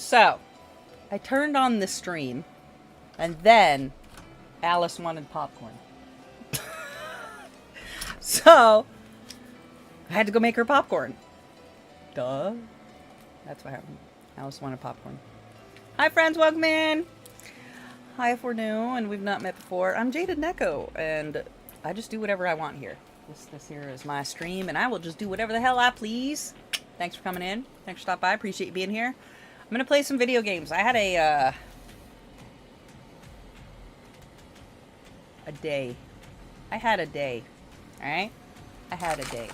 So, I turned on the stream, and then Alice wanted popcorn. So, I had to go make her popcorn. Duh. That's what happened. Alice wanted popcorn. Hi, friends. Welcome in. Hi, if we're new and we've not met before. I'm Jaded Neko, and I just do whatever I want here. This here is my stream, and I will just do whatever the hell I please. Thanks for coming in. Thanks for stopping by. Appreciate you being here. I'm going to play some video games. I had a day. I had a day. Alright? I had a day.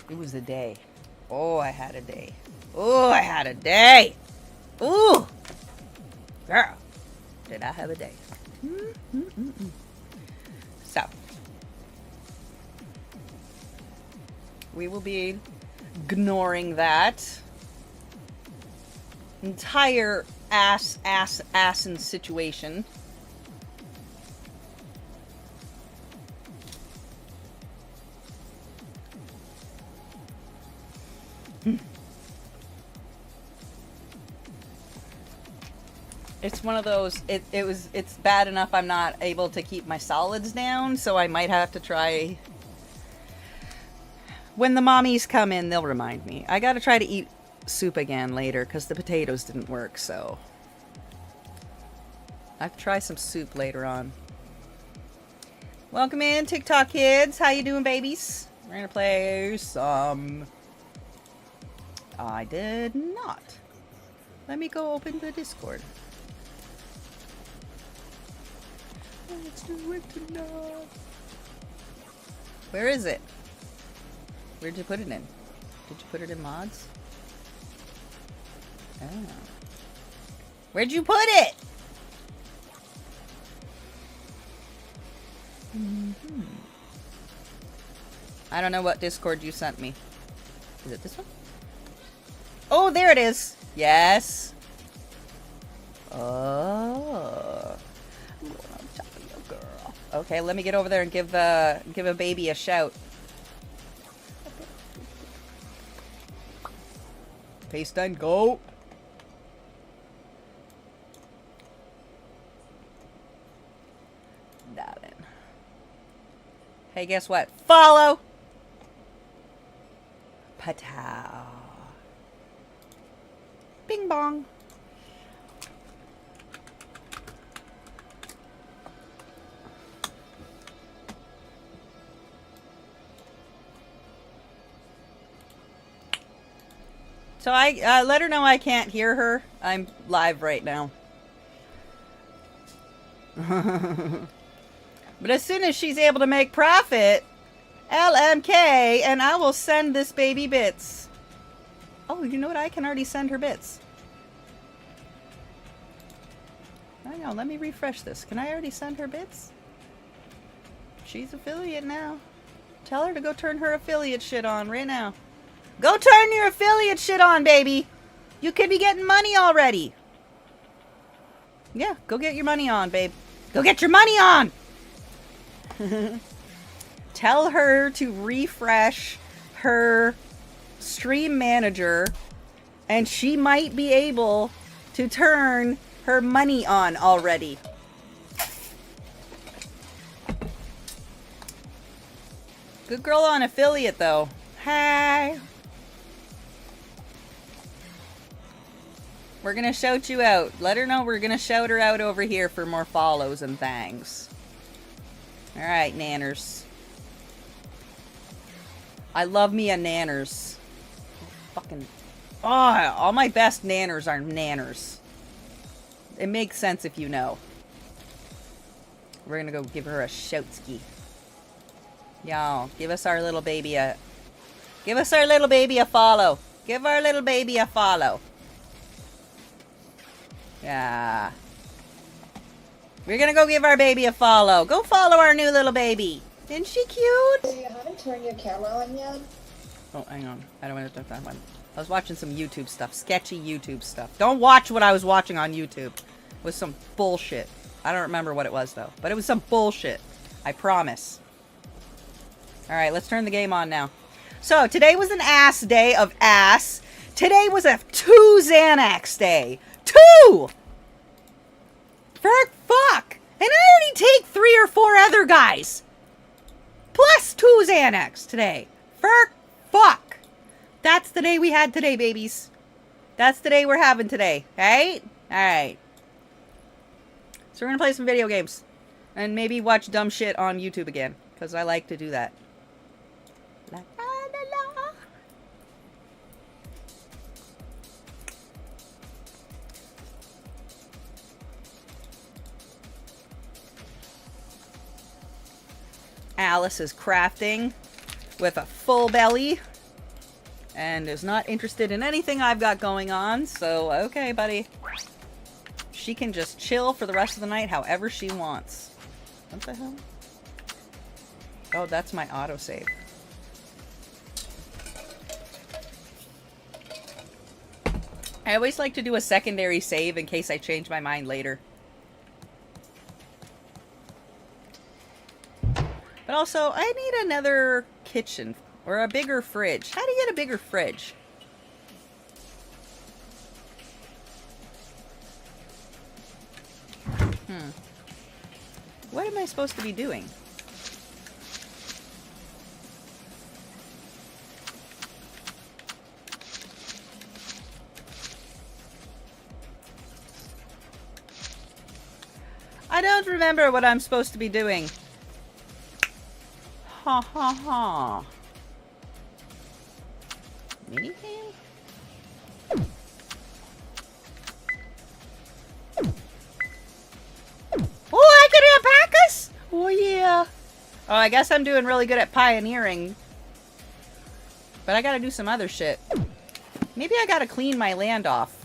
It was a day. Oh, I had a day. Oh, I had a day. Ooh. Girl. Did I have a day? So. We will be ignoring that entire assin situation. It's one of those, it's bad enough I'm not able to keep my solids down, so I might have to try. When the mommies come in, they'll remind me. I gotta try to eat soup again later, because the potatoes didn't work, so. I have to try some soup later on. Welcome in, TikTok kids. How you doing, babies? We're gonna play some. I did not. Let me go open the Discord. Let's do it tonight. Where is it? Where'd you put it in? Did you put it in mods? Oh. Where'd you put it? I don't know what Discord you sent me. Is it this one? Oh, there it is. Yes. Oh. I'm going on top of you, girl. Okay, let me get over there and give a baby a shout. Paste done, go. Darling. Hey, guess what? Follow. Patow. Bing bong. So I let her know I can't hear her. I'm live right now. But as soon as she's able to make profit, LMK, and I will send this baby bits. Oh, you know what? I can already send her bits. Hang on, let me refresh this. Can I already send her bits? She's affiliate now. Tell her to go turn her affiliate shit on right now. Go turn your affiliate shit on, baby. You could be getting money already. Yeah, go get your money on, babe. Go get your money on! Tell her to refresh her stream manager, and she might be able to turn her money on already. Good girl on affiliate, though. Hi. We're gonna shout you out. Let her know we're gonna shout her out over here for more follows and thanks. Alright, nanners. I love me a nanners. Fucking. Oh, all my best nanners are nanners. It makes sense if you know. We're gonna go give her a shoutski. Y'all, give us our little baby a. Give us our little baby a follow. Give our little baby a follow. Yeah. We're gonna go give our baby a follow. Go follow our new little baby. Isn't she cute? So you haven't turned your camera on yet? Oh, hang on. I don't want to do that one. I was watching some YouTube stuff. Sketchy YouTube stuff. Don't watch what I was watching on YouTube. It was some bullshit. I don't remember what it was, though. But it was some bullshit. I promise. Alright, let's turn the game on now. So, today was an ass day of ass. Today was a 2 Xanax day. 2! For fuck! And I already take 3 or 4 other guys. Plus 2 Xanax today. For fuck. That's the day we had today, babies. That's the day we're having today. Alright? Alright. So we're gonna play some video games. And maybe watch dumb shit on YouTube again. Because I like to do that. La, la, la, la. Alice is crafting with a full belly and is not interested in anything I've got going on, so okay, buddy. She can just chill for the rest of the night however she wants. What the hell? Oh, that's my autosave. I always like to do a secondary save in case I change my mind later. But also, I need another kitchen or a bigger fridge. How do you get a bigger fridge? What am I supposed to be doing? I don't remember what I'm supposed to be doing. Ha ha ha. Minigame? Oh, I can unpack us? Oh, yeah. Oh, I guess I'm doing really good at pioneering. But I gotta do some other shit. Maybe I gotta clean my land off.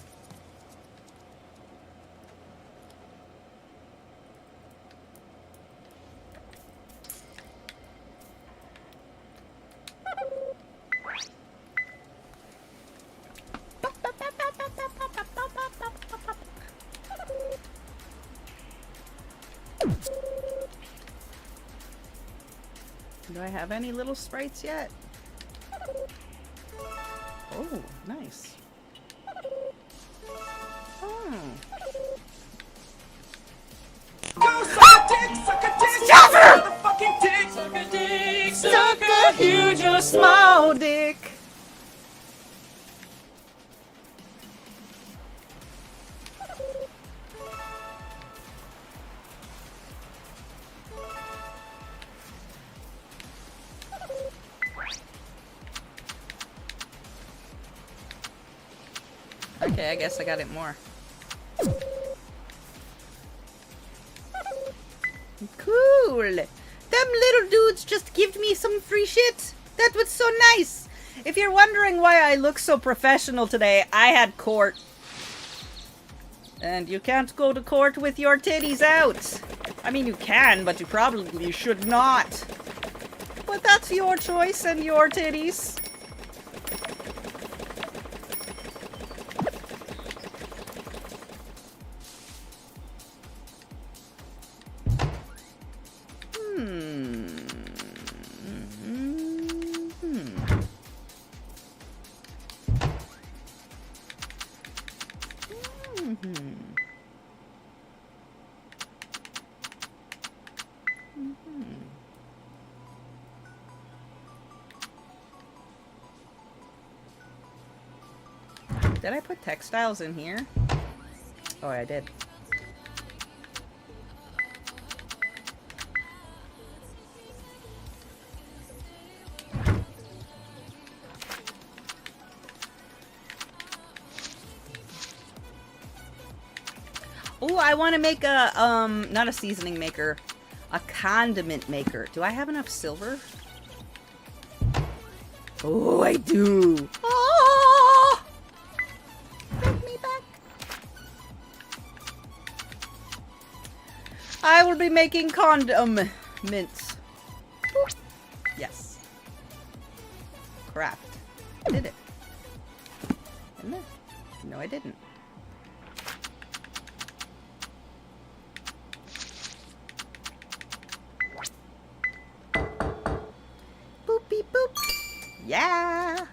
Do I have any little sprites yet? Oh, nice. Oh. Go suck a dick, suck a dick, motherfucking dick, suck a dick, Suck a huge or small dick. Okay, I guess I got it more. Cool! Them little dudes just gave me some free shit. That was so nice. If you're wondering why I look so professional today, I had court. And you can't go to court with your titties out. I mean, you can, but you probably should not. But that's your choice and your titties. Did I put textiles in here? Oh, I did. Oh, I want to make a, not a seasoning maker, a condiment maker. Do I have enough silver? Oh, I do. Oh! Take me back. I will be making condiments. Yes. Craft. I did it. Didn't I? No, I didn't. Boop, beep, boop. Yeah.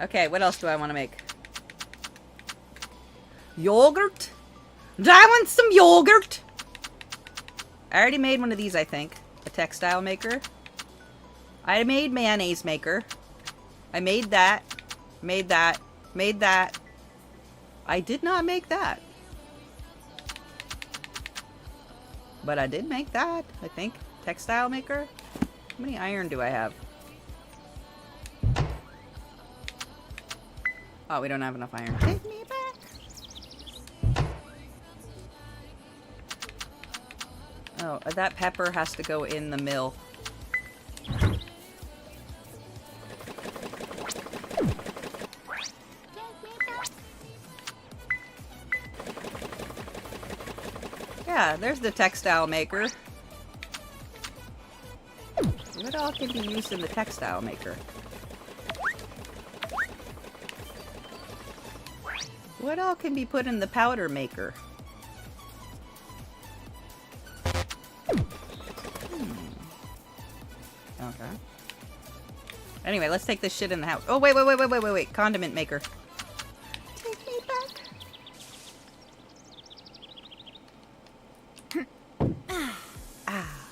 Okay, what else do I want to make? Yogurt? Do I want some yogurt? I already made one of these, I think. A textile maker. I made mayonnaise maker. I made that. Made that. Made that. I did not make that. But I did make that, I think. Textile maker. How many iron do I have? Oh, we don't have enough iron. Take me back. Oh, that pepper has to go in the mill. Yeah, there's the textile maker. What all can be used in the textile maker? What all can be put in the powder maker? Okay. Anyway, let's take this shit in the house. Oh, wait. Condiment maker. Take me back. Ah.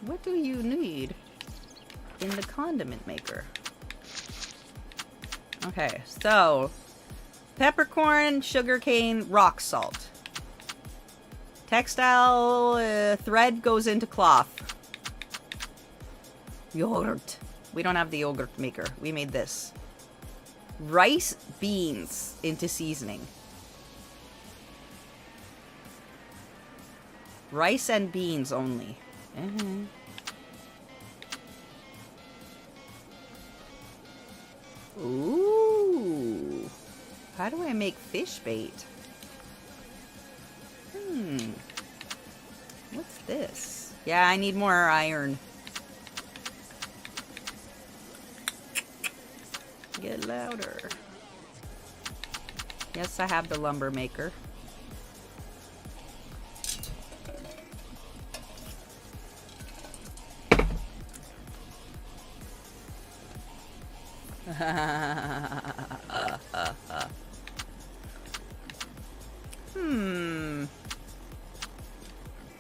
What do you need in the condiment maker? Okay, so peppercorn, sugarcane, rock salt. Textile thread goes into cloth. Yogurt. We don't have the yogurt maker. We made this. Rice, beans into seasoning. Rice and beans only. Ooh. How do I make fish bait? What's this? Yeah, I need more iron. Get louder. Yes, I have the lumber maker.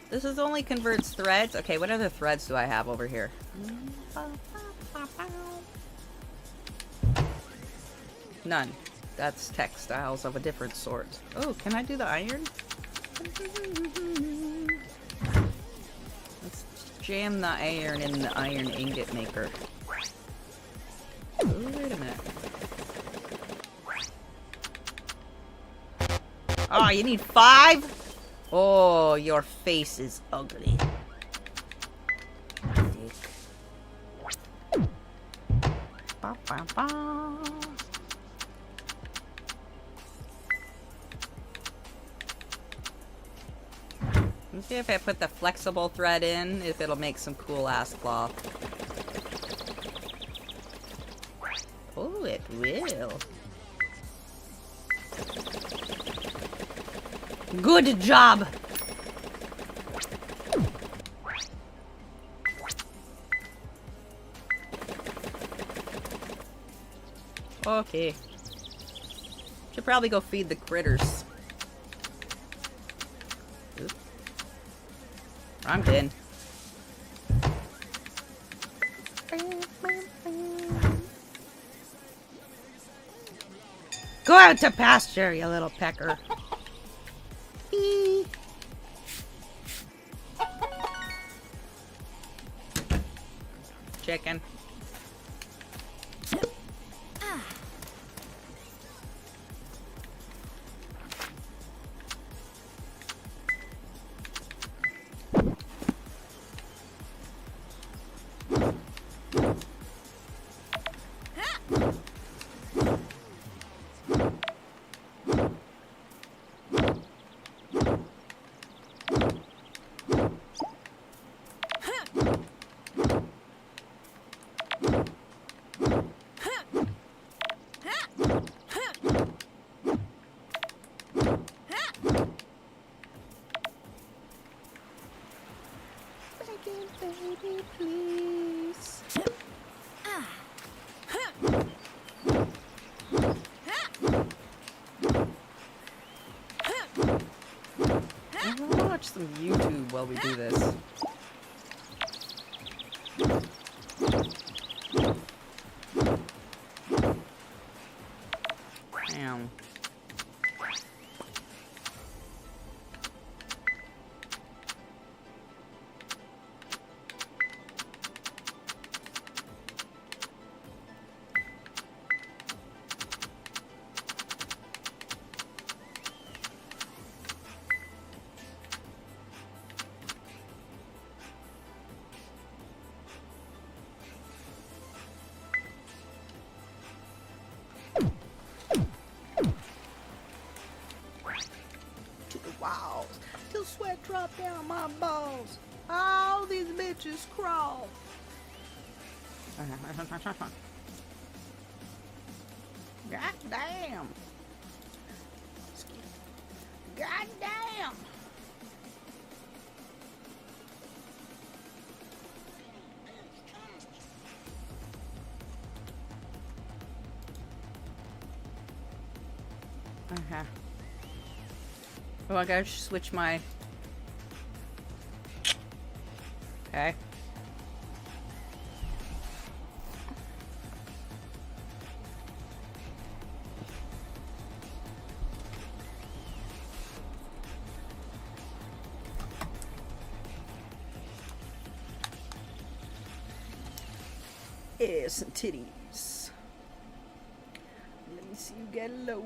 This is only converts threads. Okay, what other threads do I have over here? None. That's textiles of a different sort. Oh, can I do the iron? Let's jam the iron in the iron ingot maker. Oh, wait a minute. Oh, you need 5? Oh, your face is ugly. Ba, ba, ba. Let's see if I put the flexible thread in, if it'll make some cool ass cloth. Oh, it will. Good job! Okay. Should probably go feed the critters. Oop. I'm dead. Go out to pasture, you little pecker. Chicken. watch some YouTube while we do this. Damn. To the walls, till sweat drop down my balls. All these bitches crawl. God damn. God damn. Okay. Oh, I gotta switch my... Okay. Ass and titties. Let me see you get low.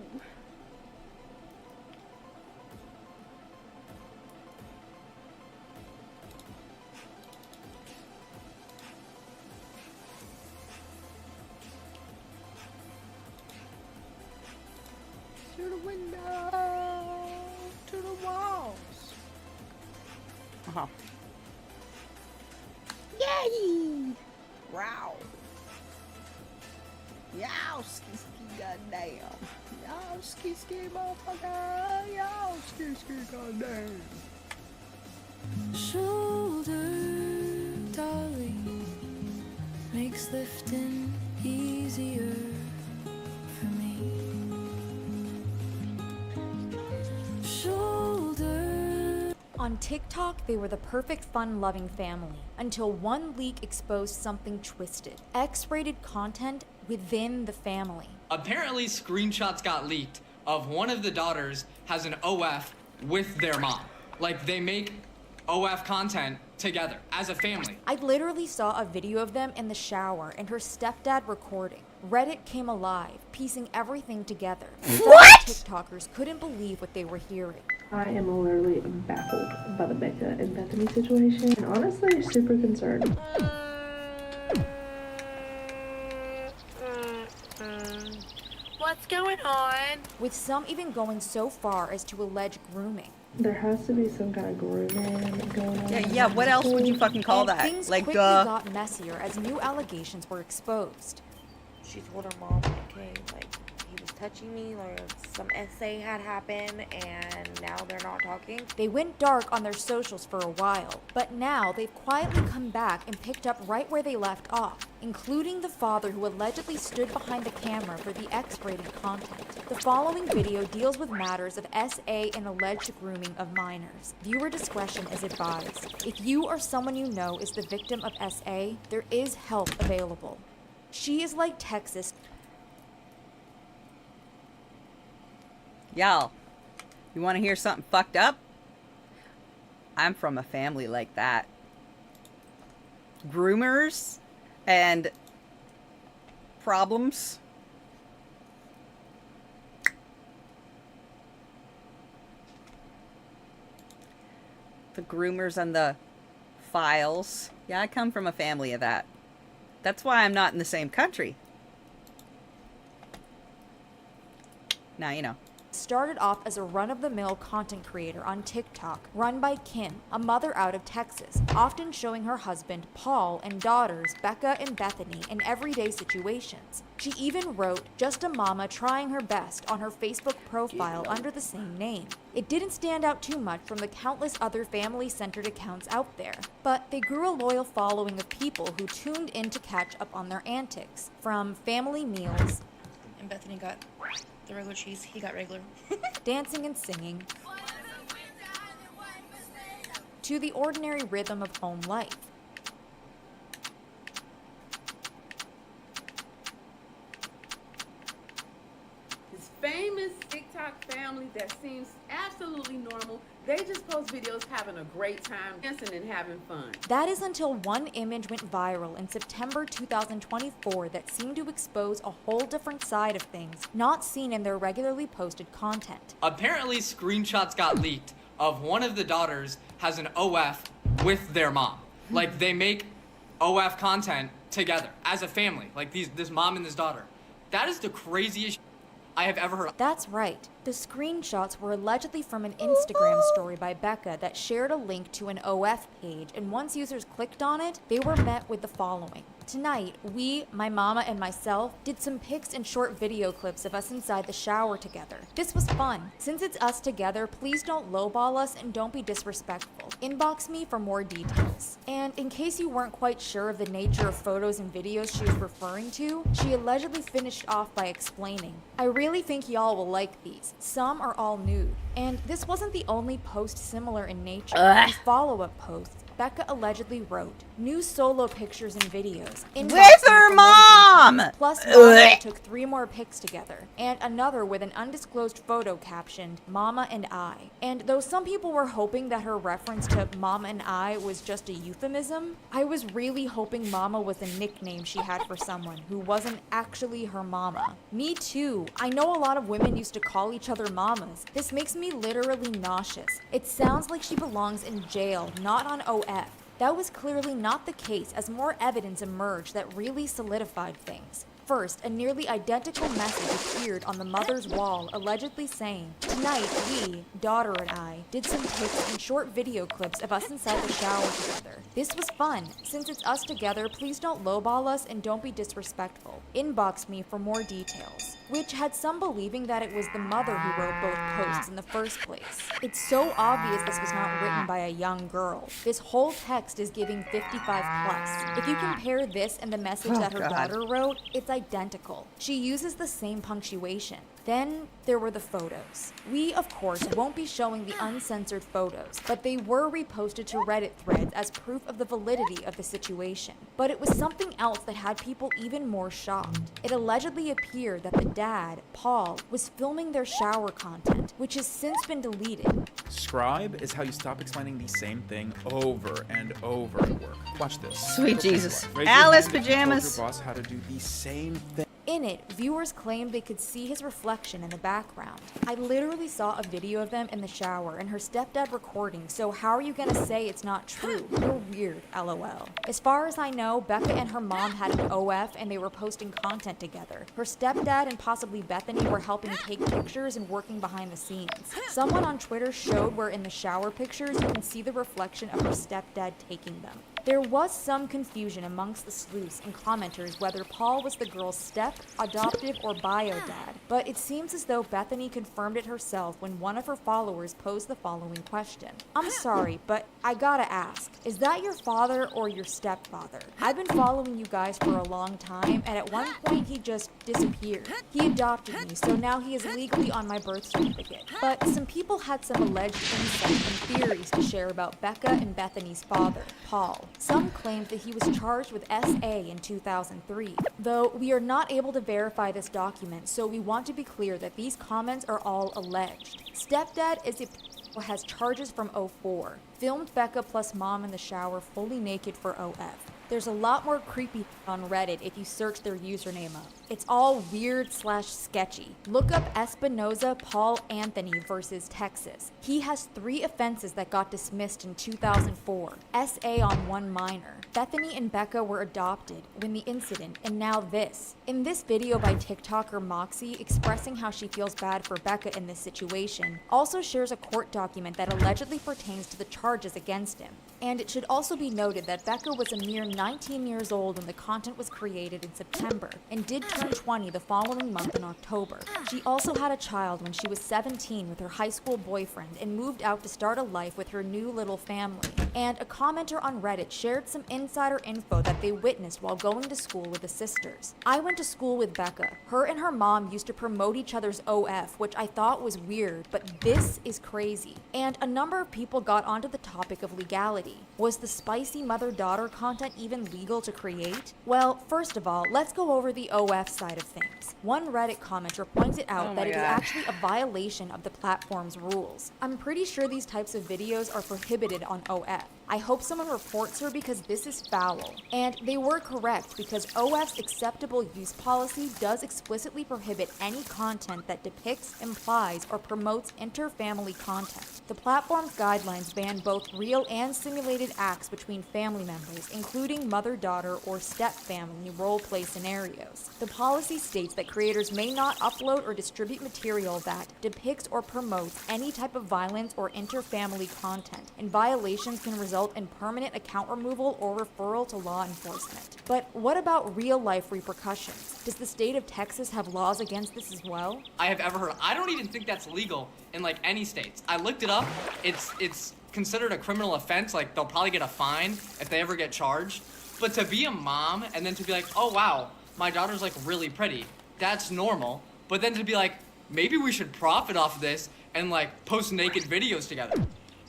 To the window, to the walls. Uh-huh. Yay! Wow. Yow, ski ski, goddamn. Yow, ski ski, motherfucker. Yow, ski ski, goddamn. Shoulder, dolly, makes lifting easier for me. Shoulder. On TikTok, they were the perfect fun-loving family until one leak exposed something twisted. X-rated content within the family. Apparently, screenshots got leaked of one of the daughters has an OF with their mom. Like, they make OF content together as a family. I literally saw a video of them in the shower and her stepdad recording. Reddit came alive, piecing everything together. What? TikTokers couldn't believe what they were hearing. I am literally baffled by the Becca and Bethany situation, and honestly, super concerned. What's going on? With some even going so far as to allege grooming. There has to be some kind of grooming going on. Yeah, what else would you fucking call And that? things Like, quickly got messier as new allegations were exposed. She told her mom, okay, like, he was touching me, like, some essay had happened, and now they're not talking. They went dark on their socials for a while, but now they've quietly come back and picked up right where they left off, including the father who allegedly stood behind the camera for the X-rated content. The following video deals with matters of SA and alleged grooming of minors. Viewer discretion is advised. If you or someone you know is the victim of SA, there is help available. She is like Texas. Y'all, you want to hear something fucked up? I'm from a family like that. Groomers and problems. The groomers and the files. Yeah, I come from a family of that. That's why I'm not in the same country. Now you know. Started off as a run-of-the-mill content creator on TikTok, run by Kim, a mother out of Texas, often showing her husband, Paul, and daughters, Becca and Bethany, in everyday situations. She even wrote, "Just a mama trying her best" on her Facebook profile under the same name. It didn't stand out too much from the countless other family-centered accounts out there, but they grew a loyal following of people who tuned in to catch up on their antics, from family meals, And Bethany got the regular cheese, he got regular. dancing and singing, to the ordinary rhythm of home life. This famous TikTok family that seems absolutely normal. They just post videos having a great time, dancing and having fun. That is until one image went viral in September 2024 that seemed to expose a whole different side of things not seen in their regularly posted content. Apparently, screenshots got leaked of one of the daughters has an OF with their mom. Like, they make OF content together as a family. Like, this mom and this daughter. That is the craziest I have ever heard. That's right. The screenshots were allegedly from an Instagram story by Becca that shared a link to an OF page, and once users clicked on it, they were met with the following. Tonight, we, my mama and myself, did some pics and short video clips of us inside the shower together. This was fun. Since it's us together, please don't lowball us and don't be disrespectful. Inbox me for more details. And in case you weren't quite sure of the nature of photos and videos she was referring to, she allegedly finished off by explaining, I really think y'all will like these. Some are all nude. And this wasn't the only post similar in nature. In follow-up posts, Becca allegedly wrote, new solo pictures and videos. With her mom! Plus, Mama took 3 more pics together, and another with an undisclosed photo captioned, Mama and I. And though some people were hoping that her reference to Mama and I was just a euphemism, I was really hoping Mama was a nickname she had for someone who wasn't actually her mama. Me too. I know a lot of women used to call each other mamas. This makes me literally nauseous. It sounds like she belongs in jail, not on OF. That was clearly not the case as more evidence emerged that really solidified things. First, a nearly identical message appeared on the mother's wall allegedly saying, tonight we, daughter and I, did some pics and short video clips of us inside the shower together. This was fun. Since it's us together, please don't lowball us and don't be disrespectful. Inbox me for more details. Which had some believing that it was the mother who wrote both posts in the first place. It's so obvious this was not written by a young girl. This whole text is giving 55 plus. If you compare this and the message that her daughter wrote, it's identical. She uses the same punctuation. Then there were the photos. We, of course, won't be showing the uncensored photos, but they were reposted to Reddit threads as proof of the validity of the situation. But it was something else that had people even more shocked. It allegedly appeared that the dad, Paul, was filming their shower content, which has since been deleted. Scribe is how you stop explaining the same thing over and over at work. Watch this. Sweet Jesus. Raise your Alice hand if you told pajamas. your boss how to do the same thing. In it, viewers claimed they could see his reflection in the background. I literally saw a video of them in the shower and her stepdad recording, so how are you gonna say it's not true? You're weird, LOL. As far as I know, Becca and her mom had an OF and they were posting content together. Her stepdad and possibly Bethany were helping take pictures and working behind the scenes. Someone on Twitter showed where in the shower pictures you can see the reflection of her stepdad taking them. There was some confusion amongst the sleuths and commenters whether Paul was the girl's step, adoptive, or bio dad, but it seems as though Bethany confirmed it herself when one of her followers posed the following question. I'm sorry, but I gotta ask, is that your father or your stepfather? I've been following you guys for a long time, and at one point he just disappeared. He adopted me, so now he is legally on my birth certificate. But some people had some alleged insight and theories to share about Becca and Bethany's father, Paul. Some claimed that he was charged with SA in 2003, though we are not able to verify this document, so we want to be clear that these comments are all alleged. Stepdad has charges from 04, filmed Becca plus mom in the shower fully naked for OF. There's a lot more creepy on Reddit if you search their username up. It's all weird/sketchy. Look up Espinoza Paul Anthony versus Texas. He has 3 offenses that got dismissed in 2004. SA on 1 minor. Bethany and Becca were adopted when the incident, and now this. In this video by TikToker Moxie expressing how she feels bad for Becca in this situation, also shares a court document that allegedly pertains to the charges against him. And it should also be noted that Becca was a mere 19 years old when the content was created in September, and did turn turned 20 the following month in October. She also had a child when she was 17 with her high school boyfriend and moved out to start a life with her new little family. And a commenter on Reddit shared some insider info that they witnessed while going to school with the sisters. I went to school with Becca. Her and her mom used to promote each other's OF, which I thought was weird, but this is crazy. And a number of people got onto the topic of legality. Was the spicy mother-daughter content even legal to create? Well, first of all, let's go over the OF side of things. One Reddit commenter pointed out that it is actually a violation of the platform's rules. I'm pretty sure these types of videos are prohibited on OF. I hope someone reports her because this is foul. And they were correct because OF's acceptable use policy does explicitly prohibit any content that depicts, implies, or promotes inter-family content. The platform's guidelines ban both real and simulated acts between family members, including mother-daughter or step-family role-play scenarios. The policy states that creators may not upload or distribute material that depicts or promotes any type of violence or inter-family content, and violations can result in permanent account removal or referral to law enforcement. But what about real-life repercussions? Does the state of Texas have laws against this as well? I have ever heard. I don't even think that's legal in like any states. I looked it up. It's considered a criminal offense. Like they'll probably get a fine if they ever get charged. But to be a mom and then to be like, oh wow, my daughter's like really pretty, that's normal. But then to be like, maybe we should profit off of this and like post naked videos together.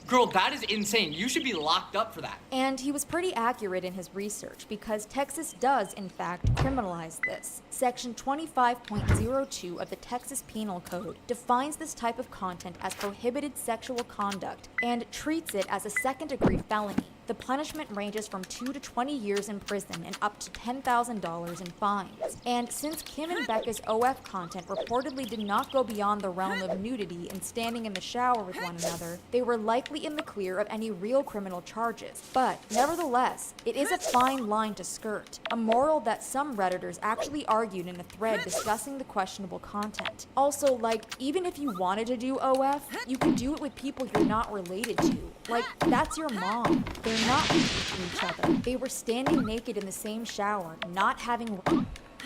Girl, that is insane. You should be locked up for that. And he was pretty accurate in his research because Texas does, in fact, criminalize this. Section 25.02 of the Texas Penal Code defines this type of content as prohibited sexual conduct and treats it as a second-degree felony. The punishment ranges from 2 to 20 years in prison and up to $10,000 in fines. And since Kim and Becca's OF content reportedly did not go beyond the realm of nudity and standing in the shower with one another, they were likely in the clear of any real criminal charges. But nevertheless, it is a fine line to skirt, a moral that some Redditors actually argued in a thread discussing the questionable content. Also, like, even if you wanted to do OF, you could do it with people you're not related to. Like, that's your mom. They're not to each other. They were standing naked in the same shower, not having...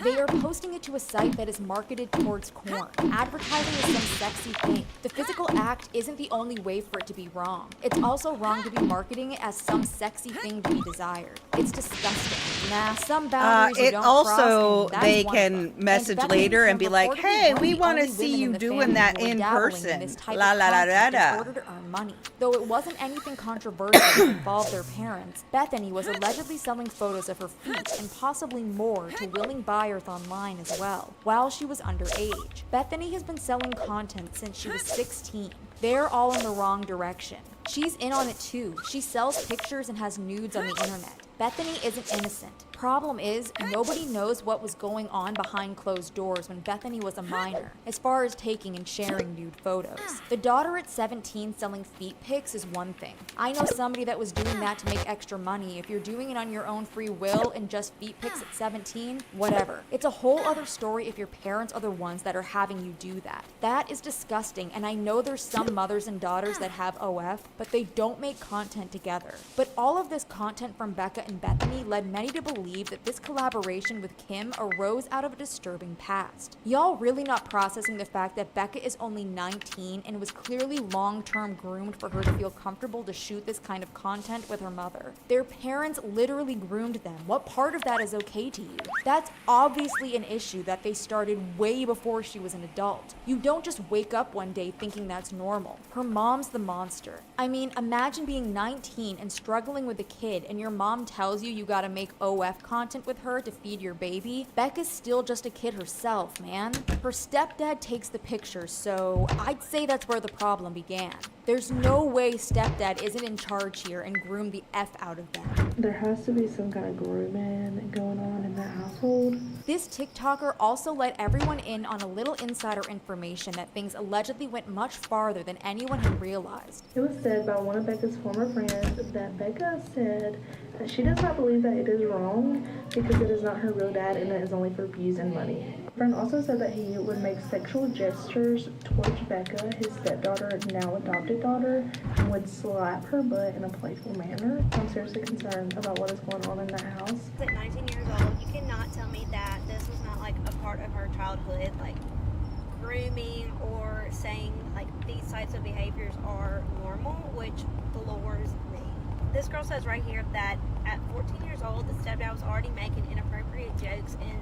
They are posting it to a site that is marketed towards porn. Advertising is some sexy thing. The physical act isn't the only way for it to be wrong. It's also wrong to be marketing it as some sexy thing to be desired. It's disgusting. Nah, some boundaries you don't also, cross, and they that's can one of them. message And later and be reportedly like, hey, one of we the want to only see women you in the doing family that who were in dabbling person. this type La of la la content la in la. order to earn money. Though it wasn't anything controversial that involved their parents, Bethany was allegedly selling photos of her feet and possibly more to willing buyers online as well, while she was underage. Bethany has been selling content since she was 16. They're all in the wrong direction. She's in on it too. She sells pictures and has nudes on the internet. Bethany isn't innocent. Problem is, nobody knows what was going on behind closed doors when Bethany was a minor, as far as taking and sharing nude photos. The daughter at 17 selling feet pics is one thing. I know somebody that was doing that to make extra money. If you're doing it on your own free will and just feet pics at 17, whatever. It's a whole other story if your parents are the ones that are having you do that. That is disgusting, and I know there's some mothers and daughters that have OF, but they don't make content together. But all of this content from Becca and Bethany led many to believe that this collaboration with Kim arose out of a disturbing past. Y'all really not processing the fact that Becca is only 19 and was clearly long-term groomed for her to feel comfortable to shoot this kind of content with her mother. Their parents literally groomed them. What part of that is okay to you? That's obviously an issue that they started way before she was an adult. You don't just wake up one day thinking that's normal. Her mom's the monster. I mean, imagine being 19 and struggling with a kid and your mom tells you gotta make OF content with her to feed your baby. Becca's still just a kid herself, man. Her stepdad takes the pictures, so I'd say that's where the problem began. There's no way stepdad isn't in charge here and groomed the F out of them. There has to be some kind of grooming going on in that household. This TikToker also let everyone in on a little insider information that things allegedly went much farther than anyone had realized. It was said by one of Becca's former friends that Becca said that she does not believe that it is wrong because it is not her real dad and it is only for views and money. Her friend also said that he would make sexual gestures towards Becca, his stepdaughter, now adopted daughter, and would slap her butt in a playful manner. I'm seriously concerned about what is going on in that house. At 19 years old, you cannot tell me that this was not like a part of her childhood, like grooming or saying like these types of behaviors are normal, which floors me. This girl says right here that at 14 years old, the stepdad was already making inappropriate jokes and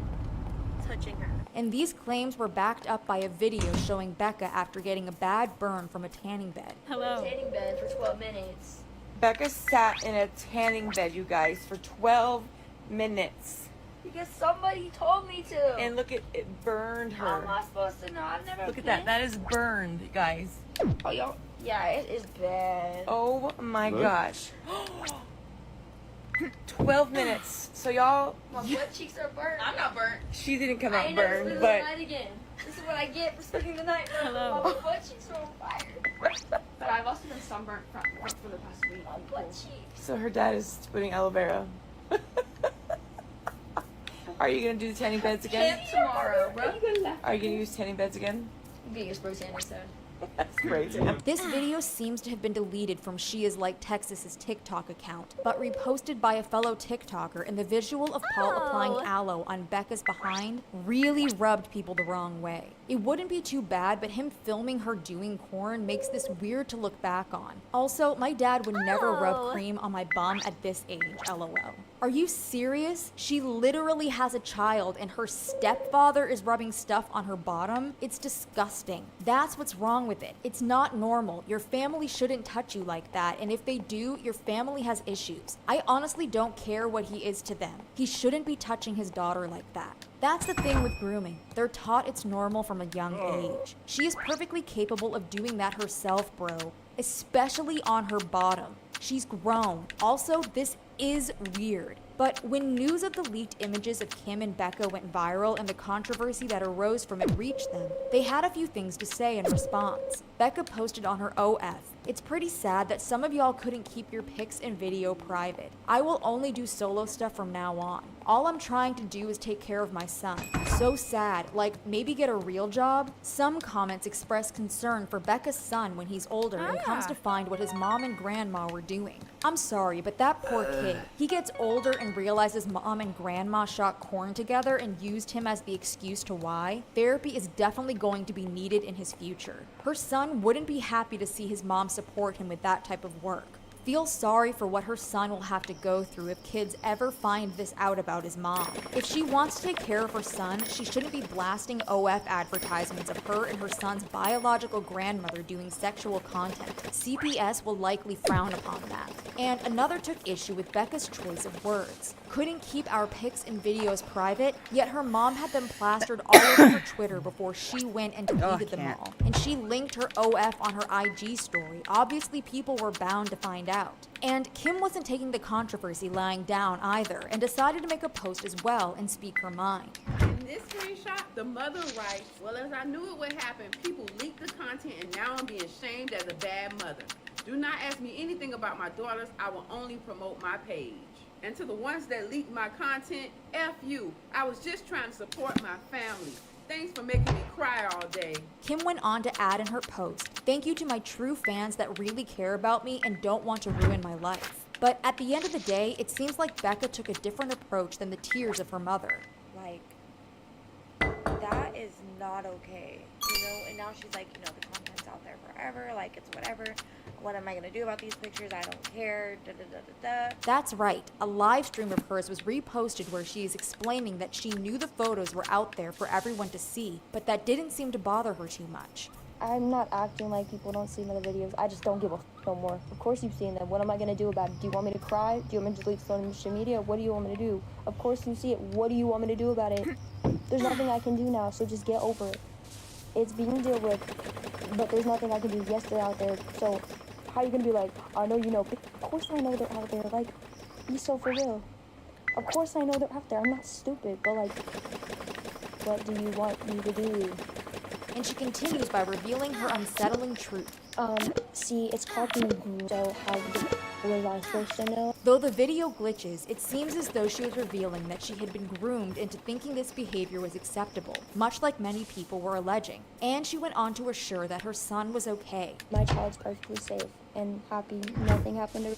touching her. And these claims were backed up by a video showing Becca after getting a bad burn from a tanning bed. Hello. Tanning bed for 12 minutes. Becca sat in a tanning bed, you guys, for 12 minutes. Because somebody told me to. And look, it burned her. How am I supposed to know? I've never Look at been. that. That is burned, guys. Oh, y'all. Yeah, it is bad. Oh my gosh. 12 minutes. So y'all. My butt cheeks are burnt. I'm not burnt. She didn't come I out ain't never burned, sleeping but. the night again. This is what I get for spending the night. Hello. My butt cheeks are on fire. But I've also been sunburnt for the past week. My butt cheeks. So her dad is putting aloe vera. Are you gonna do the tanning beds again? Tomorrow, bro. Are you gonna use tanning beds again? Get your spray tan soon. That's great. This video seems to have been deleted from She Is Like Texas's TikTok account, but reposted by a fellow TikToker, and the visual of Paul applying aloe on Becca's behind really rubbed people the wrong way. It wouldn't be too bad, but him filming her doing corn makes this weird to look back on. Also, my dad would never rub cream on my bum at this age, lol. Are you serious? She literally has a child and her stepfather is rubbing stuff on her bottom? It's disgusting. That's what's wrong with it. It's not normal. Your family shouldn't touch you like that, and if they do, your family has issues. I honestly don't care what he is to them. He shouldn't be touching his daughter like that. That's the thing with grooming. They're taught it's normal from a young age. She is perfectly capable of doing that herself, bro. Especially on her bottom. She's grown. Also, this is weird. But when news of the leaked images of Kim and Becca went viral and the controversy that arose from it reached them, they had a few things to say in response. Becca posted on her OF, "It's pretty sad that some of y'all couldn't keep your pics and video private. I will only do solo stuff from now on. All I'm trying to do is take care of my son. So sad, like maybe get a real job?" Some comments expressed concern for Becca's son when he's older and comes to find what his mom and grandma were doing. I'm sorry, but that poor kid. He gets older and realizes mom and grandma shot corn together and used him as the excuse to why. Therapy is definitely going to be needed in his future. Her son wouldn't be happy to see his mom support him with that type of work. Feel sorry for what her son will have to go through if kids ever find this out about his mom. If she wants to take care of her son, she shouldn't be blasting OF advertisements of her and her son's biological grandmother doing sexual content. CPS will likely frown upon that. And another took issue with Becca's choice of words. Couldn't keep our pics and videos private, yet her mom had them plastered all over her Twitter before she went and deleted them all. And she linked her OF on her IG story. Obviously, people were bound to find out. And Kim wasn't taking the controversy lying down either, and decided to make a post as well and speak her mind. In this screenshot, the mother writes, "Well, as I knew it would happen, people leaked the content and now I'm being shamed as a bad mother. Do not ask me anything about my daughters. I will only promote my page. And to the ones that leaked my content, F you. I was just trying to support my family. Thanks for making me cry all day." Kim went on to add in her post, "Thank you to my true fans that really care about me and don't want to ruin my life." But at the end of the day, it seems like Becca took a different approach than the tears of her mother. Like, that is not okay. You know, and now she's like, you know, the content's out there forever. Like, it's whatever. What am I going to do about these pictures? I don't care. Da, da, da, da, da. That's right. A live stream of hers was reposted where she is explaining that she knew the photos were out there for everyone to see, but that didn't seem to bother her too much. I'm not acting like people don't see my videos. I just don't give a no more. Of course you've seen them. What am I going to do about it? Do you want me to cry? Do you want me to delete social media? What do you want me to do? Of course you see it. What do you want me to do about it? There's nothing I can do now, so just get over it. It's being dealt with, but there's nothing I can do. Yes, they're out there, so how are you going to be like, I know you know. Of course I know they're out there. Like, be so for real. Of course I know they're out there. I'm not stupid, but like, what do you want me to do? And she continues by revealing her unsettling truth. See, it's called being groomed, so how was I supposed to know? Though the video glitches, it seems as though she was revealing that she had been groomed into thinking this behavior was acceptable, much like many people were alleging. And she went on to assure that her son was okay. My child's perfectly safe and happy. Nothing happened to her.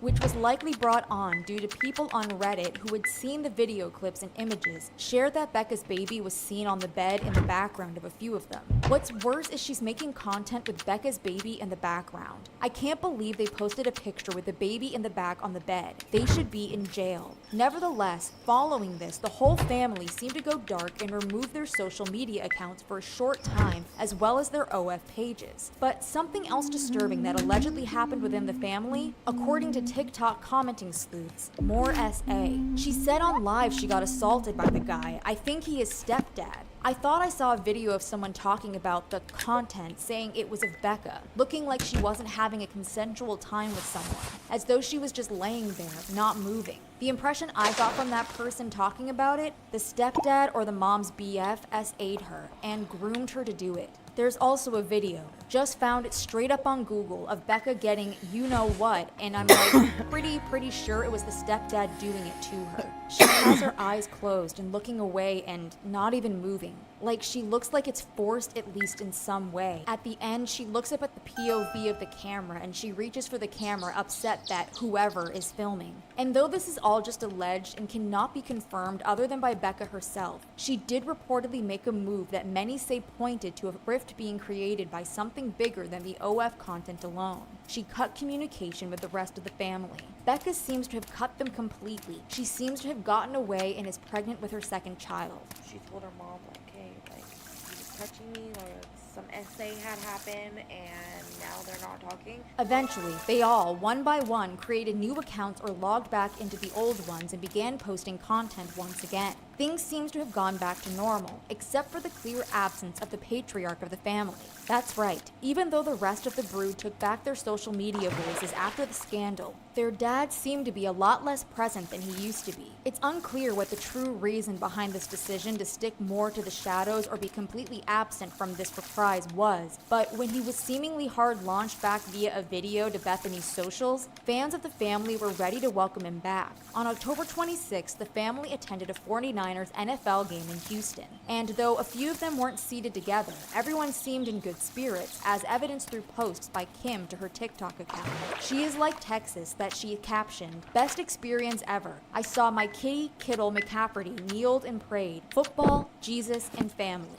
which was likely brought on due to people on Reddit who had seen the video clips and images, shared that Becca's baby was seen on the bed in the background of a few of them. What's worse is she's making content with Becca's baby in the background. I can't believe they posted a picture with the baby in the back on the bed. They should be in jail. Nevertheless, following this, the whole family seemed to go dark and remove their social media accounts for a short time, as well as their OF pages. But something else disturbing that allegedly happened within the family, according to TikTok commenting sleuths, More SA. She said on live she got assaulted by the guy. I think he is stepdad. I thought I saw a video of someone talking about the content, saying it was of Becca, looking like she wasn't having a consensual time with someone, as though she was just laying there, not moving. The impression I got from that person talking about it, the stepdad or the mom's BF SA'd her and groomed her to do it. There's also a video, just found it straight up on Google, of Becca getting you-know-what, and I'm like pretty sure it was the stepdad doing it to her. She has her eyes closed and looking away and not even moving. Like she looks like it's forced, at least in some way. At the end, she looks up at the POV of the camera and she reaches for the camera, upset that whoever is filming. And though this is all just alleged and cannot be confirmed other than by Becca herself, she did reportedly make a move that many say pointed to a rift being created by something bigger than the OF content alone. She cut communication with the rest of the family. Becca seems to have cut them completely. She seems to have gotten away and is pregnant with her second child. She told her mom, like, hey, like, he was touching me, or some essay had happened, and now they're not talking. Eventually, they all, one by one, created new accounts or logged back into the old ones and began posting content once again. Things seem to have gone back to normal, except for the clear absence of the patriarch of the family. That's right, even though the rest of the brood took back their social media voices after the scandal, their dad seemed to be a lot less present than he used to be. It's unclear what the true reason behind this decision to stick more to the shadows or be completely absent from this reprise was, but when he was seemingly hard launched back via a video to Bethany's socials, fans of the family were ready to welcome him back. On October 26th, the family attended a 49ers NFL game in Houston, and though a few of them weren't seated together, everyone seemed in good spirits, as evidenced through posts by Kim to her TikTok account. She is like Texas that she captioned, "Best experience ever. I saw my kitty, Kittle McCafferty kneeled and prayed. Football, Jesus, and family."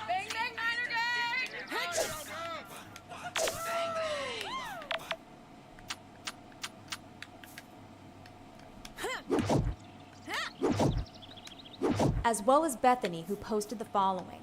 Bang, bang, Niner As well as Bethany, who posted the following.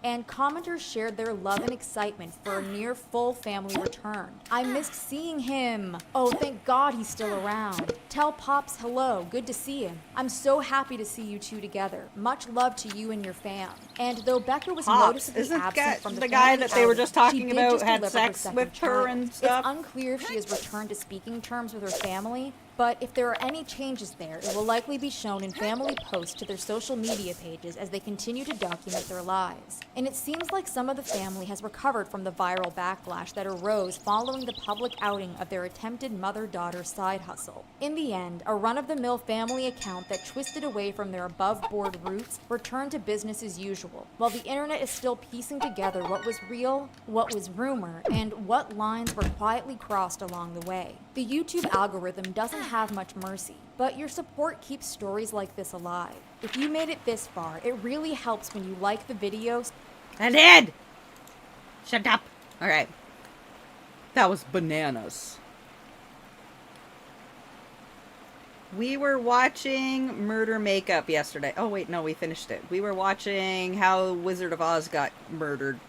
And commenters shared their love and excitement for a near full family return. I missed seeing him. Oh, thank God he's still around. Tell Pops hello, good to see him. I'm so happy to see you two together. Much love to you and your fam. And though Becca was Pops, noticeably isn't absent from the guy family that they were outing, just talking she did about just had deliver her sex second with her child. and stuff? It's unclear if she has returned to speaking terms with her family, but if there are any changes there, it will likely be shown in family posts to their social media pages as they continue to document their lives. And it seems like some of the family has recovered from the viral backlash that arose following the public outing of their attempted mother-daughter side hustle. In the end, a run-of-the-mill family account that twisted away from their above-board roots returned to business as usual, while the internet is still piecing together what was real, what was rumor, and what lines were quietly crossed along the way. The YouTube algorithm doesn't have much mercy, but your support keeps stories like this alive. If you made it this far, it really helps when you like the videos. I did! Shut up! Alright. That was bananas. We were watching Murder Makeup yesterday. Oh wait, no, we finished it. We were watching how Wizard of Oz got murdered.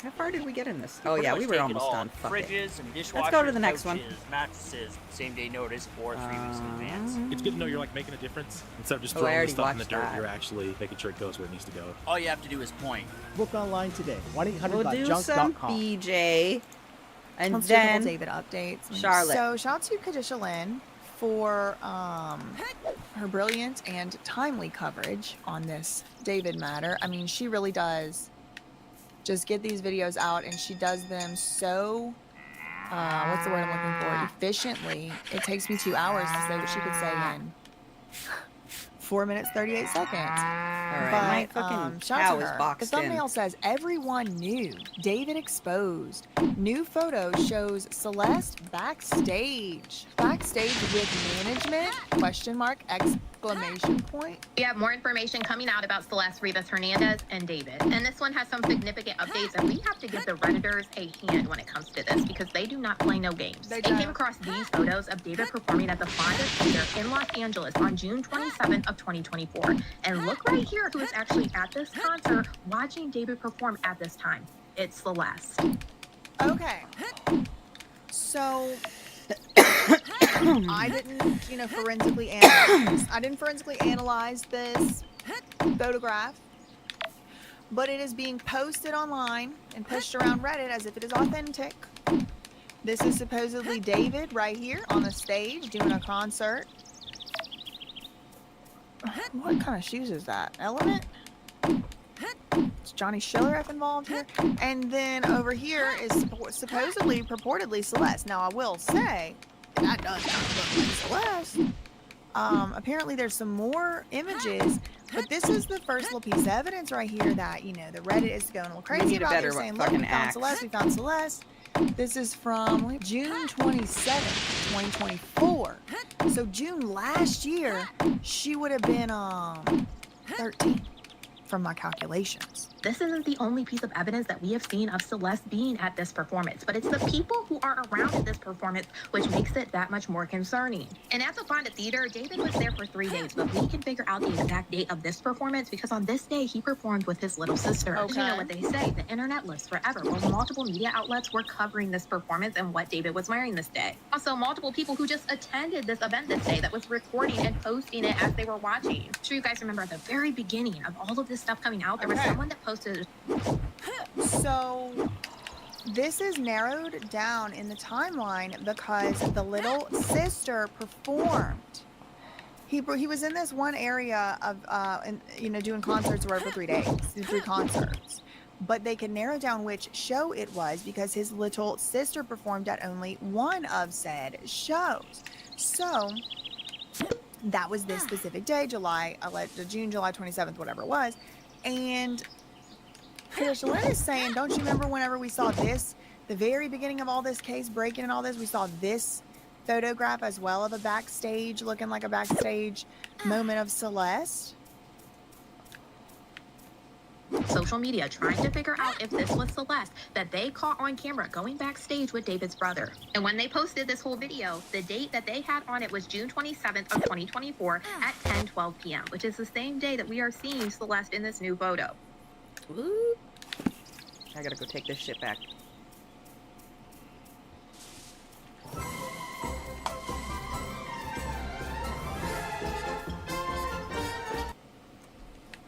How far did we get in this? Oh yeah, we were almost done. Fuck it. Fridges and dishwashers, Let's go to the next one. couches, mattresses, same day notice, or 3 weeks in advance. It's good to know you're like making a difference instead of just Oh, I throwing the already stuff in the watched dirt. that. You're actually making sure it goes where it needs to go. All you have to do is point. Book online today. We'll do some 1-800-junk.com. BJ, and Let's do a couple then David updates. Charlotte. So shout out to Kadisha Lynn for her brilliant and timely coverage on this David matter. I mean, she really does just get these videos out, and she does them so what's the word I'm looking for, efficiently. It takes me 2 hours to say what she could say in 4 minutes 38 seconds. All right, my fucking shout out cow to is her. boxed The in. thumbnail says everyone knew. David exposed. New photo shows Celeste backstage. Backstage with management? Question mark, exclamation point. We have more information coming out about Celeste Rivas Hernandez and David. And this one has some significant updates, and we have to give the Redditors a hand when it comes to this because they do not play no games. They came across these photos of David performing at the Fonda Theater in Los Angeles on June 27th of 2024. And look right here who is actually at this concert watching David perform at this time. It's Celeste. Okay. So I didn't, forensically analyze. I didn't forensically analyze this photograph, but it is being posted online and pushed around Reddit as if it is authentic. This is supposedly David right here on the stage doing a concert. What kind of shoes is that? Element? Is Johnny Schillereff involved here? And then over here is supposedly, purportedly Celeste. Now I will say, that does not look like Celeste. Apparently there's some more images, but this is the first little piece of evidence right here that, the Reddit is going a little crazy about. They're saying, look, we found Celeste, we found Celeste. This is from June 27th, 2024. So June last year, she would have been 13 from my calculations. This isn't the only piece of evidence that we have seen of Celeste being at this performance, but it's the people who are around at this performance which makes it that much more concerning. And at the Fonda Theater, David was there for 3 days, but we can figure out the exact date of this performance because on this day, he performed with his little sister. Okay. You know what they say, the internet lives forever. Well, multiple media outlets were covering this performance and what David was wearing this day. Also, multiple people who just attended this event this day that was recording and posting it as they were watching. I'm sure you guys remember at the very beginning of all of this stuff coming out, there was someone that posted. So this is narrowed down in the timeline because the little sister performed. He was in this one area of doing concerts for 3 days, 3 concerts. But they could narrow down which show it was because his little sister performed at only one of said shows. So that was this specific day, June, July 27th, whatever it was. And Shalyn is saying, don't you remember whenever we saw this, the very beginning of all this case breaking and all this, we saw this photograph as well of a backstage, looking like a backstage moment of Celeste? Social media trying to figure out if this was Celeste that they caught on camera going backstage with David's brother. And when they posted this whole video, the date that they had on it was June 27th of 2024 at 10:12 p.m., which is the same day that we are seeing Celeste in this new photo. Ooh. I gotta go take this shit back.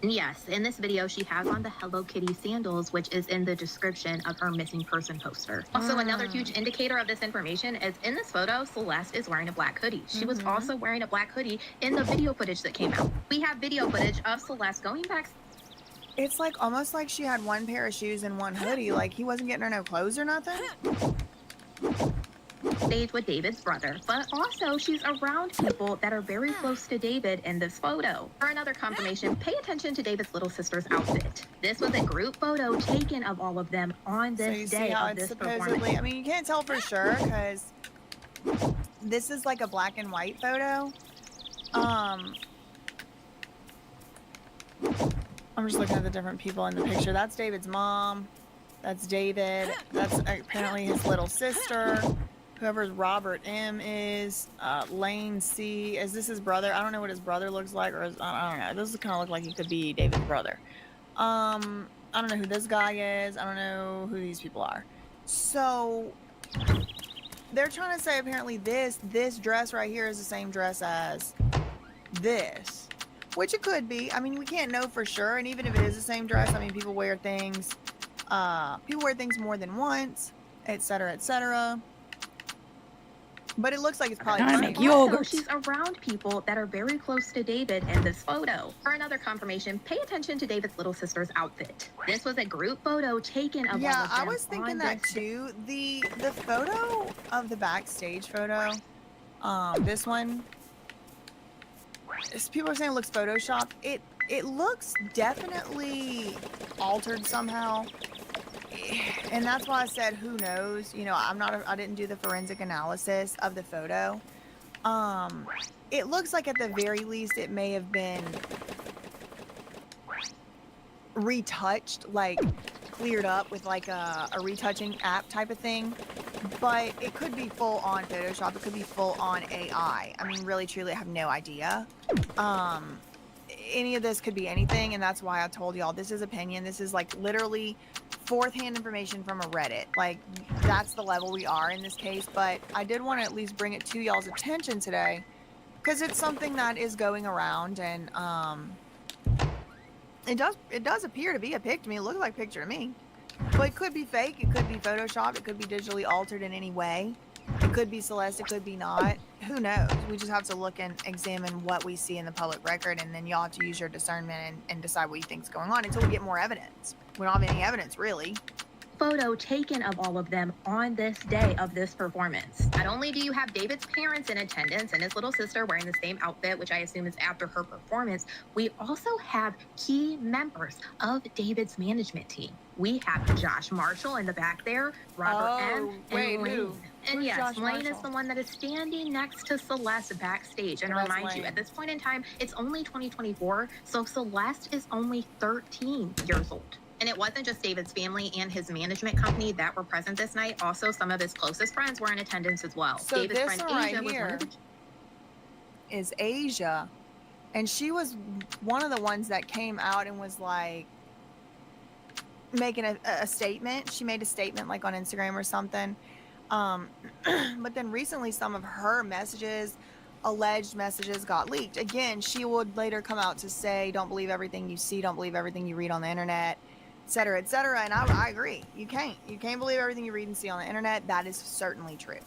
Yes, in this video, she has on the Hello Kitty sandals, which is in the description of her missing person poster. Also, another huge indicator of this information is in this photo, Celeste is wearing a black hoodie. She was also wearing a black hoodie in the video footage that came out. We have video footage of Celeste going back. It's like almost like she had one pair of shoes and one hoodie. Like he wasn't getting her no clothes or nothing. Stage with David's brother, but also she's around people that are very close to David in this photo. For another confirmation, pay attention to David's little sister's outfit. This was a group photo taken of all of them on this day of this performance. I mean, you can't tell for sure because this is like a black and white photo. I'm just looking at the different people in the picture. That's David's mom. That's David. That's apparently his little sister. Whoever Robert M is, Lane C. Is this his brother? I don't know what his brother looks like, or I don't know. This kind of look like he could be David's brother. I don't know who this guy is. I don't know who these people are. So they're trying to say apparently this dress right here is the same dress as this, which it could be. I mean, we can't know for sure. And even if it is the same dress, I mean, people wear things more than once, etc., etc. But it looks like it's probably the same. Also, she's around people that are very close to David in this photo. For another confirmation, pay attention to David's little sister's outfit. This was a group photo taken of all of them. Yeah, I was thinking that too. The photo of the backstage photo, this one, people are saying it looks photoshopped. It looks definitely altered somehow. And that's why I said, who knows? You know, I didn't do the forensic analysis of the photo. It looks like at the very least it may have been retouched, like cleared up with like a retouching app type of thing. But it could be full on Photoshop. It could be full on AI. I mean, really, truly, I have no idea. Any of this could be anything, and that's why I told y'all this is opinion. This is like literally fourth-hand information from a Reddit. Like, that's the level we are in this case. But I did want to at least bring it to y'all's attention today, because it's something that is going around, and it does appear to be a pic to me. It looks like a picture to me. But it could be fake, it could be photoshopped, it could be digitally altered in any way. It could be Celeste, it could be not. Who knows? We just have to look and examine what we see in the public record, and then y'all have to use your discernment and decide what you think is going on until we get more evidence. We don't have any evidence, really. Photo taken of all of them on this day of this performance. Not only do you have David's parents in attendance and his little sister wearing the same outfit, which I assume is after her performance, we also have key members of David's management team. We have Josh Marshall in the back there, Robert M. and Lane. And yes, Josh Lane is Marshall? the one that is standing next to Celeste backstage. And So that's remind you, Lane. at this point in time, it's only 2024, so Celeste is only 13 years old. And it wasn't just David's family and his management company that were present this night. Also, some of his closest friends were in attendance as well. So David's this friend one right Asia was one here of the is Asia, and she was one of the ones that came out and was like making a statement. She made a statement like on Instagram or something. But then recently some of her messages, alleged messages, got leaked. Again, she would later come out to say, don't believe everything you see, don't believe everything you read on the internet, etc., etc. And I agree. You can't believe everything you read and see on the internet. That is certainly true.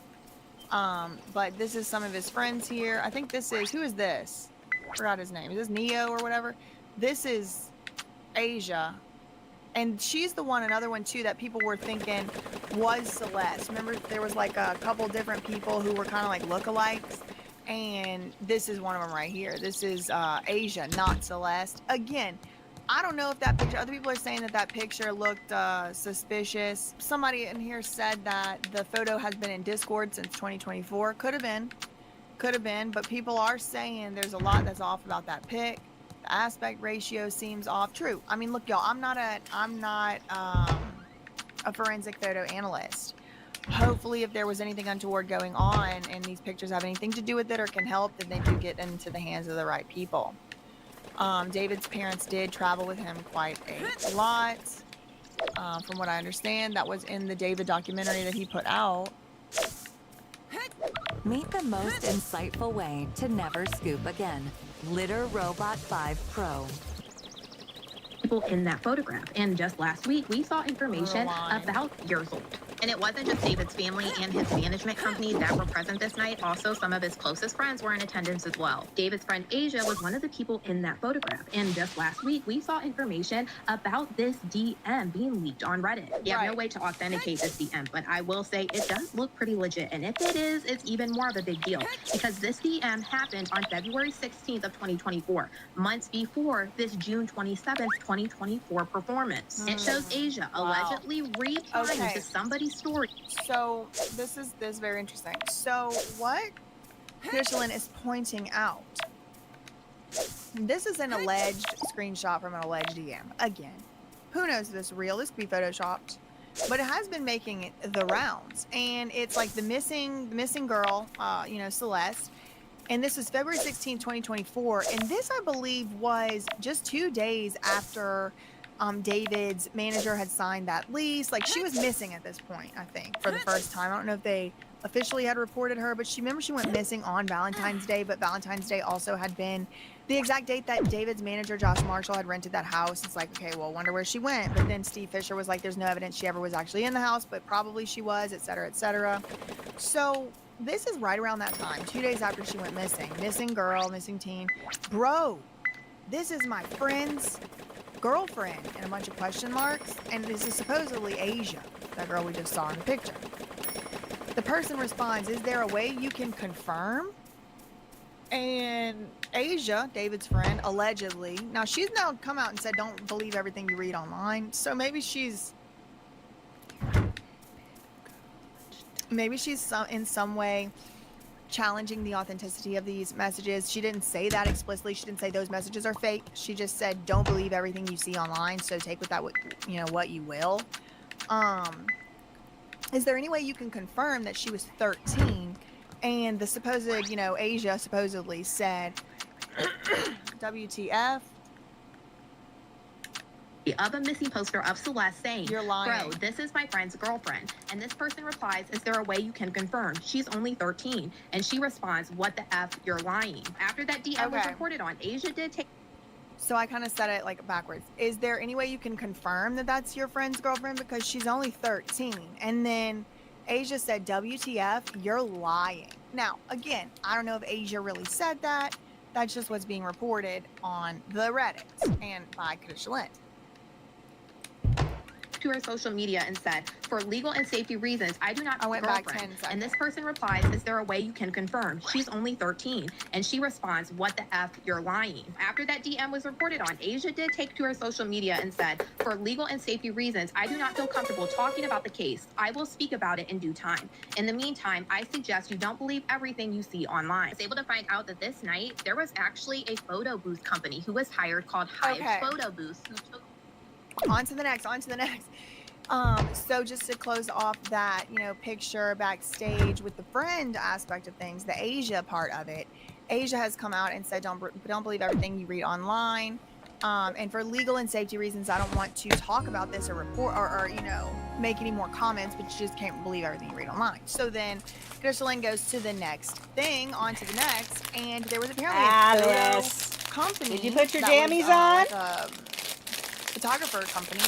But this is some of his friends here. I think this is, who is this? Forgot his name. Is this Neo or whatever? This is Asia. And she's the one, another one too, that people were thinking was Celeste. Remember, there was like a couple different people who were kind of like lookalikes. And this is one of them right here. This is Asia, not Celeste. Again, I don't know if that picture, other people are saying that that picture looked suspicious. Somebody in here said that the photo has been in Discord since 2024. Could have been, but people are saying there's a lot that's off about that pic. The aspect ratio seems off. True. I mean, look, y'all, I'm not a forensic photo analyst. Hopefully, if there was anything untoward going on and these pictures have anything to do with it or can help, then they do get into the hands of the right people. David's parents did travel with him quite a lot. From what I understand, that was in the David documentary that he put out. Meet the most insightful way to never scoop again. Litter Robot 5 Pro. people in that photograph. And just last week, we saw information about years old. And it wasn't just David's family and his management company that were present this night. Also, some of his closest friends were in attendance as well. David's friend Asia was one of the people in that photograph. And just last week, we saw information about this DM being leaked on Reddit. You have no way to authenticate this DM, but I will say it does look pretty legit. And if it is, it's even more of a big deal because this DM happened on February 16th of 2024, months before this June 27th, 2024 performance. It shows Asia allegedly replying to somebody's story. So this is very interesting. So what Michelin is pointing out, this is an alleged screenshot from an alleged DM. Again, who knows if this is real? This could be photoshopped, but it has been making the rounds, and it's like the missing girl, Celeste. And this is February 16, 2024. And this, I believe, was just 2 days after David's manager had signed that lease. Like, she was missing at this point, I think, for the first time. I don't know if they officially had reported her, but she went missing on Valentine's Day, but Valentine's Day also had been the exact date that David's manager, Josh Marshall, had rented that house. It's like, okay, well, I wonder where she went. But then Steve Fisher was like, there's no evidence she ever was actually in the house, but probably she was, et cetera, et cetera. So this is right around that time, 2 days after she went missing. Missing girl, missing teen. Bro, this is my friend's girlfriend, and a bunch of question marks. And this is supposedly Asia, that girl we just saw in the picture. The person responds, is there a way you can confirm? And Asia, David's friend, allegedly. Now, she's now come out and said, don't believe everything you read online. So maybe she's in some way challenging the authenticity of these messages. She didn't say that explicitly. She didn't say those messages are fake. She just said, don't believe everything you see online. So take with that, what you will. Is there any way you can confirm that she was 13 and the supposed, Asia supposedly said, WTF? Of a missing poster of Celeste saying, "You're lying. Bro, this is my friend's girlfriend." And this person replies, "Is there a way you can confirm? She's only 13." And she responds, "What the F? You're lying." After that DM was reported on, Asia did take... So I kind of said it like backwards. Is there any way you can confirm that that's your friend's girlfriend? Because she's only 13. And then Asia said, WTF, you're lying. Now, again, I don't know if Asia really said that. That's just what's being reported on the Reddit and by Krishalyn. To her social media and said, "For legal and safety reasons, I do not I went back girlfriend." 10 seconds. And this person replies, "Is there a way you can confirm? She's only 13." And she responds, "What the F? You're lying." After that DM was reported on, Asia did take to her social media and said, "For legal and safety reasons, I do not feel comfortable talking about the case. I will speak about it in due time. In the meantime, I suggest you don't believe everything you see online." I was able to find out that this night, there was actually a photo booth company who was hired called Hive Photo Booth, who took... On to the next. So just to close off that, picture backstage with the friend aspect of things, the Asia part of it, Asia has come out and said, don't believe everything you read online. And for legal and safety reasons, I don't want to talk about this or report or make any more comments, but you just can't believe everything you read online. So then Krishalyn goes to the next thing, on to the next, and there was apparently a photo company. Did you put your that jammies was, on? like a photographer company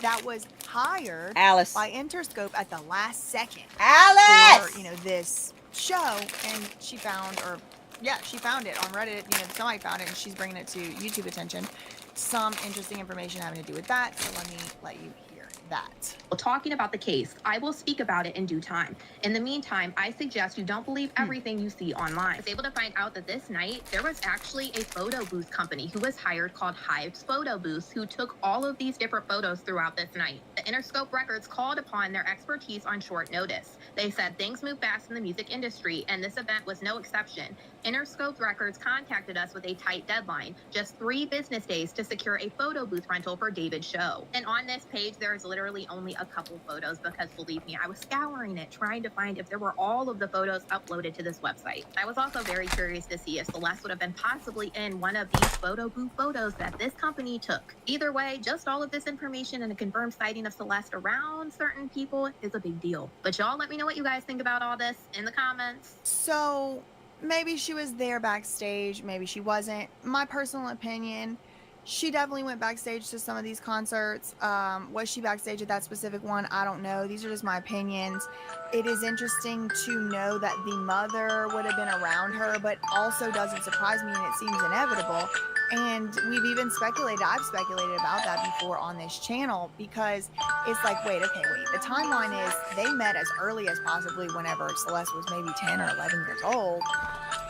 that was hired by Interscope at the last second for this show, and she found it on Reddit. Somebody found it, and she's bringing it to YouTube attention. Some interesting information having to do with that, so let me let you hear that. Talking about the case, I will speak about it in due time. In the meantime, I suggest you don't believe everything you see online. I was able to find out that this night, there was actually a photo booth company who was hired called Hive's Photo Booth, who took all of these different photos throughout this night. The Interscope Records called upon their expertise on short notice. They said things move fast in the music industry, and this event was no exception. Interscope Records contacted us with a tight deadline, just 3 business days to secure a photo booth rental for David's show. And on this page, there is literally only a couple photos because, believe me, I was scouring it, trying to find if there were all of the photos uploaded to this website. I was also very curious to see if Celeste would have been possibly in one of these photo booth photos that this company took. Either way, just all of this information and a confirmed sighting of Celeste around certain people is a big deal. But y'all let me know what you guys think about all this in the comments. So maybe she was there backstage, maybe she wasn't. My personal opinion, she definitely went backstage to some of these concerts. Was she backstage at that specific one? I don't know. These are just my opinions. It is interesting to know that the mother would have been around her, but also doesn't surprise me, and it seems inevitable. And we've even speculated, I've speculated about that before on this channel, because it's like, wait, the timeline is they met as early as possibly whenever Celeste was maybe 10 or 11 years old,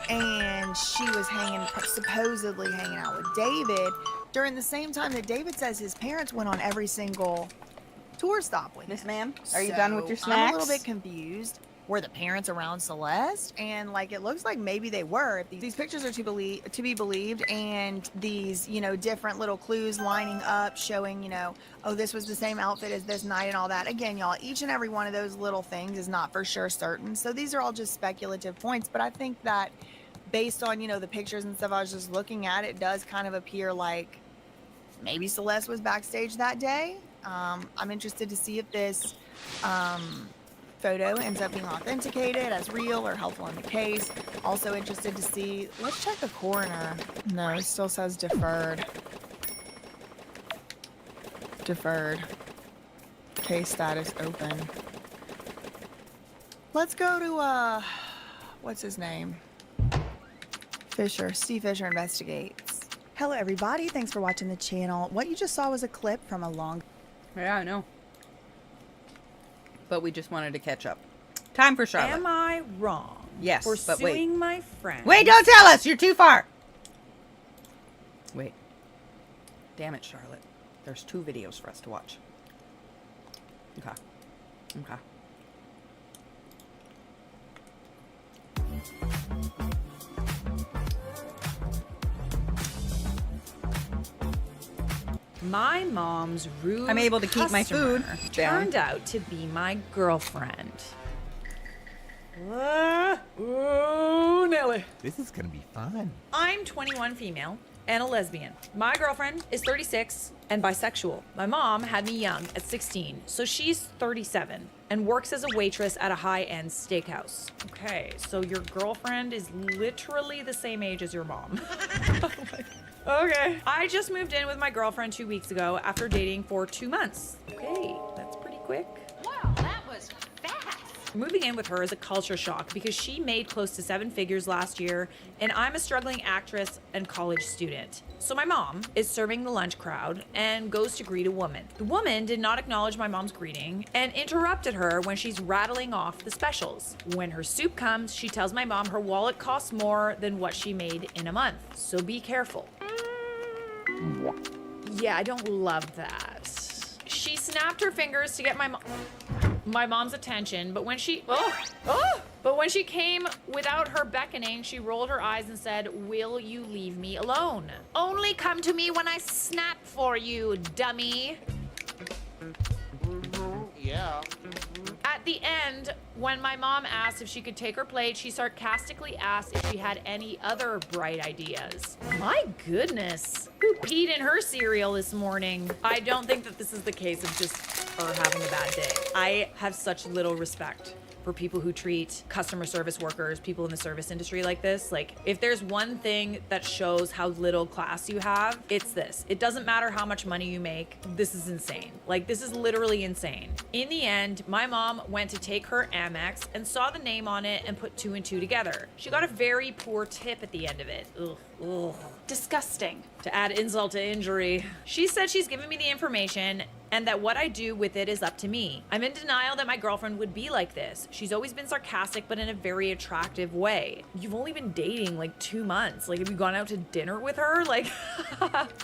and she was supposedly hanging out with David during the same time that David says his parents went on every single tour stop with him. Miss ma'am, are you done with your snacks? I'm a little bit confused. Were the parents around Celeste? And it looks like maybe they were. If these pictures are to be believed, and these, different little clues lining up showing, oh, this was the same outfit as this night and all that. Again, y'all, each and every one of those little things is not for sure certain. So these are all just speculative points. But I think that based on, the pictures and stuff I was just looking at, it does kind of appear like maybe Celeste was backstage that day. I'm interested to see if this photo ends up being authenticated as real or helpful in the case. Also interested to see, let's check the coroner. No, it still says deferred. Deferred. Case status open. Let's go to, what's his name? Fisher. Steve Fisher Investigates. Hello everybody, thanks for watching the channel. What you just saw was a clip from a long... Yeah, I know. But we just wanted to catch up. Time for Charlotte. Am I wrong? Yes, for but wait. suing my friend? Wait, don't tell us! You're too far! Wait. Damn it, Charlotte. There's 2 videos for us to watch. Okay. Okay. My mom's rude I'm able to keep my customer food down. turned out to be my girlfriend. Oh, Nelly. This is gonna be fun. I'm 21 female and a lesbian. My girlfriend is 36 and bisexual. My mom had me young at 16, so she's 37 and works as a waitress at a high-end steakhouse. Okay, so your girlfriend is literally the same age as your mom. Okay. I just moved in with my girlfriend 2 weeks ago after dating for 2 months. Okay, that's pretty quick. Wow, that was fast. Moving in with her is a culture shock because she made close to 7 figures last year, and I'm a struggling actress and college student. So my mom is serving the lunch crowd and goes to greet a woman. The woman did not acknowledge my mom's greeting and interrupted her when she's rattling off the specials. When her soup comes, she tells my mom her wallet costs more than what she made in a month. So be careful. Yeah, I don't love that. She snapped her fingers to get my mom's attention, but when she came without her beckoning, she rolled her eyes and said, "Will you leave me alone? Only come to me when I snap for you, dummy." Yeah. At the end, when my mom asked if she could take her plate, she sarcastically asked if she had any other bright ideas. My goodness. Who peed in her cereal this morning? I don't think that this is the case of just her having a bad day. I have such little respect for people who treat customer service workers, people in the service industry like this. Like, if there's one thing that shows how little class you have, it's this. It doesn't matter how much money you make. This is insane. Like, this is literally insane. In the end, my mom went to take her Amex and saw the name on it and put 2 and 2 together. She got a very poor tip at the end of it. Ugh. Ugh. Disgusting. To add insult to injury. She said she's given me the information and that what I do with it is up to me. I'm in denial that my girlfriend would be like this. She's always been sarcastic, but in a very attractive way. You've only been dating like 2 months. Like, have you gone out to dinner with her? Like,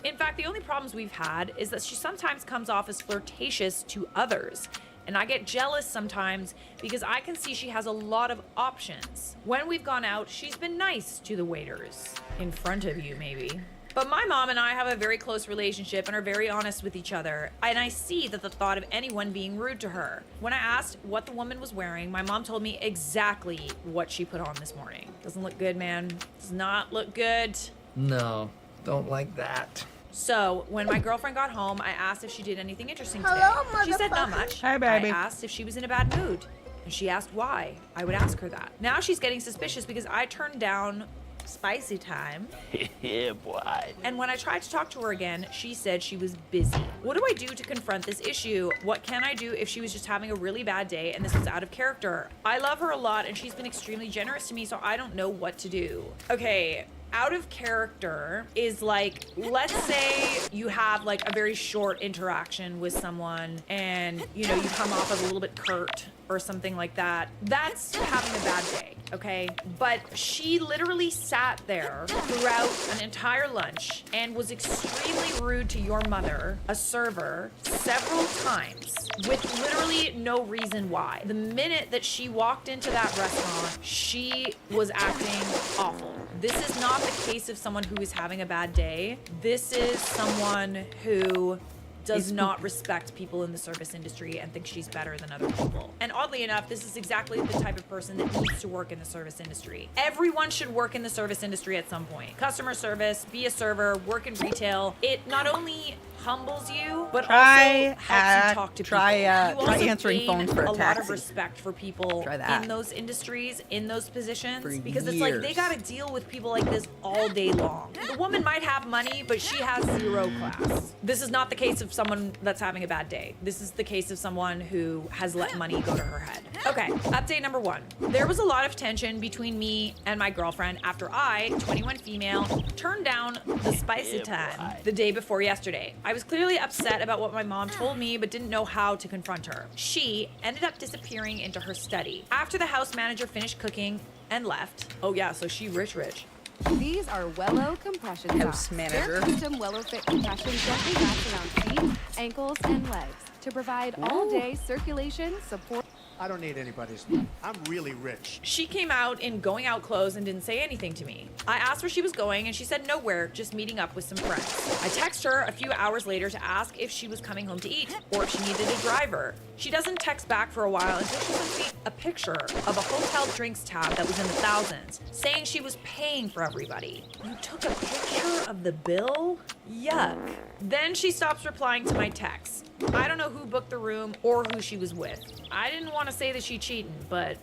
in fact, the only problems we've had is that she sometimes comes off as flirtatious to others. And I get jealous sometimes because I can see she has a lot of options. When we've gone out, she's been nice to the waiters. In front of you, maybe. But my mom and I have a very close relationship and are very honest with each other. And I see that the thought of anyone being rude to her. When I asked what the woman was wearing, my mom told me exactly what she put on this morning. Doesn't look good, man. Does not look good. No, don't like that. So, when my girlfriend got home, I asked if she did anything interesting today. Hello, She said not much. Hi, baby. I asked if she was in a bad mood, and she asked why. I would ask her that. Now she's getting suspicious because I turned down spicy time. Yeah, boy. And when I tried to talk to her again, she said she was busy. What do I do to confront this issue? What can I do if she was just having a really bad day and this was out of character? I love her a lot and she's been extremely generous to me, so I don't know what to do. Okay. Out of character is like, let's say you have like a very short interaction with someone and, you know, you come off as a little bit curt or something like that. That's having a bad day, okay? But she literally sat there throughout an entire lunch and was extremely rude to your mother, a server, several times with literally no reason why. The minute that she walked into that restaurant, she was acting awful. This is not the case of someone who is having a bad day. This is someone who does not respect people in the service industry and thinks she's better than other people. And oddly enough, this is exactly the type of person that needs to work in the service industry. Everyone should work in the service industry at some point. Customer service, be a server, work in retail. It not only humbles you, but also helps you talk to people. You also answering gain phones for a lot of taxi. respect for people in those industries, in those positions, For because it's like they years. gotta deal with people like this all day long. The woman might have money, but she has zero class. This is not the case of someone that's having a bad day. This is the case of someone who has let money go to her head. Okay, update number 1. There was a lot of tension between me and my girlfriend after I, 21 female, turned down the spicy time the day before yesterday. I was clearly upset about what my mom told me, but didn't know how to confront her. She ended up disappearing into her study. After the house manager finished cooking and left, oh yeah, so she rich. These are Wello compression House socks. manager. Their custom Wello Fit compression gently wraps around feet, ankles, and legs to provide all-day circulation, support. I don't need anybody's money. I'm really rich. She came out in going out clothes and didn't say anything to me. I asked where she was going and she said nowhere, just meeting up with some friends. I text her a few hours later to ask if she was coming home to eat or if she needed a driver. She doesn't text back for a while until she sends me a picture of a hotel drinks tab that was in the thousands, saying she was paying for everybody. You took a picture of the bill? Yuck. Then she stops replying to my texts. I don't know who booked the room or who she was with. I didn't want to say that she cheating, but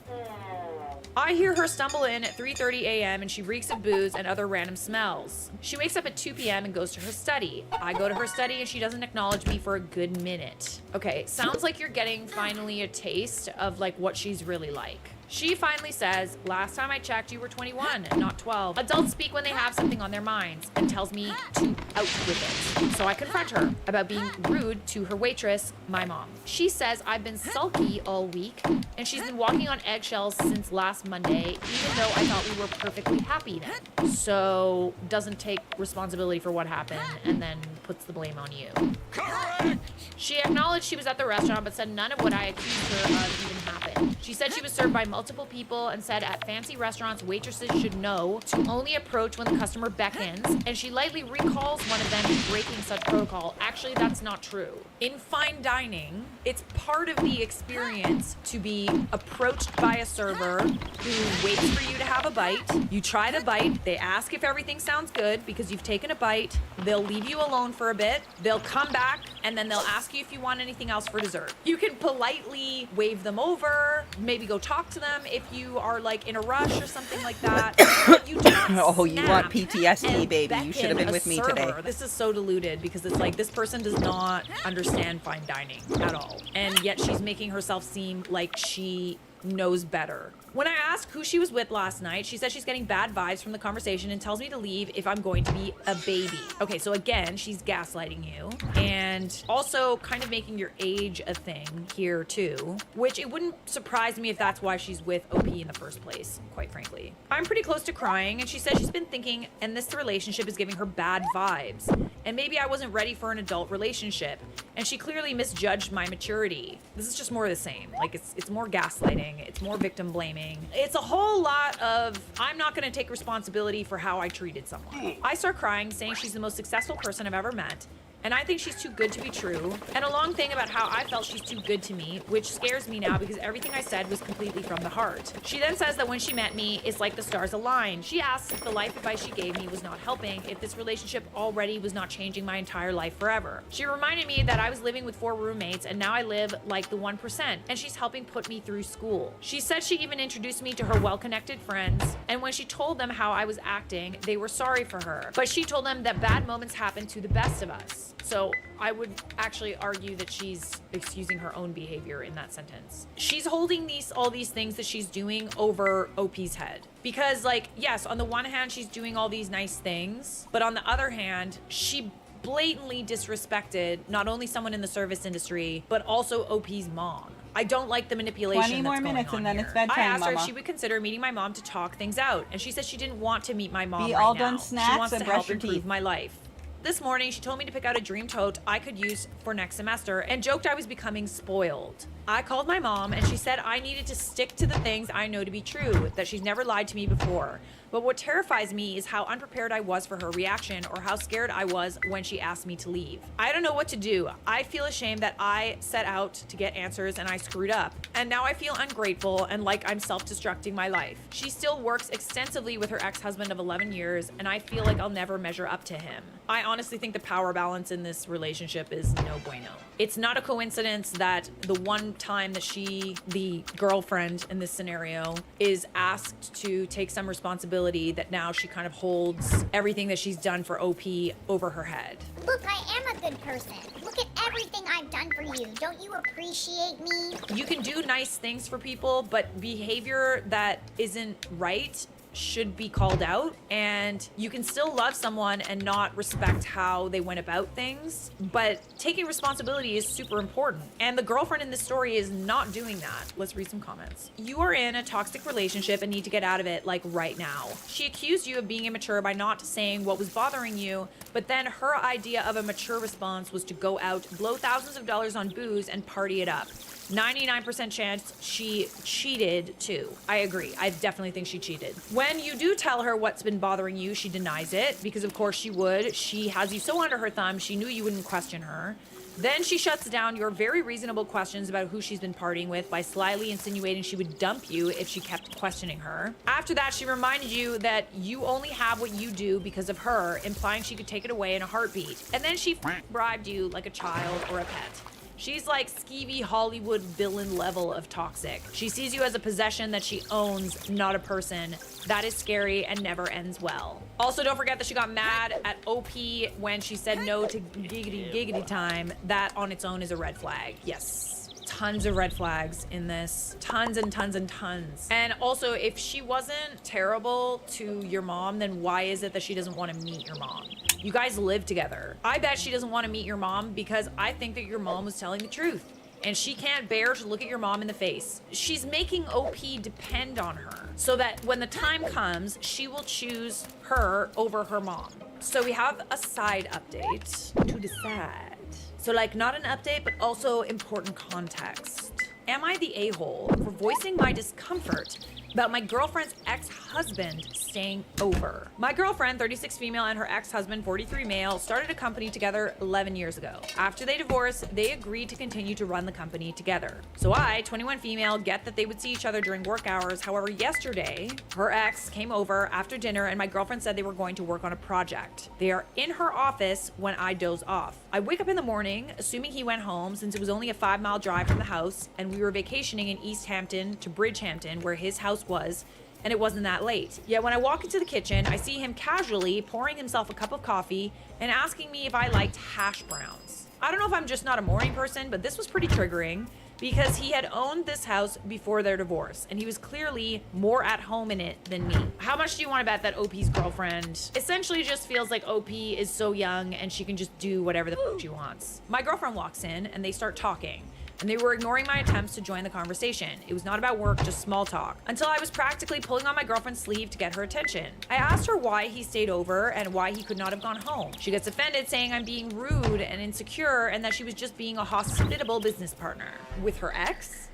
I hear her stumble in at 3:30 a.m. and she reeks of booze and other random smells. She wakes up at 2 p.m. and goes to her study. I go to her study and she doesn't acknowledge me for a good minute. Okay, sounds like you're getting finally a taste of like what she's really like. She finally says, last time I checked, you were 21, not 12. Adults speak when they have something on their minds, and tells me to out with it. So I confront her about being rude to her waitress, my mom. She says I've been sulky all week, and she's been walking on eggshells since last Monday, even though I thought we were perfectly happy then. So doesn't take responsibility for what happened, and then puts the blame on you. Correct! She acknowledged she was at the restaurant, but said none of what I accused her of even happened. She said she was served by multiple people and said at fancy restaurants, waitresses should know to only approach when the customer beckons, and she lightly recalls one of them breaking such protocol. Actually, that's not true. In fine dining, it's part of the experience to be approached by a server who waits for you to have a bite. You try the bite, they ask if everything sounds good because you've taken a bite, they'll leave you alone for a bit, they'll come back, and then they'll ask you if you want anything else for dessert. You can politely wave them over, maybe go talk to them if you are like in a rush or something like that. But you do not Oh, you want snap PTSD, and baby. You should have been beckon with a me server. today. This is so diluted because it's like this person does not understand fine dining at all. And yet she's making herself seem like she knows better. When I asked who she was with last night, she said she's getting bad vibes from the conversation and tells me to leave if I'm going to be a baby. Okay, so again, she's gaslighting you and also kind of making your age a thing here too, which it wouldn't surprise me if that's why she's with OP in the first place, quite frankly. I'm pretty close to crying and she says she's been thinking and this relationship is giving her bad vibes and maybe I wasn't ready for an adult relationship and she clearly misjudged my maturity. This is just more of the same. Like it's more gaslighting, it's more victim blaming. It's a whole lot of, I'm not gonna take responsibility for how I treated someone. I start crying, saying she's the most successful person I've ever met, and I think she's too good to be true, and a long thing about how I felt she's too good to me, which scares me now because everything I said was completely from the heart. She then says that when she met me, it's like the stars aligned. She asks if the life advice she gave me was not helping, if this relationship already was not changing my entire life forever. She reminded me that I was living with 4 roommates and now I live like the 1%, and she's helping put me through school. She said she even introduced me to her well-connected friends, and when she told them how I was acting, they were sorry for her. But she told them that bad moments happen to the best of us. So I would actually argue that she's excusing her own behavior in that sentence. She's holding all these things that she's doing over OP's head. Because like, yes, on the one hand, she's doing all these nice things, but on the other hand, she blatantly disrespected not only someone in the service industry, but also OP's mom. I don't like the manipulation 20 more that's going minutes on and then here. it's bedtime, I asked her Mama. if she would consider meeting my mom to talk things out, and she said she didn't want to meet my mom Be right all now. done snacks She wants and to brush help your improve teeth. my life. This morning, she told me to pick out a dream tote I could use for next semester and joked I was becoming spoiled. I called my mom and she said I needed to stick to the things I know to be true, that she's never lied to me before. But what terrifies me is how unprepared I was for her reaction or how scared I was when she asked me to leave. I don't know what to do. I feel ashamed that I set out to get answers and I screwed up. And now I feel ungrateful and like I'm self-destructing my life. She still works extensively with her ex-husband of 11 years and I feel like I'll never measure up to him. I honestly think the power balance in this relationship is no bueno. It's not a coincidence that the one time that she, the girlfriend in this scenario, is asked to take some responsibility, that now she kind of holds everything that she's done for OP over her head. Look, I am a good person. Look at everything I've done for you. Don't you appreciate me? You can do nice things for people, but behavior that isn't right should be called out, and you can still love someone and not respect how they went about things, but taking responsibility is super important. And the girlfriend in this story is not doing that. Let's read some comments. You are in a toxic relationship and need to get out of it, like right now. She accused you of being immature by not saying what was bothering you, but then her idea of a mature response was to go out, blow thousands of dollars on booze, and party it up. 99% chance she cheated too. I agree. I definitely think she cheated. When you do tell her what's been bothering you, she denies it, because of course she would. She has you so under her thumb, she knew you wouldn't question her. Then she shuts down your very reasonable questions about who she's been partying with by slyly insinuating she would dump you if she kept questioning her. After that, she reminded you that you only have what you do because of her, implying she could take it away in a heartbeat. And then she bribed you like a child or a pet. She's like skeevy Hollywood villain level of toxic. She sees you as a possession that she owns, not a person. That is scary and never ends well. Also, don't forget that she got mad at OP when she said no to giggity time. That on its own is a red flag. Yes. Tons of red flags in this. Tons and tons and tons. And also, if she wasn't terrible to your mom, then why is it that she doesn't want to meet your mom? You guys live together. I bet she doesn't want to meet your mom because I think that your mom was telling the truth. And she can't bear to look at your mom in the face. She's making OP depend on her so that when the time comes, she will choose her over her mom. So we have a side update to decide. So like not an update, but also important context. Am I the a-hole for voicing my discomfort about my girlfriend's ex-husband staying over? My girlfriend, 36 female, and her ex-husband, 43 male, started a company together 11 years ago. After they divorced, they agreed to continue to run the company together. So I, 21 female, get that they would see each other during work hours. However, yesterday, her ex came over after dinner and my girlfriend said they were going to work on a project. They are in her office when I doze off. I wake up in the morning, assuming he went home since it was only a 5-mile drive from the house, and we were vacationing in East Hampton to Bridgehampton, where his house was, and it wasn't that late. Yet when I walk into the kitchen, I see him casually pouring himself a cup of coffee and asking me if I liked hash browns. I don't know if I'm just not a morning person, but this was pretty triggering because he had owned this house before their divorce, and he was clearly more at home in it than me. How much do you want to bet that OP's girlfriend essentially just feels like OP is so young and she can just do whatever the f she wants? My girlfriend walks in and they start talking, and they were ignoring my attempts to join the conversation. It was not about work, just small talk, until I was practically pulling on my girlfriend's sleeve to get her attention. I asked her why he stayed over and why he could not have gone home. She gets offended, saying I'm being rude and insecure and that she was just being a hospitable business partner. With her ex?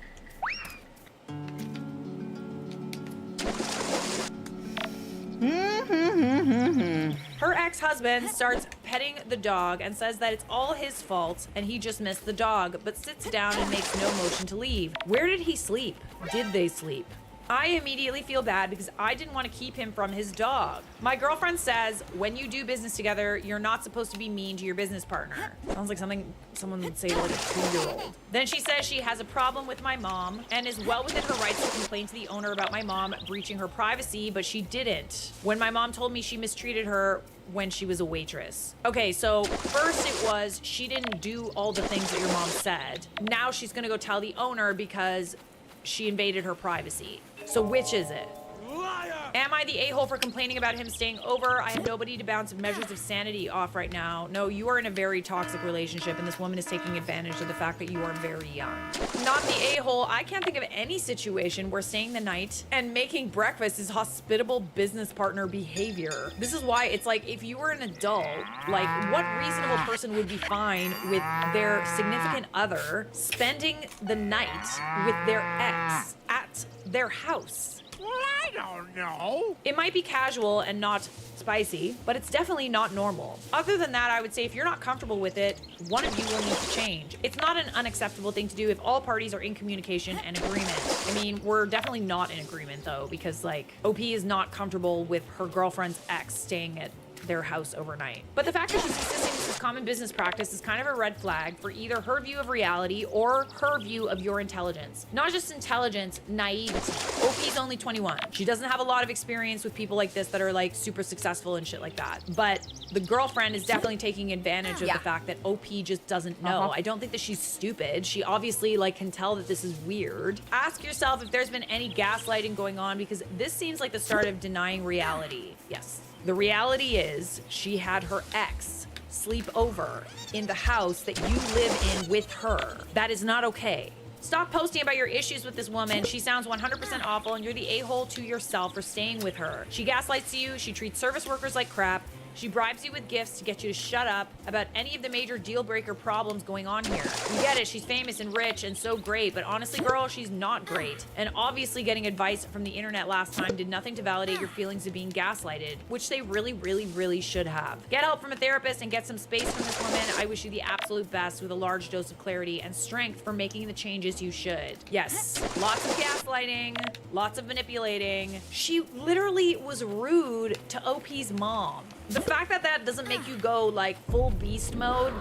Her ex-husband starts petting the dog and says that it's all his fault and he just missed the dog, but sits down and makes no motion to leave. Where did he sleep? Did they sleep? I immediately feel bad because I didn't want to keep him from his dog. My girlfriend says, when you do business together, you're not supposed to be mean to your business partner. Sounds like something someone would say to like a 2-year-old. Then she says she has a problem with my mom and is well within her rights to complain to the owner about my mom breaching her privacy, but she didn't. When my mom told me she mistreated her when she was a waitress. Okay, so first it was she didn't do all the things that your mom said. Now she's gonna go tell the owner because she invaded her privacy. So which is it? Liar! Am I the a-hole for complaining about him staying over? I have nobody to bounce measures of sanity off right now. No, you are in a very toxic relationship and this woman is taking advantage of the fact that you are very young. Not the a-hole. I can't think of any situation where staying the night and making breakfast is hospitable business partner behavior. This is why it's like, if you were an adult, like what reasonable person would be fine with their significant other spending the night with their ex at their house? Well, I don't know. It might be casual and not spicy, but it's definitely not normal. Other than that, I would say if you're not comfortable with it, one of you will need to change. It's not an unacceptable thing to do if all parties are in communication and agreement. I mean, we're definitely not in agreement though, because like OP is not comfortable with her girlfriend's ex staying at their house overnight. But the fact that she's insisting this is common business practice is kind of a red flag for either her view of reality or her view of your intelligence. Not just intelligence, naivety. OP's only 21. She doesn't have a lot of experience with people like this that are like super successful and shit like that. But the girlfriend is definitely taking advantage of the fact that OP just doesn't know. I don't think that she's stupid. She obviously like can tell that this is weird. Ask yourself if there's been any gaslighting going on, because this seems like the start of denying reality. Yes. The reality is she had her ex sleep over in the house that you live in with her. That is not okay. Stop posting about your issues with this woman. She sounds 100% awful, and you're the a-hole to yourself for staying with her. She gaslights you. She treats service workers like crap. She bribes you with gifts to get you to shut up about any of the major deal breaker problems going on here. You get it, she's famous and rich and so great, but honestly, girl, she's not great. And obviously getting advice from the internet last time did nothing to validate your feelings of being gaslighted, which they really, really, really should have. Get help from a therapist and get some space from this woman. I wish you the absolute best with a large dose of clarity and strength for making the changes you should. Yes, lots of gaslighting, lots of manipulating. She literally was rude to OP's mom. The fact that that doesn't make you go like full beast mode,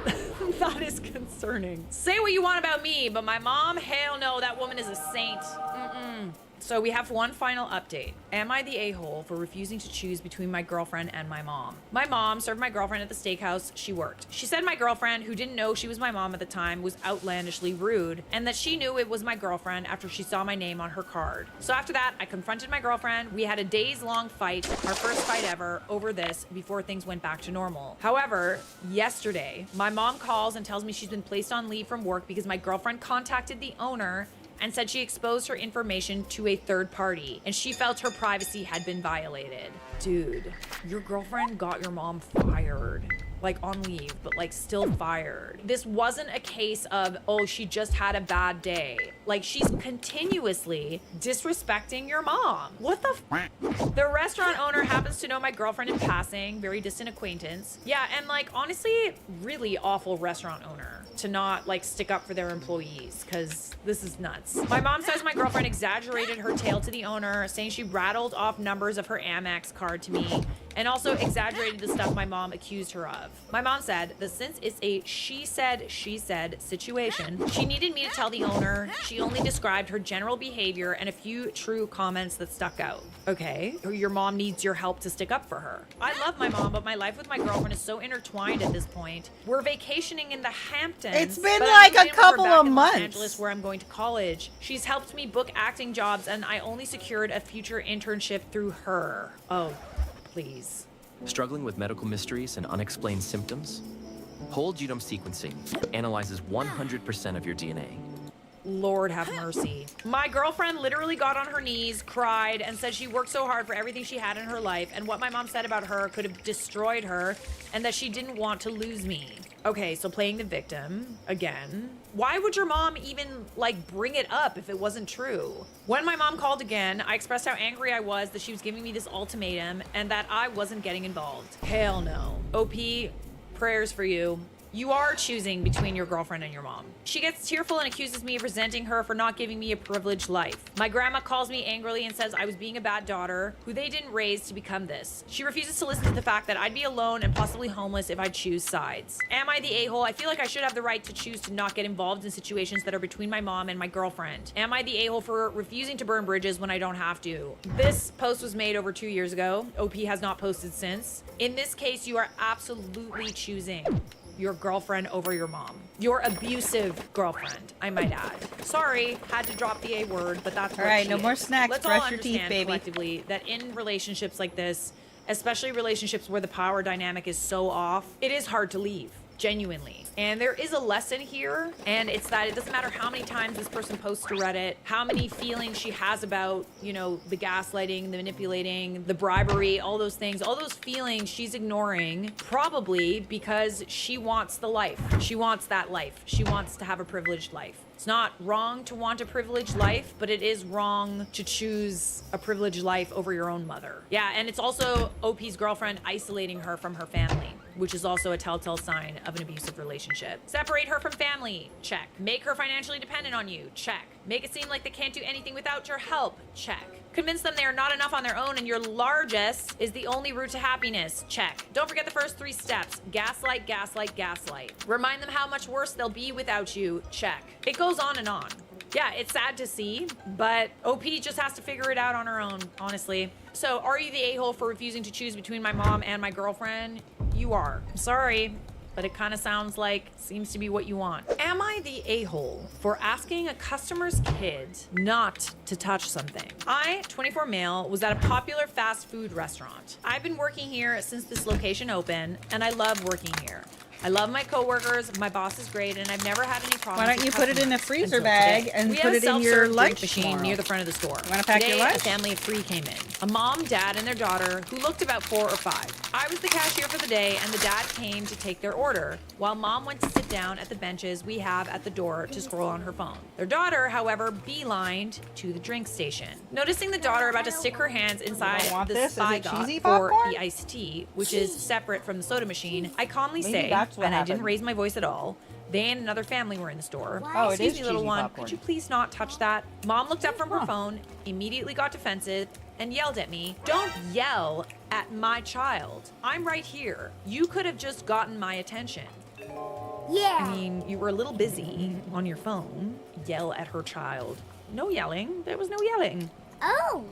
that is concerning. Say what you want about me, but my mom, hell no, that woman is a saint. So we have one final update. Am I the a-hole for refusing to choose between my girlfriend and my mom? My mom served my girlfriend at the steakhouse she worked. She said my girlfriend, who didn't know she was my mom at the time, was outlandishly rude, and that she knew it was my girlfriend after she saw my name on her card. So after that, I confronted my girlfriend. We had a days-long fight, our first fight ever, over this before things went back to normal. However, yesterday, my mom calls and tells me she's been placed on leave from work because my girlfriend contacted the owner and said she exposed her information to a third party and she felt her privacy had been violated. Dude, your girlfriend got your mom fired. Like on leave, but like still fired. This wasn't a case of, oh, she just had a bad day. Like she's continuously disrespecting your mom. What the f? The restaurant owner happens to know my girlfriend in passing, very distant acquaintance. Yeah, and like honestly, really awful restaurant owner to not like stick up for their employees, because this is nuts. My mom says my girlfriend exaggerated her tale to the owner, saying she rattled off numbers of her Amex card to me and also exaggerated the stuff my mom accused her of. My mom said that since it's a she said situation, she needed me to tell the owner she only described her general behavior and a few true comments that stuck out. Okay, your mom needs your help to stick up for her. I love my mom, but my life with my girlfriend is so intertwined at this point. We're vacationing in the Hamptons. It's been but like I'm a moving with her couple back of in Los months. Angeles, where I'm going to college. She's helped me book acting jobs, and I only secured a future internship through her. Oh, please. Struggling with medical mysteries and unexplained symptoms? Whole genome sequencing analyzes 100% of your DNA. Lord have mercy. My girlfriend literally got on her knees, cried, and said she worked so hard for everything she had in her life, and what my mom said about her could have destroyed her, and that she didn't want to lose me. Okay, so playing the victim again. Why would your mom even like bring it up if it wasn't true? When my mom called again, I expressed how angry I was that she was giving me this ultimatum and that I wasn't getting involved. Hell no. OP, prayers for you. You are choosing between your girlfriend and your mom. She gets tearful and accuses me of resenting her for not giving me a privileged life. My grandma calls me angrily and says I was being a bad daughter, who they didn't raise to become this. She refuses to listen to the fact that I'd be alone and possibly homeless if I choose sides. Am I the a-hole? I feel like I should have the right to choose to not get involved in situations that are between my mom and my girlfriend. Am I the a-hole for refusing to burn bridges when I don't have to? This post was made over 2 years ago. OP has not posted since. In this case, you are absolutely choosing your girlfriend over your mom. Your abusive girlfriend, I might add. Sorry, had to drop the A word, but that's what All right, she no is. more snacks. Let's Brush all your teeth, understand baby. collectively that in relationships like this, especially relationships where the power dynamic is so off, it is hard to leave. Genuinely. And there is a lesson here, and it's that it doesn't matter how many times this person posts to Reddit, how many feelings she has about, you know, the gaslighting, the manipulating, the bribery, all those things, all those feelings she's ignoring, probably because she wants the life. She wants that life. She wants to have a privileged life. It's not wrong to want a privileged life, but it is wrong to choose a privileged life over your own mother. Yeah, and it's also OP's girlfriend isolating her from her family, which is also a telltale sign of an abusive relationship. Separate her from family, check. Make her financially dependent on you, check. Make it seem like they can't do anything without your help, check. Convince them they are not enough on their own and your largesse is the only route to happiness. Check. Don't forget the first 3 steps. Gaslight, gaslight, gaslight. Remind them how much worse they'll be without you. Check. It goes on and on. Yeah, it's sad to see, but OP just has to figure it out on her own, honestly. So, are you the a-hole for refusing to choose between my mom and my girlfriend? You are. I'm sorry, but it kind of sounds like seems to be what you want. Am I the a-hole for asking a customer's kid not to touch something? I, 24 male, was at a popular fast food restaurant. I've been working here since this location opened, and I love working here. I love my coworkers, my boss is great, and I've never had any problems. Why don't you put it in a freezer bag and put it in your lunch machine tomorrow? near the front of the store. You want to pack Today, your lunch? a family of 3 came in. A mom, dad, and their daughter who looked about 4 or 5. I was the cashier for the day, and the dad came to take their order, while mom went to sit down at the benches we have at the door to scroll on her phone. Their daughter, however, beelined to the drink station. Noticing the daughter about to stick her hands inside the Spy-Got for the iced tea, which is separate from the soda machine, I calmly Maybe say, that's what and I happened. didn't raise my voice at all, they and another family were in the store. Oh, it Excuse is me, little cheesy one. popcorn. Could you please not touch that? Mom looked up from her phone, immediately got defensive, and yelled at me. Don't yell at my child. I'm right here. You could have just gotten my attention. Yeah. I mean, you were a little busy on your phone. Yell at her child. No yelling. There was no yelling. Oh.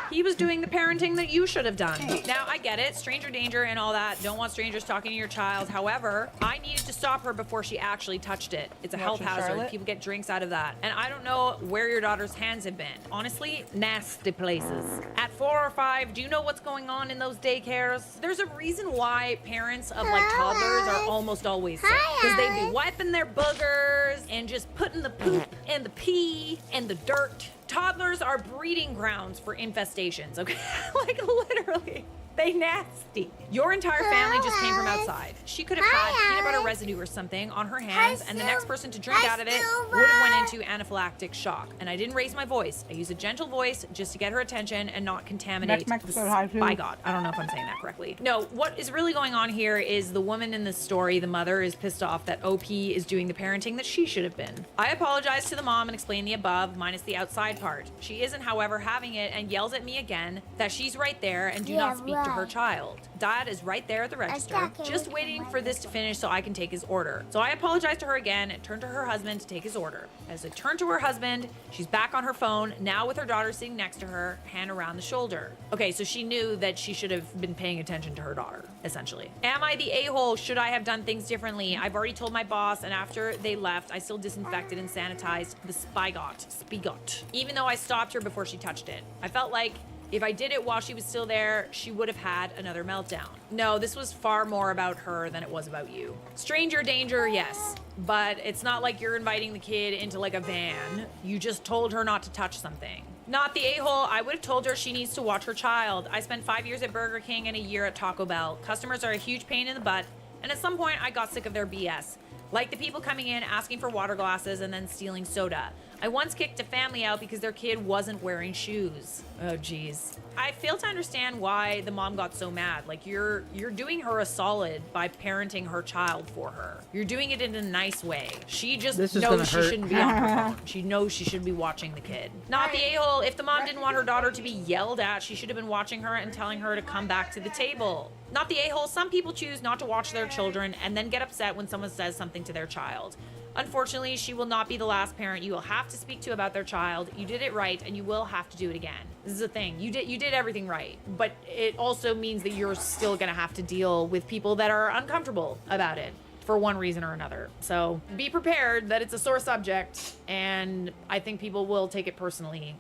He was doing the parenting that you should have done. Now, I get it, stranger danger and all that. Don't want strangers talking to your child. However, I needed to stop her before she actually touched it. It's a health Watching hazard. Charlotte? People get drinks out of that. And I don't know where your daughter's hands have been. Honestly, nasty places. At 4 or 5, do you know what's going on in those daycares? There's a reason why parents of like toddlers are almost always sick. Because they be wiping their boogers and just putting the poop and the pee and the dirt. Toddlers are breeding grounds for infestations, okay? Like literally. They nasty. Your entire family just came from outside. She could have had peanut butter residue or something on her hands, and the next person to drink out of it would have went into anaphylactic shock. And I didn't raise my voice. I used a gentle voice just to get her attention and not contaminate the Spy-Got. I don't know if I'm saying that correctly. No, what is really going on here is the woman in this story, the mother, is pissed off that OP is doing the parenting that she should have been. I apologize to the mom and explain the above, minus the outside part. She isn't, however, having it and yells at me again that she's right there and do not speak to her child. Dad is right there at the register, just waiting for this to finish so I can take his order. So I apologized to her again and turned to her husband to take his order. As I turned to her husband, she's back on her phone, now with her daughter sitting next to her, hand around the shoulder. Okay, so she knew that she should have been paying attention to her daughter, essentially. Am I the a-hole? Should I have done things differently? I've already told my boss, and after they left, I still disinfected and sanitized the Spy-Got, even though I stopped her before she touched it. I felt like if I did it while she was still there, she would have had another meltdown. No, this was far more about her than it was about you. Stranger danger, yes, but it's not like you're inviting the kid into like a van. You just told her not to touch something. Not the a-hole. I would have told her she needs to watch her child. I spent 5 years at Burger King and a year at Taco Bell. Customers are a huge pain in the butt, and at some point I got sick of their BS. Like the people coming in asking for water glasses and then stealing soda. I once kicked a family out because their kid wasn't wearing shoes. Oh geez. I fail to understand why the mom got so mad. Like you're doing her a solid by parenting her child for her. You're doing it in a nice way. She just knows she shouldn't be on her phone. She knows she should be watching the kid. Not the a-hole. If the mom didn't want her daughter to be yelled at, she should have been watching her and telling her to come back to the table. Not the a-hole. Some people choose not to watch their children and then get upset when someone says something to their child. Unfortunately, she will not be the last parent you will have to speak to about their child. You did it right, and you will have to do it again. This is the thing. You did everything right, but it also means that you're still gonna have to deal with people that are uncomfortable about it for one reason or another. So be prepared that it's a sore subject, and I think people will take it personally.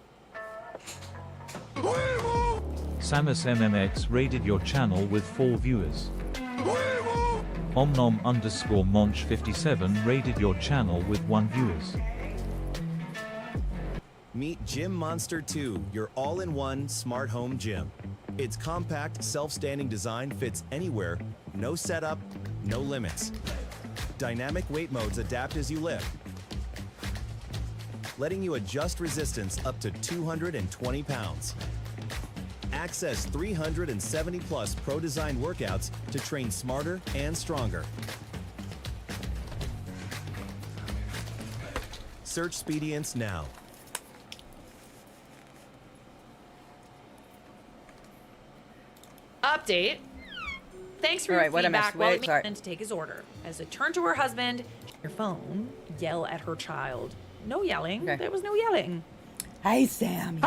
Samus MMX raided your channel with 4 viewers. Omnom_Monch57 raided your channel with 1 viewers. Meet Gym Monster 2, your all-in-one smart home gym. Its compact, self-standing design fits anywhere, no setup, no limits. Dynamic weight modes adapt as you lift, letting you adjust resistance up to 220 pounds. Access 370 plus pro design workouts to train smarter and stronger. Search Spedience now. Update. Thanks for All your right, what I feedback. missed. While Wait, it made sorry. sense to take his order. As it turned to her husband, your phone, yell at her child. No yelling. Okay. There was no yelling. Hey, Sam.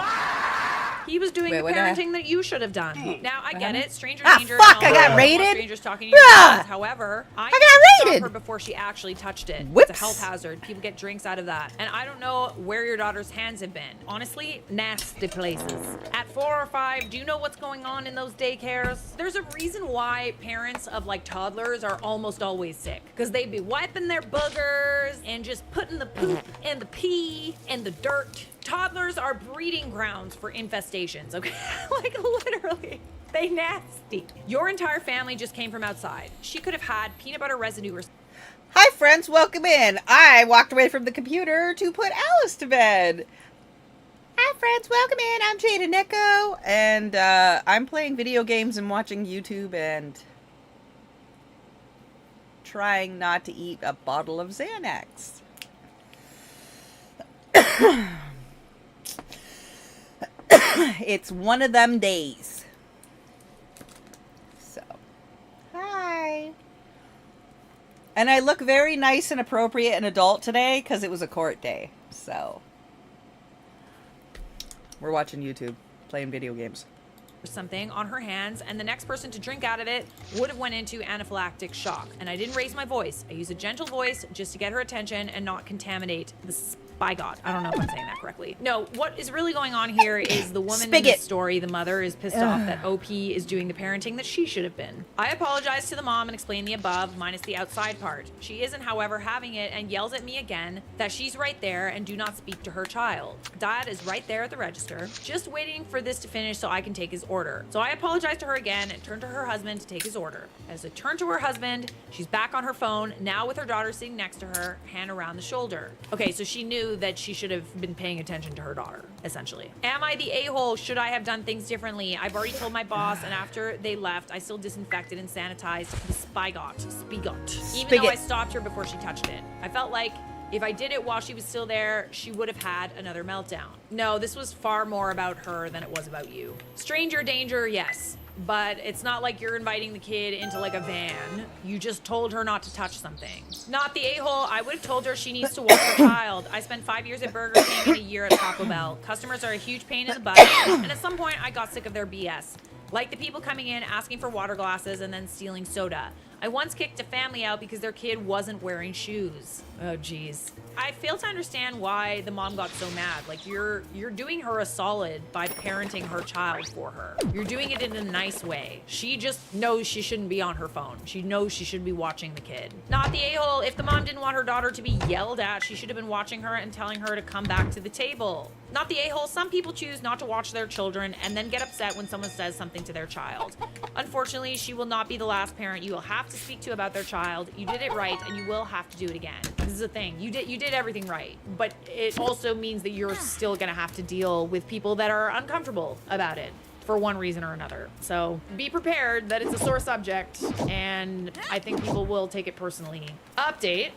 He was doing Wait, the what did I- parenting that you should have done. Now, I get it. Stranger Ah, danger. fuck, no, I got no raided? Strangers talking to your Bruh. kids. However, I got needed to stop raided. her before she actually touched it. Whoops. It's a health hazard. People get drinks out of that. And I don't know where your daughter's hands have been. Honestly, nasty places. At 4 or 5, do you know what's going on in those daycares? There's a reason why parents of like toddlers are almost always sick. Because they'd be wiping their boogers and just putting the poop and the pee and the dirt. Toddlers are breeding grounds for infestations, okay? Like, literally. They nasty. Your entire family just came from outside. She could have had peanut butter residue or... Hi, friends. Welcome in. I walked away from the computer to put Alice to bed. Hi, friends. Welcome in. I'm Jada Neko, and I'm playing video games and watching YouTube and trying not to eat a bottle of Xanax. It's one of them days. So, hi. And I look very nice and appropriate and adult today because it was a court day. So, we're watching YouTube, playing video games. something on her hands, and the next person to drink out of it would have went into anaphylactic shock. And I didn't raise my voice. I used a gentle voice just to get her attention and not contaminate the by God. I don't know if I'm saying that correctly. No, what is really going on here is the woman in this story, the mother, is pissed off that OP is doing the parenting that she should have been. I apologize to the mom and explain the above, minus the outside part. She isn't, however, having it and yells at me again that she's right there and do not speak to her child. Dad is right there at the register, just waiting for this to finish so I can take his order. So I apologize to her again and turn to her husband to take his order. As I turn to her husband, she's back on her phone, now with her daughter sitting next to her, hand around the shoulder. Okay, so she knew that she should have been paying attention to her daughter, essentially. Am I the a-hole? Should I have done things differently? I've already told my boss, and after they left, I still disinfected and sanitized the spigot, even though I stopped her before she touched it. I felt like if I did it while she was still there, she would have had another meltdown. No, this was far more about her than it was about you. Stranger danger, yes. But it's not like you're inviting the kid into like a van. You just told her not to touch something. Not the a-hole. I would have told her she needs to walk her child. I spent 5 years at Burger King and a year at Taco Bell. Customers are a huge pain in the butt. And at some point, I got sick of their BS. Like the people coming in, asking for water glasses, and then stealing soda. I once kicked a family out because their kid wasn't wearing shoes. Oh, geez. I fail to understand why the mom got so mad. Like, you're doing her a solid by parenting her child for her. You're doing it in a nice way. She just knows she shouldn't be on her phone. She knows she should be watching the kid. Not the a-hole. If the mom didn't want her daughter to be yelled at, she should have been watching her and telling her to come back to the table. Not the a-hole. Some people choose not to watch their children and then get upset when someone says something to their child. Unfortunately, she will not be the last parent you will have to speak to about their child. You did it right, and you will have to do it again. This is the thing. You did everything right, but it also means that you're still gonna have to deal with people that are uncomfortable about it for one reason or another. So be prepared that it's a sore subject, and I think people will take it personally. Update.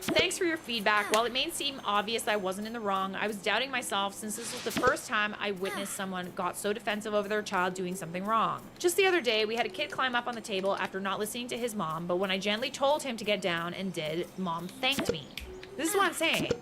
Thanks for your feedback. While it may seem obvious I wasn't in the wrong, I was doubting myself since this was the first time I witnessed someone got so defensive over their child doing something wrong. Just the other day, we had a kid climb up on the table after not listening to his mom, but when I gently told him to get down and did, mom thanked me. This is what I'm saying.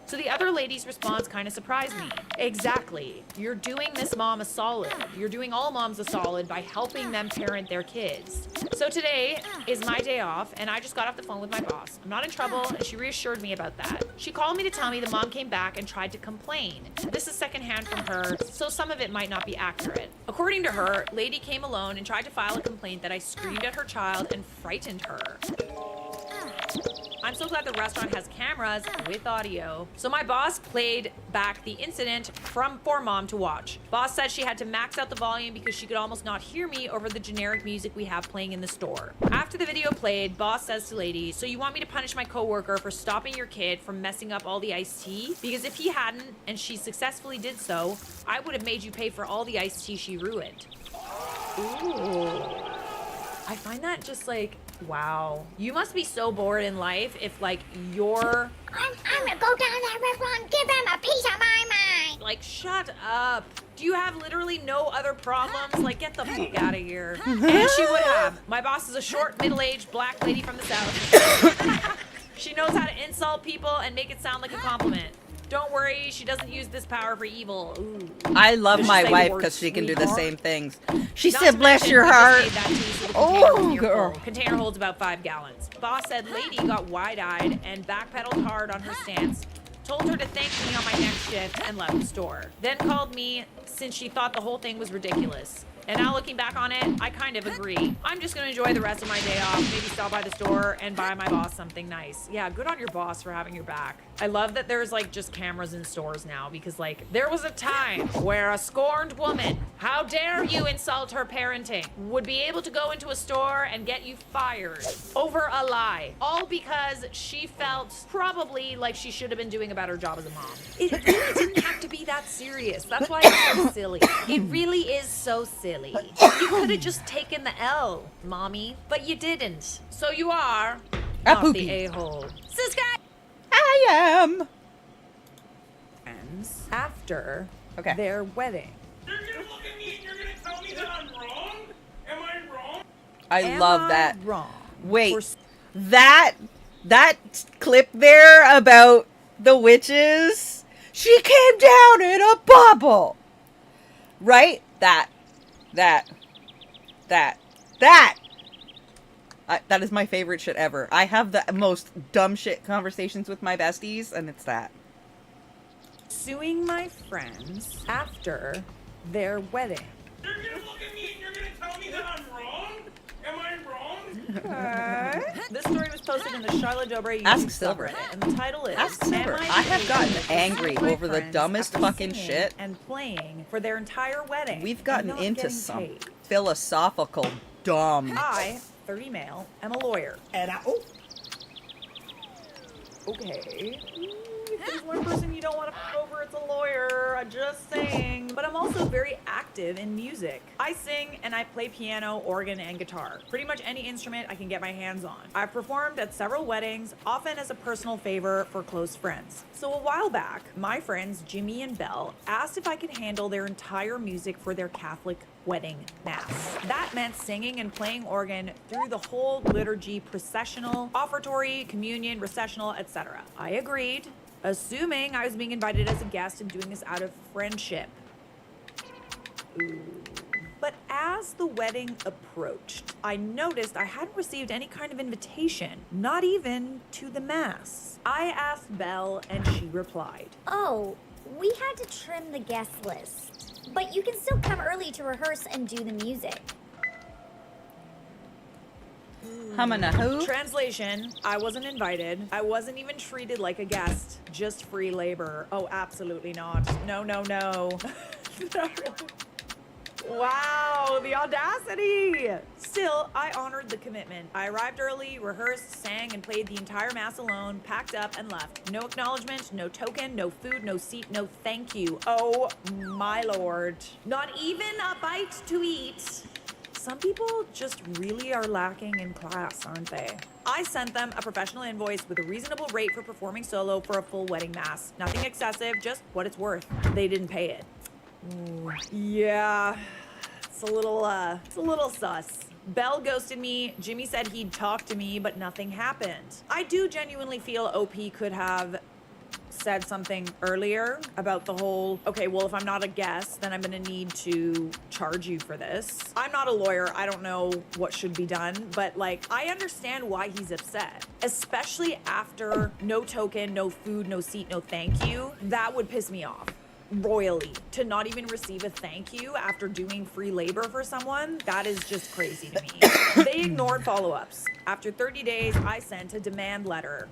So the other lady's response kind of surprised me. Exactly. You're doing this mom a solid. You're doing all moms a solid by helping them parent their kids. So today is my day off, and I just got off the phone with my boss. I'm not in trouble, and she reassured me about that. She called me to tell me the mom came back and tried to complain. This is secondhand from her, so some of it might not be accurate. According to her, lady came alone and tried to file a complaint that I screamed at her child and frightened her. I'm so glad the restaurant has cameras with audio. So my boss played back the incident for mom to watch. Boss said she had to max out the volume because she could almost not hear me over the generic music we have playing in the store. After the video played, boss says to lady, so you want me to punish my coworker for stopping your kid from messing up all the iced tea? Because if he hadn't, and she successfully did so, I would have made you pay for all the iced tea she ruined. Ooh. I find that just like, wow. You must be so bored in life if like you're... I'm gonna go down to that restaurant and give them a piece of my mind. Like, shut up. Do you have literally no other problems? Like, get the fuck out of here. And she would have. My boss is a short, middle-aged black lady from the South. She knows how to insult people and make it sound like a compliment. Don't worry, she doesn't use this power for evil. Ooh. I love my wife because she can do the same things. She said, bless your heart. Oh, girl. Container holds about 5 gallons. Boss said lady got wide-eyed and backpedaled hard on her stance. Told her to thank me on my next shift and left the store. Then called me since she thought the whole thing was ridiculous. And now looking back on it, I kind of agree. I'm just gonna enjoy the rest of my day off, maybe stop by the store and buy my boss something nice. Yeah, good on your boss for having your back. I love that there's like just cameras in stores now because like there was a time where a scorned woman, how dare you insult her parenting, would be able to go into a store and get you fired over a lie. All because she felt probably like she should have been doing a better job as a mom. It really didn't have to be that serious. That's why it's so silly. It really is so silly. You could have just taken the L, mommy, but you didn't. So you are not the a-hole. Sis guy! I am. Friends after their wedding. You're gonna look at me and you're gonna tell me that I'm wrong? Am I wrong? I love that. Wrong. Wait, that clip there about the witches, she came down in a bubble. Right? That is my favorite shit ever. I have the most dumb shit conversations with my besties, and it's that. Suing my friends after their wedding. You're gonna look at me and you're gonna tell me that I'm wrong? Am I wrong? This story was posted in the Charlotte Dobre Ask YouTube Silver. subreddit, and the title is Ask Silver. Am I have gotten dating angry my over the friends dumbest after fucking singing shit. and playing for their entire wedding. We've and gotten not into getting some paid. philosophical dumb. I, 30 male, am a lawyer. And Okay. If there's one person you don't want to fuck over, it's a lawyer. I'm just saying. But I'm also very active in music. I sing and I play piano, organ, and guitar. Pretty much any instrument I can get my hands on. I've performed at several weddings, often as a personal favor for close friends. So a while back, my friends Jimmy and Belle asked if I could handle their entire music for their Catholic wedding mass. That meant singing and playing organ through the whole liturgy, processional, offertory, communion, recessional, etc. I agreed, assuming I was being invited as a guest and doing this out of friendship. Ooh. But as the wedding approached, I noticed I hadn't received any kind of invitation, not even to the mass. I asked Belle and she replied, Oh, we had to trim the guest list, but you can still come early to rehearse and do the music. Humanahu. Translation, I wasn't invited. I wasn't even treated like a guest. Just free labor. Oh, absolutely not. No, no, no. Wow, the audacity! Still, I honored the commitment. I arrived early, rehearsed, sang, and played the entire mass alone, packed up, and left. No acknowledgement, no token, no food, no seat, no thank you. Oh my lord. Not even a bite to eat. Some people just really are lacking in class, aren't they? I sent them a professional invoice with a reasonable rate for performing solo for a full wedding mass. Nothing excessive, just what it's worth. They didn't pay it. Ooh, yeah, it's a little sus. Belle ghosted me. Jimmy said he'd talk to me, but nothing happened. I do genuinely feel OP could have said something earlier about the whole, okay, well, if I'm not a guest, then I'm gonna need to charge you for this. I'm not a lawyer. I don't know what should be done, but like, I understand why he's upset, especially after no token, no food, no seat, no thank you. That would piss me off royally. To not even receive a thank you after doing free labor for someone, that is just crazy to me. They ignored follow-ups. After 30 days, I sent a demand letter.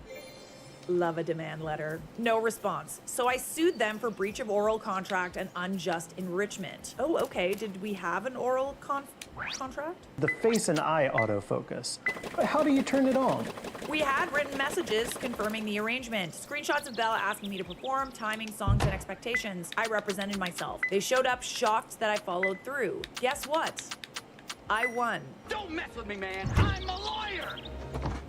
Love a demand letter. No response. So I sued them for breach of oral contract and unjust enrichment. Oh, okay. Did we have an oral contract? The face and eye autofocus. But how do you turn it on? We had written messages confirming the arrangement. Screenshots of Bella asking me to perform, timing, songs, and expectations. I represented myself. They showed up shocked that I followed through. Guess what? I won. Don't mess with me, man. I'm a lawyer.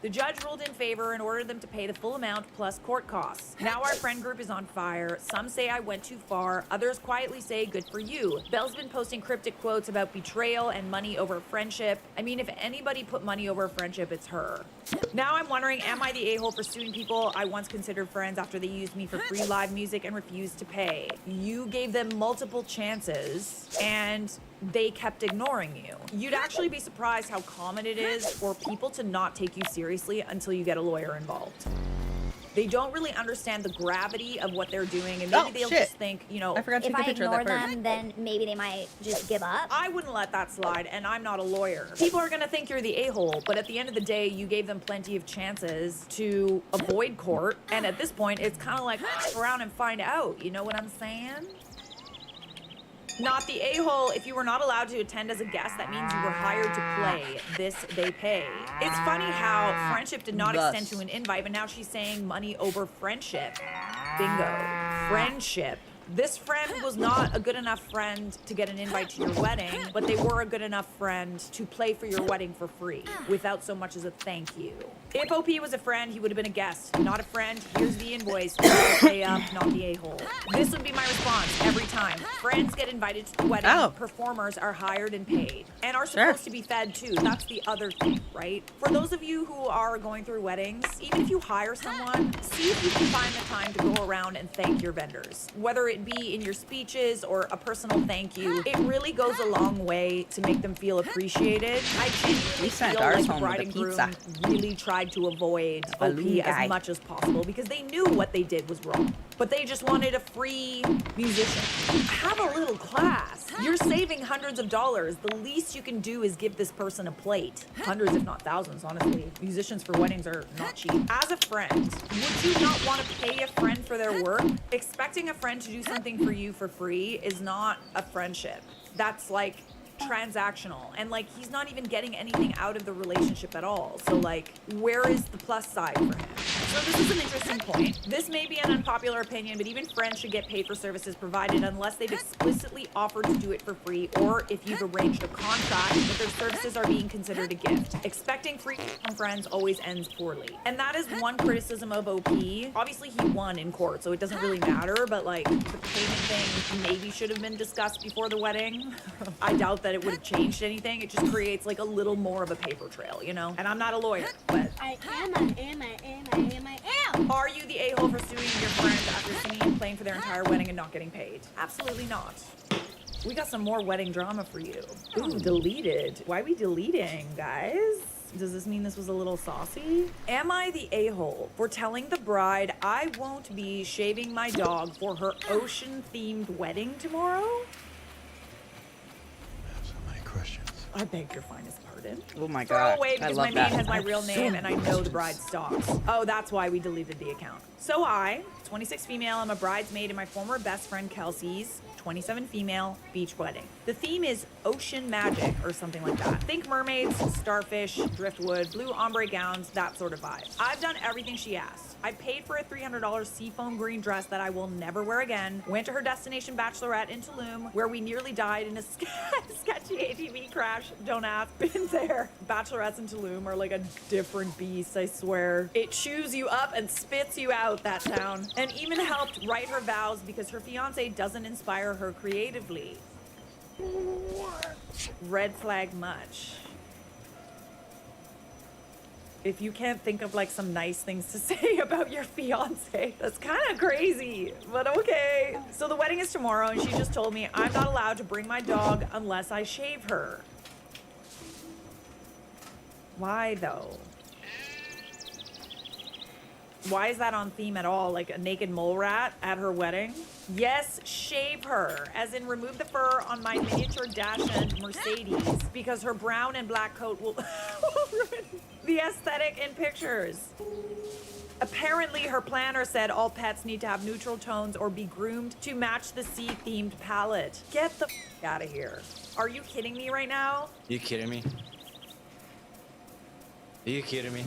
The judge ruled in favor and ordered them to pay the full amount plus court costs. Now our friend group is on fire. Some say I went too far. Others quietly say good for you. Belle's been posting cryptic quotes about betrayal and money over friendship. I mean, if anybody put money over friendship, it's her. Now I'm wondering, am I the a-hole for suing people I once considered friends after they used me for free live music and refused to pay? You gave them multiple chances and they kept ignoring you. You'd actually be surprised how common it is for people to not take you seriously until you get a lawyer involved. They don't really understand the gravity of what they're doing, and maybe they'll just think, you know, I forgot to If take a I picture of ignore that bird. them, then maybe they might just give up. I wouldn't let that slide, and I'm not a lawyer. People are gonna think you're the a-hole, but at the end of the day, you gave them plenty of chances to avoid court, and at this point, it's kind of like, look around and find out, you know what I'm saying? Not the a-hole. If you were not allowed to attend as a guest, that means you were hired to play. This they pay. It's funny how friendship did not extend to an invite, but now she's saying money over friendship. Bingo. Friendship. This friend was not a good enough friend to get an invite to your wedding, but they were a good enough friend to play for your wedding for free, without so much as a thank you. If OP was a friend, he would have been a guest. Not a friend, here's the invoice. Pay up, not the a-hole. This would be my response every time. Friends get invited to the wedding, performers are hired and paid, and are supposed to be fed too. That's the other thing, right? For those of you who are going through weddings, even if you hire someone, see if you can find the time to go around and thank your vendors. Whether it be in your speeches or a personal thank you, it really goes a long way to make them feel appreciated. I genuinely feel like the bride and groom really tried to avoid OP as much as possible because they knew what they did was wrong. But they just wanted a free musician. Have a little class. You're saving hundreds of dollars. The least you can do is give this person a plate. Hundreds, if not thousands, honestly. Musicians for weddings are not cheap. As a friend, would you not want to pay a friend for their work? Expecting a friend to do something for you for free is not a friendship. That's like transactional, and like he's not even getting anything out of the relationship at all. So like, where is the plus side for him? So this is an interesting point. This may be an unpopular opinion, but even friends should get paid for services provided unless they've explicitly offered to do it for free, or if you've arranged a contract that their services are being considered a gift. Expecting free from friends always ends poorly, and that is one criticism of OP. Obviously he won in court, so it doesn't really matter, but like the payment thing maybe should have been discussed before the wedding. I doubt that it would have changed anything. It just creates like a little more of a paper trail, you know? And I'm not a lawyer, but I am. Are you the a-hole for suing your friend after singing and playing for their entire wedding and not getting paid? Absolutely not. We got some more wedding drama for you. Ooh, deleted. Why are we deleting, guys? Does this mean this was a little saucy? Am I the a-hole for telling the bride I won't be shaving my dog for her ocean-themed wedding tomorrow? Questions. I beg your finest pardon. Oh my Throw god. away because I love my that. name has my real name and I know the bride's stalks. Oh, that's why we deleted the account. So I, 26 female, I'm a bridesmaid in my former best friend Kelsey's 27 female beach wedding. The theme is ocean magic or something like that. Think mermaids, starfish, driftwood, blue ombre gowns, that sort of vibe. I've done everything she asked. I paid for a $300 seafoam green dress that I will never wear again. Went to her destination bachelorette in Tulum, where we nearly died in a sketchy ATV crash. Don't ask. Been there. Bachelorettes in Tulum are like a different beast, I swear. It chews you up and spits you out, that town. And even helped write her vows because her fiance doesn't inspire her creatively. Red flag much. If you can't think of like some nice things to say about your fiance, that's kind of crazy, but okay. So the wedding is tomorrow and she just told me I'm not allowed to bring my dog unless I shave her. Why though? Why is that on theme at all? Like a naked mole rat at her wedding? Yes, shave her, as in remove the fur on my miniature Dachshund Mercedes because her brown and black coat will ruin the aesthetic in pictures. Apparently her planner said all pets need to have neutral tones or be groomed to match the sea-themed palette. Get the out of here. Are you kidding me right now? You kidding me? Are you kidding me?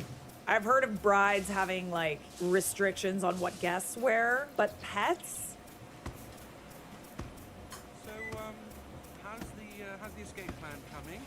I've heard of brides having like restrictions on what guests wear, but pets? So, how's the escape plan coming?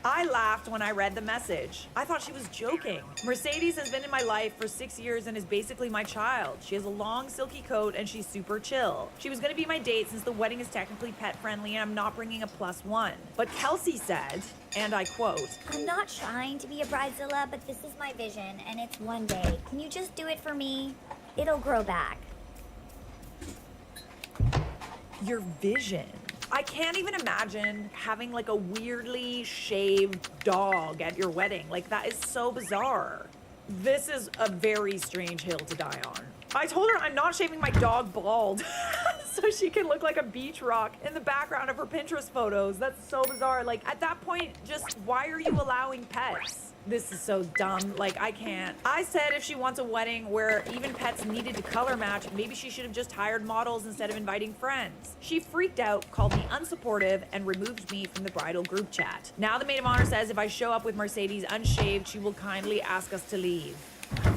I laughed when I read the message. I thought she was joking. Mercedes has been in my life for 6 years and is basically my child. She has a long silky coat and she's super chill. She was gonna be my date since the wedding is technically pet friendly and I'm not bringing a +1. But Kelsey said, and I quote, I'm not trying to be a bridezilla, but this is my vision, and it's one day. Can you just do it for me? It'll grow back. your vision. I can't even imagine having like a weirdly shaved dog at your wedding. Like, that is so bizarre. This is a very strange hill to die on. I told her I'm not shaving my dog bald so she can look like a beach rock in the background of her Pinterest photos. That's so bizarre. Like, at that point, just why are you allowing pets? This is so dumb. Like, I can't. I said if she wants a wedding where even pets needed to color match, maybe she should have just hired models instead of inviting friends. She freaked out, called me unsupportive, and removed me from the bridal group chat. Now the maid of honor says if I show up with Mercedes unshaved, she will kindly ask us to leave.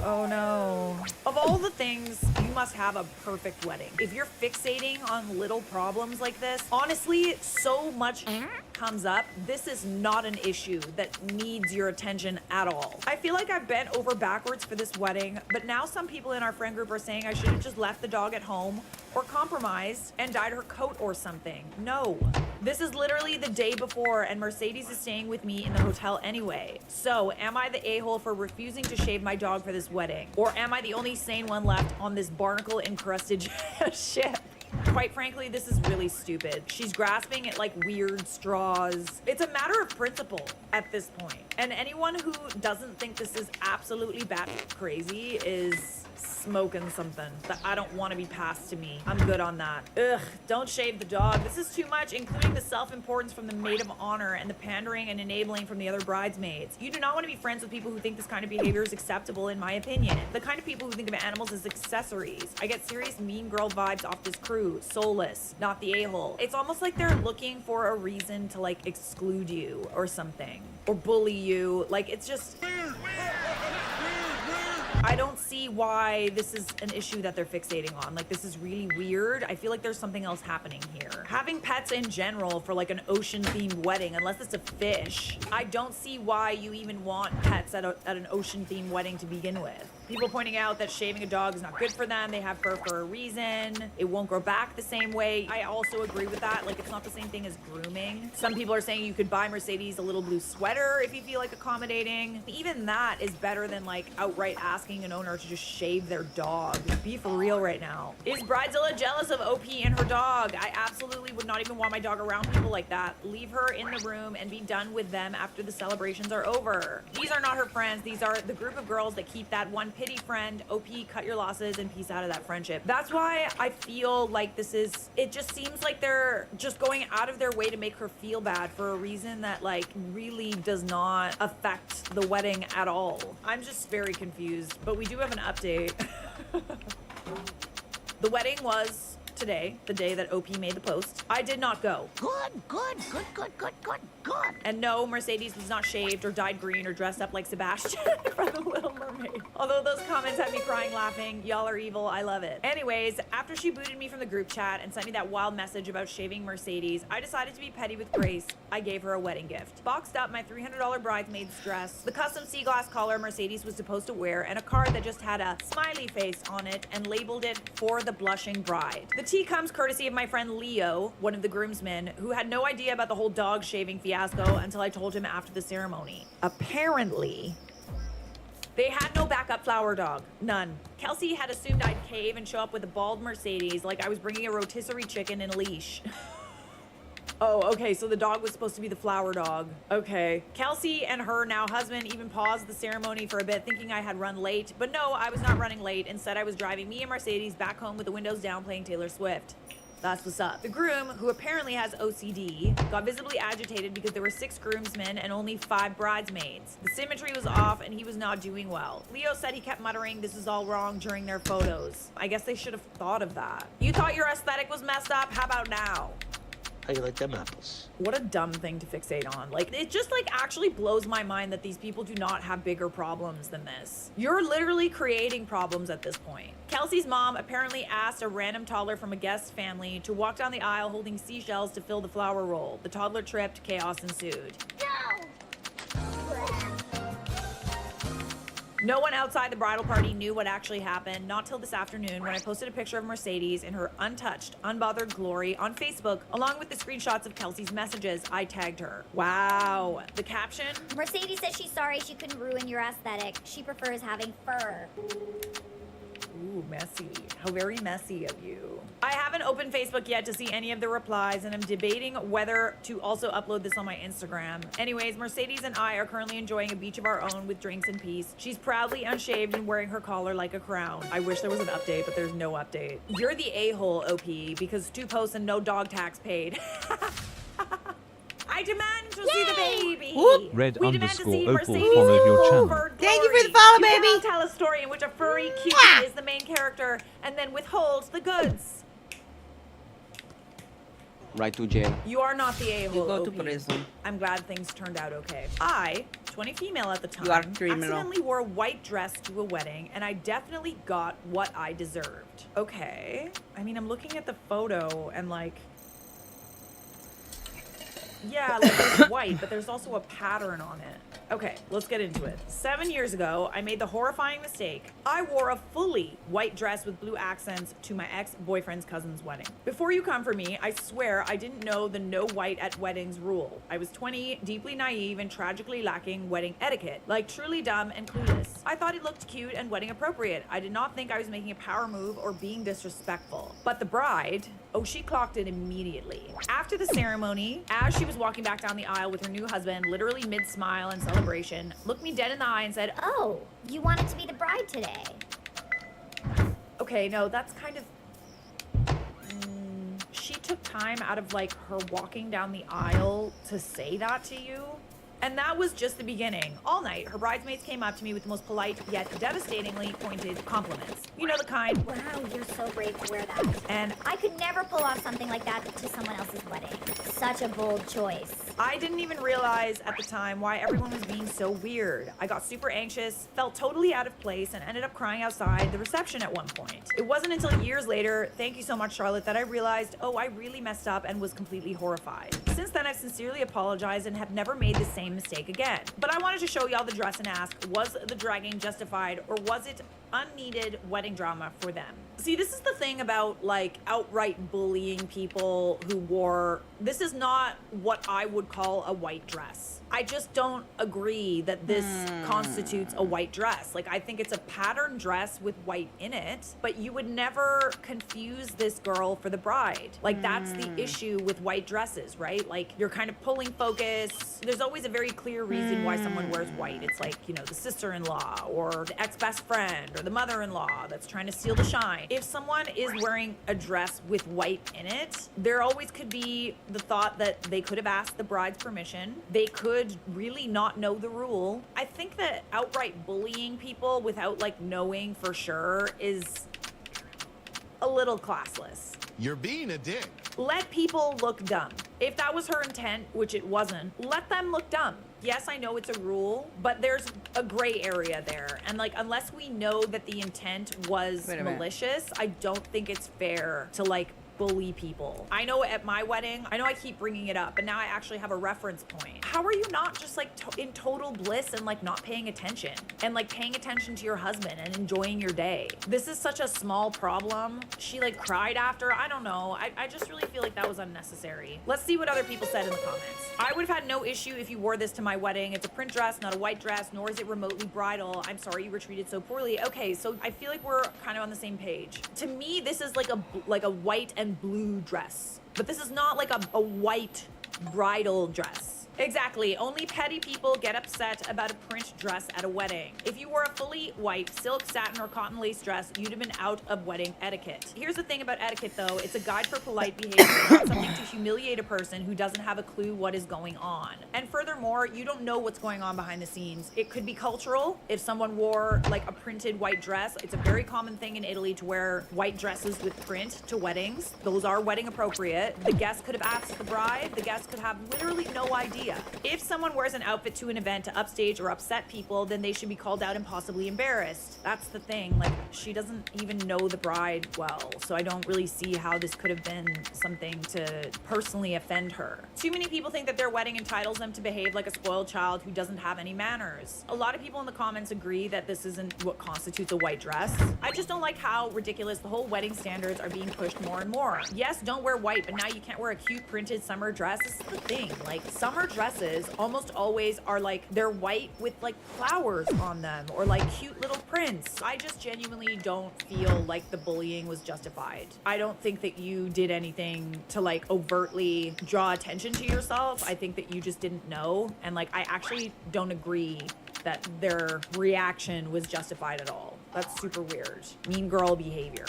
Oh no. Of all the things, you must have a perfect wedding. If you're fixating on little problems like this, honestly, so much comes up. This is not an issue that needs your attention at all. I feel like I've bent over backwards for this wedding, but now some people in our friend group are saying I should have just left the dog at home or compromised and dyed her coat or something. No. This is literally the day before and Mercedes is staying with me in the hotel anyway. So am I the a-hole for refusing to shave my dog for this wedding? Or am I the only sane one left on this barnacle encrusted ship? Quite frankly, this is really stupid. She's grasping at like weird straws. It's a matter of principle at this point. And anyone who doesn't think this is absolutely bat crazy is smoking something that I don't want to be passed to me. I'm good on that. Ugh, don't shave the dog. This is too much, including the self-importance from the maid of honor and the pandering and enabling from the other bridesmaids. You do not want to be friends with people who think this kind of behavior is acceptable, in my opinion. The kind of people who think of animals as accessories. I get serious mean girl vibes off this crew. Soulless, not the a-hole. It's almost like they're looking for a reason to like exclude you or something. Or bully you. Like, it's just... I don't see why this is an issue that they're fixating on. Like, this is really weird. I feel like there's something else happening here. Having pets in general for like an ocean-themed wedding, unless it's a fish, I don't see why you even want pets at an ocean-themed wedding to begin with. People pointing out that shaving a dog is not good for them. They have fur for a reason. It won't grow back the same way. I also agree with that. Like, it's not the same thing as grooming. Some people are saying you could buy Mercedes a little blue sweater if you feel like accommodating. Even that is better than like outright asking an owner to just shave their dog. Be for real right now. Is Bridezilla jealous of OP and her dog? I absolutely would not even want my dog around people like that. Leave her in the room and be done with them after the celebrations are over. These are not her friends. These are the group of girls that keep that one pity friend. OP, cut your losses and peace out of that friendship. That's why I feel like this is, it just seems like they're just going out of their way to make her feel bad for a reason that like really does not affect the wedding at all. I'm just very confused, but we do have an update. The wedding was today, the day that OP made the post. I did not go. Good. And no, Mercedes was not shaved or dyed green or dressed up like Sebastian from The Little Mermaid. Although those comments had me crying laughing. Y'all are evil. I love it. Anyways, after she booted me from the group chat and sent me that wild message about shaving Mercedes, I decided to be petty with Grace. I gave her a wedding gift. Boxed up my $300 bridesmaid's dress, the custom sea glass collar Mercedes was supposed to wear, and a card that just had a smiley face on it and labeled it for the blushing bride. The tea comes courtesy of my friend Leo, one of the groomsmen, who had no idea about the whole dog shaving fiasco until I told him after the ceremony. Apparently, they had no backup flower dog. None. Kelsey had assumed I'd cave and show up with a bald Mercedes like I was bringing a rotisserie chicken in a leash. Oh, okay, so the dog was supposed to be the flower dog. Okay. Kelsey and her now husband even paused the ceremony for a bit, thinking I had run late. But no, I was not running late. Instead, I was driving me and Mercedes back home with the windows down playing Taylor Swift. That's what's up. The groom, who apparently has OCD, got visibly agitated because there were 6 groomsmen and only 5 bridesmaids. The symmetry was off and he was not doing well. Leo said he kept muttering this is all wrong during their photos. I guess they should have thought of that. You thought your aesthetic was messed up? How about now? How you like them apples? What a dumb thing to fixate on. Like, it just like actually blows my mind that these people do not have bigger problems than this. You're literally creating problems at this point. Kelsey's mom apparently asked a random toddler from a guest family to walk down the aisle holding seashells to fill the flower roll. The toddler tripped, chaos ensued. No! No one outside the bridal party knew what actually happened, not till this afternoon when I posted a picture of Mercedes in her untouched, unbothered glory on Facebook, along with the screenshots of Kelsey's messages. I tagged her. Wow. The caption? Mercedes says she's sorry she couldn't ruin your aesthetic. She prefers having fur. Ooh, messy. How very messy of you. I haven't opened Facebook yet to see any of the replies, and I'm debating whether to also upload this on my Instagram. Anyways, Mercedes and I are currently enjoying a beach of our own with drinks in peace. She's proudly unshaved and wearing her collar like a crown. I wish there was an update, but there's no update. You're the a-hole, OP, because 2 posts and no dog tax paid. I demand to see the baby. Whoop. Red We demand to see _ Opal Mercedes followed your channel. for Thank you for the glory. follow, You baby. cannot tell a story in which a furry cutie Mwah. is the main character and then withholds the goods. Right to jail. You are not the a-hole. You go to OP. prison. I'm glad things turned out okay. I, 20 female at the time, You are a criminal. accidentally wore a white dress to a wedding, and I definitely got what I deserved. Okay. I mean, I'm looking at the photo and like, yeah, like it's white, but there's also a pattern on it. Okay, let's get into it. 7 years ago, I made the horrifying mistake. I wore a fully white dress with blue accents to my ex-boyfriend's cousin's wedding. Before you come for me, I swear I didn't know the no white at weddings rule. I was 20, deeply naive, and tragically lacking wedding etiquette. Like truly dumb and clueless. I thought it looked cute and wedding appropriate. I did not think I was making a power move or being disrespectful. But the bride, oh, she clocked it immediately. After the ceremony, as she was walking back down the aisle with her new husband, literally mid-smile and celebration, looked me dead in the eye and said, Oh, you wanted to be the bride today. okay, no, that's kind of... she took time out of like her walking down the aisle to say that to you. And that was just the beginning. All night, her bridesmaids came up to me with the most polite yet devastatingly pointed compliments. You know the kind. Wow, you're so brave to wear that. And I could never pull off something like that to someone else's wedding. Such a bold choice. I didn't even realize at the time why everyone was being so weird. I got super anxious, felt totally out of place, and ended up crying outside the reception at one point. It wasn't until years later, thank you so much, Charlotte, that I realized, oh, I really messed up and was completely horrified. Since then, I've sincerely apologized and have never made the same mistake again. But I wanted to show y'all the dress and ask, was the dragging justified or was it unneeded wedding drama for them? See, this is the thing about like outright bullying people who wore, this is not what I would call a white dress. I just don't agree that this constitutes a white dress. Like, I think it's a pattern dress with white in it, but you would never confuse this girl for the bride. Like, that's the issue with white dresses, right? Like, you're kind of pulling focus. There's always a very clear reason why someone wears white. It's like, you know, the sister-in-law or the ex-best friend or the mother-in-law that's trying to steal the shine. If someone is wearing a dress with white in it, there always could be the thought that they could have asked the bride's permission. They could really not know the rule. I think that outright bullying people without like knowing for sure is a little classless. You're being a dick. Let people look dumb. If that was her intent, which it wasn't, let them look dumb. Yes, I know it's a rule, but there's a gray area there. And like, unless we know that the intent was malicious, I don't think it's fair to like bully people. I know at my wedding, I know I keep bringing it up, but now I actually have a reference point. How are you not just like in total bliss and like not paying attention and like paying attention to your husband and enjoying your day? This is such a small problem. She like cried after. I don't know. I just really feel like that was unnecessary. Let's see what other people said in the comments. I would have had no issue if you wore this to my wedding. It's a print dress, not a white dress, nor is it remotely bridal. I'm sorry you were treated so poorly. Okay, so I feel like we're kind of on the same page. To me, this is like a white and blue dress, but this is not like a white bridal dress. Exactly. Only petty people get upset about a print dress at a wedding. If you wore a fully white silk, satin, or cotton lace dress, you'd have been out of wedding etiquette. Here's the thing about etiquette, though. It's a guide for polite behavior, not something to humiliate a person who doesn't have a clue what is going on. And furthermore, you don't know what's going on behind the scenes. It could be cultural. If someone wore like a printed white dress, it's a very common thing in Italy to wear white dresses with print to weddings. Those are wedding appropriate. The guest could have asked the bride. The guest could have literally no idea idea. If someone wears an outfit to an event to upstage or upset people, then they should be called out and possibly embarrassed. That's the thing. Like, she doesn't even know the bride well, so I don't really see how this could have been something to personally offend her. Too many people think that their wedding entitles them to behave like a spoiled child who doesn't have any manners. A lot of people in the comments agree that this isn't what constitutes a white dress. I just don't like how ridiculous the whole wedding standards are being pushed more and more. Yes, don't wear white, but now you can't wear a cute printed summer dress. This is the thing. Like, summer dresses almost always are like, they're white with like flowers on them or like cute little prints. I just genuinely don't feel like the bullying was justified. I don't think that you did anything to like overtly draw attention to yourself. I think that you just didn't know. And like, I actually don't agree that their reaction was justified at all. That's super weird. Mean girl behavior.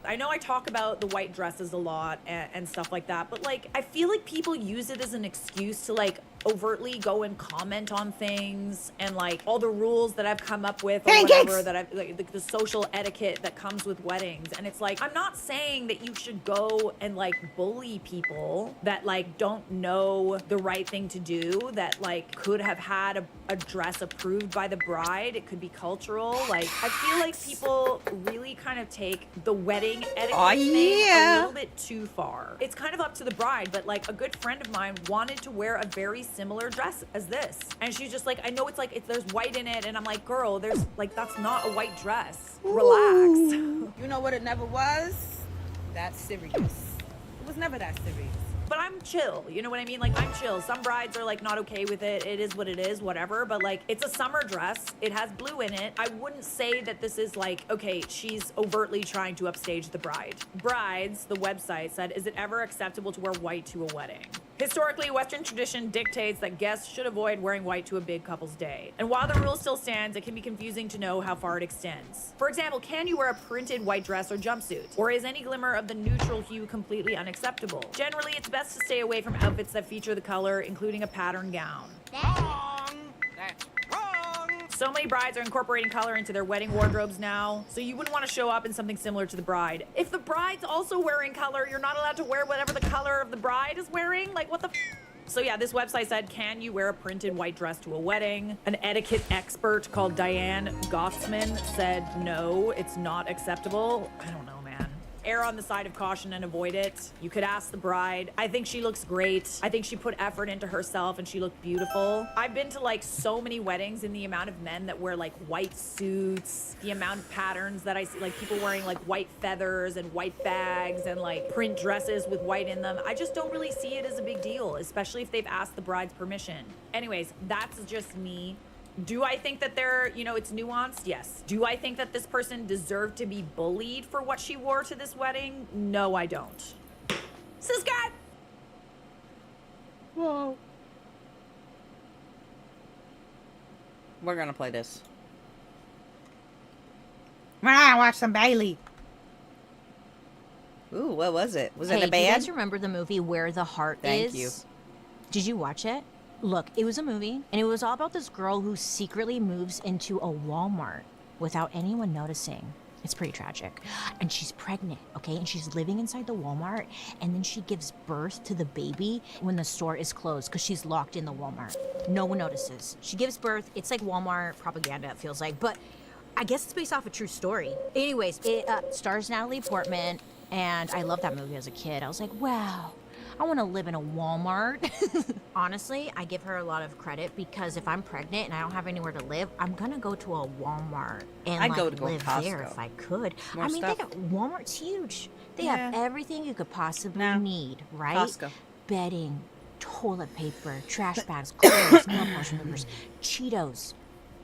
I know I talk about the white dresses a lot and stuff like that, but like, I feel like people use it as an excuse to like overtly go and comment on things and like all the rules that I've come up with or whatever that I've like the social etiquette that comes with weddings. And it's like, I'm not saying that you should go and like bully people that like don't know the right thing to do, that like could have had a dress approved by the bride. It could be cultural. Like, I feel like people really kind of take the wedding etiquette thing a little bit too far. It's kind of up to the bride, but like a good friend of mine wanted to wear a very similar dress as this, and she's just like, I know it's like there's white in it, and I'm like, girl, there's like, that's not a white dress. Relax. You know what it never was? That serious. It was never that serious. But I'm chill, you know what I mean? Like, I'm chill. Some brides are like not okay with it. It is what it is, whatever. But like, it's a summer dress. It has blue in it. I wouldn't say that this is like, okay, she's overtly trying to upstage the bride. Brides, the website said, is it ever acceptable to wear white to a wedding? Historically, Western tradition dictates that guests should avoid wearing white to a big couple's day. And while the rule still stands, it can be confusing to know how far it extends. For example, can you wear a printed white dress or jumpsuit? Or is any glimmer of the neutral hue completely unacceptable? Generally, it's best to stay away from outfits that feature the color, including a pattern gown. Wrong! That's wrong! So many brides are incorporating color into their wedding wardrobes now, so you wouldn't want to show up in something similar to the bride. If the bride's also wearing color, you're not allowed to wear whatever the color of the bride is wearing? Like, what the So yeah, this website said, can you wear a printed white dress to a wedding? An etiquette expert called Diane Goffsman said, no, it's not acceptable. I don't know, man. Err on the side of caution and avoid it. You could ask the bride. I think she looks great. I think she put effort into herself and she looked beautiful. I've been to like so many weddings, and the amount of men that wear like white suits, the amount of patterns that I see, like people wearing like white feathers and white bags and like print dresses with white in them. I just don't really see it as a big deal, especially if they've asked the bride's permission. Anyways, that's just me. Do I think that it's nuanced? Yes. Do I think that this person deserved to be bullied for what she wore to this wedding? No, I don't. Scott! Whoa. We're gonna play this. Watch some Bailey. Ooh, what was it? Was it a band? Do you guys remember the movie Where the Heart Is? Thank you. Did you watch it? Look, it was a movie, and it was all about this girl who secretly moves into a Walmart without anyone noticing. It's pretty tragic. And she's pregnant, okay? And she's living inside the Walmart, and then she gives birth to the baby when the store is closed because she's locked in the Walmart. No one notices. She gives birth. It's like Walmart propaganda, it feels like, but I guess it's based off a true story. Anyways, it stars Natalie Portman, and I loved that movie as a kid. I was like, wow. I want to live in a Walmart. Honestly, I give her a lot of credit because if I'm pregnant and I don't have anywhere to live, I'm gonna go to a Walmart and I'd like, go to live Costco. there if I could. More I mean, stuff. Walmart's huge. They Yeah. have everything you could possibly need, right? Costco. Bedding, toilet paper, trash bags, clothes, nail polish removers, Cheetos,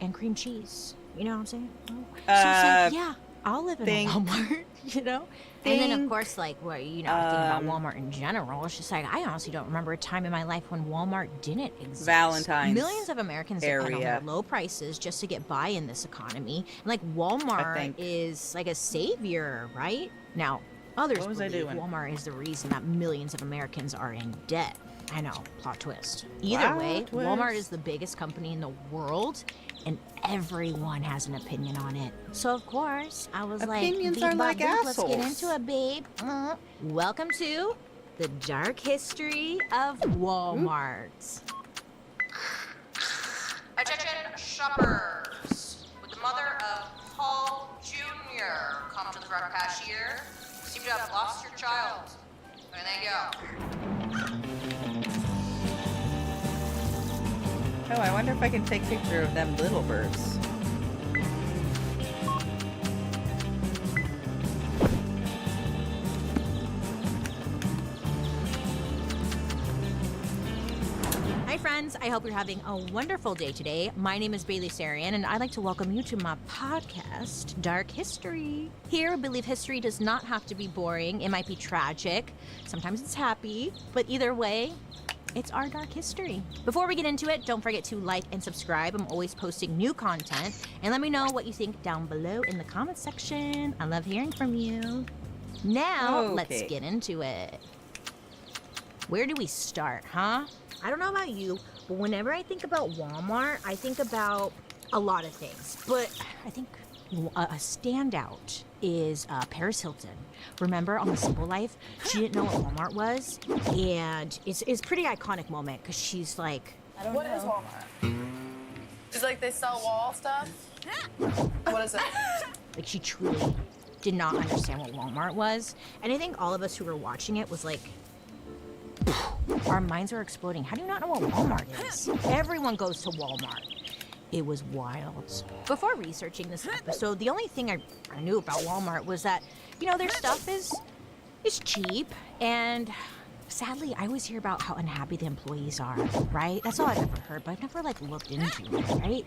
and cream cheese. You know what I'm saying? So it's like, yeah, I'll live in a Walmart, you know? And then, of course, like, well, thinking about Walmart in general, it's just like, I honestly don't remember a time in my life when Walmart didn't exist. Valentine's Millions of Americans depend on area. their low prices just to get by in this economy. And, like, Walmart is, like, a savior, right? Now, others What was I believe doing? Walmart is the reason that millions of Americans are in debt. I know, plot twist. Either Plot way, twist. Walmart is the biggest company in the world, and everyone has an opinion on it. So of course, I was Opinions like, are like let's get assholes. into it, babe. Welcome to the dark history of Walmart. Attention shoppers. Would the mother of Paul Jr. come to the front cashier? You seem to have lost your child. There they go. Oh, I wonder if I can take a picture of them little birds. Hi friends, I hope you're having a wonderful day today. My name is Bailey Sarian and I'd like to welcome you to my podcast, Dark History. Here, we believe history does not have to be boring. It might be tragic, sometimes it's happy, but either way, it's our dark history. Before we get into it, don't forget to like and subscribe. I'm always posting new content. And let me know what you think down below in the comment section. I love hearing from you. Now, let's get into it. Where do we start, huh? I don't know about you, but whenever I think about Walmart, I think about a lot of things. But I think a standout is Paris Hilton. Remember on The Simple Life, she didn't know what Walmart was, and it's a pretty iconic moment because she's like, What is Walmart? It's like they sell wall stuff? What is it? Like she truly did not understand what Walmart was, and I think all of us who were watching it was like, our minds are exploding. How do you not know what Walmart is? Everyone goes to Walmart. It was wild. Before researching this episode, the only thing I knew about Walmart was that, you know, their stuff is cheap, and sadly, I always hear about how unhappy the employees are, right? That's all I've ever heard, but I've never, like, looked into it, right?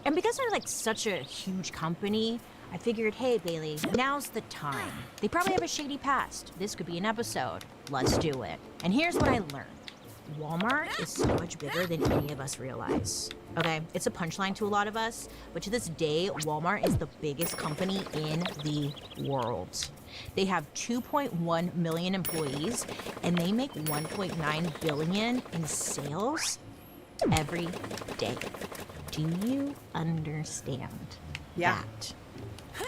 And because they're, like, such a huge company, I figured, hey, Bailey, now's the time. They probably have a shady past. This could be an episode. Let's do it. And here's what I learned. Walmart is so much bigger than any of us realize. Okay, it's a punchline to a lot of us, but to this day, Walmart is the biggest company in the world. They have 2.1 million employees, and they make 1.9 billion in sales every day. Do you understand that?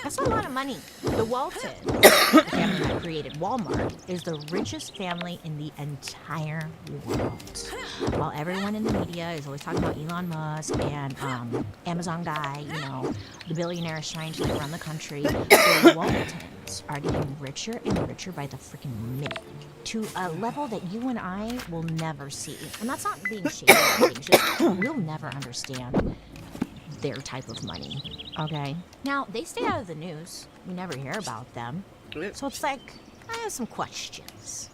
That's a lot of money. The Waltons, the family that created Walmart, is the richest family in the entire world. While everyone in the media is always talking about Elon Musk and Amazon guy, you know, the billionaires trying to run the country, the Waltons are getting richer and richer by the freaking minute to a level that you and I will never see. And that's not being shady or anything, it's just we'll never understand their type of money, okay? Now, they stay out of the news. We never hear about them. So it's like, I have some questions.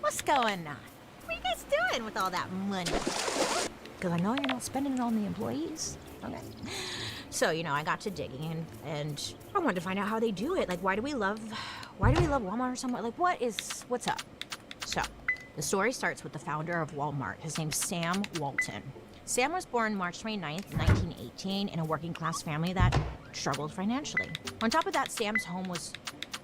What's going on? What are you guys doing with all that money? Because I know you're not spending it on the employees, okay? So, you know, I got to digging and I wanted to find out how they do it. Like, why do we love Walmart or something? Like, what's up? So, the story starts with the founder of Walmart. His name's Sam Walton. Sam was born March 29th, 1918 in a working class family that struggled financially. On top of that, Sam's home was,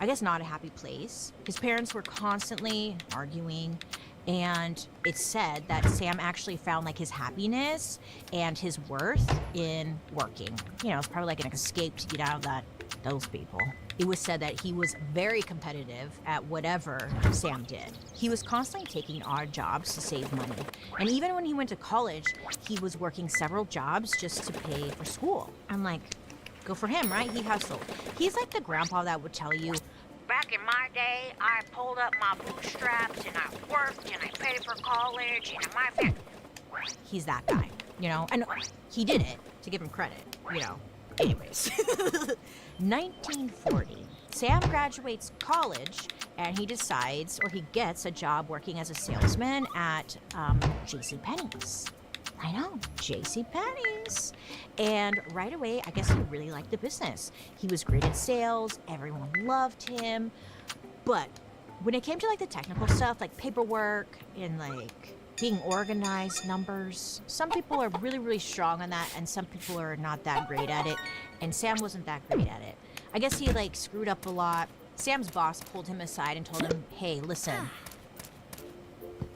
I guess, not a happy place. His parents were constantly arguing, and it's said that Sam actually found like his happiness and his worth in working. You know, it's probably like an escape to get out of those people. It was said that he was very competitive at whatever Sam did. He was constantly taking odd jobs to save money. And even when he went to college, he was working several jobs just to pay for school. I'm like, go for him, right? He hustled. He's like the grandpa that would tell you, back in my day, I pulled up my bootstraps and I worked and I paid for college and my family. He's that guy, you know? And he did it, to give him credit, you know? Anyways, 1940, Sam graduates college and he decides, or he gets a job working as a salesman at JCPenney's. I know, JCPenney's. And right away, I guess he really liked the business. He was great at sales, everyone loved him. But when it came to like the technical stuff, like paperwork and like being organized, numbers, some people are really, really strong on that and some people are not that great at it. And Sam wasn't that great at it. I guess he like screwed up a lot. Sam's boss pulled him aside and told him, hey, listen,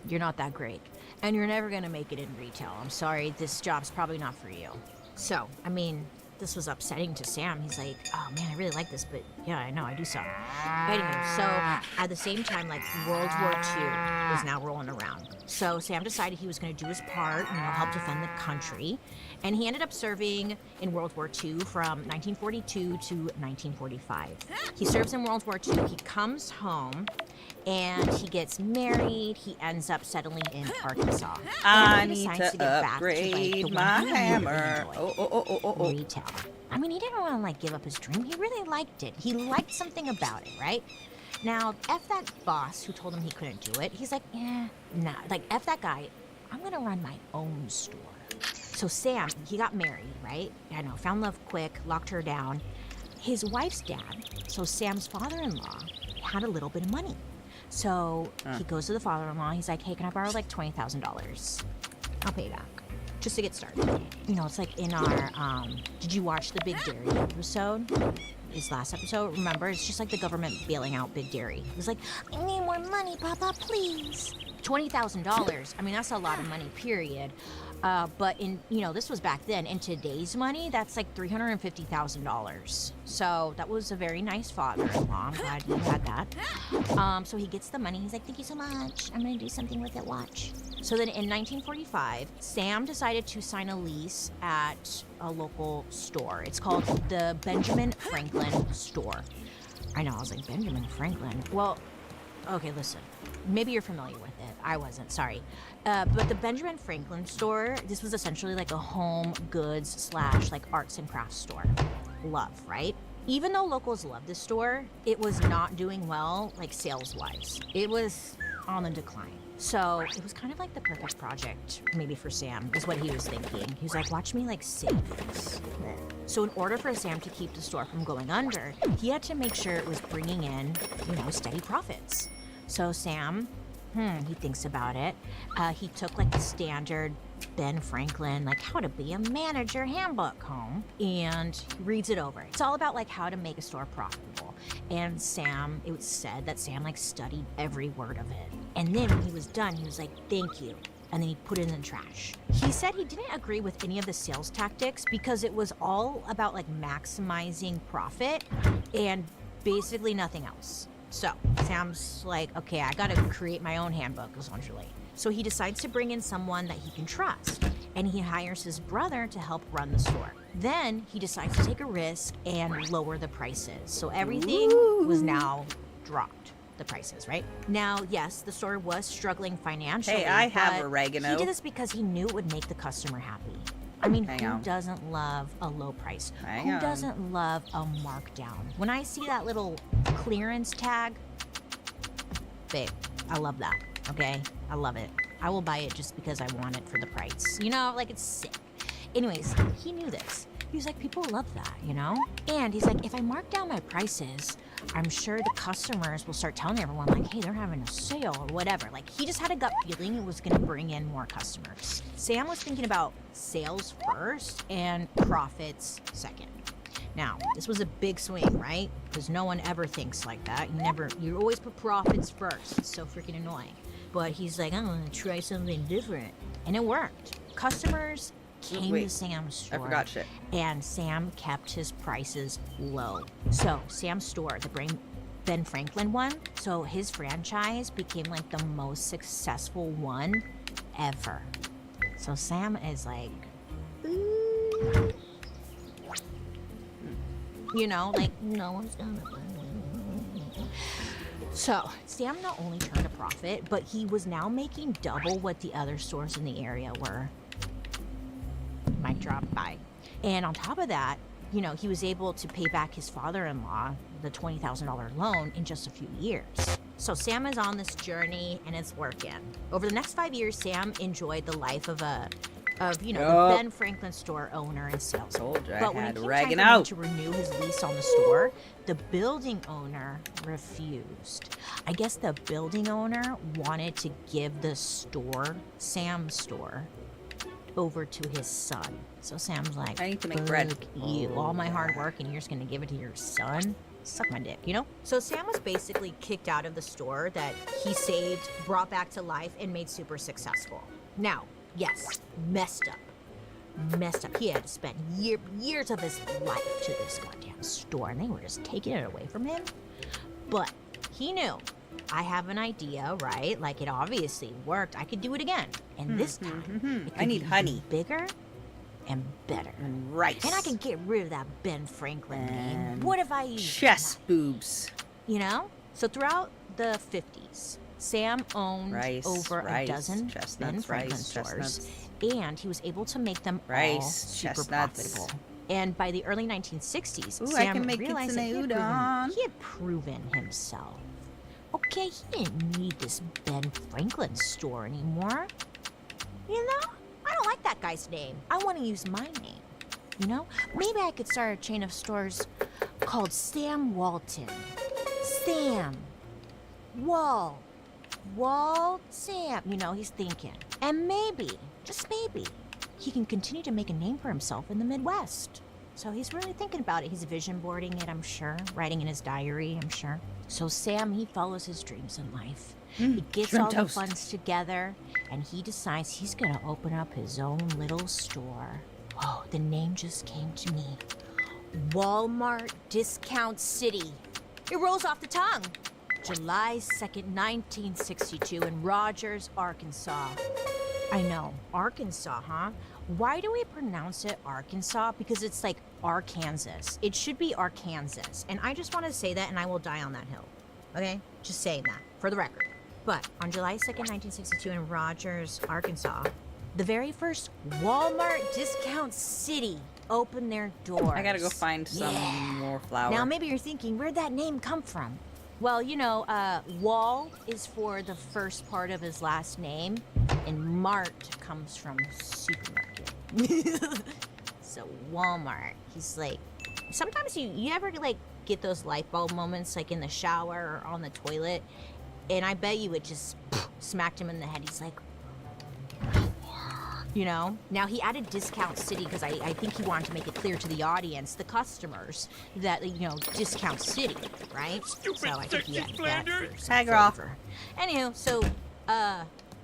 you're not that great. And you're never gonna make it in retail. I'm sorry, this job's probably not for you. So, I mean, this was upsetting to Sam. He's like, oh man, I really like this, but yeah, I know, I do suck. Anyway, so at the same time, like World War II was now rolling around. So Sam decided he was going to do his part, help defend the country. And he ended up serving in World War II from 1942 to 1945. He serves in World War II. He comes home and he gets married. He ends up settling in Arkansas. I And he need decides to get back upgrade the one my he really hammer. enjoyed, retail. I mean, he didn't want to like give up his dream. He really liked it. He liked something about it, right? Now, F that boss who told him he couldn't do it. He's like, nah. Like, F that guy. I'm gonna run my own store. So Sam, he got married, right? I know, found love quick, locked her down. His wife's dad, so Sam's father-in-law, had a little bit of money. So he goes to the father-in-law. He's like, hey, can I borrow like $20,000? I'll pay you back. Just to get started. It's like in our, did you watch the Big Dairy episode? His last episode, remember? It's just like the government bailing out Big Dairy. It was like, I need more money, Papa, please. $20,000. I mean, that's a lot of money, period. But in, this was back then. In today's money, that's like $350,000. So that was a very nice father-in-law. I'm glad he had that. So he gets the money. He's like, thank you so much. I'm going to do something with it. Watch. So then in 1945, Sam decided to sign a lease at a local store. It's called the Benjamin Franklin store. I know, I was like, Benjamin Franklin? Well, okay, listen. Maybe you're familiar with it. I wasn't, sorry. But the Benjamin Franklin store, this was essentially like a home goods / like arts and crafts store. Love, right? Even though locals loved this store, it was not doing well, like sales-wise. It was on the decline. So it was kind of like the perfect project, maybe for Sam, is what he was thinking. He was like, watch me like save this. So in order for Sam to keep the store from going under, he had to make sure it was bringing in, steady profits. So Sam, he thinks about it. He took like the standard Ben Franklin, like how to be a manager handbook home, and reads it over. It's all about like how to make a store profitable. And Sam, it was said that Sam like studied every word of it. And then when he was done, he was like, thank you. And then he put it in the trash. He said he didn't agree with any of the sales tactics because it was all about like maximizing profit and basically nothing else. So Sam's like, okay, I gotta create my own handbook, essentially. So he decides to bring in someone that he can trust, and he hires his brother to help run the store. Then he decides to take a risk and lower the prices. So everything was now dropped, the prices, right? Now, yes, the store was struggling financially. Hey, I have but oregano. He did this because he knew it would make the customer happy. I mean, Hang who on. doesn't love a low price? Hang Who on. doesn't love a markdown? When I see that little clearance tag, babe, I love that, okay? I love it. I will buy it just because I want it for the price. Like it's sick. Anyways, he knew this. He was like, people love that, And he's like, if I mark down my prices, I'm sure the customers will start telling everyone, like, hey, they're having a sale or whatever. Like, he just had a gut feeling it was going to bring in more customers. Sam was thinking about sales first and profits second. Now, this was a big swing, right? Because no one ever thinks like that. You always put profits first. It's so freaking annoying. But he's like, I'm going to try something different. And it worked. Customers came to Sam's store. I forgot shit. And Sam kept his prices low. So Sam's store, the Ben Franklin one, so his franchise became like the most successful one ever. So Sam is like, ooh. Like no one's gonna. So Sam not only turned a profit, but he was now making double what the other stores in the area were. Mic drop, bye. And on top of that, he was able to pay back his father-in-law the $20,000 loan in just a few years. So Sam is on this journey and it's working. Over the next 5 years, Sam enjoyed the life of the Ben Franklin store owner and salesman. But when it came time for him to renew his lease on the store, the building owner refused. I guess the building owner wanted to give the store, Sam's store, over to his son. So Sam's like, I need to make bread. You, all my hard work, and you're just gonna give it to your son? Suck my dick, So Sam was basically kicked out of the store that he saved, brought back to life, and made super successful. Now, yes, messed up. messed up. He had to spend years of his life to this goddamn store, and they were just taking it away from him. But he knew, I have an idea, right? Like, it obviously worked. I could do it again. And this time, it could I need be honey. bigger and better. And rice. And I can get rid of that Ben Franklin name. What if I use chest boobs? You know? So throughout the 50s, Sam owned over a dozen Ben Franklin stores, and he was able to make them all super profitable. And by the early 1960s, Sam realized that he had proven himself. Okay, he didn't need this Ben Franklin store anymore. You know, I don't like that guy's name. I want to use my name. You know, maybe I could start a chain of stores called Sam Walton. Sam. Sam. You know, he's thinking. And maybe, just maybe, he can continue to make a name for himself in the Midwest. So he's really thinking about it. He's vision boarding it, I'm sure. Writing in his diary, I'm sure. So Sam, he follows his dreams in life. He gets all the funds together, and he decides he's gonna open up his own little store. Oh, the name just came to me. Walmart Discount City. It rolls off the tongue. July 2nd, 1962 in Rogers, Arkansas. I know, Arkansas, huh? Why do we pronounce it Arkansas? Because it's like Arkansas. It should be Arkansas. And I just want to say that, and I will die on that hill. Okay? Just saying that, for the record. But on July 2nd, 1962 in Rogers, Arkansas, the very first Walmart Discount City opened their doors. I gotta go find some more flour. Now, maybe you're thinking, where'd that name come from? Well, you know, Wall is for the first part of his last name, and Mart comes from supermarket. So Walmart. He's like, sometimes you ever like get those light bulb moments like in the shower or on the toilet, and I bet you it just smacked him in the head. He's like, you know? Now, he added Discount City because I think he wanted to make it clear to the audience, the customers, that, you know, Discount City, right? So I think he added that for Hi, girl. Anywho, so,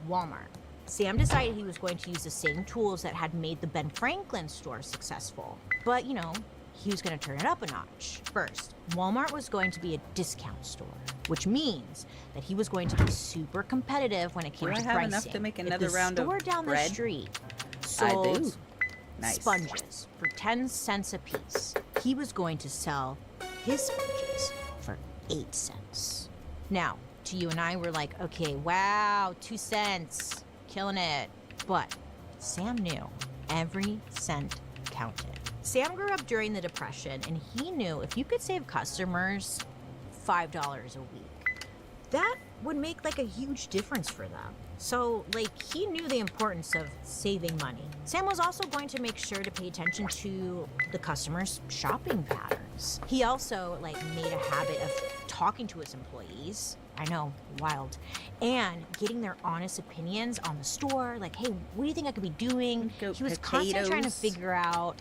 Walmart. Sam decided he was going to use the same tools that had made the Ben Franklin store successful. But, you know, he was going to turn it up a notch. First, Walmart was going to be a discount store, which means that he was going to be super competitive when it came to pricing. Do I have enough to make another round of bread? The store down the street sold sponges for 10 cents a piece. He was going to sell his sponges for 8 cents. Now, to you and I, we're like, okay, wow, 2 cents, killing it. But Sam knew every cent counted. Sam grew up during the Depression, and he knew if you could save customers $5 a week, that would make like a huge difference for them. So, like, he knew the importance of saving money. Sam was also going to make sure to pay attention to the customers' shopping patterns. He also, like, made a habit of talking to his employees. I know, wild. And getting their honest opinions on the store. Like, hey, what do you think I could be doing? He was constantly trying to figure out,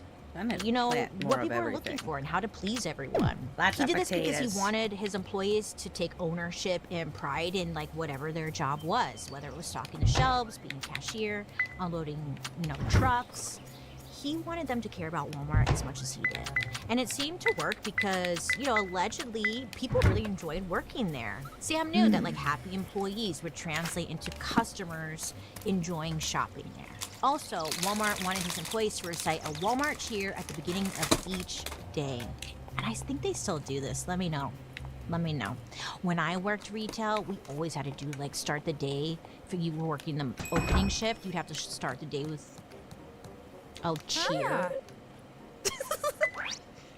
you know, what people were looking for and how to please everyone. He did this because he wanted his employees to take ownership and pride in like whatever their job was, whether it was stocking the shelves, being a cashier, unloading, you know, trucks. He wanted them to care about Walmart as much as he did. And it seemed to work because, you know, allegedly people really enjoyed working there. Sam knew that like happy employees would translate into customers enjoying shopping there. Also, Walmart wanted his employees to recite a Walmart cheer at the beginning of each day. And I think they still do this. Let me know. Let me know. When I worked retail, we always had to do like start the day. If you were working the opening shift, you'd have to start the day with a cheer.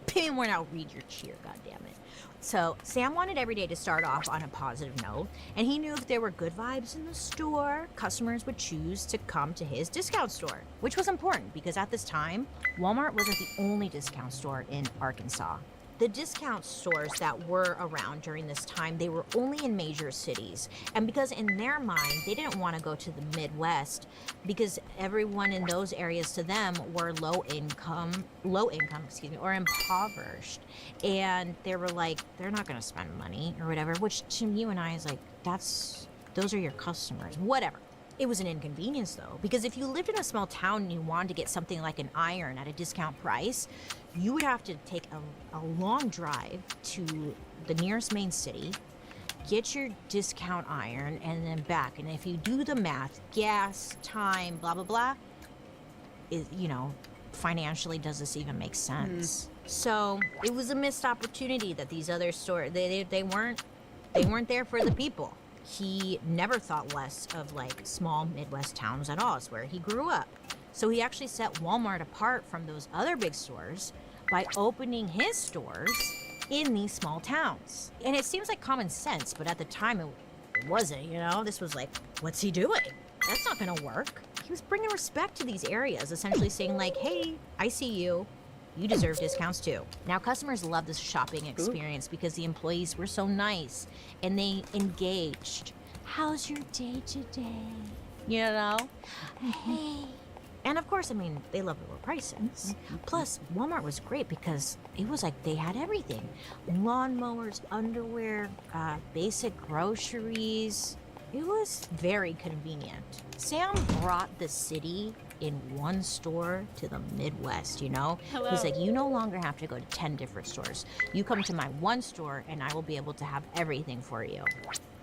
Pay me more and I'll read your cheer, goddammit. So Sam wanted every day to start off on a positive note, and he knew if there were good vibes in the store, customers would choose to come to his discount store, which was important because at this time, Walmart wasn't the only discount store in Arkansas. The discount stores that were around during this time, they were only in major cities. And because in their mind, they didn't want to go to the Midwest because everyone in those areas to them were low income, or impoverished. And they were like, they're not going to spend money or whatever, which to you and I is like, those are your customers, whatever. It was an inconvenience though, because if you lived in a small town and you wanted to get something like an iron at a discount price, you would have to take a long drive to the nearest main city, get your discount iron, and then back. And if you do the math, gas, time, blah, blah, blah, is, you know, financially, does this even make sense? So it was a missed opportunity that these other stores, they weren't there for the people. He never thought less of like small Midwest towns at all. It's where he grew up. So he actually set Walmart apart from those other big stores by opening his stores in these small towns. And it seems like common sense, but at the time it wasn't, you know? This was like, what's he doing? That's not gonna work. He was bringing respect to these areas, essentially saying like, hey, I see you. You deserve discounts too. Now, customers love this shopping experience because the employees were so nice and they engaged. How's your day today? You know? Hey. And of course, I mean, they love the low prices. Plus, Walmart was great because it was like they had everything. Lawnmowers, underwear, basic groceries. It was very convenient. Sam brought the city in one store to the Midwest, you know? Hello. He's like, you no longer have to go to 10 different stores. You come to my one store and I will be able to have everything for you.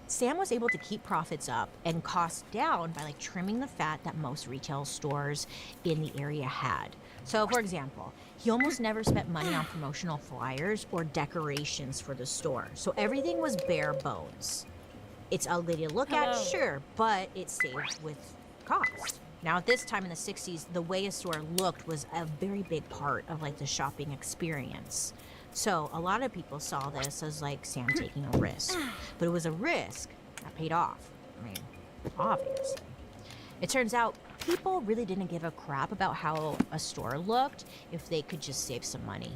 Sam was able to keep profits up and costs down by like trimming the fat that most retail stores in the area had. So for example, he almost never spent money on promotional flyers or decorations for the store. So everything was bare bones. It's ugly to look at, sure, but it saved with cost. Now, at this time in the 60s, the way a store looked was a very big part of like the shopping experience. So a lot of people saw this as like Sam taking a risk, but it was a risk that paid off. I mean, obviously. It turns out people really didn't give a crap about how a store looked if they could just save some money.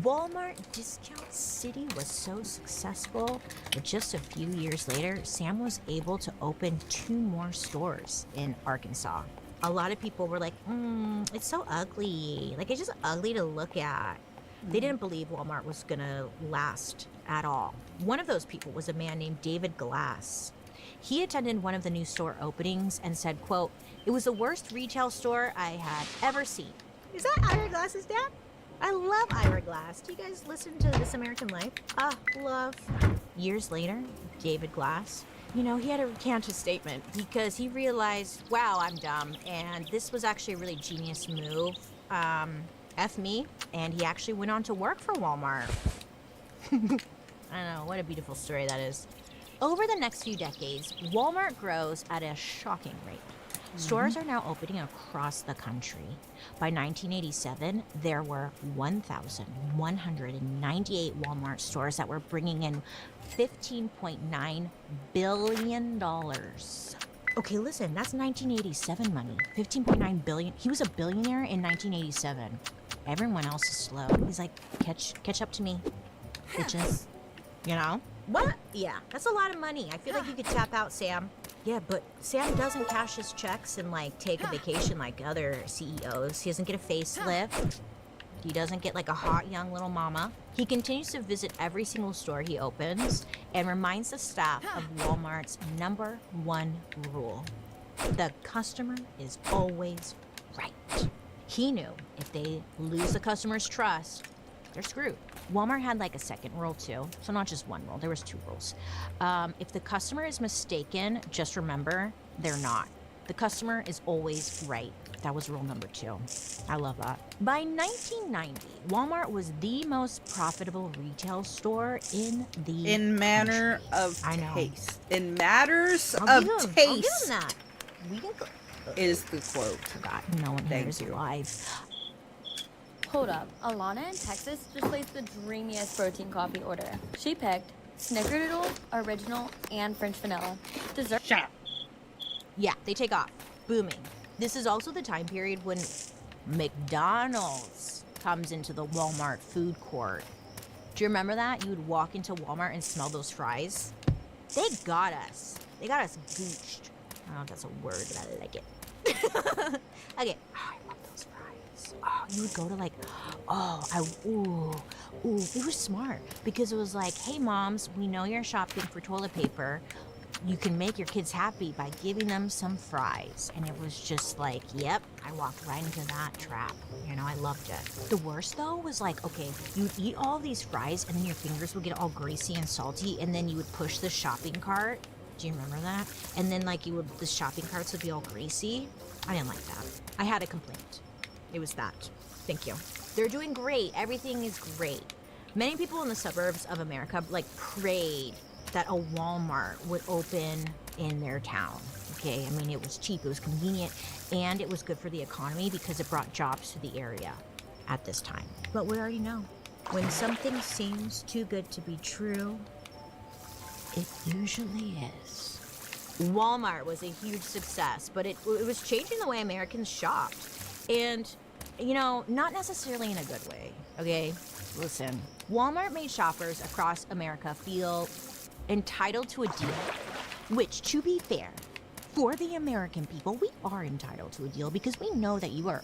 Walmart Discount City was so successful that just a few years later, Sam was able to open 2 more stores in Arkansas. A lot of people were like, it's so ugly. Like, it's just ugly to look at. They didn't believe Walmart was gonna last at all. One of those people was a man named David Glass. He attended one of the new store openings and said, quote, "It was the worst retail store I had ever seen." Is that Ira Glass's dad? I love Ira Glass. Do you guys listen to This American Life? Love. Years later, David Glass, you know, he had to recant his statement because he realized, wow, I'm dumb. And this was actually a really genius move. F me. And he actually went on to work for Walmart. I don't know, what a beautiful story that is. Over the next few decades, Walmart grows at a shocking rate. Stores are now opening across the country. By 1987, there were 1,198 Walmart stores that were bringing in $15.9 billion. Okay, listen, that's 1987 money. 15.9 billion. He was a billionaire in 1987. Everyone else is slow. He's like, catch up to me, bitches. You know? What? Yeah, that's a lot of money. I feel like you could tap out, Sam. Yeah, but Sam doesn't cash his checks and like take a vacation like other CEOs. He doesn't get a facelift. He doesn't get like a hot young little mama. He continues to visit every single store he opens and reminds the staff of Walmart's #1 rule. The customer is always right. He knew if they lose the customer's trust, they're screwed. Walmart had like a second rule too, so not just one rule, there was 2 rules. If the customer is mistaken, just remember, they're not. The customer is always right. That was rule number 2. I love that. By 1990, Walmart was the most profitable retail store in the In manner of taste. In matters of taste. I'll give him that. We can go. Is the quote. Forgot. No one here is alive. Hold up. Alana in Texas just placed the dreamiest protein coffee order. She picked Snickerdoodle, Original, and French Vanilla. Dessert. Shut up. Yeah, they take off. Booming. This is also the time period when McDonald's comes into the Walmart food court. Do you remember that? You would walk into Walmart and smell those fries? They got us. They got us gooched. I don't know if that's a word, but I like it. Okay. Oh, I love those fries. Oh, you would go to like, it was smart because it was like, hey moms, we know you're shopping for toilet paper. you can make your kids happy by giving them some fries. And it was just like, yep, I walked right into that trap. You know, I loved it. The worst though was like, okay, you'd eat all these fries and then your fingers would get all greasy and salty, and then you would push the shopping cart. Do you remember that? And then like the shopping carts would be all greasy. I didn't like that. I had a complaint. It was that. Thank you. They're doing great. Everything is great. Many people in the suburbs of America like prayed that a Walmart would open in their town. Okay, I mean, it was cheap, it was convenient, and it was good for the economy because it brought jobs to the area at this time. But we already know, when something seems too good to be true, it usually is. Walmart was a huge success, but it was changing the way Americans shopped. And, you know, not necessarily in a good way, okay? Listen, Walmart made shoppers across America feel entitled to a deal, which, to be fair, for the American people, we are entitled to a deal because we know that you are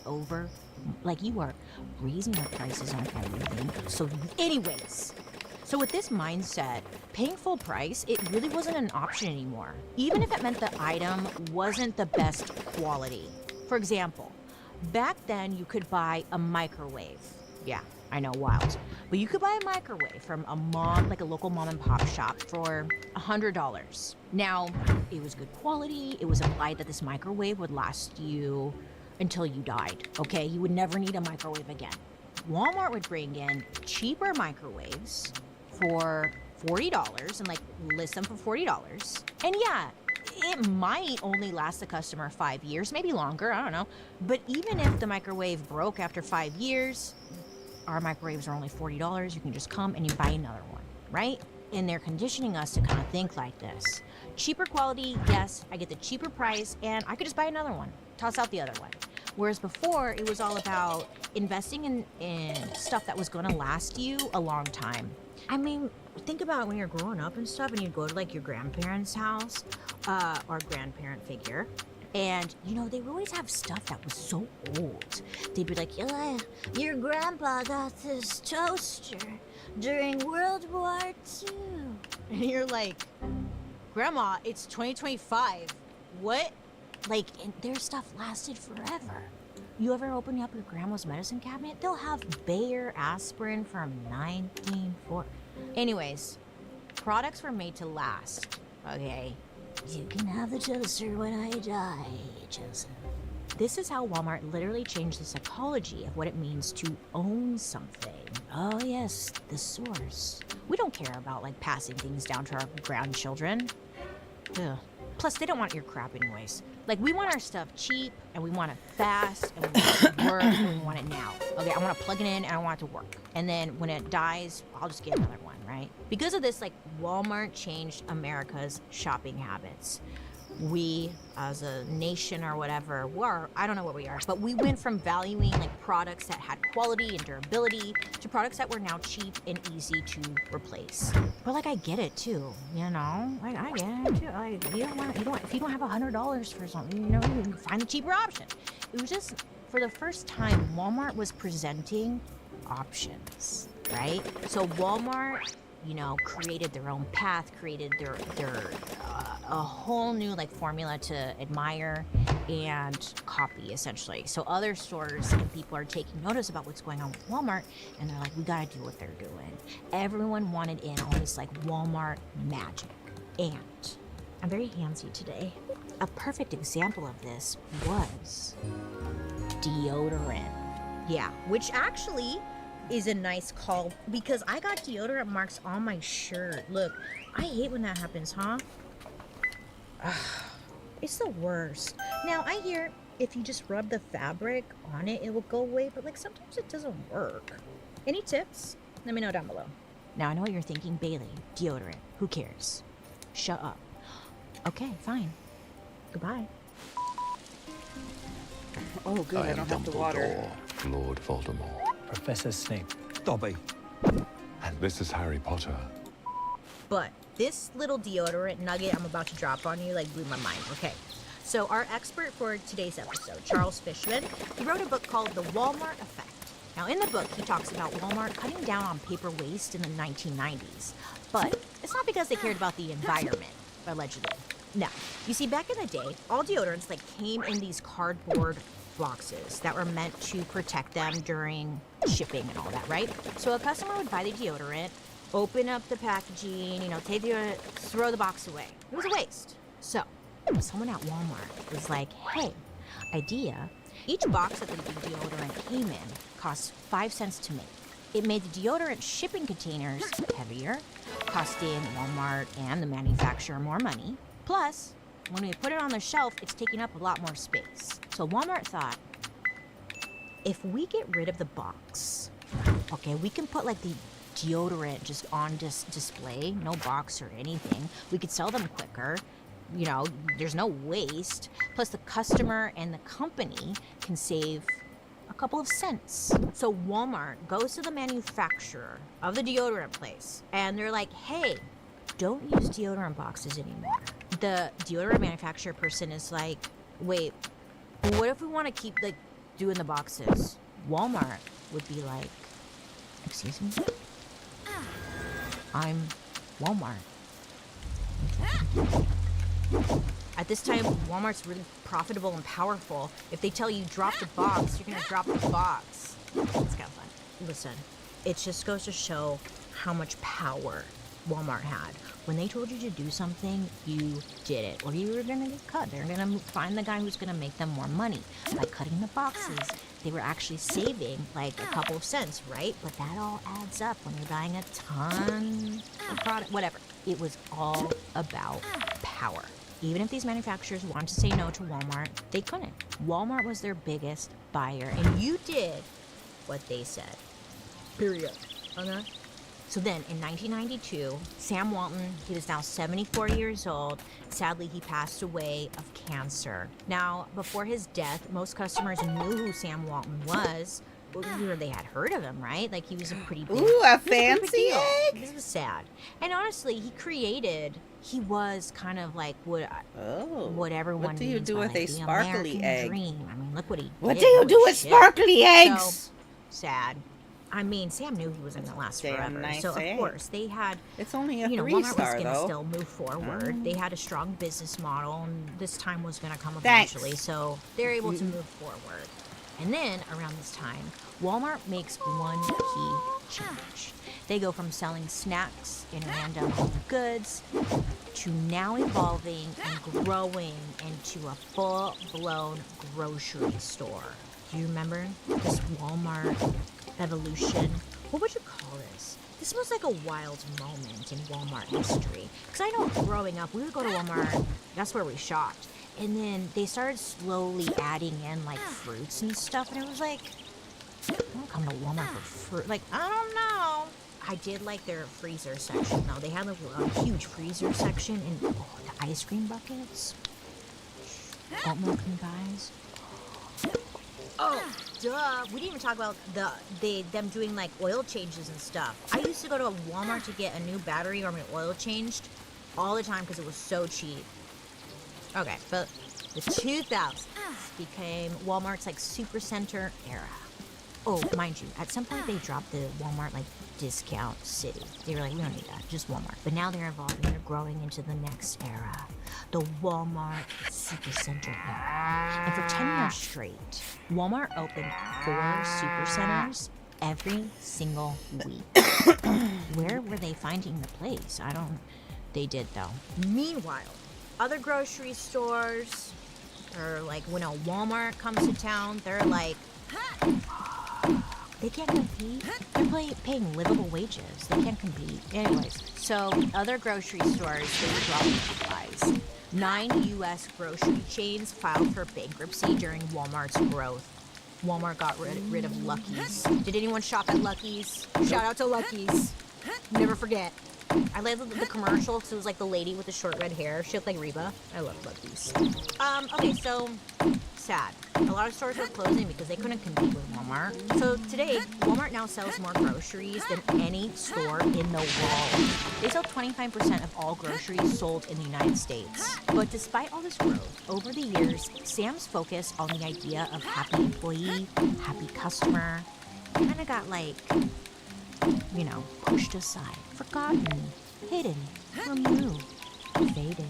you are raising our prices on everything. So anyways, so with this mindset, paying full price, it really wasn't an option anymore, even if it meant the item wasn't the best quality. For example, back then you could buy a microwave. Yeah, I know, wild. But you could buy a microwave from a local mom and pop shop for $100. Now, it was good quality. It was implied that this microwave would last you until you died, okay? You would never need a microwave again. Walmart would bring in cheaper microwaves for $40 and like list them for $40. And yeah, it might only last the customer 5 years, maybe longer, I don't know. But even if the microwave broke after 5 years, our microwaves are only $40. You can just come and you buy another one, right? And they're conditioning us to kind of think like this. Cheaper quality, yes, I get the cheaper price and I could just buy another one, toss out the other one. Whereas before, it was all about investing in stuff that was gonna last you a long time. I mean, think about when you're growing up and stuff and you'd go to like your grandparents' house, or grandparent figure, and, you know, they would always have stuff that was so old. They'd be like, yeah, your grandpa got this toaster during World War II. And you're like, Grandma, it's 2025. What? Like, and their stuff lasted forever. You ever open up your grandma's medicine cabinet? They'll have Bayer aspirin from 1940. Anyways, products were made to last, okay? You can have the toaster when I die, Joseph. This is how Walmart literally changed the psychology of what it means to own something. Oh yes, the source. We don't care about like passing things down to our grandchildren. Ugh. Plus, they don't want your crap anyways. Like, we want our stuff cheap, and we want it fast, and we want it to work, and we want it now. Okay, I want to plug it in, and I want it to work. And then when it dies, I'll just get another one, right? Because of this, like, Walmart changed America's shopping habits. We, as a nation or whatever, I don't know what we are, but we went from valuing like products that had quality and durability to products that were now cheap and easy to replace. But like, I get it too, you know? Like, I get it too. Like, if you don't have $100 for something, you know, you can find a cheaper option. It was just, for the first time, Walmart was presenting options, right? So Walmart, you know, created their own path, created their a whole new like formula to admire and copy, essentially. So other stores and people are taking notice about what's going on with Walmart, and they're like, we gotta do what they're doing. Everyone wanted in on this like Walmart magic. And I'm very handsy today. A perfect example of this was deodorant. Yeah, which actually is a nice call because I got deodorant marks on my shirt. Look, I hate when that happens, huh? It's the worst. Now, I hear if you just rub the fabric on it, it will go away, but like sometimes it doesn't work. Any tips? Let me know down below. Now, I know what you're thinking, Bailey, deodorant, who cares? Shut up. Okay, fine. Goodbye. Oh, good, I don't have to water. Lord Voldemort. Professor Snape. Dobby. And this is Harry Potter. But this little deodorant nugget I'm about to drop on you like blew my mind. Okay, so our expert for today's episode, Charles Fishman, he wrote a book called The Walmart Effect. Now in the book, he talks about Walmart cutting down on paper waste in the 1990s. But it's not because they cared about the environment, allegedly. Now, you see, back in the day, all deodorants like came in these cardboard boxes that were meant to protect them during shipping and all that, right? So a customer would buy the deodorant, open up the packaging, take the deodorant, throw the box away. It was a waste. So someone at Walmart was like, hey, idea. Each box that the deodorant came in cost 5 cents to make. It made the deodorant shipping containers heavier, costing Walmart and the manufacturer more money. Plus, when we put it on the shelf, it's taking up a lot more space. So Walmart thought, if we get rid of the box, okay, we can put like the deodorant just on display, no box or anything. We could sell them quicker. There's no waste. Plus the customer and the company can save a couple of cents. So Walmart goes to the manufacturer of the deodorant place and they're like, hey, don't use deodorant boxes anymore. The deodorant manufacturer person is like, wait, what if we want to keep like doing the boxes? Walmart would be like, excuse me? I'm Walmart. At this time, Walmart's really profitable and powerful. If they tell you drop the box, you're gonna drop the box. It's kind of fun. Listen, it just goes to show how much power Walmart had. When they told you to do something, you did it, or you were gonna get cut. They're gonna find the guy who's gonna make them more money. By cutting the boxes, they were actually saving like a couple of cents, right? But that all adds up when you're buying a ton of product, whatever. It was all about power. Even if these manufacturers wanted to say no to Walmart, they couldn't. Walmart was their biggest buyer, and you did what they said. Period. Okay? So then, in 1992, Sam Walton, he was now 74 years old. Sadly, he passed away of cancer. Now, before his death, most customers knew who Sam Walton was. They had heard of him, right? Like, he was a pretty big... Ooh, a pretty big fancy deal. egg? This was sad. And honestly, he was kind of like what everyone What do you means do by, with like, a the sparkly American egg? dream. I mean, look what he What did. do you Holy do with shit. sparkly eggs? So sad. I mean, Sam knew he was going to last Damn forever. nice So, of egg. course, they had... It's only a Walmart was 3-star, going to though. still move forward. They had a strong business model, and this time was going to come Thanks. eventually. So they're able to move forward. And then, around this time, Walmart makes one key change. They go from selling snacks and random home goods to now evolving and growing into a full-blown grocery store. Do you remember this Walmart evolution? What would you call this? This was like a wild moment in Walmart history. Because I know growing up, we would go to Walmart, that's where we shopped. And then they started slowly adding in like fruits and stuff. And it was like, I don't come to Walmart for fruit. Like, I don't know. I did like their freezer section though. They had like a huge freezer section and the ice cream buckets. Oat milk and pies. Oh, duh. We didn't even talk about them doing like oil changes and stuff. I used to go to a Walmart to get a new battery or my oil changed all the time because it was so cheap. Okay, but the 2000s became Walmart's like supercenter era. Oh, mind you, at some point they dropped the Walmart like discount city. They were like, we don't need that, just Walmart. But now they're evolving, they're growing into the next era, the Walmart supercenter era. And for 10 years straight, Walmart opened 4 supercenters every single week. Where were they finding the place? They did though. Meanwhile, other grocery stores, or like when a Walmart comes to town, they're like, they can't compete. They're paying livable wages. They can't compete. Anyways, so other grocery stores, they were dropping supplies. 9 U.S. grocery chains filed for bankruptcy during Walmart's growth. Walmart got rid of Lucky's. Did anyone shop at Lucky's? Shout out to Lucky's. Never forget. I love the commercial because it was like the lady with the short red hair. She looked like Reba. I love Lucky's. Okay, so sad. A lot of stores were closing because they couldn't compete with Walmart. So today, Walmart now sells more groceries than any store in the world. They sell 25% of all groceries sold in the United States. But despite all this growth, over the years, Sam's focus on the idea of happy employee, happy customer, kind of got like, pushed aside, forgotten, hidden, removed, faded.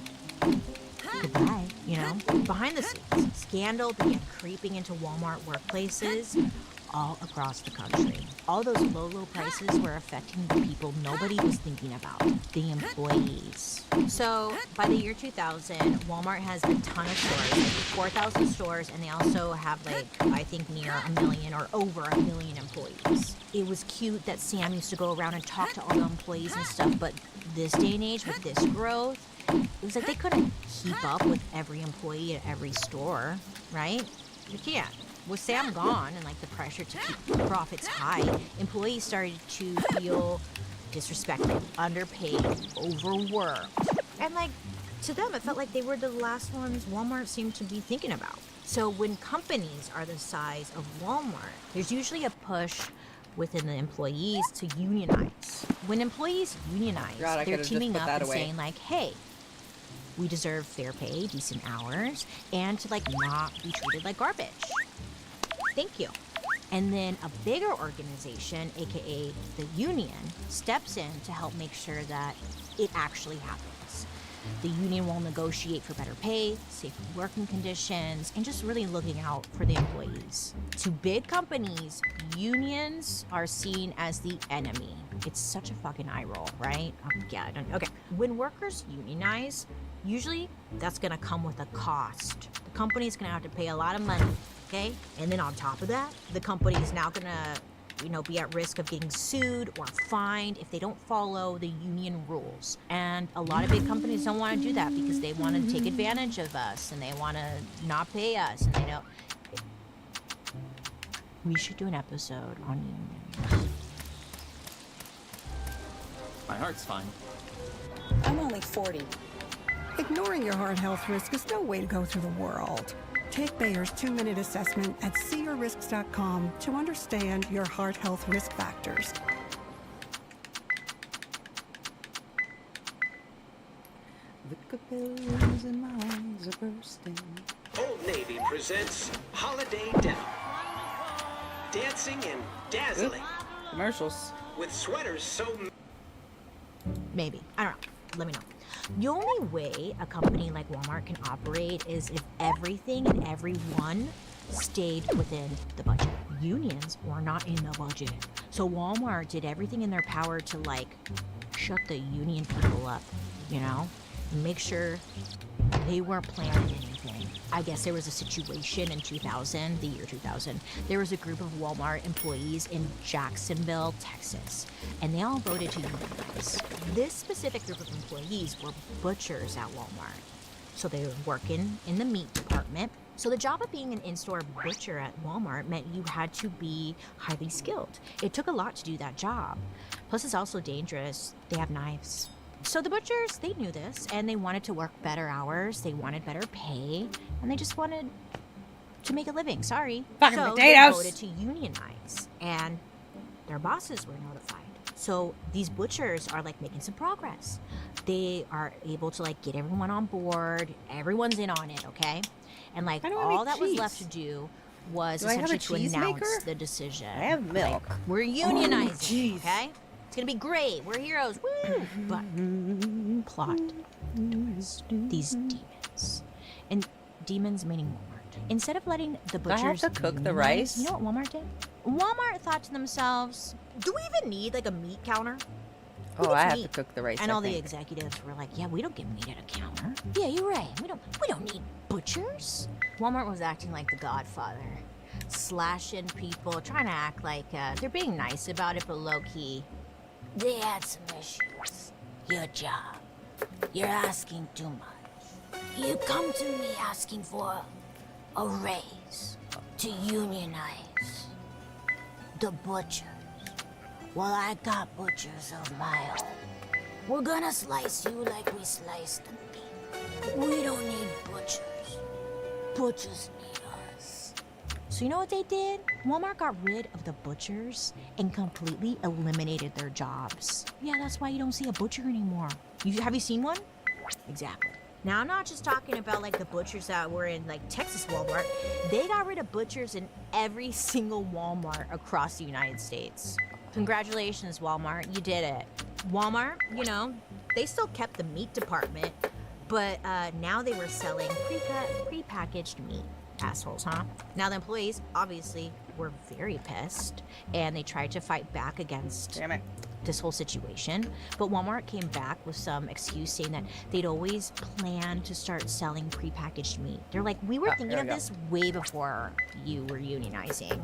goodbye, you know? Behind the scenes, scandal began creeping into Walmart workplaces all across the country. All those low prices were affecting the people nobody was thinking about, the employees. So by the year 2000, Walmart has a ton of stores, like 4,000 stores, and they also have like, I think near 1 million or over 1 million employees. It was cute that Sam used to go around and talk to all the employees and stuff, but this day and age with this growth, it was like they couldn't keep up with every employee at every store, right? You can't. With Sam gone and like the pressure to keep profits high, employees started to feel disrespected, underpaid, overworked. And like to them, it felt like they were the last ones Walmart seemed to be thinking about. So when companies are the size of Walmart, there's usually a push within the employees to unionize. When employees unionize, God, they're teaming up and saying like, hey, we deserve fair pay, decent hours, and to like not be treated like garbage. Thank you. And then a bigger organization, aka the union, steps in to help make sure that it actually happens. The union will negotiate for better pay, safer working conditions, and just really looking out for the employees. To big companies, unions are seen as the enemy. It's such a fucking eye roll, right? Okay. When workers unionize, usually that's gonna come with a cost. The company's gonna have to pay a lot of money, okay? And then on top of that, the company is now gonna, be at risk of getting sued or fined if they don't follow the union rules. And a lot of big companies don't want to do that because they want to take advantage of us and they want to not pay us and they don't. We should do an episode on unions. My heart's fine. I'm only 40. Ignoring your heart health risk is no way to go through the world. Take Bayer's 2-minute assessment at seeyourrisks.com to understand your heart health risk factors. The capillas in my eyes are bursting. Old Navy presents Holiday Denim. Dancing and dazzling. Commercials. With sweaters so... Maybe. I don't know. Let me know. The only way a company like Walmart can operate is if everything and everyone stayed within the budget. Unions were not in the budget. So Walmart did everything in their power to shut the union people up, and make sure they weren't planning anything. I guess there was a situation in the year 2000. There was a group of Walmart employees in Jacksonville, Texas, and they all voted to unionize. This specific group of employees were butchers at Walmart. So they were working in the meat department. So the job of being an in-store butcher at Walmart meant you had to be highly skilled. It took a lot to do that job. Plus it's also dangerous. They have knives. So the butchers, they knew this, and they wanted to work better hours, they wanted better pay, and they just wanted to make a living, sorry. Fucking so potatoes. They voted to unionize, and their bosses were notified. So these butchers are making some progress. They are able to get everyone on board, everyone's in on it, okay? And all that was left to do was essentially to announce the decision. I have milk. We're unionizing, okay? It's gonna be great. We're heroes. Woo! But plot twist. These demons. And demons meaning Walmart. Instead of letting the butchers I have to cook the rice? You know what Walmart did? Walmart thought to themselves, do we even need a meat counter? Oh, I have to cook the rice. And all the executives were like, yeah, we don't get meat at a counter. Yeah, you're right. We don't need butchers. Walmart was acting like the Godfather. Slashing people, trying to act like they're being nice about it, but low-key. They had some issues. Your job. You're asking too much. You come to me asking for a raise to unionize the butchers. Well, I got butchers of my own. We're gonna slice you like we sliced the meat. We don't need butchers. Butchers need us. So you know what they did? Walmart got rid of the butchers and completely eliminated their jobs. Yeah, that's why you don't see a butcher anymore. Have you seen one? Exactly. Now, I'm not just talking about the butchers that were in Texas Walmart. They got rid of butchers in every single Walmart across the United States. Congratulations, Walmart, you did it. Walmart, they still kept the meat department, But now they were selling pre-packaged meat. Assholes, huh? Now the employees obviously were very pissed, and they tried to fight back against this whole situation. But Walmart came back with some excuse saying that they'd always planned to start selling prepackaged meat. They're like, we were thinking of this way before you were unionizing.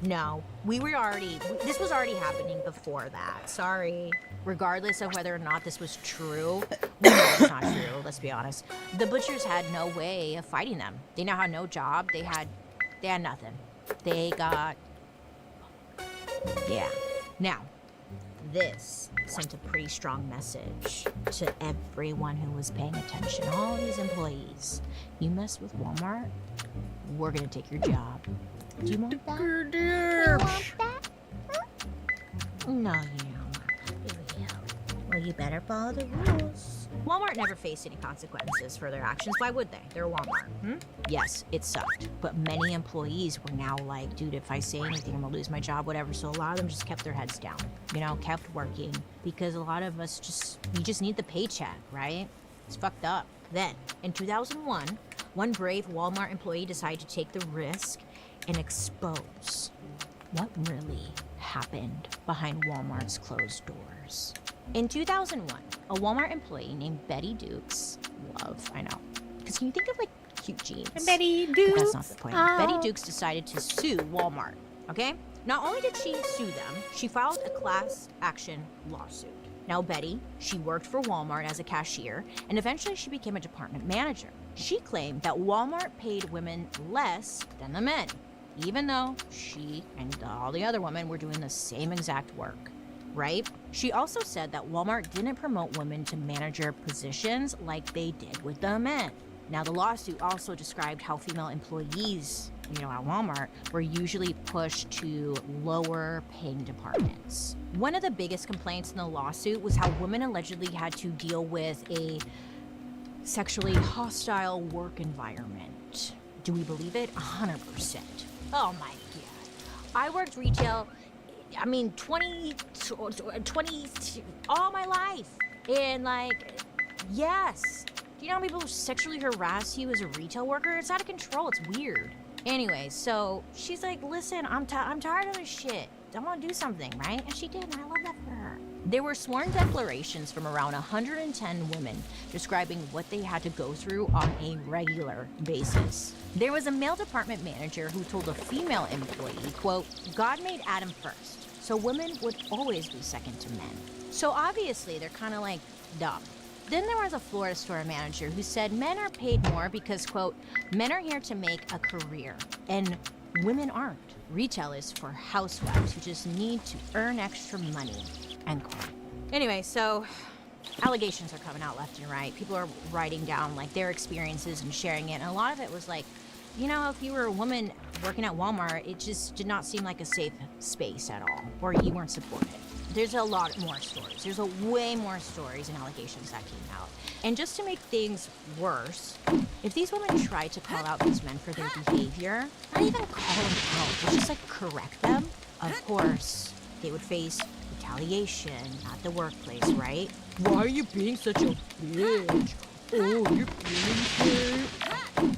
No, this was already happening before that. Sorry. Regardless of whether or not this was true, we know it's not true, let's be honest. The butchers had no way of fighting them. They now had no job. They had nothing. They got, yeah. Now, this sent a pretty strong message to everyone who was paying attention. All these employees. You mess with Walmart, we're gonna take your job. Do you want that? You want that? No, you don't. Well, you better follow the rules. Walmart never faced any consequences for their actions. Why would they? They're Walmart. Yes, it sucked. But many employees were now like, dude, if I say anything, I'm gonna lose my job, whatever. So a lot of them just kept their heads down, kept working. Because a lot of us we just need the paycheck, right? It's fucked up. Then, in 2001, one brave Walmart employee decided to take the risk and expose what really happened behind Walmart's closed doors. In 2001, a Walmart employee named Betty Dukes, I know, because can you think of like cute jeans? Betty Dukes. But that's not the point. Betty Dukes decided to sue Walmart, okay? Not only did she sue them, she filed a class action lawsuit. Now Betty, she worked for Walmart as a cashier, and eventually she became a department manager. She claimed that Walmart paid women less than the men, even though she and all the other women were doing the same exact work. Right? She also said that Walmart didn't promote women to manager positions like they did with the men. Now, the lawsuit also described how female employees, at Walmart, were usually pushed to lower paying departments. One of the biggest complaints in the lawsuit was how women allegedly had to deal with a sexually hostile work environment. Do we believe it? 100%. Oh my God. I worked retail 20, all my life. And yes. Do you know how people sexually harass you as a retail worker? It's out of control. It's weird. Anyway, so she's like, listen, I'm tired of this shit. I want to do something, right? And she did, and I love that for her. There were sworn declarations from around 110 women describing what they had to go through on a regular basis. There was a male department manager who told a female employee, quote, God made Adam first, so women would always be second to men. So obviously they're kind of dumb. Then there was a Florida store manager who said men are paid more because, quote, men are here to make a career, and women aren't. Retail is for housewives who just need to earn extra money, end quote. Anyway, so allegations are coming out left and right. People are writing down their experiences and sharing it, and a lot of it was if you were a woman working at Walmart, it just did not seem like a safe space at all, or you weren't supported. There's a lot more stories. There's way more stories and allegations that came out. And just to make things worse, if these women tried to call out these men for their behavior, not even call them out, but just correct them, of course, they would face retaliation at the workplace, right? Why are you being such a bitch? Oh, you're being bitch.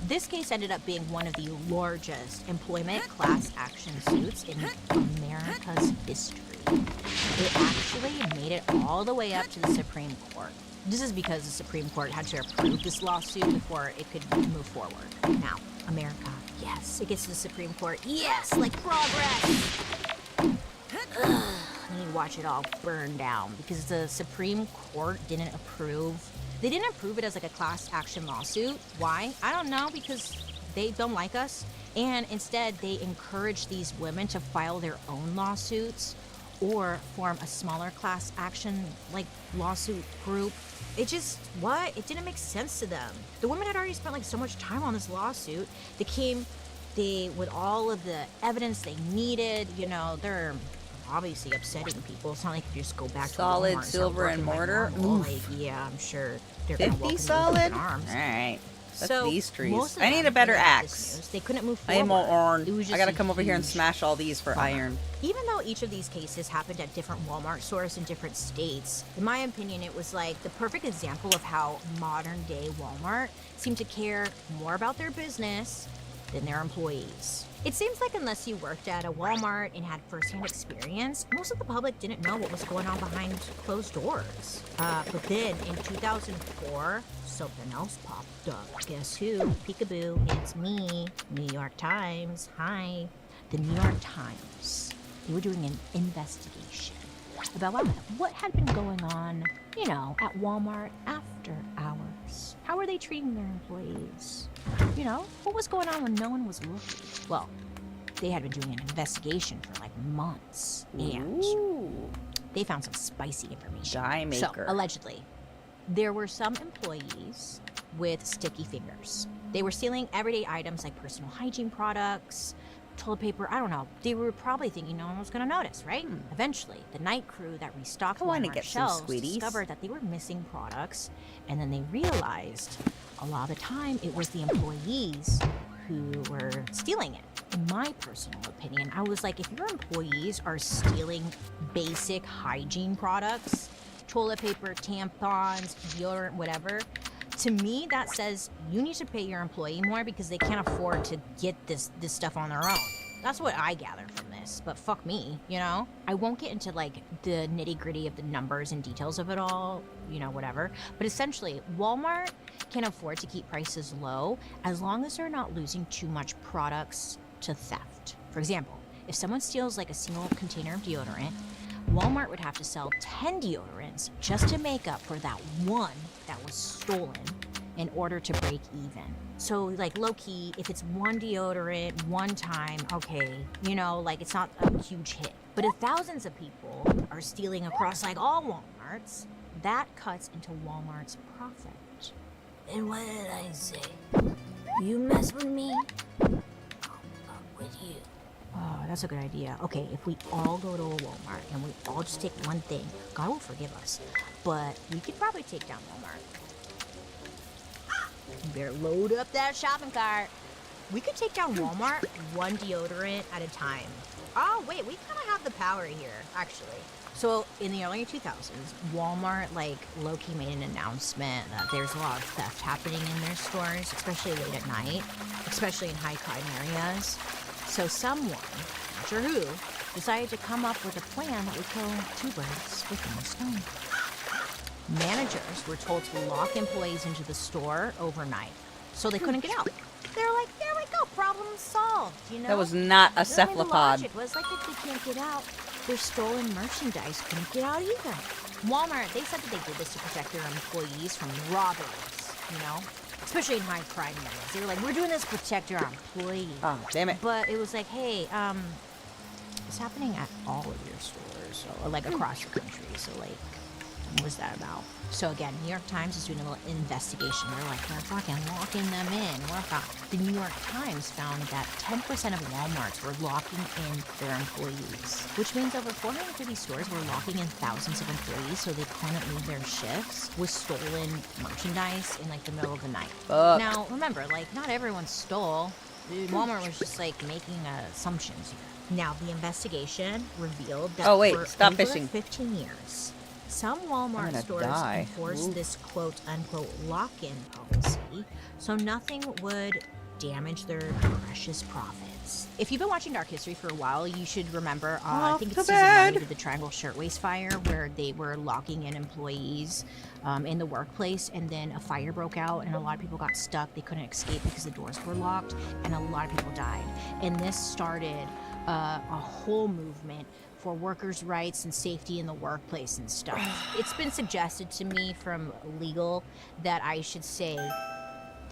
This case ended up being one of the largest employment class action suits in America's history. It actually made it all the way up to the Supreme Court. This is because the Supreme Court had to approve this lawsuit before it could move forward. Now, America, yes, it gets to the Supreme Court. Yes, progress! Ugh, I need to watch it all burn down because the Supreme Court didn't approve. They didn't approve it as a class action lawsuit. Why? I don't know, because they don't like us. And instead, they encourage these women to file their own lawsuits or form a smaller class action, lawsuit group. It just, It didn't make sense to them. The women had already spent, so much time on this lawsuit. With all of the evidence they needed, they're obviously upsetting people. It's not like you just go back solid to Walmart silver and mortar. Yeah, I'm sure they're 50 solid. Arms. All right. That's So, these trees. most of I need a them, better when they had this axe. news, they couldn't move I am all forward. iron. It was I just gotta a come over here and huge smash all these for bummer. iron. Even though each of these cases happened at different Walmart stores in different states, in my opinion, it was like the perfect example of how modern day Walmart seemed to care more about their business than their employees. It seems like unless you worked at a Walmart and had firsthand experience, most of the public didn't know what was going on behind closed doors. But then in 2004, something else popped up. Guess who? Peekaboo, it's me, New York Times. Hi. The New York Times. They were doing an investigation about what had been going on, you know, at Walmart after hours. How were they treating their employees? You know, what was going on when no one was looking? Well, they had been doing an investigation for like months, and they found some spicy information. Die So, maker. allegedly, there were some employees with sticky fingers. They were stealing everyday items like personal hygiene products, toilet paper, I don't know. They were probably thinking no one was going to notice, right? Eventually, the night crew that restocked I wanna Walmart get some shelves sweeties. discovered that they were missing products, and then they realized a lot of the time it was the employees who were stealing it. In my personal opinion, I was like, if your employees are stealing basic hygiene products, toilet paper, tampons, deodorant, whatever, to me that says you need to pay your employee more because they can't afford to get this stuff on their own. That's what I gather from this, but fuck me, you know? I won't get into like the nitty gritty of the numbers and details of it all, you know, whatever. But essentially, Walmart can afford to keep prices low as long as they're not losing too much products to theft. For example, if someone steals like a single container of deodorant, Walmart would have to sell 10 deodorants just to make up for that one that was stolen in order to break even. So like low-key, if it's one deodorant, one time, okay, you know, like it's not a huge hit. But if thousands of people are stealing across like all Walmarts, that cuts into Walmart's profit. And what did I say? You mess with me, I'll fuck with you. Oh, that's a good idea. Okay, if we all go to a Walmart and we all just take one thing, God will forgive us. But we could probably take down Walmart. You better load up that shopping cart. We could take down Walmart one deodorant at a time. Oh, wait, we kind of have the power here, actually. So in the early 2000s, Walmart like low-key made an announcement that there's a lot of theft happening in their stores, especially late at night, especially in high crime areas. So someone, not sure who, decided to come up with a plan that would kill two birds with one stone. Managers were told to lock employees into the store overnight so they couldn't get out. They're like, there we go, problem solved, you know? That was not a The cephalopod. logic was like, if they can't get out, their stolen merchandise couldn't get out either. Walmart, they said that they did this to protect their employees from robberies, you know? Especially in high crime areas. They were like, we're doing this to protect our employees. Oh, damn it. But it was like, hey, it's happening at all of your stores, or like across the country. So like, what was that about? So again, New York Times is doing a little investigation. They're like, they're fucking locking them in. The New York Times found that 10% of Walmarts were locking in their employees, which means over 450 stores were locking in thousands of employees so they couldn't leave their shifts with stolen merchandise in like the middle of the night. Fuck. Now, remember, like not everyone stole. Dude, Walmart was just like making assumptions here. Now, the investigation revealed that Oh, wait, for stop over fishing. 15 years, some I'm Walmart gonna stores die. enforced Ooh. this quote-unquote lock-in policy, so nothing would damage their precious profits. If you've been watching Dark History for a while, you should remember, I think it's the season 1, they bed. did the Triangle Shirtwaist Fire, where they were locking in employees in the workplace, and then a fire broke out, and a lot of people got stuck. They couldn't escape because the doors were locked, and a lot of people died. And this started a whole movement for workers' rights and safety in the workplace and stuff. It's been suggested to me from legal that I should say,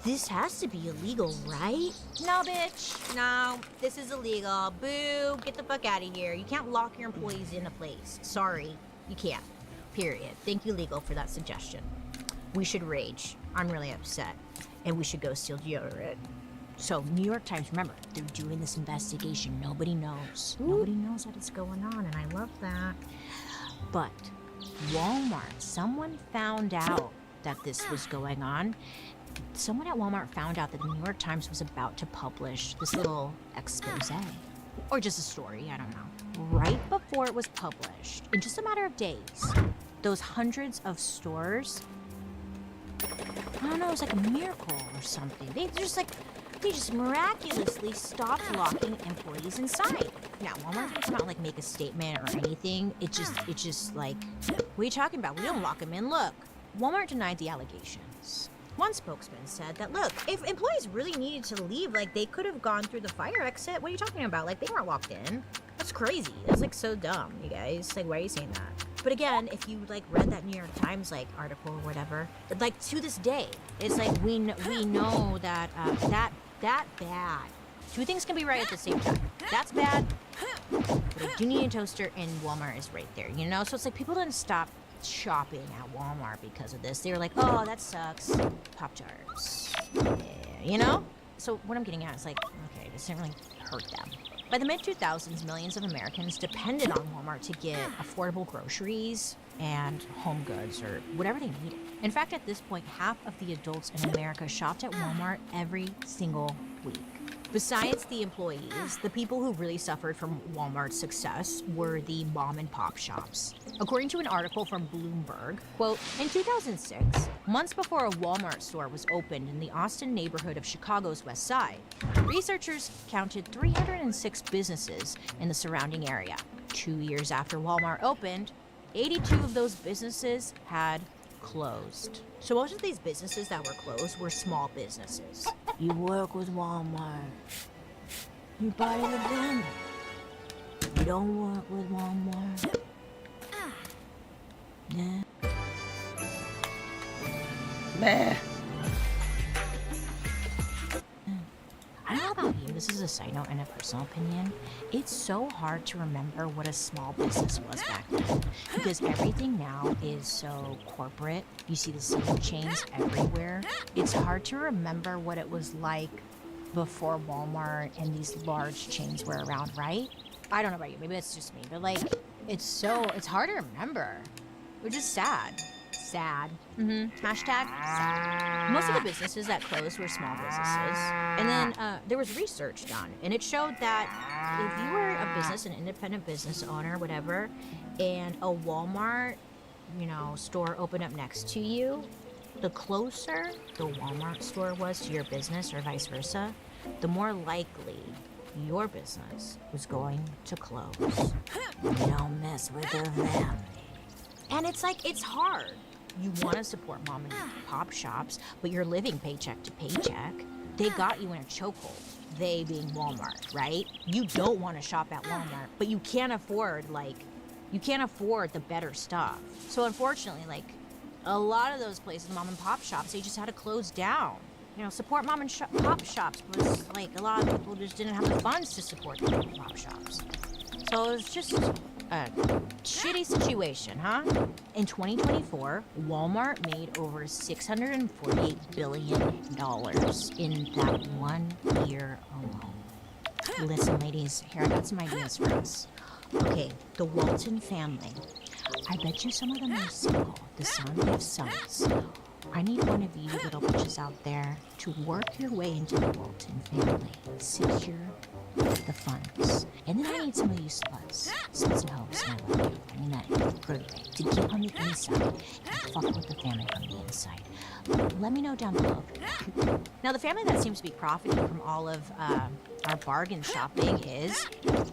this has to be illegal, right? No, bitch. No, this is illegal. Boo, get the fuck out of here. You can't lock your employees in a place. Sorry, you can't. Period. Thank you, legal, for that suggestion. We should rage. I'm really upset. And we should go steal deodorant. So, New York Times, remember, they're doing this investigation. Nobody knows. Nobody knows that it's going on, and I love that. But Walmart, someone found out that this was going on, someone at Walmart found out that the New York Times was about to publish this little expose, or just a story, I don't know. Right before it was published, in just a matter of days, those hundreds of stores, I don't know, it was like a miracle or something. They just miraculously stopped locking employees inside. Now, Walmart didn't come out and like make a statement or anything. It just like, what are you talking about? We don't lock them in. Look, Walmart denied the allegations. One spokesman said that, look, if employees really needed to leave, like they could have gone through the fire exit. What are you talking about? Like they weren't locked in. That's crazy. That's like so dumb, you guys. Like, why are you saying that? But again, if you like read that New York Times like article or whatever, like to this day, it's like we know that that bad. Two things can be right at the same time. That's bad, but I do need a toaster, and Walmart is right there, you know? So it's like people didn't stop shopping at Walmart because of this. They were like, oh, that sucks. Pop-Tarts. Yeah, you know? So what I'm getting at is like, okay, this didn't really hurt them. By the mid-2000s, millions of Americans depended on Walmart to get affordable groceries and home goods or whatever they needed. In fact, at this point, half of the adults in America shopped at Walmart every single week. Besides the employees, the people who really suffered from Walmart's success were the mom and pop shops. According to an article from Bloomberg, quote, in 2006, months before a Walmart store was opened in the Austin neighborhood of Chicago's West Side, researchers counted 306 businesses in the surrounding area. 2 years after Walmart opened, 82 of those businesses had closed. So most of these businesses that were closed were small businesses. You work with Walmart. You buy with them. You don't work with Walmart. Yeah. Meh. I don't know about you, this is a side note and a personal opinion. It's so hard to remember what a small business was back then because everything now is so corporate. You see the same chains everywhere. It's hard to remember what it was like before Walmart and these large chains were around, right? I don't know about you, maybe it's just me, but like, it's hard to remember, which is sad. Sad. Hashtag sad. Most of the businesses that closed were small businesses. And then there was research done, and it showed that if you were a business, an independent business owner, whatever, and a Walmart, store opened up next to you, the closer the Walmart store was to your business or vice versa, the more likely your business was going to close. You don't mess with the family. And it's like, it's hard. You want to support mom and pop shops, but you're living paycheck to paycheck. They got you in a chokehold, they being Walmart, right? You don't want to shop at Walmart, but you can't afford the better stuff. So unfortunately, a lot of those places, mom and pop shops, they just had to close down. Support mom and pop shops, but a lot of people just didn't have the funds to support the mom and pop shops. So it was just a shitty situation, huh? In 2024, Walmart made over $648 billion in that 1 year alone. Listen, ladies, here I got some ideas for us. Okay, the Walton family. I bet you some of them are single. The son have sons. I need one of you little bitches out there to work your way into the Walton family. Secure the funds. And then I need some of you sluts and hoes, and I love you. I mean that in a good way. To get on the inside and fuck with the family from the inside. Let me know down below. Now, the family that seems to be profiting from all of our bargain shopping is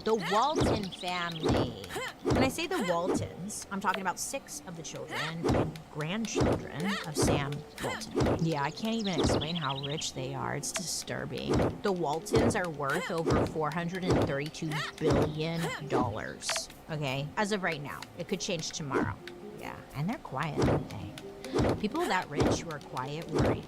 the Walton family. When I say the Waltons, I'm talking about 6 of the children and grandchildren of Sam Walton. Yeah, I can't even explain how rich they are. It's disturbing. The Waltons are worth over $432 billion. Okay? As of right now. It could change tomorrow. Yeah, and they're quiet, aren't they? People that rich who are quiet worry.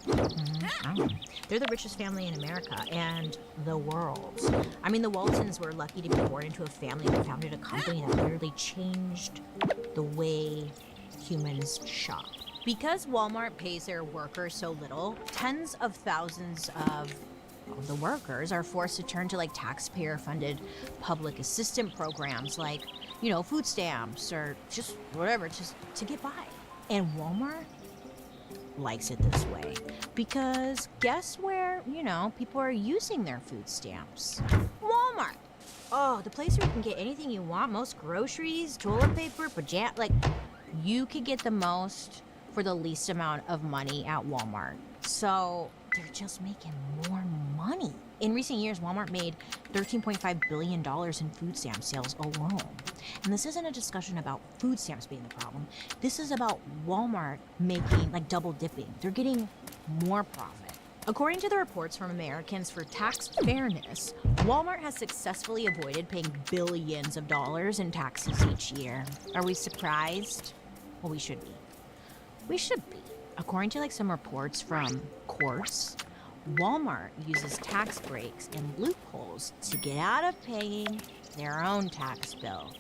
I don't know. They're the richest family in America and the world. I mean, the Waltons were lucky to be born into a family that founded a company that literally changed the way humans shop. Because Walmart pays their workers so little, tens of thousands of the workers are forced to turn to taxpayer-funded public assistance programs like, food stamps or just whatever, just to get by. And Walmart likes it this way. Because guess where, people are using their food stamps? Walmart. Oh, the place where you can get anything you want, most groceries, toilet paper, pajamas, like, you could get the most for the least amount of money at Walmart. So they're just making more money. In recent years, Walmart made $13.5 billion in food stamp sales alone. And this isn't a discussion about food stamps being the problem. This is about Walmart making, double dipping. They're getting more profit. According to the reports from Americans for Tax Fairness, Walmart has successfully avoided paying billions of dollars in taxes each year. Are we surprised? Well, we should be. We should be. According to some reports from courts, Walmart uses tax breaks and loopholes to get out of paying their own tax bill.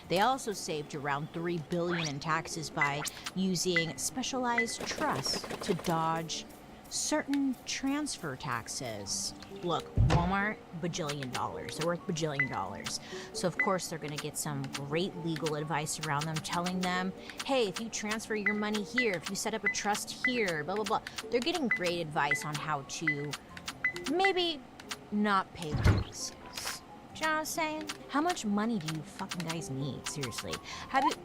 They also saved around $3 billion in taxes by using specialized trusts to dodge certain transfer taxes. Look, Walmart, bajillion dollars. They're worth bajillion dollars. So of course they're gonna get some great legal advice around them telling them, hey, if you transfer your money here, if you set up a trust here, blah, blah, blah. They're getting great advice on how to maybe not pay taxes. Do you know what I'm saying? How much money do you fucking guys need? Seriously.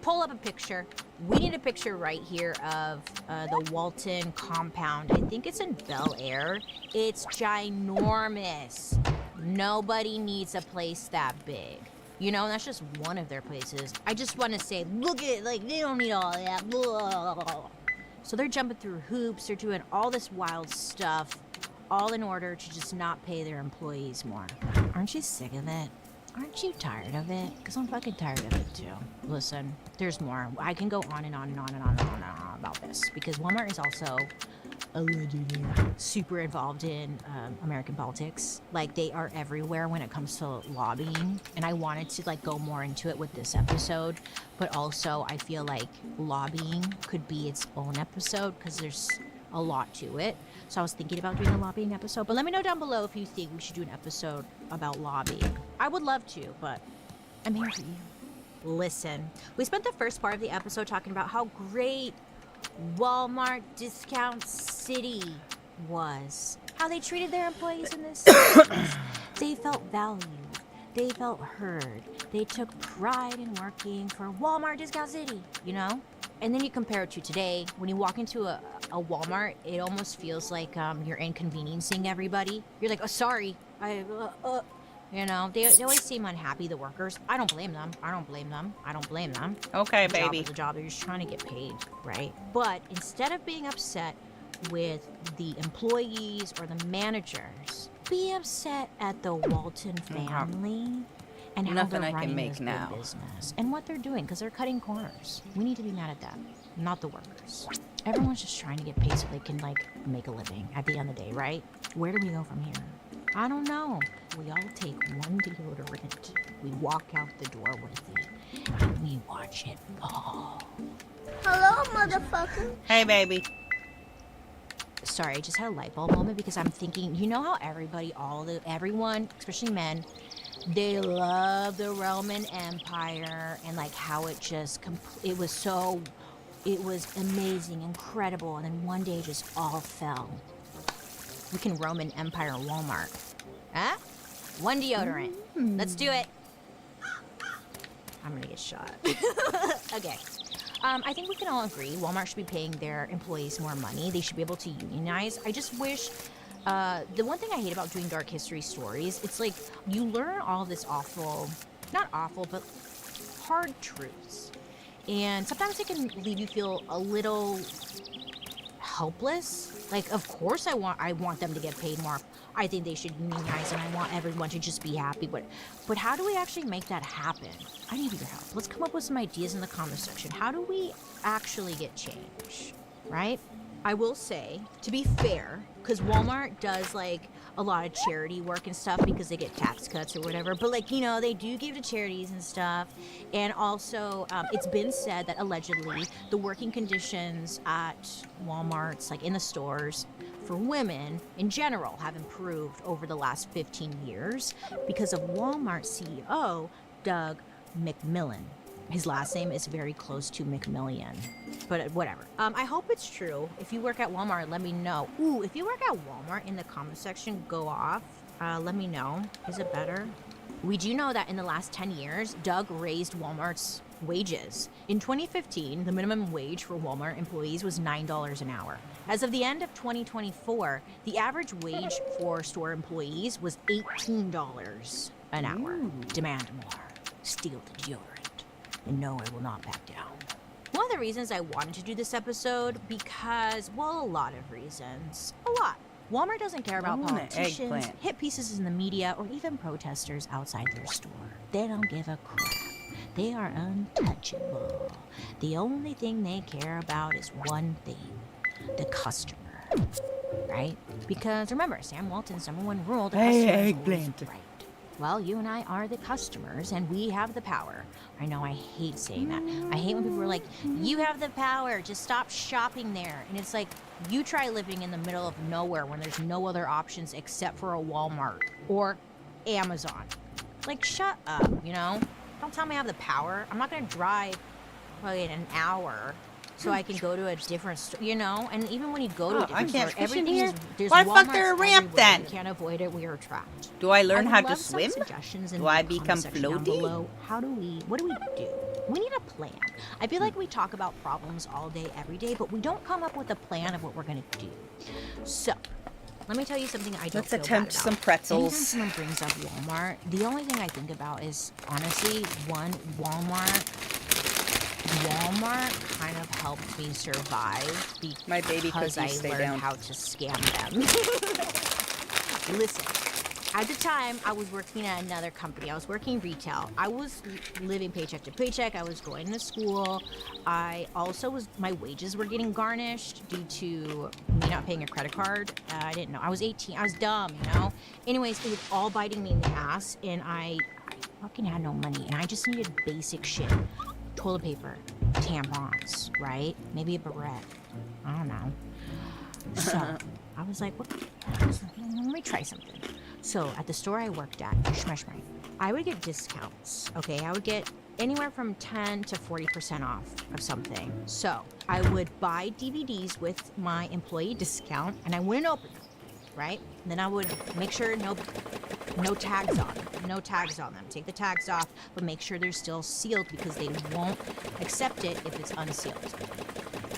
Pull up a picture. We need a picture right here of the Walton compound. I think it's in Bel Air. It's ginormous. Nobody needs a place that big. That's just one of their places. I just want to say, look at it, they don't need all that. Blah. So they're jumping through hoops. They're doing all this wild stuff, all in order to just not pay their employees more. Aren't you sick of it? Aren't you tired of it? Because I'm fucking tired of it too. Listen, there's more. I can go on and on and on and on and on and on about this because Walmart is also allegedly super involved in American politics. They are everywhere when it comes to lobbying. And I wanted to go more into it with this episode, but also I feel like lobbying could be its own episode because there's a lot to it. So I was thinking about doing a lobbying episode, but let me know down below if you think we should do an episode about lobbying. I would love to, but I'm here for you. Listen, we spent the first part of the episode talking about how great Walmart Discount City was. How they treated their employees in this city. They felt valued. They felt heard. They took pride in working for Walmart Discount City, And then you compare it to today. When you walk into a Walmart, it almost feels like you're inconveniencing everybody. You're like, oh, sorry. They always seem unhappy, the workers. I don't blame them. Okay, baby. The job, they're just trying to get paid, right? But instead of being upset with the employees or the managers, be upset at the Walton family and how Nothing they're I can running make this big now. business and what they're doing, because they're cutting corners. We need to be mad at them, not the workers. Everyone's just trying to get paid so they can make a living at the end of the day, right? Where do we go from here? I don't know. We all take one deodorant, we walk out the door with it, and we watch it fall. Hello, motherfucker. Hey, baby. Sorry, I just had a light bulb moment because I'm thinking, how everyone, especially men, they love the Roman Empire and how it just, it was amazing, incredible, and then one day it just all fell. We can Roman Empire Walmart. Huh? One deodorant. Let's do it. I'm gonna get shot. Okay. I think we can all agree Walmart should be paying their employees more money. They should be able to unionize. I just wish, the one thing I hate about doing dark history stories, it's you learn all this not awful, but hard truths. And sometimes it can leave you feel a little helpless. Of course I want them to get paid more. I think they should unionize and I want everyone to just be happy. But how do we actually make that happen? I need your help. Let's come up with some ideas in the comment section. How do we actually get change, right? I will say, to be fair, because Walmart does a lot of charity work and stuff because they get tax cuts or whatever. But they do give to charities and stuff. And also, it's been said that allegedly the working conditions at Walmart's, in the stores, for women in general have improved over the last 15 years because of Walmart CEO Doug McMillon. His last name is very close to McMillian. But whatever. I hope it's true. If you work at Walmart, let me know. Ooh, if you work at Walmart, in the comment section, go off. Let me know. Is it better? We do know that in the last 10 years, Doug raised Walmart's wages. In 2015, the minimum wage for Walmart employees was $9 an hour. As of the end of 2024, the average wage for store employees was $18 an hour. Demand more. Steal the deodorant. And no, I will not back down. One of the reasons I wanted to do this episode, because, well, a lot of reasons. A lot. Walmart doesn't care about politicians, hit pieces in the media, or even protesters outside their store. They don't give a crap. They are untouchable. The only thing they care about is one thing: the customer. Right? Because remember, Sam Walton's #1 rule: the customer is always right. Well, you and I are the customers, and we have the power. I know, I hate saying that. I hate when people are like, you have the power, just stop shopping there. And it's like, you try living in the middle of nowhere when there's no other options except for a Walmart or Amazon. Like, shut up, you know? Don't tell me I have the power. I'm not gonna drive probably an hour so I can go to a different store, you know? And even when you go to a different store, everything is, there's Why the fuck Walmarts there a ramp everywhere. then? You can't avoid it, we are trapped. Do I learn how to love some swim? suggestions in Do the I comment become section down floaty? below. What do we do? We need a plan. I feel like we talk about problems all day, every day, but we don't come up with a plan of what we're gonna do. So, let me tell you something I don't Let's feel attempt bad about. some pretzels. Anytime someone brings up Walmart, the only thing I think about is, honestly, Walmart kind of helped me survive My baby because I cookies stay learned down. how to scam them. Listen, at the time, I was working at another company. I was working retail. I was living paycheck to paycheck. I was going to school. I also my wages were getting garnished due to me not paying a credit card. I didn't know. I was 18. I was dumb, you know? Anyways, it was all biting me in the ass, and I fucking had no money, and I just needed basic shit. Toilet paper, tampons, right? Maybe a barrette. I don't know. So, I was like, let me try something. So, at the store I worked at, I would get discounts, okay? I would get anywhere from 10 to 40% off of something. So, I would buy DVDs with my employee discount, and I wouldn't open them, right? And then I would make sure no tags on them. No tags on them. Take the tags off, but make sure they're still sealed because they won't accept it if it's unsealed.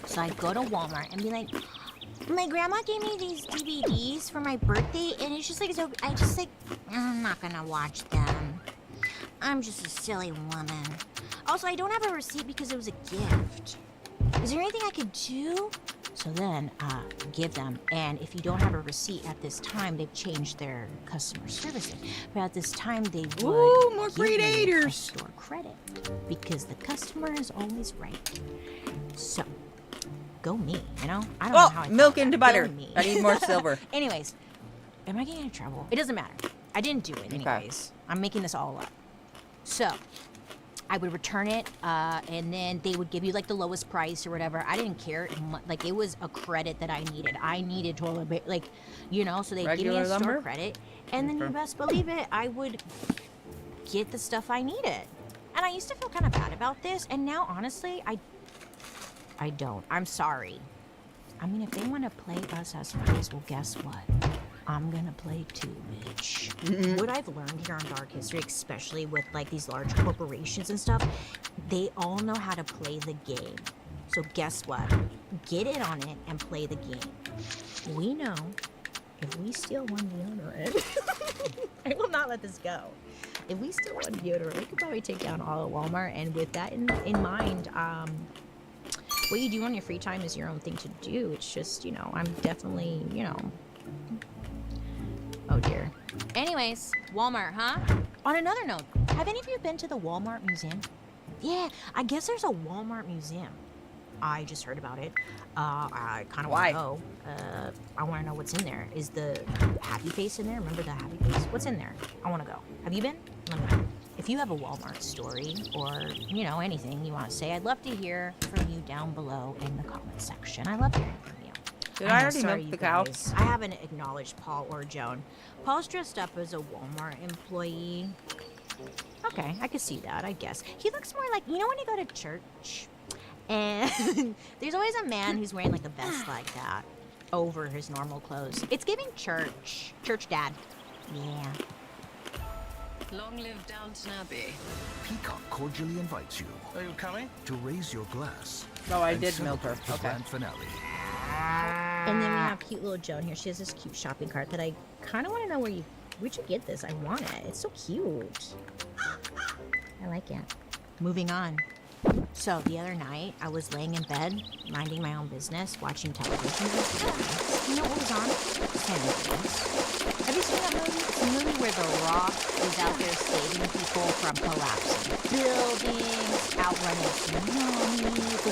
So I'd go to Walmart and be like, my grandma gave me these DVDs for my birthday, and it's just like, so I'm not gonna watch them. I'm just a silly woman. Also, I don't have a receipt because it was a gift. Is there anything I could do? So then, give them, and if you don't have a receipt at this time, they've changed their customer services. But at this time, they would more give you predators. a store credit because the customer is always right. So, go me, you know? I don't know how I milk thought into that. butter. Go me. I need more silver. Anyways, am I getting in trouble? It doesn't matter. I didn't do it anyways. I'm making this all up. So, I would return it, and then they would give you like the lowest price or whatever. I didn't care. Like, it was a credit that I needed. I needed toilet paper, like, you know, so they give me a store credit. And then you best believe it, I would get the stuff I needed. And I used to feel kind of bad about this, and now, honestly, I don't. I'm sorry. I mean, if they want to play us as friends, well, guess what? I'm gonna play too, bitch. What I've learned here on Dark History, especially with like these large corporations and stuff, they all know how to play the game. So guess what? Get in on it and play the game. We know if we steal one deodorant, I will not let this go. If we steal one deodorant, we could probably take down all of Walmart. And with that in mind, what you do on your free time is your own thing to do. It's just, you know, I'm definitely, you know. Oh dear. Anyways, Walmart, huh? On another note, have any of you been to the Walmart Museum? Yeah, I guess there's a Walmart Museum. I just heard about it. I kind of want to go. I want to know what's in there. Is the happy face in there? Remember the happy face? What's in there? I want to go. Have you been? Let me know. If you have a Walmart story or, you know, anything you want to say, I'd love to hear from you down below in the comment section. I love hearing from you. Did I already milk the cow? I haven't acknowledged Paul or Joan. Paul's dressed up as a Walmart employee. Okay, I can see that, I guess. He looks more like, you know when you go to church And there's always a man who's wearing like a vest like that over his normal clothes. It's giving church. Church dad. Yeah. Long live Downton Abbey. Peacock cordially invites you. Are you coming? To raise your glass. No, I and did milk her. celebrate the Okay. grand finale. And then we have cute little Joan here. She has this cute shopping cart that I kind of want to know where'd you get this? I want it. It's so cute. I like it. Moving on. So the other night, I was laying in bed, minding my own business, watching television. You know what was on? San Andreas. Have you seen that movie? It's a movie where The Rock is out there saving people from collapsing buildings, outrunning tsunamis,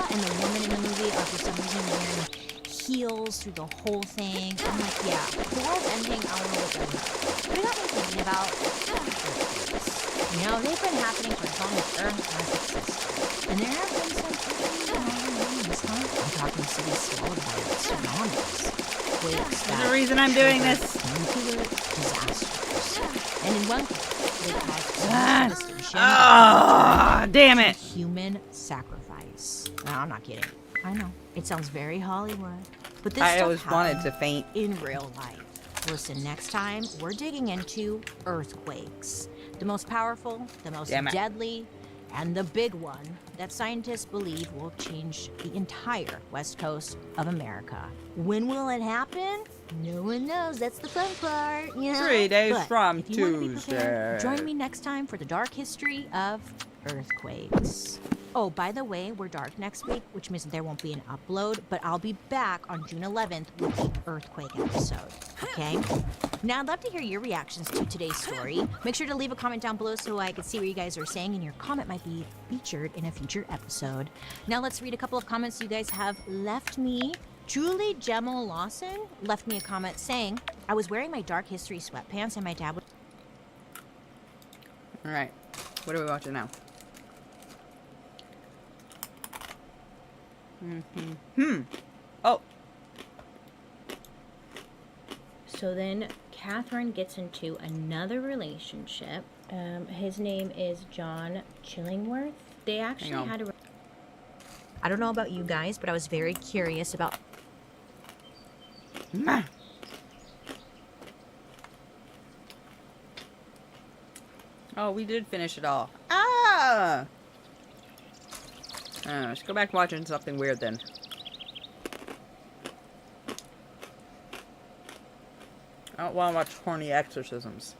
and the woman in the movie are for some reason wearing heels through the whole thing. I'm like, yeah, if the world's ending, I want to look at it. But it got me thinking about you know, they've been happening for as long as Earth has existed. And there have been some pretty ones, huh? I'm talking cities swallowed by tsunamis, quakes, There's a reason I'm doing this. nuclear disasters. And in one case, they caused so much devastation. Damn it. Human sacrifice. No, I'm not kidding. I know. It sounds very Hollywood. But this I stuff always wanted happened to faint. in real life. Listen, next time, we're digging into earthquakes. The most powerful, the most Damn it. deadly, and the big one that scientists believe will change the entire west coast of America. When will it happen? No one knows. That's the fun part, you know? 3 days But from if you wanna be prepared, Tuesday. join me next time for the dark history of earthquakes. Oh, by the way, we're dark next week, which means there won't be an upload, but I'll be back on June 11th with the earthquake episode, okay? Now, I'd love to hear your reactions to today's story. Make sure to leave a comment down below so I can see what you guys are saying, and your comment might be featured in a future episode. Now, let's read a couple of comments you guys have left me. Julie Gemel Lawson left me a comment saying, I was wearing my dark history sweatpants and my dad would... All right. What are we watching now? Oh. So then Catherine gets into another relationship. His name is John Chillingworth. They actually had a... I don't know about you guys, but I was very curious about... Oh, we did finish it all. Ah! Let's go back watching something weird then. I don't want to watch horny exorcisms.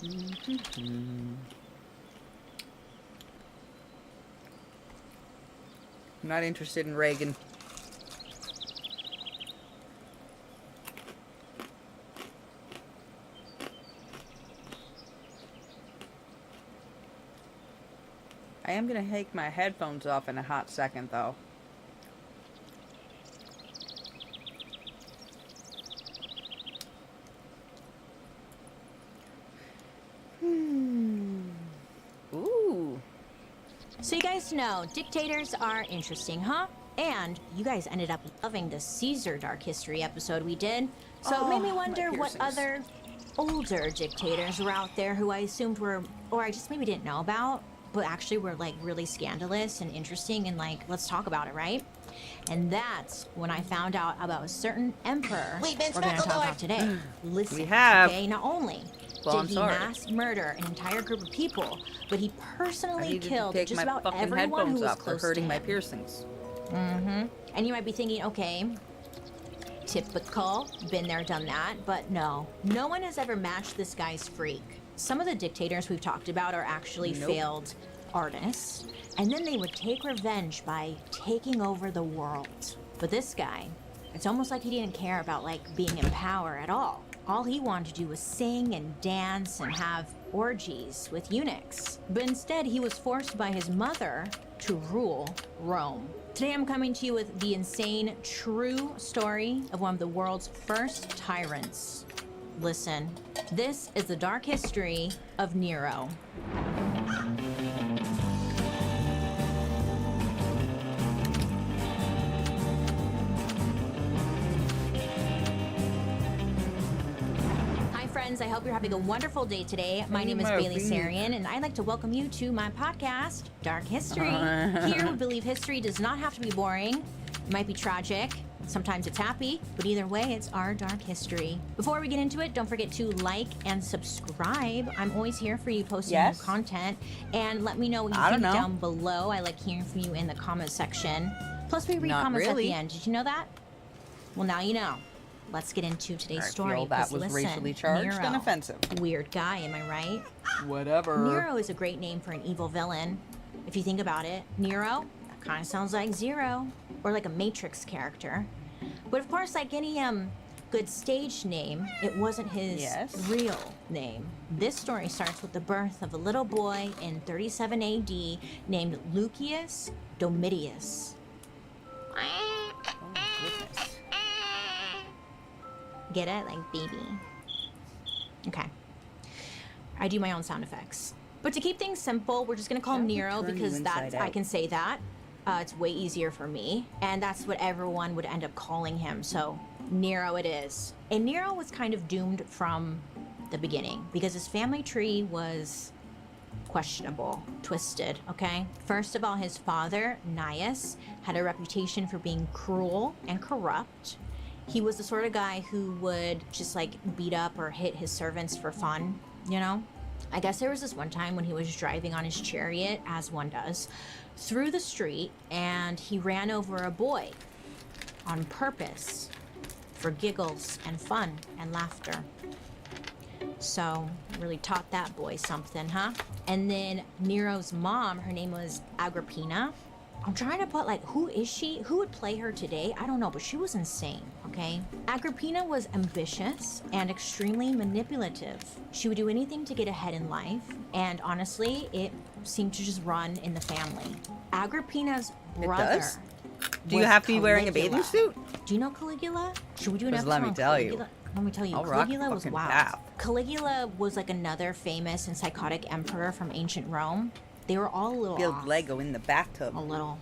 I'm not interested in Reagan. I am gonna take my headphones off in a hot second, though. Ooh. So you guys know, dictators are interesting, huh? And you guys ended up loving the Caesar Dark History episode we did. So it made me wonder what other older dictators were out there who I assumed were, or I just maybe didn't know about, but actually were like really scandalous and interesting and like, let's talk about it, right? And that's when I found out about a certain emperor we're going to talk about today. Listen, We have. okay, not only Well, I'm did he sorry. mass murder an entire group of people, but he I personally needed to killed take just my about fucking everyone who headphones was off for close to hurting my him. piercings. And you might be thinking, okay, typical, been there, done that, but no. No one has ever matched this guy's freak. Some of the dictators we've talked about are actually Nope. failed artists, and then they would take revenge by taking over the world. But this guy, it's almost like he didn't care about like being in power at all. All he wanted to do was sing and dance and have orgies with eunuchs. But instead, he was forced by his mother to rule Rome. Today I'm coming to you with the insane, true story of one of the world's first tyrants. Listen, this is the dark history of Nero. friends. I hope you're having a wonderful day today. My name is Bailey Sarian, and I'd like to welcome you to my podcast, Dark History. Here, we believe history does not have to be boring. It might be tragic. Sometimes it's happy, but either way, it's our dark history. Before we get into it, don't forget to like and subscribe. I'm always here for you posting new content. And let me know what you think down below. I like hearing from you in the comment section. Plus, we read comments at the end. Did you know that? Well, now you know. Let's get into today's story. I feel that was racially charged Nero, and offensive. Weird guy, am I right? Whatever. Nero is a great name for an evil villain. If you think about it, Nero, that kind of sounds like Zero, or like a Matrix character. But of course, like any good stage name, it wasn't his real name. This story starts with the birth of a little boy in 37 AD named Lucius Domitius. Oh, goodness. Get it? Like baby. Okay. I do my own sound effects. But to keep things simple, we're just gonna call him Nero because I can say that. It's way easier for me. And that's what everyone would end up calling him. So Nero it is. And Nero was kind of doomed from the beginning because his family tree was questionable, twisted, okay? First of all, his father, Gnaeus, had a reputation for being cruel and corrupt. He was the sort of guy who would just like beat up or hit his servants for fun, you know? I guess there was this one time when he was driving on his chariot, as one does, through the street, and he ran over a boy on purpose for giggles and fun and laughter. So, really taught that boy something, huh? And then Nero's mom, her name was Agrippina. I'm trying to put, like, who is she? Who would play her today? I don't know, but she was insane, okay? Agrippina was ambitious and extremely manipulative. She would do anything to get ahead in life, and honestly, it seemed to just run in the family. Agrippina's brother. Do you have to be wearing a bathing suit? Do you know Caligula? Should we do an episode let me on tell Caligula? you. Let me tell you, I'll rock Caligula was fucking wild. path. Caligula was like another famous and psychotic emperor from ancient Rome. They were all a little Build off. Lego in the bathtub. A little,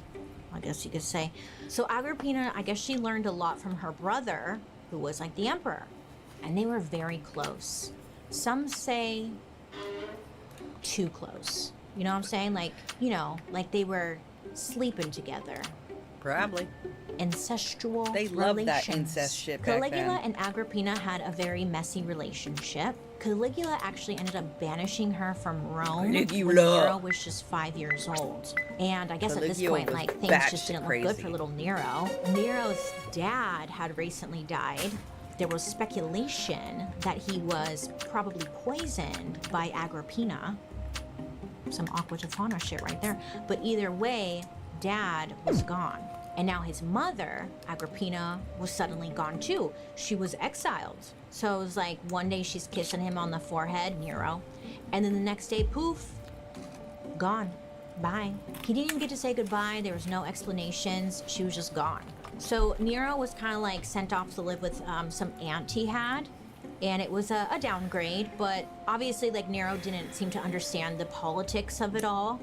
I guess you could say. So Agrippina, I guess she learned a lot from her brother, who was like the emperor. And they were very close. Some say too close. You know what I'm saying? Like, you know, like they were sleeping together. Probably. Incestual They loved that relations. incest shit back Caligula then. and Agrippina had a very messy relationship. Caligula actually ended up banishing her from Rome when Nero was just 5 years old. And I guess at this point, like, things just didn't look good for little Nero. Nero's dad had recently died. There was speculation that he was probably poisoned by Agrippina. Some Aqua Tofana shit right there. But either way, dad was gone. And now his mother, Agrippina, was suddenly gone too. She was exiled. So it was like one day she's kissing him on the forehead, Nero. And then the next day, poof, gone. Bye. He didn't even get to say goodbye. There was no explanations. She was just gone. So Nero was kind of like sent off to live with some aunt he had. And it was a downgrade, but obviously like Nero didn't seem to understand the politics of it all.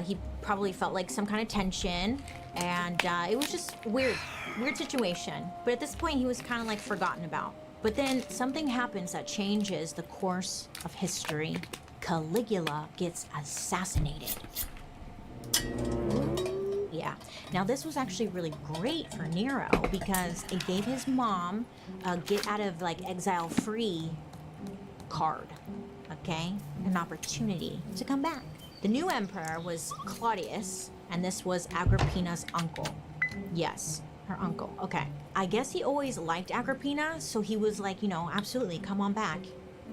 He probably felt like some kind of tension, and it was just weird situation. But at this point, he was kind of like forgotten about. But then something happens that changes the course of history. Caligula gets assassinated. Yeah. Now this was actually really great for Nero because it gave his mom a get out of like exile free card. Okay? An opportunity to come back. The new emperor was Claudius, and this was Agrippina's uncle. Yes, her uncle. Okay. I guess he always liked Agrippina, so he was like, you know, absolutely, come on back.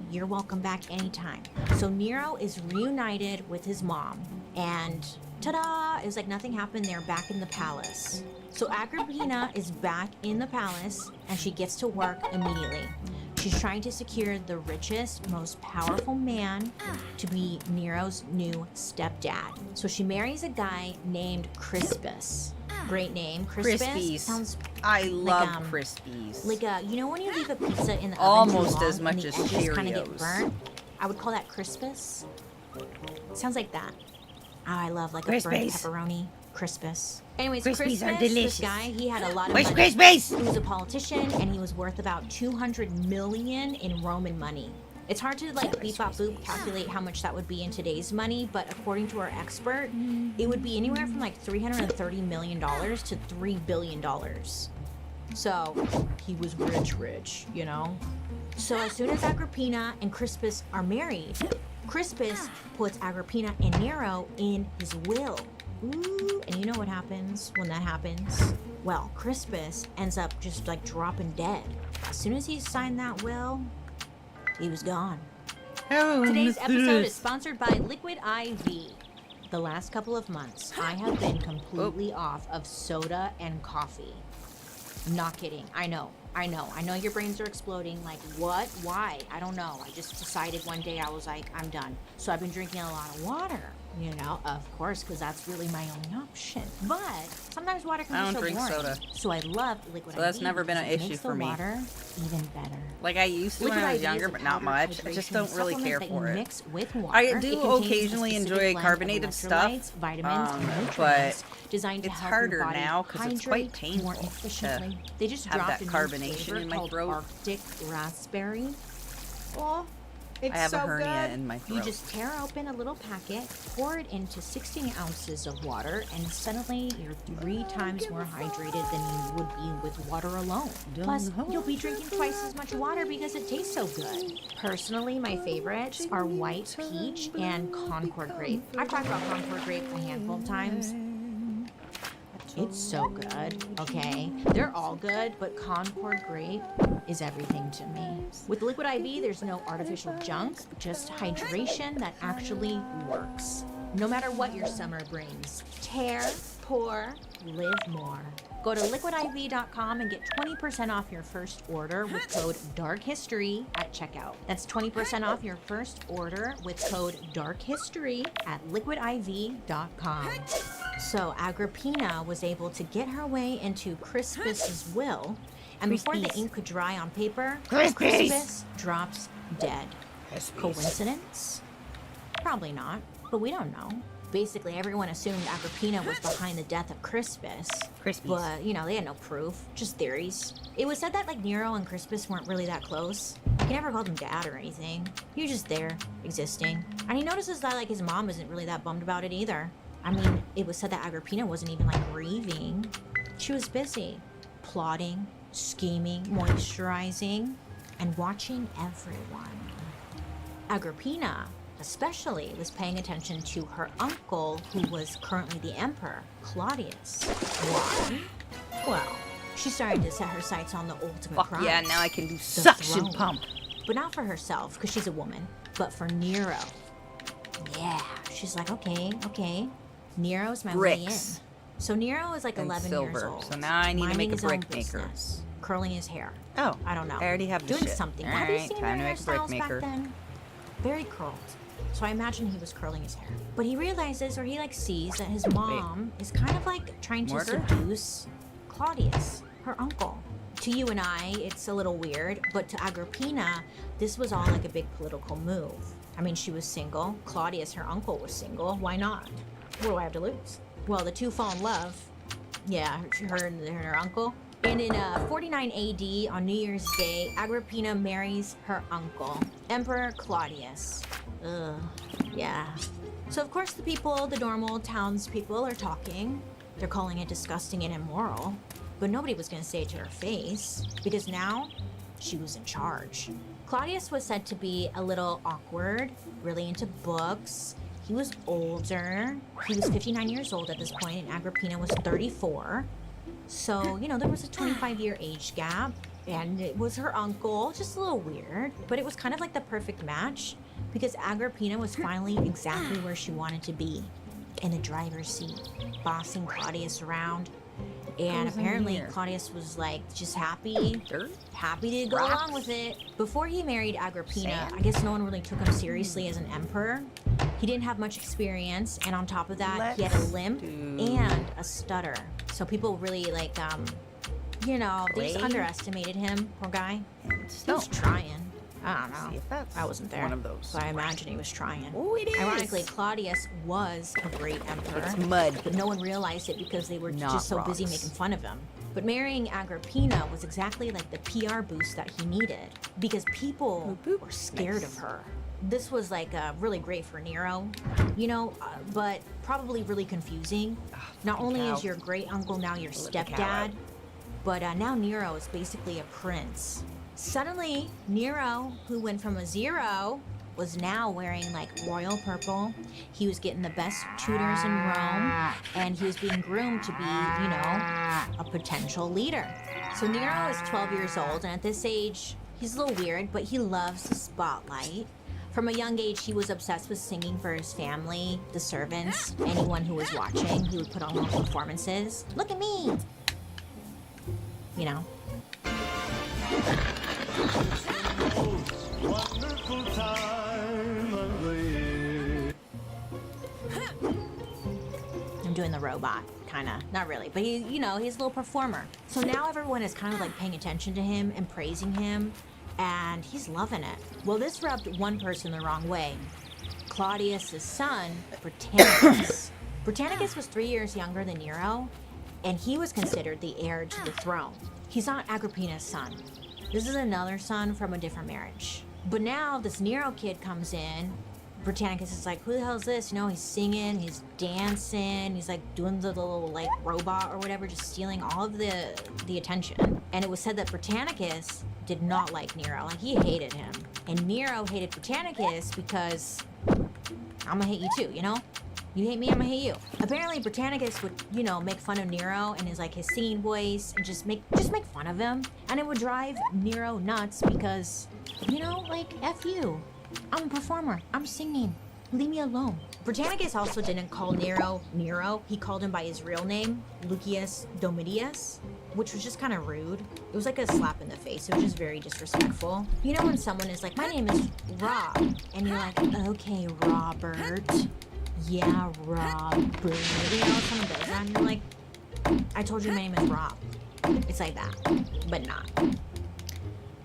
You're welcome back anytime. So Nero is reunited with his mom, and ta-da! It was like nothing happened. They're back in the palace. So Agrippina is back in the palace, and she gets to work immediately. She's trying to secure the richest, most powerful man to be Nero's new stepdad. So she marries a guy named Crispus. Great name. Crispies. Sounds I love like, Crispies. Like you know when you leave a pizza in the oven Almost too long as much and the as edges kind of get Cheerios. burnt? I would call that Crispus. Sounds like that. Oh, I love like a burnt Crispies. pepperoni. Crispus. Anyways, Crispies Crispus, are this delicious. guy, he had a lot of Where's money. Crispies? He was a politician, and he was worth about 200 million in Roman money. It's hard to like beep bop boop calculate how much that would be in today's money, but according to our expert, it would be anywhere from like $330 million to $3 billion. So he was rich, you know? So as soon as Agrippina and Crispus are married, Crispus puts Agrippina and Nero in his will. Ooh, and you know what happens when that happens? Well, Crispus ends up just like dropping dead. As soon as he signed that will, he was gone. Oh, Today's Mr. episode is sponsored by Liquid IV. The last couple of months, I have been completely off of soda and coffee. Not kidding. I know your brains are exploding. Like, what? Why? I don't know. I just decided one day, I was like, I'm done. So I've been drinking a lot of water, you know, of course, because that's really my only option. But sometimes water can I be don't so drink boring. soda. So I love Liquid IV. So that's never been an because it issue makes for the me. water even better. Like I used to when Liquid I was IV younger, is a but not powdered much. I just hydration don't really supplement care that you for it. mix with water. I It do contains a occasionally specific enjoy blend of carbonated stuff, electrolytes, vitamins, and but nutrients designed to it's help harder your body now because it's quite hydrate more painful efficiently. to They just have dropped that a new carbonation flavor in my called throat. Arctic raspberry. Oh, it's I have so a hernia good. in my You throat. just tear open a little packet, pour it into 16 ounces of water, and suddenly you're 3 times more hydrated than you would be with water alone. Plus, you'll be drinking twice as much water because it tastes so good. Personally, my favorites are white peach and Concord grape. I've talked about Concord grape a handful of times. It's so good, okay? They're all good, but Concord grape is everything to me. With Liquid IV, there's no artificial junk, just hydration that actually works. No matter what your summer brings, tear, pour, live more. Go to liquidiv.com and get 20% off your first order with code DARKHISTORY at checkout. That's 20% off your first order with code DARKHISTORY at liquidiv.com. So Agrippina was able to get her way into Crispus's will, and before the ink could dry on paper, Crispus drops dead. Coincidence? Probably not, but we don't know. Basically, everyone assumed Agrippina was behind the death of Crispus. But, you know, they had no proof, just theories. It was said that, like, Nero and Crispus weren't really that close. He never called him dad or anything. He was just there, existing. And he notices that, like, his mom isn't really that bummed about it either. I mean, it was said that Agrippina wasn't even, like, grieving. She was busy, plotting, scheming, moisturizing, and watching everyone. Agrippina especially was paying attention to her uncle, who was currently the emperor, Claudius. Why? Well, she started to set her sights on the ultimate prize. Yeah, now I can do the suction throne. pump. But not for herself, because she's a woman, but for Nero. Yeah, she's like, okay, Nero's my way in. Bricks. So Nero is like And 11 years silver. old. So now I need to minding make a his own brick maker. business, curling his hair. Oh, I don't know. I already have the Doing shit. something. All Have you right, seen time to their make a brick hairstyles maker. back then? Very curled. So I imagine he was curling his hair. But he realizes, or he like sees, that his mom is kind of like trying to Mortar? seduce Claudius, her uncle. To you and I, it's a little weird, but to Agrippina, this was all like a big political move. I mean, she was single. Claudius, her uncle, was single. Why not? What do I have to lose? Well, the two fall in love. Yeah, her and her uncle. And in 49 AD, on New Year's Day, Agrippina marries her uncle, Emperor Claudius. Ugh, yeah. So of course the normal townspeople are talking. They're calling it disgusting and immoral. But nobody was gonna say it to her face, because now she was in charge. Claudius was said to be a little awkward, really into books. He was older. He was 59 years old at this point, and Agrippina was 34. So, you know, there was a 25-year age gap, and it was her uncle, just a little weird. But it was kind of like the perfect match, because Agrippina was finally exactly where she wanted to be, in the driver's seat, bossing Claudius around. And Goes in apparently here. Claudius was like just happy to go Rocks? along with it. Before he married Agrippina, Sand? I guess no one really took him seriously as an emperor. He didn't have much experience, and on top of that, he had a limp and a stutter. So people really like, you know, they just Clay? underestimated him, poor guy. He was stone. trying. I don't know. See if that's I wasn't there. one of those. But I imagine he was trying. Oh, it is. Ironically, Claudius was a great emperor. It's mud. But no one realized it because they were Not just so busy rocks. making fun of him. But marrying Agrippina was exactly like the PR boost that he needed because people were scared of her. This was like really great for Nero, you know, but probably really confusing. Not only is your great uncle now your stepdad, but now Nero is basically a prince. Suddenly, Nero, who went from a 0, was now wearing like royal purple. He was getting the best tutors in Rome, and he was being groomed to be, you know, a potential leader. So Nero is 12 years old, and at this age, he's a little weird, but he loves the spotlight. From a young age, he was obsessed with singing for his family, the servants, anyone who was watching. He would put on little performances. Look at me! You know. Wonderful time of the year. I'm doing the robot, kinda. Not really, but he, you know, he's a little performer. So now everyone is kind of like paying attention to him and praising him, and he's loving it. Well, this rubbed one person the wrong way. Claudius's son, Britannicus. Britannicus was 3 years younger than Nero, and he was considered the heir to the throne. He's not Agrippina's son. This is another son from a different marriage. But now this Nero kid comes in. Britannicus is like, who the hell is this? You know, he's singing, he's dancing, he's like doing the little like robot or whatever, just stealing all of the attention. And it was said that Britannicus did not like Nero, like he hated him. And Nero hated Britannicus because I'm gonna hate you too, you know? You hate me, I'm gonna hate you. Apparently Britannicus would, you know, make fun of Nero and his like his singing voice and just make fun of him. And it would drive Nero nuts because, you know, like F you. I'm a performer. I'm singing. Leave me alone. Britannicus also didn't call Nero Nero. He called him by his real name, Lucius Domitius, which was just kind of rude. It was like a slap in the face. It was just very disrespectful. You know when someone is like, my name is Rob, and you're like, okay, Robert. Yeah, Robert. You know, someone does that, and you're like, I told you my name is Rob. It's like that, but not.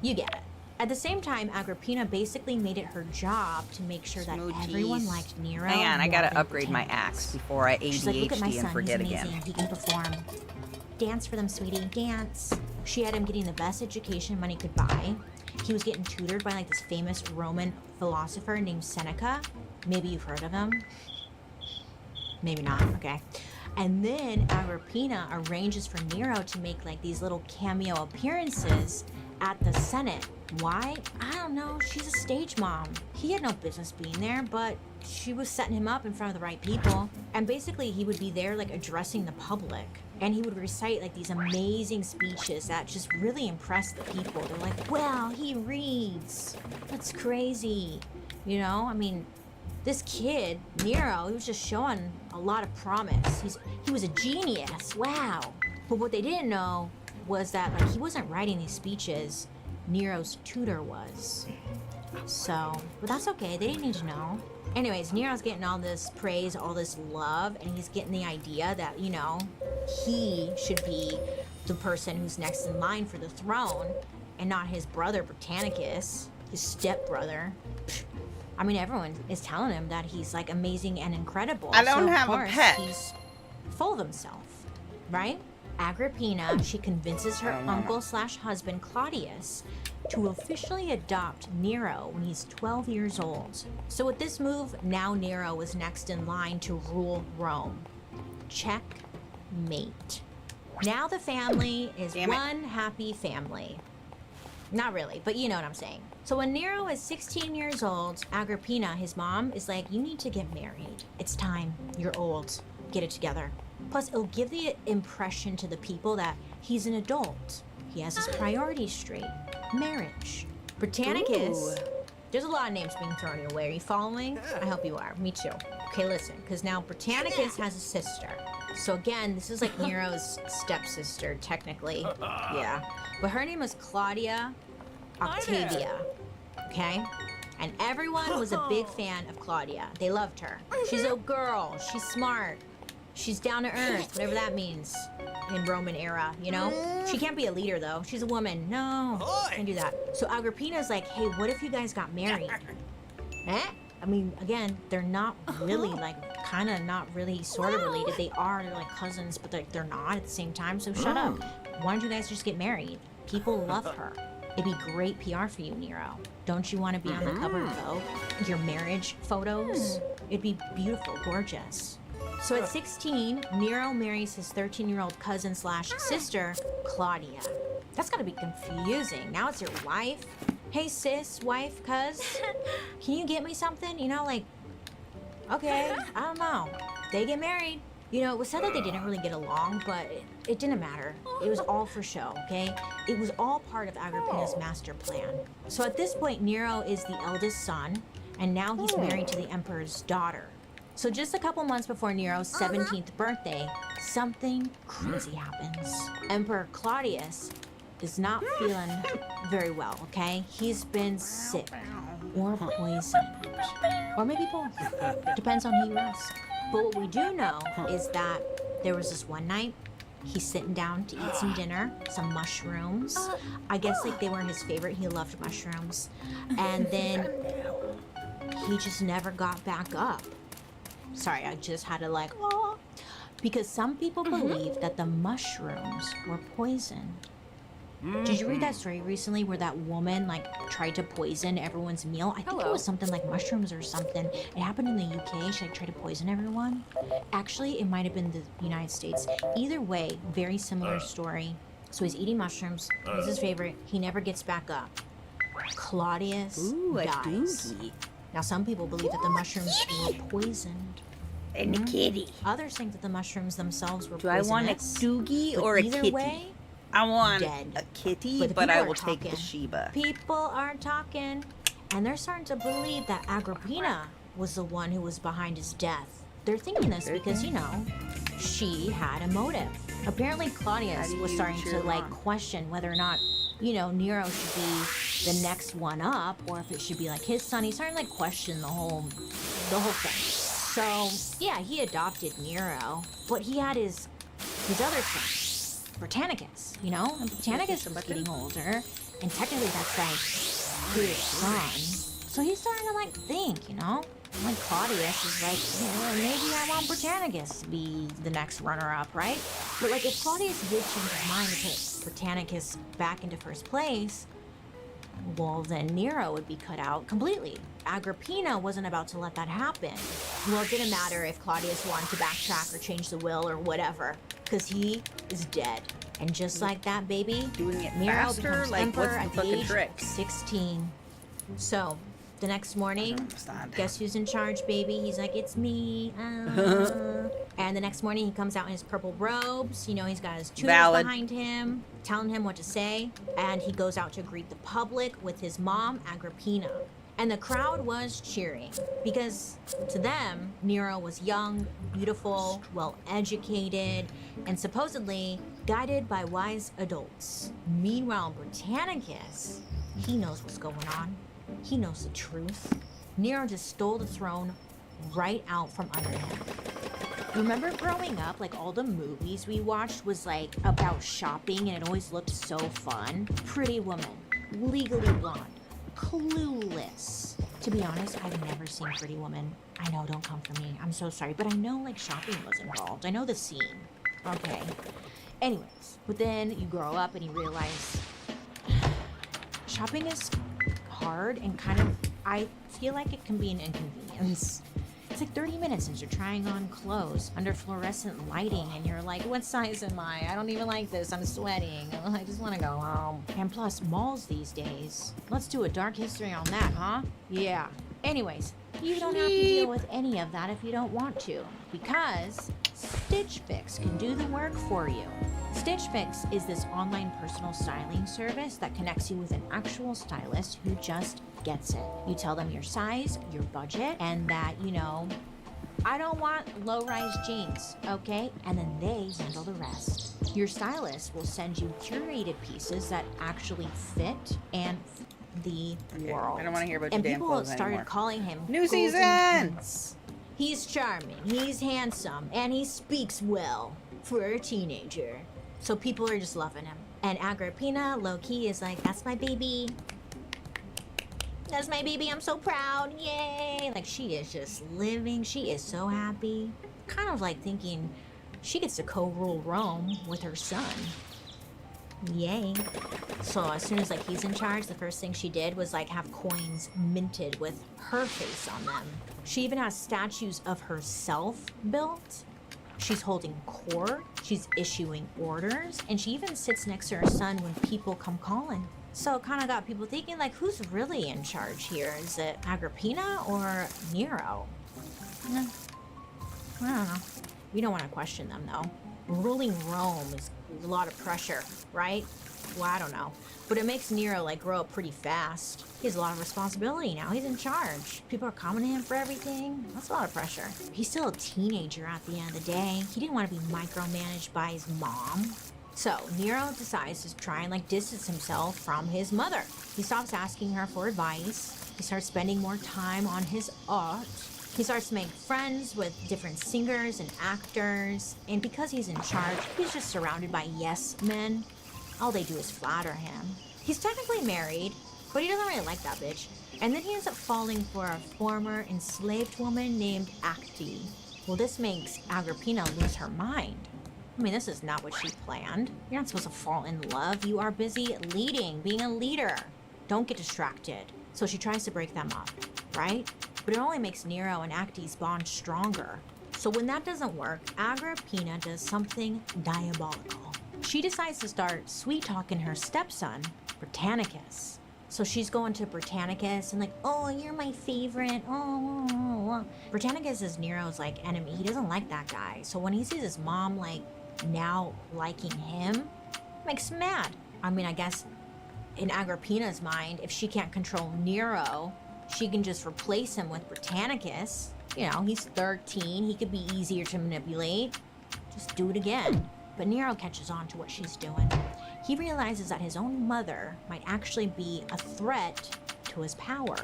You get it. At the same time, Agrippina basically made it her job to make sure that everyone liked Nero. Hang on, I gotta more upgrade than my Britannicus. axe before I She's like, look at my ADHD son, and forget he's amazing. again. He can perform. Dance for them, sweetie, dance. She had him getting the best education money could buy. He was getting tutored by like this famous Roman philosopher named Seneca. Maybe you've heard of him. Maybe not, okay. And then Agrippina arranges for Nero to make like these little cameo appearances at the Senate. Why? I don't know. She's a stage mom. He had no business being there, but she was setting him up in front of the right people. And basically he would be there like addressing the public. And he would recite like these amazing speeches that just really impressed the people. They're like, wow, he reads. That's crazy. You know, I mean, this kid, Nero, he was just showing a lot of promise. He was a genius. Wow. But what they didn't know was that like he wasn't writing these speeches. Nero's tutor was. So, but that's okay. They didn't need to know. Anyways, Nero's getting all this praise, all this love, and he's getting the idea that, you know, he should be the person who's next in line for the throne and not his brother Britannicus, his stepbrother. I mean, everyone is telling him that he's like amazing and incredible. I don't so, have of a course, pet. He's full of himself, right? Agrippina, she convinces her uncle/husband Claudius to officially adopt Nero when he's 12 years old. So with this move, now Nero is next in line to rule Rome. Checkmate. Now the family is one happy family. Not really, but you know what I'm saying. So when Nero is 16 years old, Agrippina, his mom, is like, you need to get married. It's time. You're old. Get it together. Plus, it'll give the impression to the people that he's an adult. He has his priorities straight. Marriage. Britannicus. Ooh. There's a lot of names being thrown your way. Are you following? I hope you are. Me too. Okay, listen, because now Britannicus has a sister. So again, this is like Nero's stepsister, technically. Yeah. But her name is Claudia Octavia. Okay? And everyone was a big fan of Claudia. They loved her. She's a girl. She's smart. She's down to earth, whatever that means in Roman era, you know? She can't be a leader, though. She's a woman. No, can't do that. So Agrippina's like, hey, what if you guys got married? I mean, again, they're not really, like, kind of not really sort of related. They are. They're like cousins, but they're not at the same time. So shut up. Why don't you guys just get married? People love her. It'd be great PR for you, Nero. Don't you want to be on the cover of Vogue? Your marriage photos? It'd be beautiful, gorgeous. So at 16, Nero marries his 13-year-old cousin slash sister, Claudia. That's gotta be confusing. Now it's your wife. Hey sis, wife, cuz, can you get me something? You know, like, okay, I don't know. They get married. You know, it was said that they didn't really get along, but it didn't matter. It was all for show, okay? It was all part of Agrippina's master plan. So at this point, Nero is the eldest son, and now he's married to the emperor's daughter. So just a couple months before Nero's 17th birthday, something crazy happens. Emperor Claudius is not feeling very well, okay? He's been sick or poisoned, or maybe both. Depends on who you ask. But what we do know is that there was this one night, he's sitting down to eat some dinner, some mushrooms. I guess like they were his favorite. He loved mushrooms. And then he just never got back up. Sorry, I just had to like, oh. Because some people believe that the mushrooms were poisoned. Did you read that story recently where that woman like tried to poison everyone's meal? I think it was something like mushrooms or something. It happened in the UK. She like tried to poison everyone. Actually, it might have been the United States. Either way, very similar story. So he's eating mushrooms. It was his favorite. He never gets back up. Claudius dies. Now, some people believe that the mushrooms were poisoned. And a kitty. Others think that the mushrooms themselves were Do I want a doogie or a kitty? Way, I want dead. a kitty, But the but I people will are take the talking. Shiba. People are talking, and they're starting to believe that Agrippina was the one who was behind his death. They're thinking this because, you know, she had a motive. Apparently, Claudius was starting to, like, question whether or not, you know, Nero should be the next one up, or if it should be, like, his son. He's starting to, like, question the whole thing. So, yeah, he adopted Nero, but he had his other son. Britannicus, you know? And Britannicus was getting older, and technically that's like his son. So he's starting to like think, you know? Like Claudius is like, you know, maybe I want Britannicus to be the next runner-up, right? But like if Claudius did change his mind to put Britannicus back into first place, well then Nero would be cut out completely. Agrippina wasn't about to let that happen. Well, it didn't matter if Claudius wanted to backtrack or change the will or whatever, because he is dead. And just like that, baby, doing it Nero faster? becomes Like, emperor what's the at the fucking age trick? of 16. So, the next morning, guess who's in charge, baby? He's like, it's me. And the next morning, he comes out in his purple robes. You know, he's got his tutors Valid. behind him, telling him what to say. And he goes out to greet the public with his mom, Agrippina. And the crowd was cheering because to them, Nero was young, beautiful, well-educated, and supposedly guided by wise adults. Meanwhile, Britannicus, he knows what's going on. He knows the truth. Nero just stole the throne right out from under him. Remember growing up, like all the movies we watched was like about shopping and it always looked so fun? Pretty Woman, Legally Blonde, Clueless. To be honest, I've never seen Pretty Woman. I know, don't come for me. I'm so sorry, but I know like shopping was involved. I know the scene. Okay. Anyways, but then you grow up and you realize shopping is hard and kind of, I feel like it can be an inconvenience. It's like 30 minutes since you're trying on clothes under fluorescent lighting and you're like, what size am I? I don't even like this. I'm sweating. I just want to go home. And plus, malls these days. Let's do a dark history on that, huh? Yeah. Anyways, you don't have to deal with any of that if you don't want to, because Stitch Fix can do the work for you. Stitch Fix is this online personal styling service that connects you with an actual stylist who just gets it. You tell them your size, your budget, and that, you know, I don't want low-rise jeans, okay? And then they handle the rest. Your stylist will send you curated pieces that actually fit and the world. I don't want to hear about your and damn people clothes started anymore. calling him New Golden season! Prince. He's charming, he's handsome, and he speaks well for a teenager. So people are just loving him. And Agrippina, low-key, is like, that's my baby. That's my baby, I'm so proud, yay! Like, she is just living, she is so happy. Kind of like thinking she gets to co-rule Rome with her son. Yay. So as soon as like he's in charge, the first thing she did was like have coins minted with her face on them. She even has statues of herself built. She's holding court, she's issuing orders, and she even sits next to her son when people come calling. So it kind of got people thinking, like, who's really in charge here? Is it Agrippina or Nero? I don't know. We don't want to question them, though. Ruling Rome is a lot of pressure, right? Well, I don't know. But it makes Nero, like, grow up pretty fast. He has a lot of responsibility now. He's in charge. People are coming to him for everything. That's a lot of pressure. He's still a teenager at the end of the day. He didn't want to be micromanaged by his mom. So Nero decides to try and like distance himself from his mother. He stops asking her for advice. He starts spending more time on his art. He starts to make friends with different singers and actors. And because he's in charge, he's just surrounded by yes men. All they do is flatter him. He's technically married, but he doesn't really like that bitch. And then he ends up falling for a former enslaved woman named Acte. Well, this makes Agrippina lose her mind. I mean, this is not what she planned. You're not supposed to fall in love. You are busy leading, being a leader. Don't get distracted. So she tries to break them up, right? But it only makes Nero and Acte's bond stronger. So when that doesn't work, Agrippina does something diabolical. She decides to start sweet-talking her stepson, Britannicus. So she's going to Britannicus and like, oh, you're my favorite. Oh. Britannicus is Nero's like enemy. He doesn't like that guy. So when he sees his mom like now liking him, it makes him mad. I mean, I guess in Agrippina's mind, if she can't control Nero, she can just replace him with Britannicus. You know, he's 13. He could be easier to manipulate. Just do it again. But Nero catches on to what she's doing. He realizes that his own mother might actually be a threat to his power.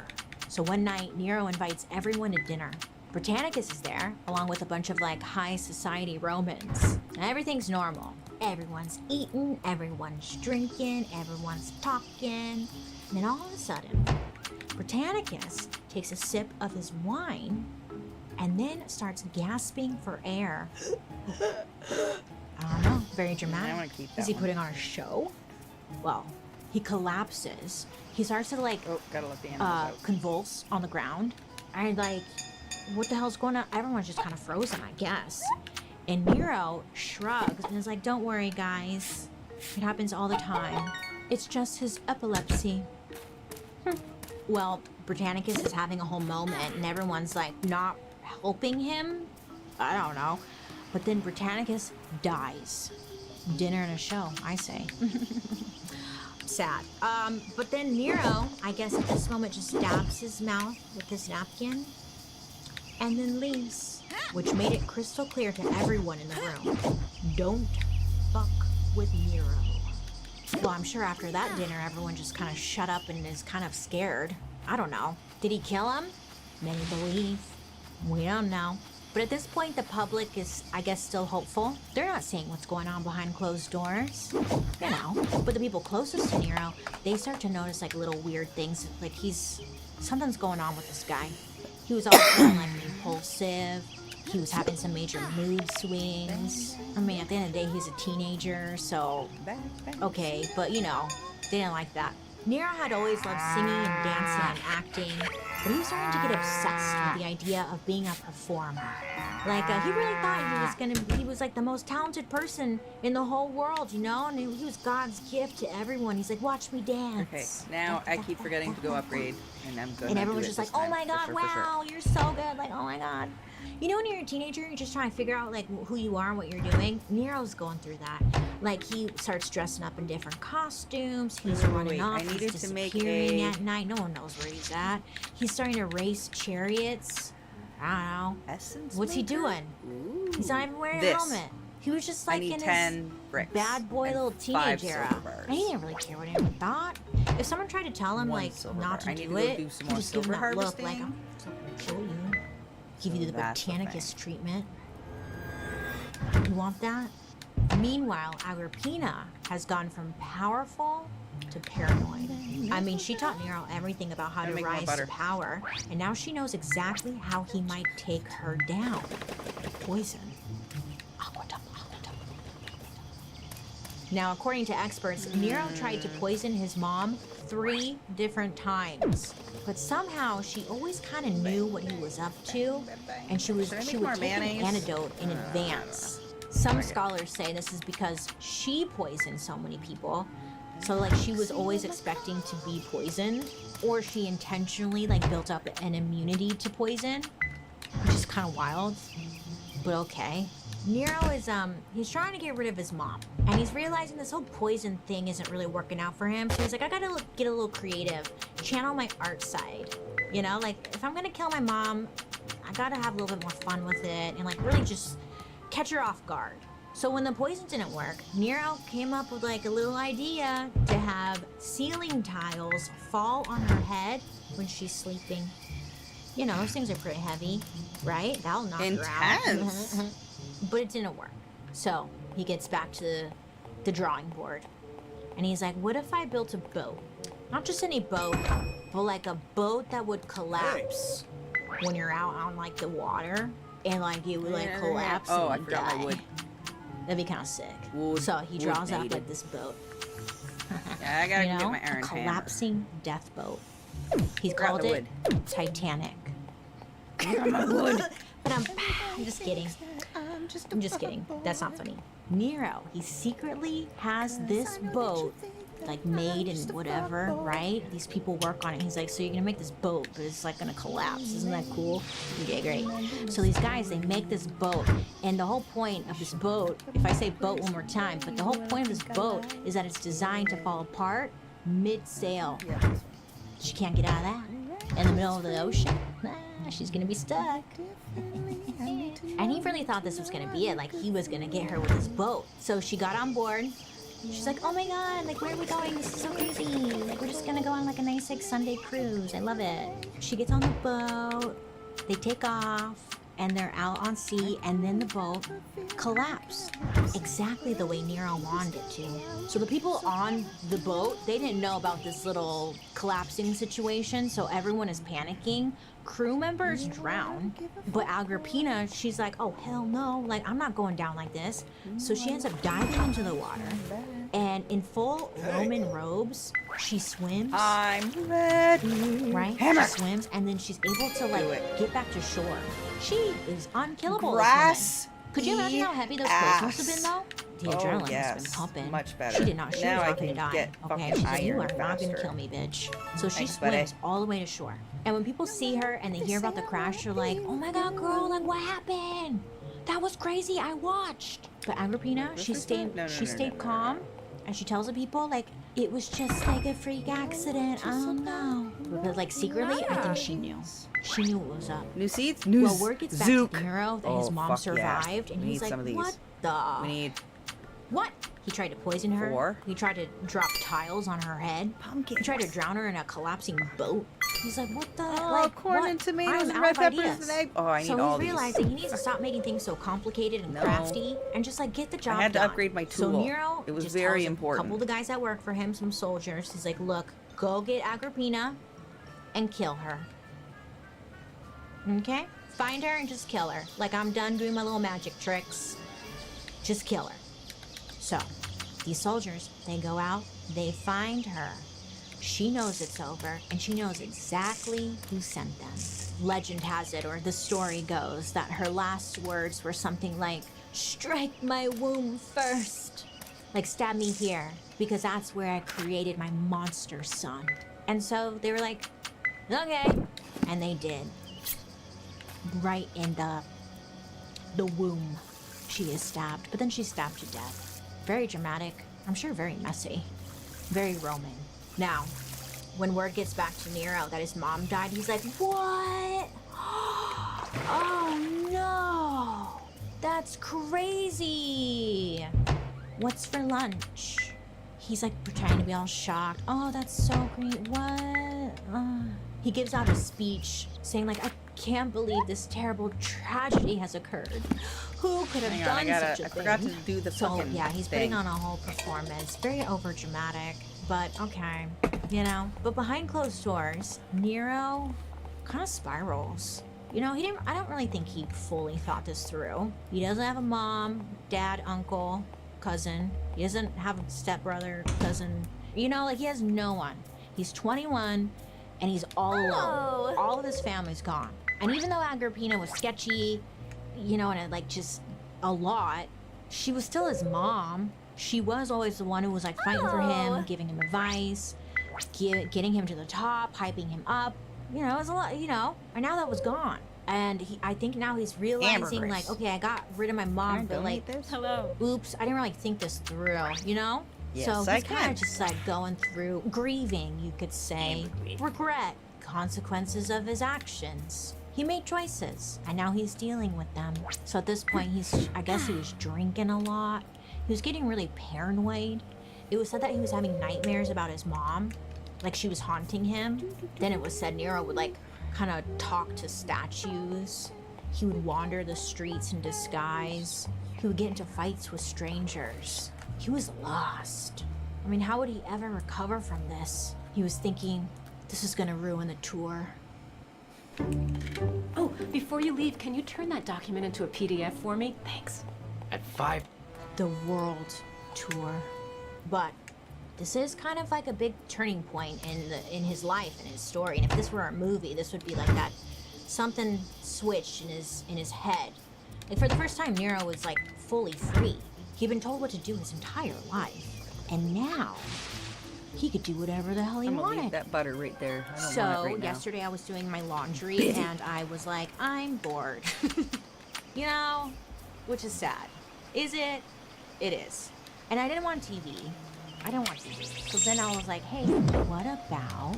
So one night, Nero invites everyone to dinner. Britannicus is there, along with a bunch of like high society Romans. And everything's normal. Everyone's eating, everyone's drinking, everyone's talking. And then all of a sudden, Britannicus takes a sip of his wine and then starts gasping for air. I don't know, very dramatic. I want to keep that Is he one. putting on a show? Well, he collapses. He starts to like gotta let the animals out. convulse on the ground. And like, what the hell's going on? Everyone's just kind of frozen, I guess. And Nero shrugs and is like, don't worry, guys. It happens all the time. It's just his epilepsy. Well, Britannicus is having a whole moment and everyone's like not helping him. I don't know. But then Britannicus dies. Dinner and a show, I say. Sad. But then Nero, I guess at this moment, just dabs his mouth with his napkin and then leaves, which made it crystal clear to everyone in the room. Don't fuck with Nero. Well, I'm sure after that dinner, everyone just kind of shut up and is kind of scared. I don't know. Did he kill him? Many believe. We don't know. But at this point, the public is, I guess, still hopeful. They're not seeing what's going on behind closed doors, you know. But the people closest to Nero, they start to notice, like, little weird things. Like, something's going on with this guy. He was always feeling, like, impulsive. He was having some major mood swings. I mean, at the end of the day, he's a teenager, so, okay. But, you know, they didn't like that. Nero had always loved singing and dancing and acting, but he was starting to get obsessed with the idea of being a performer. Like, he really thought he was like the most talented person in the whole world, you know? And he was God's gift to everyone. He's like, watch me dance. Okay, now I keep forgetting to go upgrade, and I'm good. And everyone's just like, oh my God, wow, you're so good. Like, oh my God. You know, when you're a teenager, you're just trying to figure out, like, who you are and what you're doing. Nero's going through that. Like, he starts dressing up in different costumes. He's running off. He's disappearing at night. No one knows where he's at. He's starting to race chariots. I don't know. Essence What's he maker? doing? Ooh. He's not even wearing a This. helmet. He was just like I need in 10 his bricks bad boy and little 5 teenage silver era. bars. And he didn't really care what anyone thought. If someone tried to tell him, One like, silver not bar. to I need do to go it, do some he'd more just give him silver that look like, harvesting. I'm gonna kill you. Give you the That's the Britannicus treatment. You want that? Meanwhile, Agrippina has gone from powerful to paranoid. I mean, she taught Nero everything about how Gotta to make more rise butter. to power, and now she knows exactly how he might take her down. Poison. Now, according to experts, Nero tried to poison his mom 3 different times. But somehow she always kind of knew what he was up to, and she would take an antidote in advance. Some scholars say this is because she poisoned so many people. So like she was always expecting to be poisoned, or she intentionally like built up an immunity to poison, which is kind of wild, but okay. Nero is he's trying to get rid of his mom, and he's realizing this whole poison thing isn't really working out for him. So he's like, I gotta get a little creative, channel my art side. You know, like if I'm gonna kill my mom, I gotta have a little bit more fun with it and like really just catch her off guard. So when the poison didn't work, Nero came up with like a little idea to have ceiling tiles fall on her head when she's sleeping. You know, those things are pretty heavy, right? That'll knock her out. Intense. But it didn't work. So he gets back to the drawing board. And he's like, what if I built a boat? Not just any boat, but like a boat that would collapse when you're out on like the water. And like it would like collapse Oh, and I you forgot my die. wood. That'd be kind of sick. Wood- so he draws up wood like this boat. Yeah, I gotta You get know, my a iron hammer. collapsing death boat. He's Grab called the it Titanic. My wood. But I'm just kidding. I'm just kidding. That's not funny. Nero, he secretly has this boat like made and whatever, right? These people work on it. He's like, so you're gonna make this boat, but it's like gonna collapse. Isn't that cool? Okay, great. So these guys, they make this boat, and the whole point of this boat, if I say boat one more time, but the whole point of this boat is that it's designed to fall apart mid-sail. She can't get out of that. In the middle of the ocean, she's gonna be stuck. And he really thought this was gonna be it, like he was gonna get her with his boat. So she got on board. She's like, oh my god, like where are we going? This is so crazy. Like we're just gonna go on like a nice like Sunday cruise. I love it. She gets on the boat, they take off, and they're out on sea, and then the boat collapsed exactly the way Nero wanted it to. So the people on the boat, they didn't know about this little collapsing situation, so everyone is panicking. Crew members drown, but Agrippina, she's like, oh hell no, like I'm not going down like this. So she ends up diving into the water, and in full Roman robes, she swims. I'm ready. Right? Hammer. She swims, and then she's able to like get back to shore. She is unkillable. this Grass. woman. Could you imagine how heavy those clothes must have been though? The Oh, adrenaline has yes. been pumping. Much better. She did not. She Now was I not going to can die. get Okay. fucking She's like, you iron are not going to faster. kill me, bitch. So she Thanks, buddy. swims all the way to shore. And when people see her and they hear about the crash, they're like, oh my god, girl, like what happened? That was crazy. I watched. But Agrippina, she stayed. She stayed calm, and she tells the people like it was just like a freak accident. I don't know. But like secretly, I think she knew. She knew what was up. New seeds? Well, word gets back Zook. to Nero that Oh, his mom fuck yeah. survived, and We he's need like, some of these. what the? We need What? He tried to poison her. 4. He tried to drop tiles on her head. Pumpkins. He tried to drown her in a collapsing boat. He's like, what the? Oh, like, corn what? and tomatoes I'm and out red of peppers ideas. and egg. Oh, I need so all he's these. realizing he needs to stop making things so complicated and No. crafty and just like get the job I had to done. upgrade my So tool. Nero It was just very tells important. A couple of the guys that work for him, some soldiers, he's like, look, go get Agrippina and kill her. Okay? Find her and just kill her. Like, I'm done doing my little magic tricks. Just kill her. So, these soldiers, they go out, they find her. She knows it's over, and she knows exactly who sent them. Legend has it, or the story goes, that her last words were something like, strike my womb first. Like, stab me here, because that's where I created my monster son. And so they were like, okay. And they did. Right in the womb, she is stabbed. But then she's stabbed to death. Very dramatic. I'm sure very messy. Very Roman. Now, when word gets back to Nero that his mom died, he's like, what? Oh no! That's crazy! What's for lunch? He's like trying to be all shocked. Oh, that's so great. What? He gives out a speech saying like, I can't believe this terrible tragedy has occurred. Who could have Hang on, done such a I thing? forgot to do the So fucking yeah, he's thing. putting on a whole performance. Very over dramatic. but okay, you know. But behind closed doors, Nero kind of spirals. You know, I don't really think he fully thought this through. He doesn't have a mom, dad, uncle, cousin. He doesn't have a stepbrother, cousin. You know, like he has no one. He's 21 and he's all alone. All of his family's gone. And even though Agrippina was sketchy, you know, and like just a lot, she was still his mom. She was always the one who was like fighting for him, giving him advice, getting him to the top, hyping him up. You know, it was a lot, you know, and now that was gone. And I think now he's realizing like, okay, I got rid of my mom, but like, oops, I didn't really think this through, you know? Yes, so I he's kind can. of just like going through grieving, you could say, regret, consequences of his actions. He made choices, and now he's dealing with them. So at this point, I guess he was drinking a lot. He was getting really paranoid. It was said that he was having nightmares about his mom, like she was haunting him. Then it was said Nero would like kind of talk to statues. He would wander the streets in disguise. He would get into fights with strangers. He was lost. I mean, how would he ever recover from this? He was thinking, this is gonna ruin the tour. Oh, before you leave, can you turn that document into a PDF for me? Thanks. At 5. The world tour. But this is kind of like a big turning point in his life and his story. And if this were a movie, this would be like that something switched in his head. Like for the first time, Nero was like fully free. He'd been told what to do his entire life, and now he could do whatever the hell he I'm gonna wanted. leave that butter right there. I don't So want it right now. yesterday I was doing my laundry and I was like, I'm bored. You know, which is sad. Is it? It is. And I didn't want TV. I didn't want TV. So then I was like, hey, what about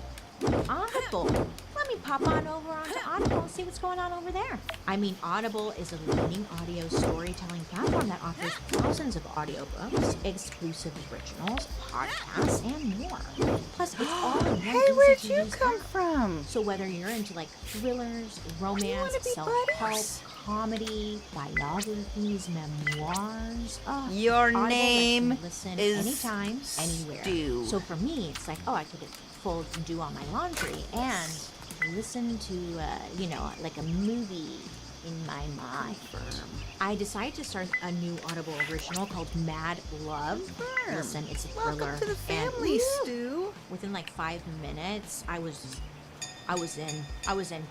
Audible? Let me pop on over onto Audible and see what's going on over there. I mean, Audible is a leading audio storytelling platform that offers thousands of audiobooks, exclusive originals, podcasts, and more. Plus, it's all in one Hey, where'd you easy-to-use come app. from? So whether you're into like thrillers, romance, self-help, comedy, biographies, memoirs, Your Audible lets you name listen is anytime, anywhere. Stu. So for me, it's like, oh, I could fold and do all my laundry and listen to, you know, like a movie in my mind. I decided to start a new Audible original called Mad Love. Listen, it's a thriller. Welcome to the family, and Stu. within like 5 minutes, I was in,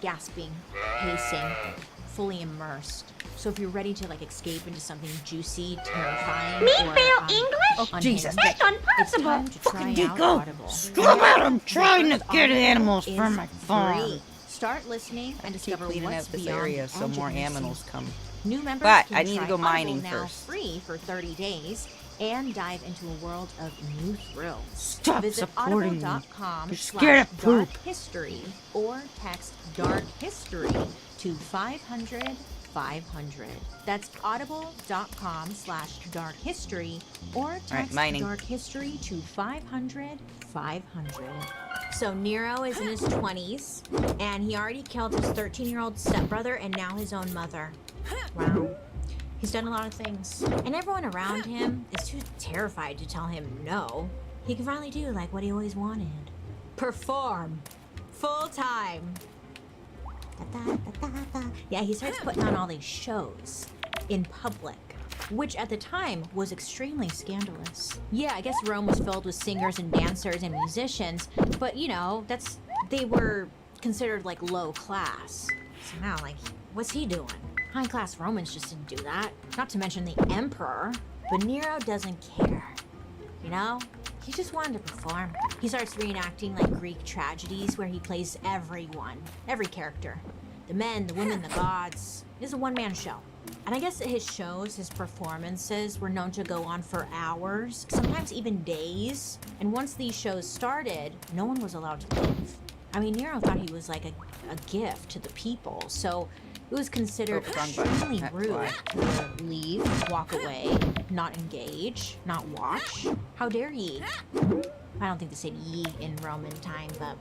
gasping, pacing, fully immersed. So if you're ready to like escape into something juicy, terrifying, or Oh, Jesus. unhinged, That's it's time to try Fucking out go. Audible. Stop it, I'm trying to Because get Audible animals is from my farm. free. Start listening and Keep discover cleaning what's out this beyond area the so more edge of your animals seat. come. New members But can I need to try go mining Audible now first. free for 30 days and dive into a world of new thrills. Stop Visit supporting me. audible.com You're scared of poop. dark history or text dark history to 500 500. That's audible.com/dark history or text mining. dark history to 500 500. So Nero is in his 20s and he already killed his 13-year-old stepbrother and now his own mother. Wow. He's done a lot of things. And everyone around him is too terrified to tell him no. He can finally do like what he always wanted. Perform. Full time. Yeah, he starts putting on all these shows in public, which at the time was extremely scandalous. Yeah, I guess Rome was filled with singers and dancers and musicians, but you know, they were considered like low class. So now, like, what's he doing? High class Romans just didn't do that. Not to mention the emperor. But Nero doesn't care. You know? He just wanted to perform. He starts reenacting like Greek tragedies where he plays everyone, every character. The men, the women, the gods. It's a one-man show. And I guess at his shows, his performances were known to go on for hours, sometimes even days. And once these shows started, no one was allowed to leave. I mean, Nero thought he was like a gift to the people, so it was considered extremely rude to leave, walk away, not engage, not watch. How dare ye? I don't think they said ye in Roman time, but...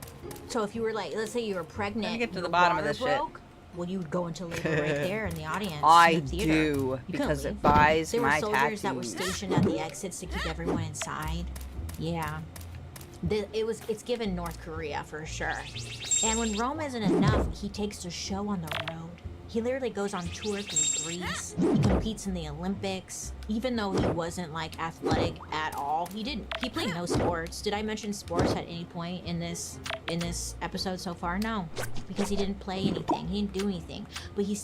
So if you were like, let's say you were pregnant, Let me get to your the bottom of water this shit. broke, well, you would go into labor right there in the audience. I in the theater. do, You couldn't because it leave. buys there my were soldiers that were tattoos. stationed at the exits to keep everyone inside. Yeah. It's given North Korea for sure. And when Rome isn't enough, he takes the show on the road. He literally goes on tour through Greece. He competes in the Olympics. Even though he wasn't like athletic at all, he played no sports. Did I mention sports at any point in this episode so far? No, because he didn't play anything. He didn't do anything. But he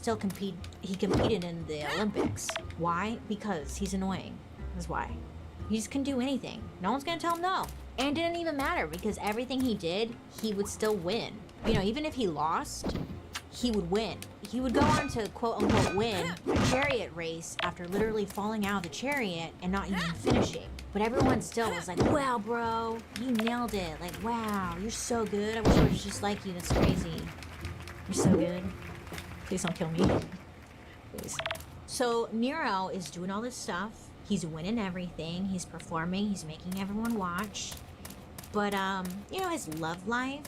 competed in the Olympics. Why? Because he's annoying. That's why. He just can do anything. No one's gonna tell him no. And it didn't even matter because everything he did, he would still win. You know, even if he lost, he would win. He would go on to quote unquote win a chariot race after literally falling out of the chariot and not even finishing. But everyone still was like, wow, bro, you nailed it. Like, wow, you're so good. I wish I was just like you. That's crazy. You're so good. Please don't kill me. Please. So Nero is doing all this stuff. He's winning everything. He's performing. He's making everyone watch. But, you know, his love life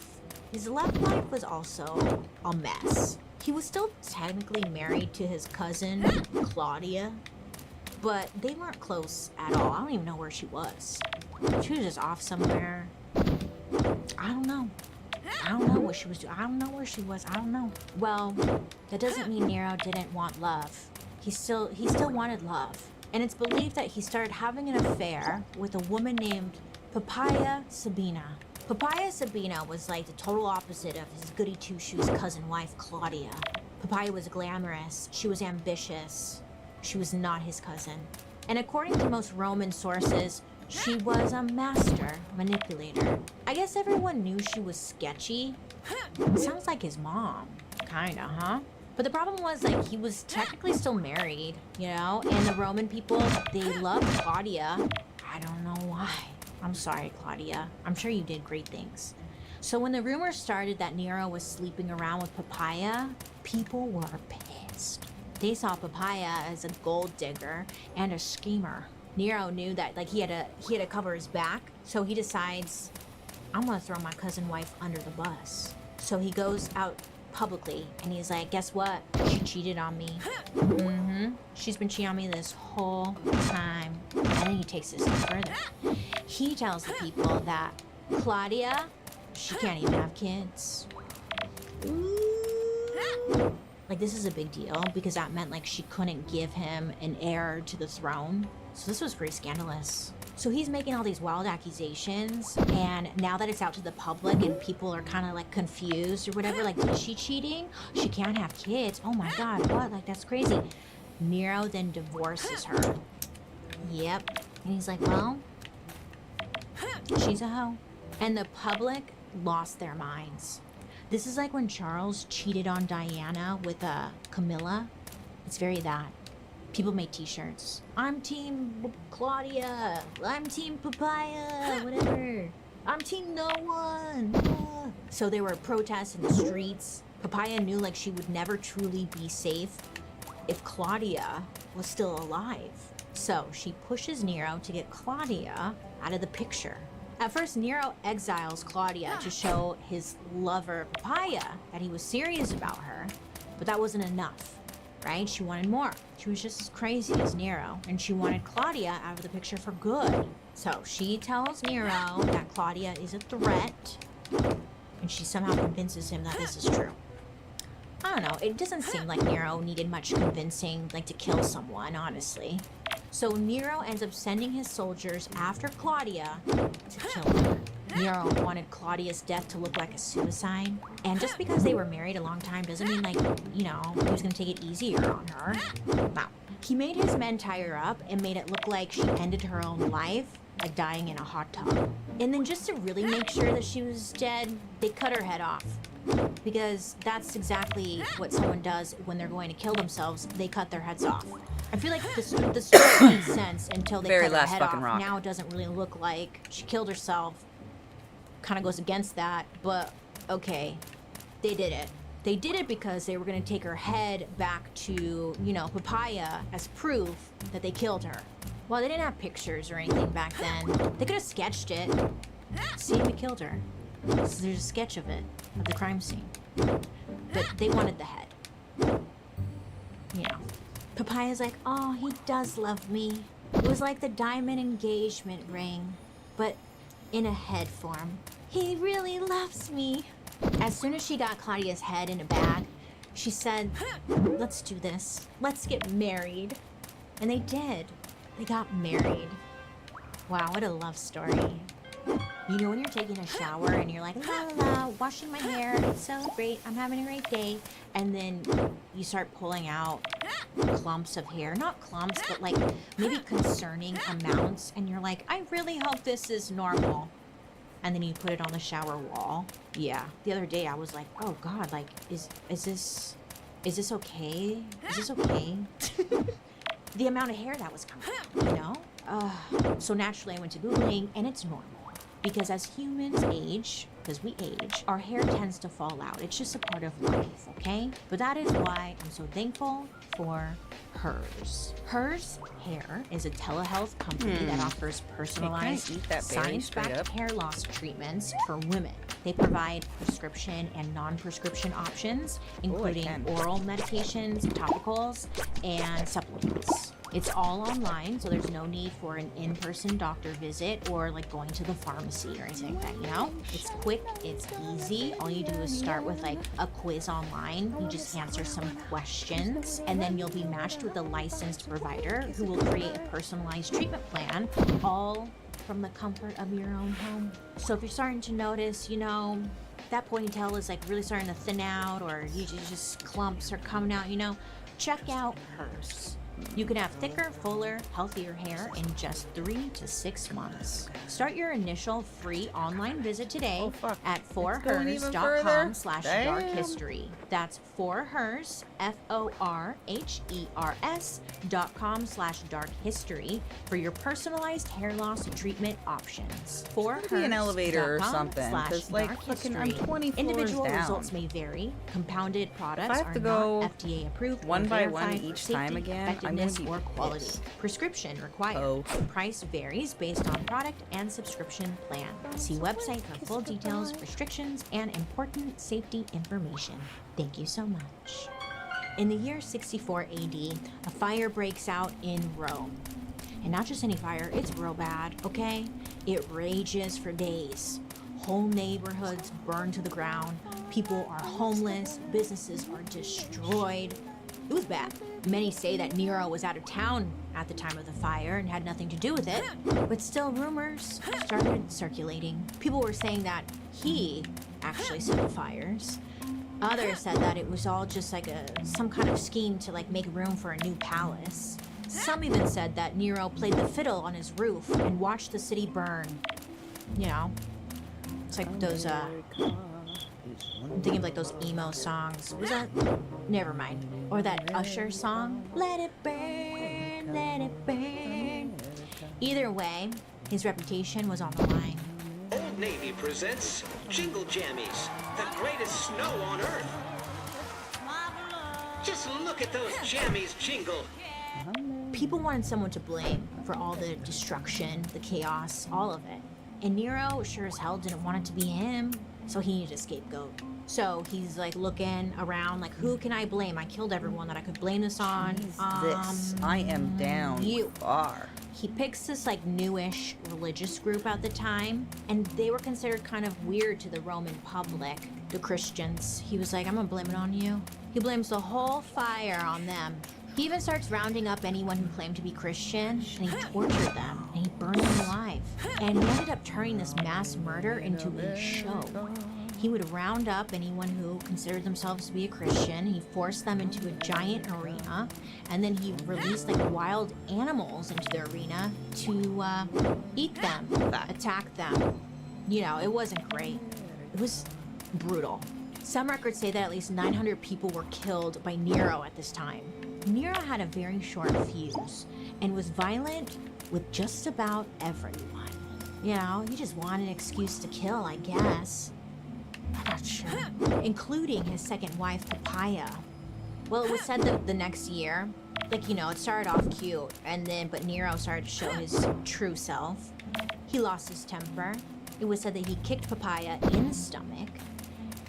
was also a mess. He was still technically married to his cousin, Claudia, but they weren't close at all. I don't even know where she was. She was just off somewhere. I don't know. I don't know what she was doing. I don't know where she was. I don't know. Well, that doesn't mean Nero didn't want love. He still wanted love. And it's believed that he started having an affair with a woman named Papaya Sabina. Papaya Sabina was like the total opposite of his goody two-shoes cousin wife, Claudia. Papaya was glamorous. She was ambitious. She was not his cousin. And according to most Roman sources, she was a master manipulator. I guess everyone knew she was sketchy. Sounds like his mom. Kinda, huh? But the problem was, like, he was technically still married, you know? And the Roman people, they loved Claudia. I don't know why. I'm sorry, Claudia. I'm sure you did great things. So when the rumor started that Nero was sleeping around with Papaya, people were pissed. They saw Papaya as a gold digger and a schemer. Nero knew that, like, he had to cover his back, so he decides, I'm gonna throw my cousin wife under the bus. So he goes out publicly and he's like, guess what? She cheated on me. She's been cheating on me this whole time. And then he takes this further. He tells the people that Claudia, she can't even have kids. Like, this is a big deal because that meant like she couldn't give him an heir to the throne. So this was pretty scandalous. So he's making all these wild accusations, and now that it's out to the public and people are kind of like confused or whatever, like, is she cheating? She can't have kids. Oh my God, what? Like, that's crazy. Nero then divorces her. Yep. And he's like, well, she's a hoe. And the public lost their minds. This is like when Charles cheated on Diana with Camilla. It's very that. People made t-shirts. I'm team Claudia. I'm team Papaya. Whatever. I'm team no one. So there were protests in the streets. Papaya knew like she would never truly be safe if Claudia was still alive. So she pushes Nero to get Claudia out of the picture. At first, Nero exiles Claudia to show his lover, Papaya, that he was serious about her, but that wasn't enough, right? She wanted more. She was just as crazy as Nero, and she wanted Claudia out of the picture for good. So she tells Nero that Claudia is a threat, and she somehow convinces him that this is true. I don't know, it doesn't seem like Nero needed much convincing, like, to kill someone, honestly. So Nero ends up sending his soldiers after Claudia to kill her. Nero wanted Claudia's death to look like a suicide. And just because they were married a long time doesn't mean, like, you know, he was gonna take it easier on her. No. He made his men tie her up and made it look like she ended her own life, like dying in a hot tub. And then just to really make sure that she was dead, they cut her head off. Because that's exactly what someone does when they're going to kill themselves. They cut their heads off. I feel like the story made sense until they cut her head off. Rock. Now it doesn't really look like she killed herself. Kind of goes against that, but okay, they did it. They did it because they were going to take her head back to, you know, Papaya as proof that they killed her. Well, they didn't have pictures or anything back then. They could have sketched it. See, we killed her. So there's a sketch of it, of the crime scene. But they wanted the head. You know. Papaya's like, oh, he does love me. It was like the diamond engagement ring. But in a head form. He really loves me. As soon as she got Claudia's head in a bag, she said, let's do this. Let's get married. And they did. They got married. Wow, what a love story. You know when you're taking a shower and you're like, la la la, washing my hair, it's so great, I'm having a great day. And then you start pulling out clumps of hair. Not clumps, but like maybe concerning amounts. And you're like, I really hope this is normal. And then you put it on the shower wall. Yeah. The other day I was like, oh God, like, is this okay? Is this okay? The amount of hair that was coming out, you know? So naturally I went to Googling, and it's normal. Because as humans age, because we age, our hair tends to fall out. It's just a part of life, okay? But that is why I'm so thankful for Hers. Hers Hair is a telehealth company that offers personalized, science-backed hair loss treatments for women. They provide prescription and non-prescription options, including oral medications, topicals, and supplements. It's all online, so there's no need for an in-person doctor visit or like going to the pharmacy or anything like that, you know? It's quick, it's easy. All you do is start with like a quiz online. You just answer some questions, and then you'll be matched with a licensed provider who will create a personalized treatment plan, all from the comfort of your own home. So if you're starting to notice, you know, that ponytail is like really starting to thin out, or you just clumps are coming out, you know, check out Hers. You can have thicker, fuller, healthier hair in just 3 to 6 months. Start your initial free online visit today at forhers.com/darkhistory. That's forhers, forhers.com/darkhistory for your personalized hair loss treatment options. Maybe an elevator or something, because like fucking I'm 20 floors Individual down. results may vary. Compounded products have are to go not FDA approved one or by one verified for each safety, time again, I'm gonna effectiveness, be or quality. pissed. Prescription required. Price varies based on product and subscription plan. See website for full details, restrictions, and important safety information. Thank you so much. In the year 64 AD, a fire breaks out in Rome. And not just any fire, it's real bad, okay? It rages for days. Whole neighborhoods burn to the ground. People are homeless. Businesses are destroyed. It was bad. Many say that Nero was out of town at the time of the fire and had nothing to do with it, but still rumors started circulating. People were saying that he actually set the fires. Others said that it was all just like some kind of scheme to like make room for a new palace. Some even said that Nero played the fiddle on his roof and watched the city burn. You know, it's like those I'm thinking of like those emo songs. Was that? Never mind. Or that Usher song. Let it burn, let it burn. Either way, his reputation was on the line. Old Navy presents Jingle Jammies, the greatest snow on Earth. Just look at those jammies jingle. People wanted someone to blame for all the destruction, the chaos, all of it. And Nero sure as hell didn't want it to be him, so he needed a scapegoat. So he's like looking around, like, who can I blame? I killed everyone that I could blame this on. I am down far. He picks this like newish religious group at the time, and they were considered kind of weird to the Roman public, the Christians. He was like, I'm gonna blame it on you. He blames the whole fire on them. He even starts rounding up anyone who claimed to be Christian, and he tortured them, and he burned them alive. And he ended up turning this mass murder into a show. He would round up anyone who considered themselves to be a Christian. He forced them into a giant arena, and then he released like wild animals into the arena to eat them, attack them. You know, it wasn't great. It was brutal. Some records say that at least 900 people were killed by Nero at this time. Nero had a very short fuse and was violent with just about everyone. You know, he just wanted an excuse to kill, I guess. I'm not sure. Including his second wife, Papaya. Well, it was said that the next year, like, you know, it started off cute, but Nero started to show his true self. He lost his temper. It was said that he kicked Papaya in the stomach,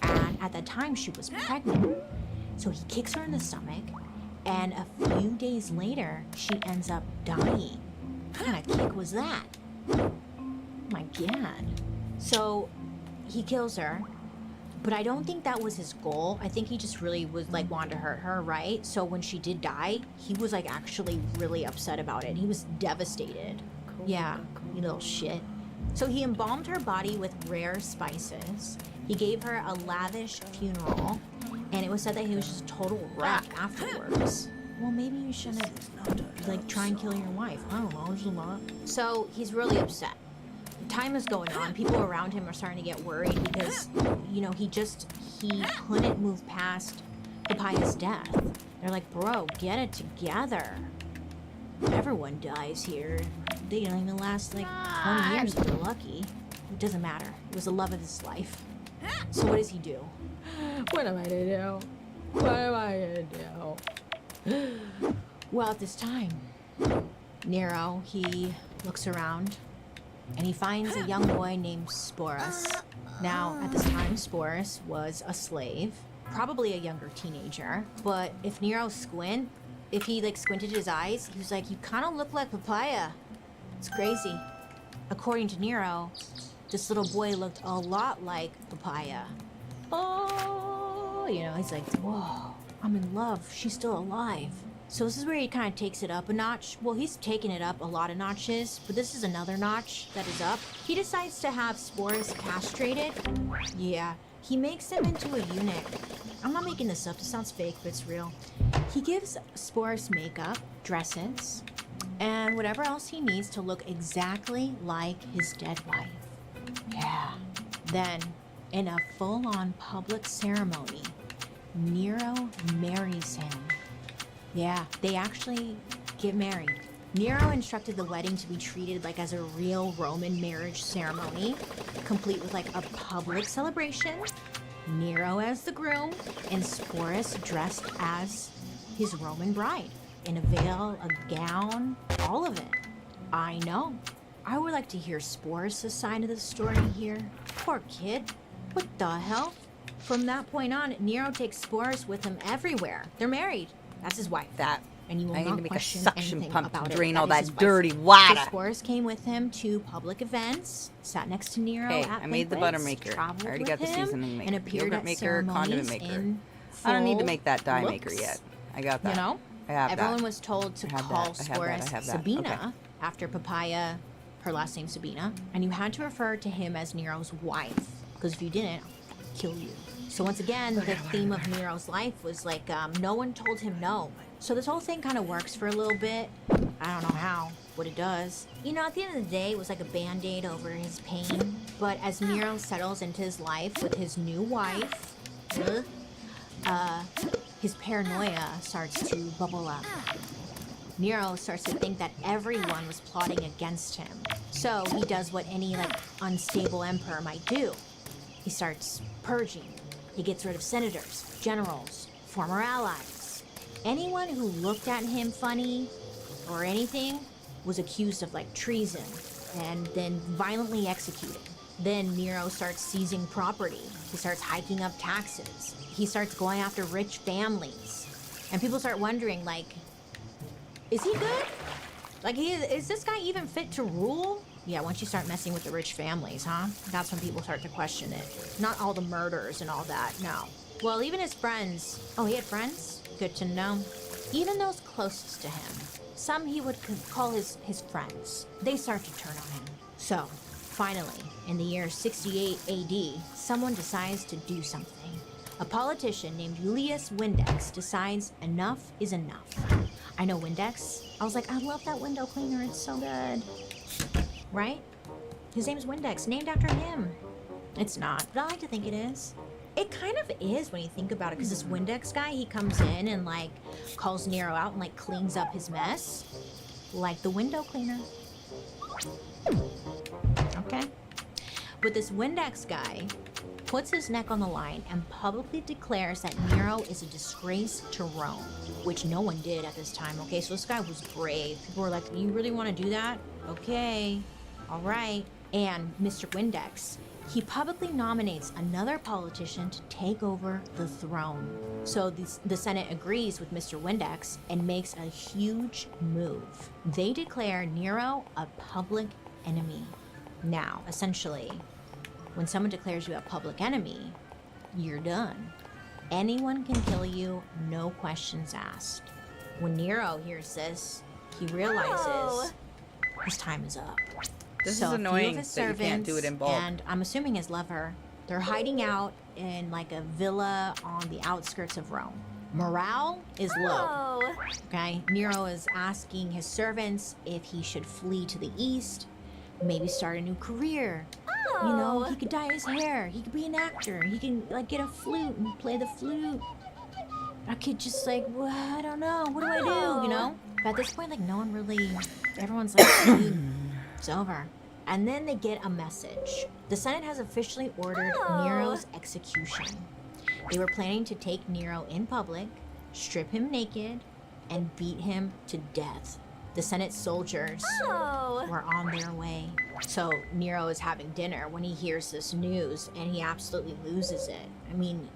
and at that time she was pregnant. So he kicks her in the stomach, and a few days later, she ends up dying. What kind of kick was that? my God. So he kills her, but I don't think that was his goal. I think he just really was like wanted to hurt her, right? So when she did die, he was like actually really upset about it. He was devastated. Yeah, you little shit. So he embalmed her body with rare spices. He gave her a lavish funeral, and it was said that he was just a total wreck afterwards. Well, maybe you shouldn't like try and kill your wife. I don't know, there's a lot. So he's really upset. Time is going on. People around him are starting to get worried because, you know, he couldn't move past Papaya's death. They're like, bro, get it together. Everyone dies here. They don't even last like 20 years if they're lucky. It doesn't matter. It was the love of his life. So what does he do? What am I to do? What am I to do? Well, at this time, Nero, he looks around and he finds a young boy named Sporus. Now, at this time, Sporus was a slave, probably a younger teenager, but if he like squinted his eyes, he was like, you kind of look like Papaya. It's crazy. According to Nero, this little boy looked a lot like Papaya. Oh, you know, he's like, whoa, I'm in love. She's still alive. So this is where he kind of takes it up a notch. Well, he's taken it up a lot of notches, but this is another notch that is up. He decides to have Sporus castrated. Yeah, he makes him into a eunuch. I'm not making this up. This sounds fake, but it's real. He gives Sporus makeup, dresses, and whatever else he needs to look exactly like his dead wife. Yeah. Then, in a full-on public ceremony, Nero marries him. Yeah, they actually get married. Nero instructed the wedding to be treated like as a real Roman marriage ceremony, complete with like a public celebration, Nero as the groom, and Sporus dressed as his Roman bride, in a veil, a gown, all of it. I know. I would like to hear Sporus' side of the story here. Poor kid. What the hell? From that point on, Nero takes Sporus with him everywhere. They're married. That's his wife. And you will I need not to make a question suction anything pump about to it. drain all is that his wife. dirty water. So Sporus came with him to public events, sat next to Nero Hey, at I made the banquets, butter maker. I traveled already with got the him, seasoning maker, and appeared yogurt at maker, condiment ceremonies maker. in I don't need to full make that dye maker looks. yet. I got that. You know, I have everyone that. was told to I have call that. I have that. I Sporus have that. Sabina Okay. after Papaya, her last name Sabina, and you had to refer to him as Nero's wife, because if you didn't, I'll kill you. So once again, the theme of Nero's life was like, no one told him no. So this whole thing kind of works for a little bit. I don't know how, but it does. You know, at the end of the day, it was like a band-aid over his pain. But as Nero settles into his life with his new wife, his paranoia starts to bubble up. Nero starts to think that everyone was plotting against him. So he does what any like unstable emperor might do. He starts purging. He gets rid of senators, generals, former allies. Anyone who looked at him funny or anything was accused of like treason and then violently executed. Then Nero starts seizing property. He starts hiking up taxes. He starts going after rich families. And people start wondering, like, is he good? Like, is this guy even fit to rule? Yeah, once you start messing with the rich families, huh? That's when people start to question it. Not all the murders and all that, no. Well, even his friends. Oh, he had friends? Good to know. Even those closest to him. Some he would call his friends. They start to turn on him. So, finally, in the year 68 AD, someone decides to do something. A politician named Julius Windex decides enough is enough. I know Windex. I was like, I love that window cleaner. It's so good. Right? His name's Windex, named after him. It's not, but I like to think it is. It kind of is when you think about it, because this Windex guy, he comes in and like calls Nero out and like cleans up his mess. Like the window cleaner. Okay? But this Windex guy puts his neck on the line and publicly declares that Nero is a disgrace to Rome, which no one did at this time, okay? So this guy was brave. People were like, you really want to do that? Okay, all right. And Mr. Windex, he publicly nominates another politician to take over the throne. So the Senate agrees with Mr. Windex and makes a huge move. They declare Nero a public enemy. Now, essentially, when someone declares you a public enemy, you're done. Anyone can kill you, no questions asked. When Nero hears this, he realizes his time is up. This So is a few annoying of his that you can't do it in servants, bulk. and I'm assuming his lover, they're hiding out in like a villa on the outskirts of Rome. Morale is low. Okay, Nero is asking his servants if he should flee to the east, maybe start a new career. You know, he could dye his hair, he could be an actor, he can like get a flute and play the flute. I could just like, well, I don't know, what do I do, you know? But at this point, like no one really, everyone's like, dude, it's over. And then they get a message. The Senate has officially ordered Nero's execution. They were planning to take Nero in public, strip him naked, and beat him to death. The Senate soldiers were on their way. So Nero is having dinner when he hears this news, and he absolutely loses it. I mean,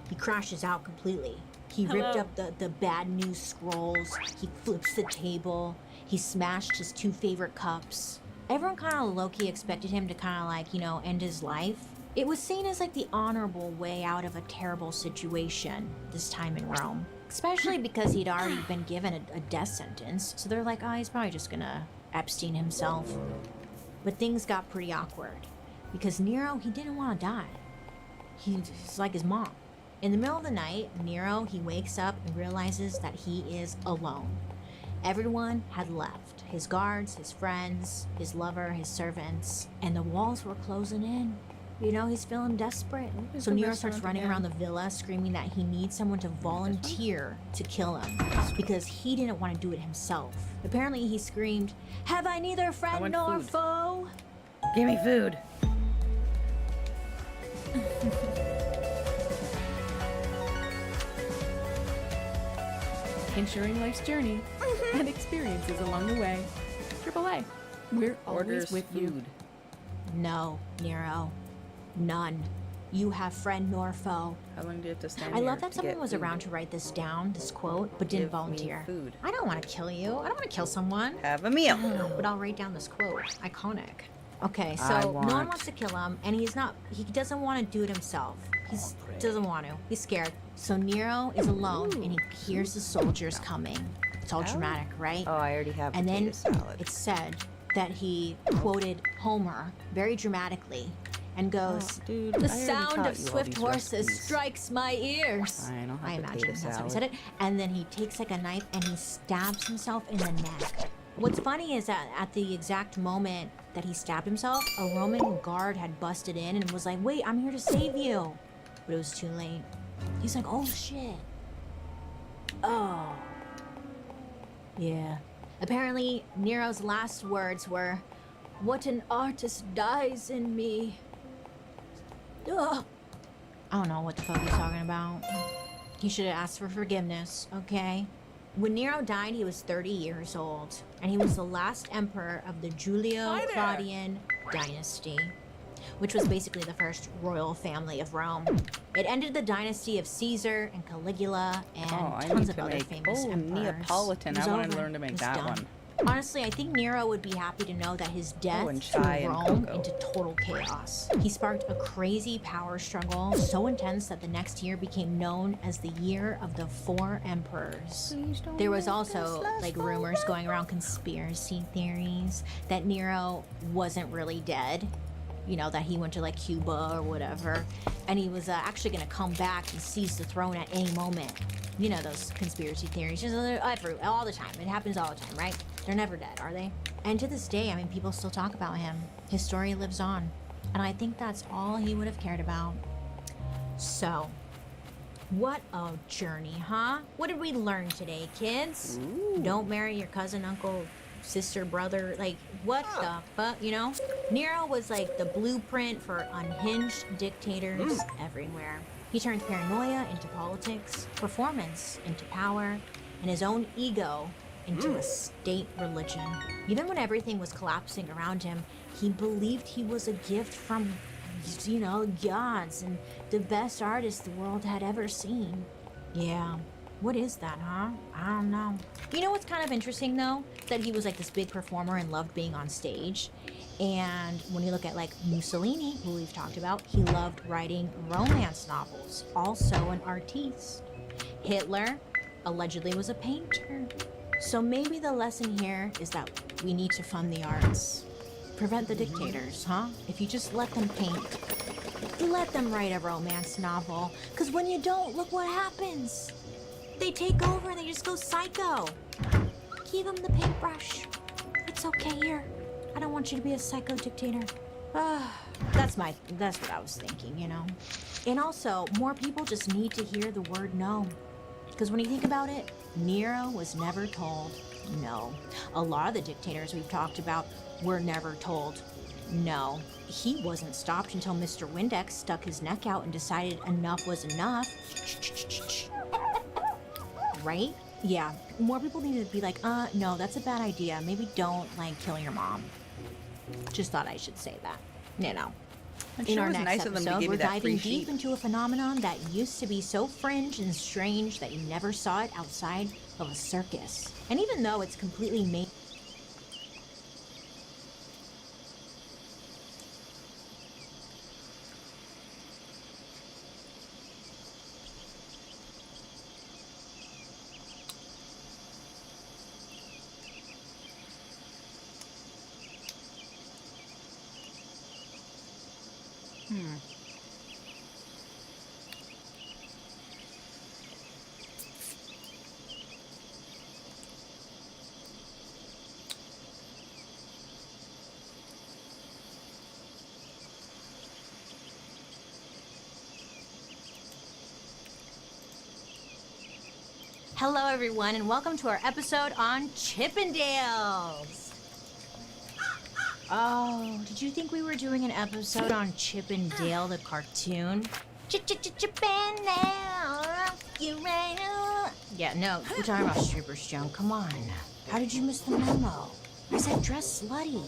he crashes out completely. He ripped up the bad news scrolls, he flips the table, he smashed his 2 favorite cups. Everyone kind of low-key expected him to kind of like, you know, end his life. It was seen as like the honorable way out of a terrible situation this time in Rome. Especially because he'd already been given a death sentence. So they're like, oh, he's probably just gonna Epstein himself. But things got pretty awkward. Because Nero, he didn't want to die. He's like his mom. In the middle of the night, Nero, he wakes up and realizes that he is alone. Everyone had left. His guards, his friends, his lover, his servants, and the walls were closing in. You know, he's feeling desperate. So Nero starts running around the villa screaming that he needs someone to volunteer to kill him because he didn't want to do it himself. Apparently he screamed, "Have I neither friend nor foe?" Give me food. Ensuring life's journey and experiences along the way. AAA. We're always with you. No, Nero. None. You have friend nor foe. How long do you have to stand I here love that to someone get was food? around to write this down, this quote, but didn't Give me volunteer. food. I don't want to kill you. I don't want to kill someone. Have a meal. But I'll write down this quote. Iconic. Okay, I so no one want- wants to kill him, and he doesn't want to do it himself. He doesn't want to. He's scared. So Nero is alone, and he hears the soldiers coming. It's all dramatic, right? Oh, I already have And then potato salad. it's said that he quoted Homer very dramatically and goes, dude, "The I already sound taught of you all swift these horses recipes. strikes my ears." I don't have I imagine potato that's how he salad. said it. And then he takes like a knife and he stabs himself in the neck. What's funny is that at the exact moment that he stabbed himself, a Roman guard had busted in and was like, "Wait, I'm here to save you." But it was too late. He's like, "Oh shit. Oh. Yeah." Apparently, Nero's last words were, "What an artist dies in me." Ugh. I don't know what the fuck he's talking about. He should have asked for forgiveness, okay? When Nero died, he was 30 years old, and he was the last emperor of the Julio-Claudian dynasty, which was basically the first royal family of Rome. It ended the dynasty of Caesar and Caligula and I tons need of to other make famous emperors. Neapolitan. It was I want to over. learn to It make was that done. one. Honestly, I think Nero would be happy to know that his death and threw chai and Rome cocoa. into total chaos. He sparked a crazy power struggle so intense that the next year became known as the Year of the Four Emperors. There was also like rumors going around, conspiracy theories that Nero wasn't really dead. You know, that he went to like Cuba or whatever, and he was actually gonna come back and seize the throne at any moment. You know those conspiracy theories, just all the time. It happens all the time, right? They're never dead, are they? And to this day, I mean, people still talk about him. His story lives on. And I think that's all he would have cared about. So, what a journey, huh? What did we learn today, kids? Don't marry your cousin, uncle, sister, brother. Like, what the fuck, you know? Nero was like the blueprint for unhinged dictators everywhere. He turned paranoia into politics, performance into power, and his own ego into a state religion. Even when everything was collapsing around him, he believed he was a gift from, you know, gods and the best artist the world had ever seen. Yeah. What is that, huh? I don't know. You know what's kind of interesting, though? That he was like this big performer and loved being on stage. And when you look at like Mussolini, who we've talked about, he loved writing romance novels, also an artiste. Hitler allegedly was a painter. So maybe the lesson here is that we need to fund the arts. Prevent the dictators, huh? If you just let them paint, let them write a romance novel. Because when you don't, look what happens. They take over and they just go psycho. Give them the paintbrush. It's okay here. I don't want you to be a psycho dictator. That's what I was thinking, you know? And also, more people just need to hear the word no. Because when you think about it, Nero was never told no. A lot of the dictators we've talked about were never told no. He wasn't stopped until Mr. Windex stuck his neck out and decided enough was enough. Right? Yeah, more people need to be like, no, that's a bad idea. Maybe don't, like, kill your mom. Just thought I should say that. You know. In our next episode, we're diving deep into a phenomenon that used to be so fringe and strange that you never saw it outside of a circus. And even though it's completely made... Hello, everyone, and welcome to our episode on Chippendales. Oh, did you think we were doing an episode on Chip and Dale the cartoon? Chippendale, you right. Yeah, no, we're talking about strippers, Joan. Come on. How did you miss the memo? I said dress slutty.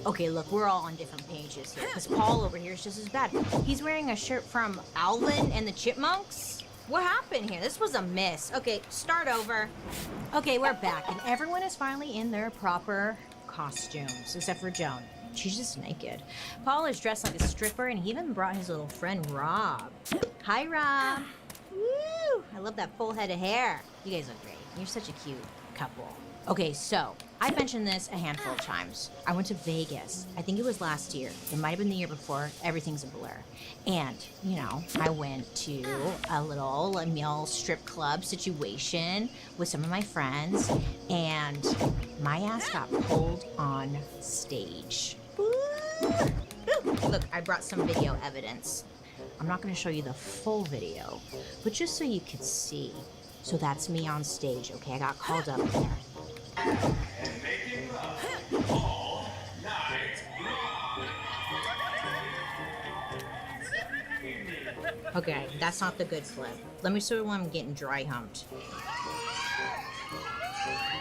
Okay, look, we're all on different pages here, because Paul over here is just as bad. He's wearing a shirt from Alvin and the Chipmunks. What happened here? This was a miss. Okay, start over. Okay, we're back, and everyone is finally in their proper costumes, except for Joan. She's just naked. Paul is dressed like a stripper, and he even brought his little friend, Rob. Hi, Rob. Woo! I love that full head of hair. You guys look great. You're such a cute couple. Okay, so I've mentioned this a handful of times. I went to Vegas. I think it was last year. It might have been the year before. Everything's a blur. And, you know, I went to a little male strip club situation with some of my friends, and my ass got pulled on stage. Look, I brought some video evidence. I'm not going to show you the full video, but just so you could see. So that's me on stage, okay? I got called up there. Okay, that's not the good clip. Let me show you when I'm getting dry humped.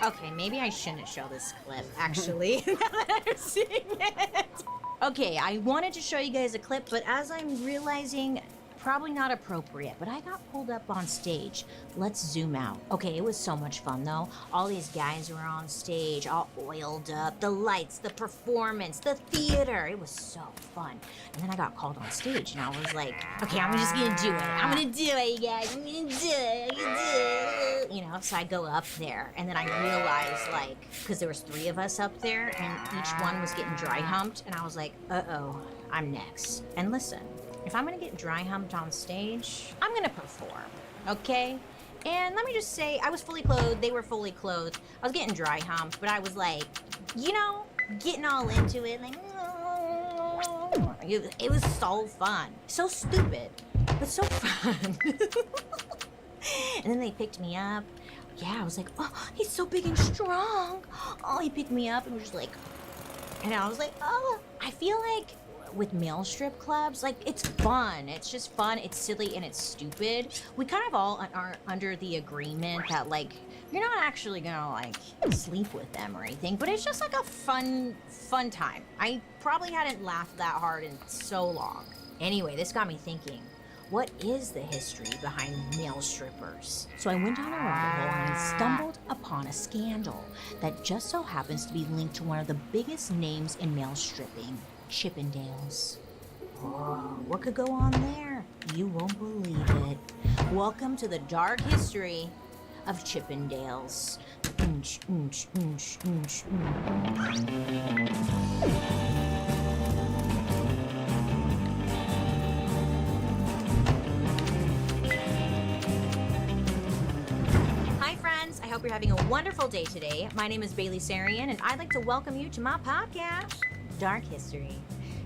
Okay, maybe I shouldn't show this clip, actually, now that I'm seeing it. Okay, I wanted to show you guys a clip, but as I'm realizing, probably not appropriate, but I got pulled up on stage. Let's zoom out. Okay, it was so much fun though. All these guys were on stage, all oiled up, the lights, the performance, the theater. It was so fun. And then I got called on stage and I was like, okay, I'm just gonna do it. I'm gonna do it, you guys. I'm gonna do it. I'm gonna do it. You know, so I go up there and then I realized, like, because there was 3 of us up there and each one was getting dry humped, and I was like, uh-oh, I'm next. And listen, if I'm gonna get dry humped on stage, I'm gonna perform, okay? And let me just say, I was fully clothed, they were fully clothed. I was getting dry humped, but I was like, you know, getting all into it, like, it was so fun. So stupid, but so fun. And then they picked me up. Yeah, I was like, oh, he's so big and strong. Oh, he picked me up and was just like, and I was like, oh, I feel like with male strip clubs, like, it's fun. It's just fun, it's silly, and it's stupid. We kind of all are under the agreement that, like, you're not actually gonna, like, sleep with them or anything, but it's just like a fun time. I probably hadn't laughed that hard in so long. Anyway, this got me thinking, what is the history behind male strippers? So I went down a rabbit hole and I stumbled upon a scandal that just so happens to be linked to one of the biggest names in male stripping, Chippendales. Oh, what could go on there? You won't believe it. Welcome to the dark history of Chippendales. Hi friends, I hope you're having a wonderful day today. My name is Bailey Sarian and I'd like to welcome you to my podcast, Dark History.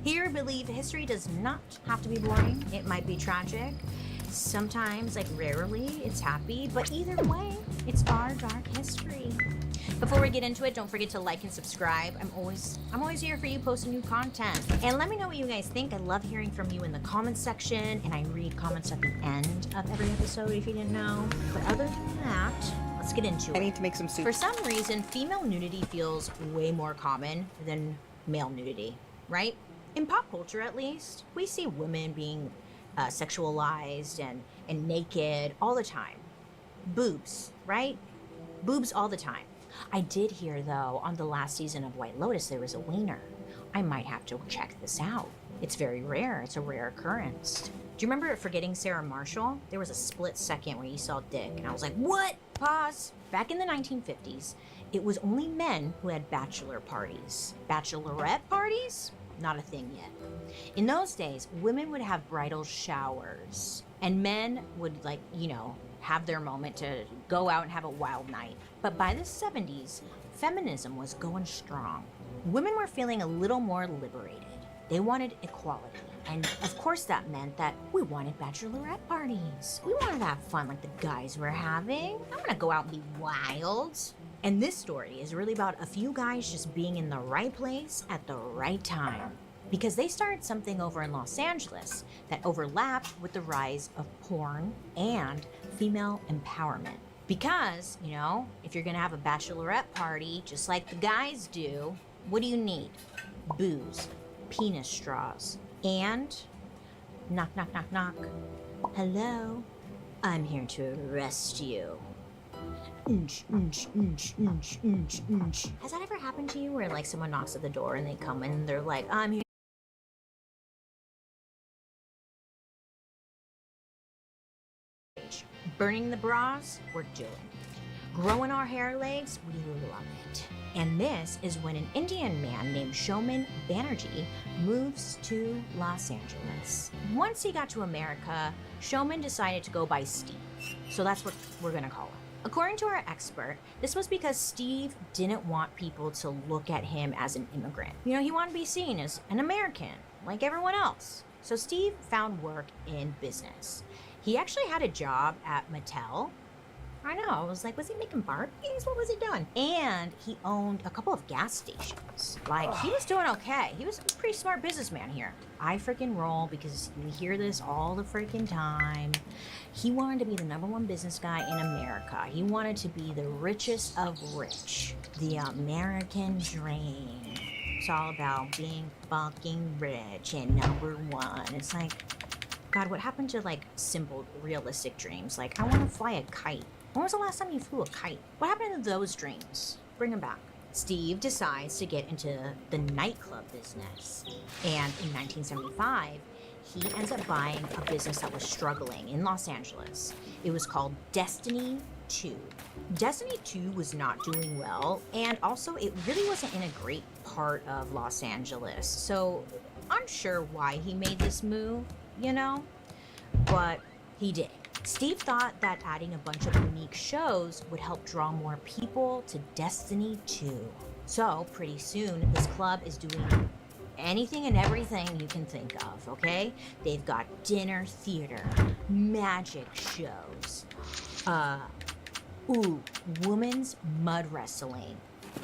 Here, believe history does not have to be boring. It might be tragic. Sometimes, like rarely, it's happy. But either way, it's our dark history. Before we get into it, don't forget to like and subscribe. I'm always here for you posting new content. And let me know what you guys think. I love hearing from you in the comments section. And I read comments at the end of every episode if you didn't know. But other than that, let's get into it. I need to make some soup. For some reason, female nudity feels way more common than male nudity, right? In pop culture, at least, we see women being sexualized and naked all the time. Boobs, right? Boobs all the time. I did hear, though, on the last season of White Lotus, there was a wiener. I might have to check this out. It's very rare. It's a rare occurrence. Do you remember Forgetting Sarah Marshall? There was a split second where you saw dick, and I was like, what? Pause. Back in the 1950s, it was only men who had bachelor parties. Bachelorette parties? Not a thing yet. In those days, women would have bridal showers and men would have their moment to go out and have a wild night. But by the 70s, feminism was going strong. Women were feeling a little more liberated. They wanted equality. And of course that meant that we wanted bachelorette parties. We wanted to have fun like the guys were having. I want to go out and be wild. And this story is really about a few guys just being in the right place at the right time. Because they started something over in Los Angeles that overlapped with the rise of porn and female empowerment. Because, if you're gonna have a bachelorette party, just like the guys do, what do you need? Booze, penis straws, and knock, knock, knock, knock. Hello, I'm here to arrest you. Has that ever happened to you where like someone knocks at the door and they come in and they're like, I'm here. Burning the bras, we're doing it. Growing our hair legs, we love it. And this is when an Indian man named Showman Banerjee moves to Los Angeles. Once he got to America, Showman decided to go by Steve. So that's what we're gonna call him. According to our expert, this was because Steve didn't want people to look at him as an immigrant. He wanted to be seen as an American, like everyone else. So Steve found work in business. He actually had a job at Mattel. I know, I was like, was he making Barbies? What was he doing? And he owned a couple of gas stations. Like, he was doing okay. He was a pretty smart businessman here. I freaking roll because we hear this all the freaking time. He wanted to be the #1 business guy in America. He wanted to be the richest of rich. The American dream. It's all about being fucking rich and #1. It's like, God, what happened to like simple, realistic dreams? Like, I want to fly a kite. When was the last time you flew a kite? What happened to those dreams? Bring them back. Steve decides to get into the nightclub business. And in 1975, he ends up buying a business that was struggling in Los Angeles. It was called Destiny 2. Destiny 2 was not doing well, and also it really wasn't in a great part of Los Angeles. So, unsure why he made this move, but he did. Steve thought that adding a bunch of unique shows would help draw more people to Destiny 2. So, pretty soon, this club is doing anything and everything you can think of, okay? They've got dinner theater, magic shows, women's mud wrestling.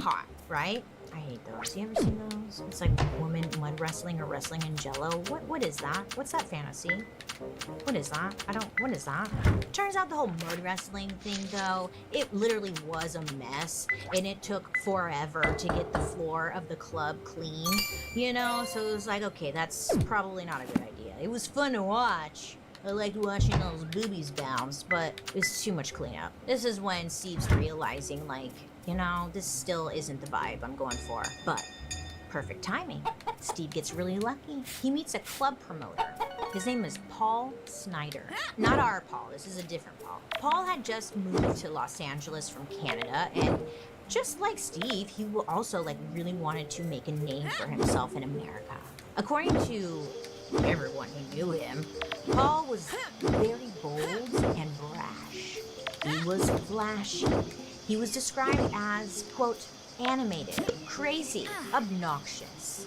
Hot, right? I hate those. You ever seen those? It's like women mud wrestling or wrestling in jello. What is that? What's that fantasy? What is that? What is that? Turns out the whole mud wrestling thing, though, it literally was a mess. And it took forever to get the floor of the club clean, So it was like, okay, that's probably not a good idea. It was fun to watch, I liked watching those boobies bounce, but it's too much cleanup. This is when Steve's realizing, like, you know, this still isn't the vibe I'm going for. But perfect timing. Steve gets really lucky. He meets a club promoter. His name is Paul Snyder. Not our Paul, this is a different Paul. Paul had just moved to Los Angeles from Canada, and just like Steve, he also really wanted to make a name for himself in America. According to everyone who knew him, Paul was very bold and brash. He was flashy. He was described as, quote, animated, crazy, obnoxious.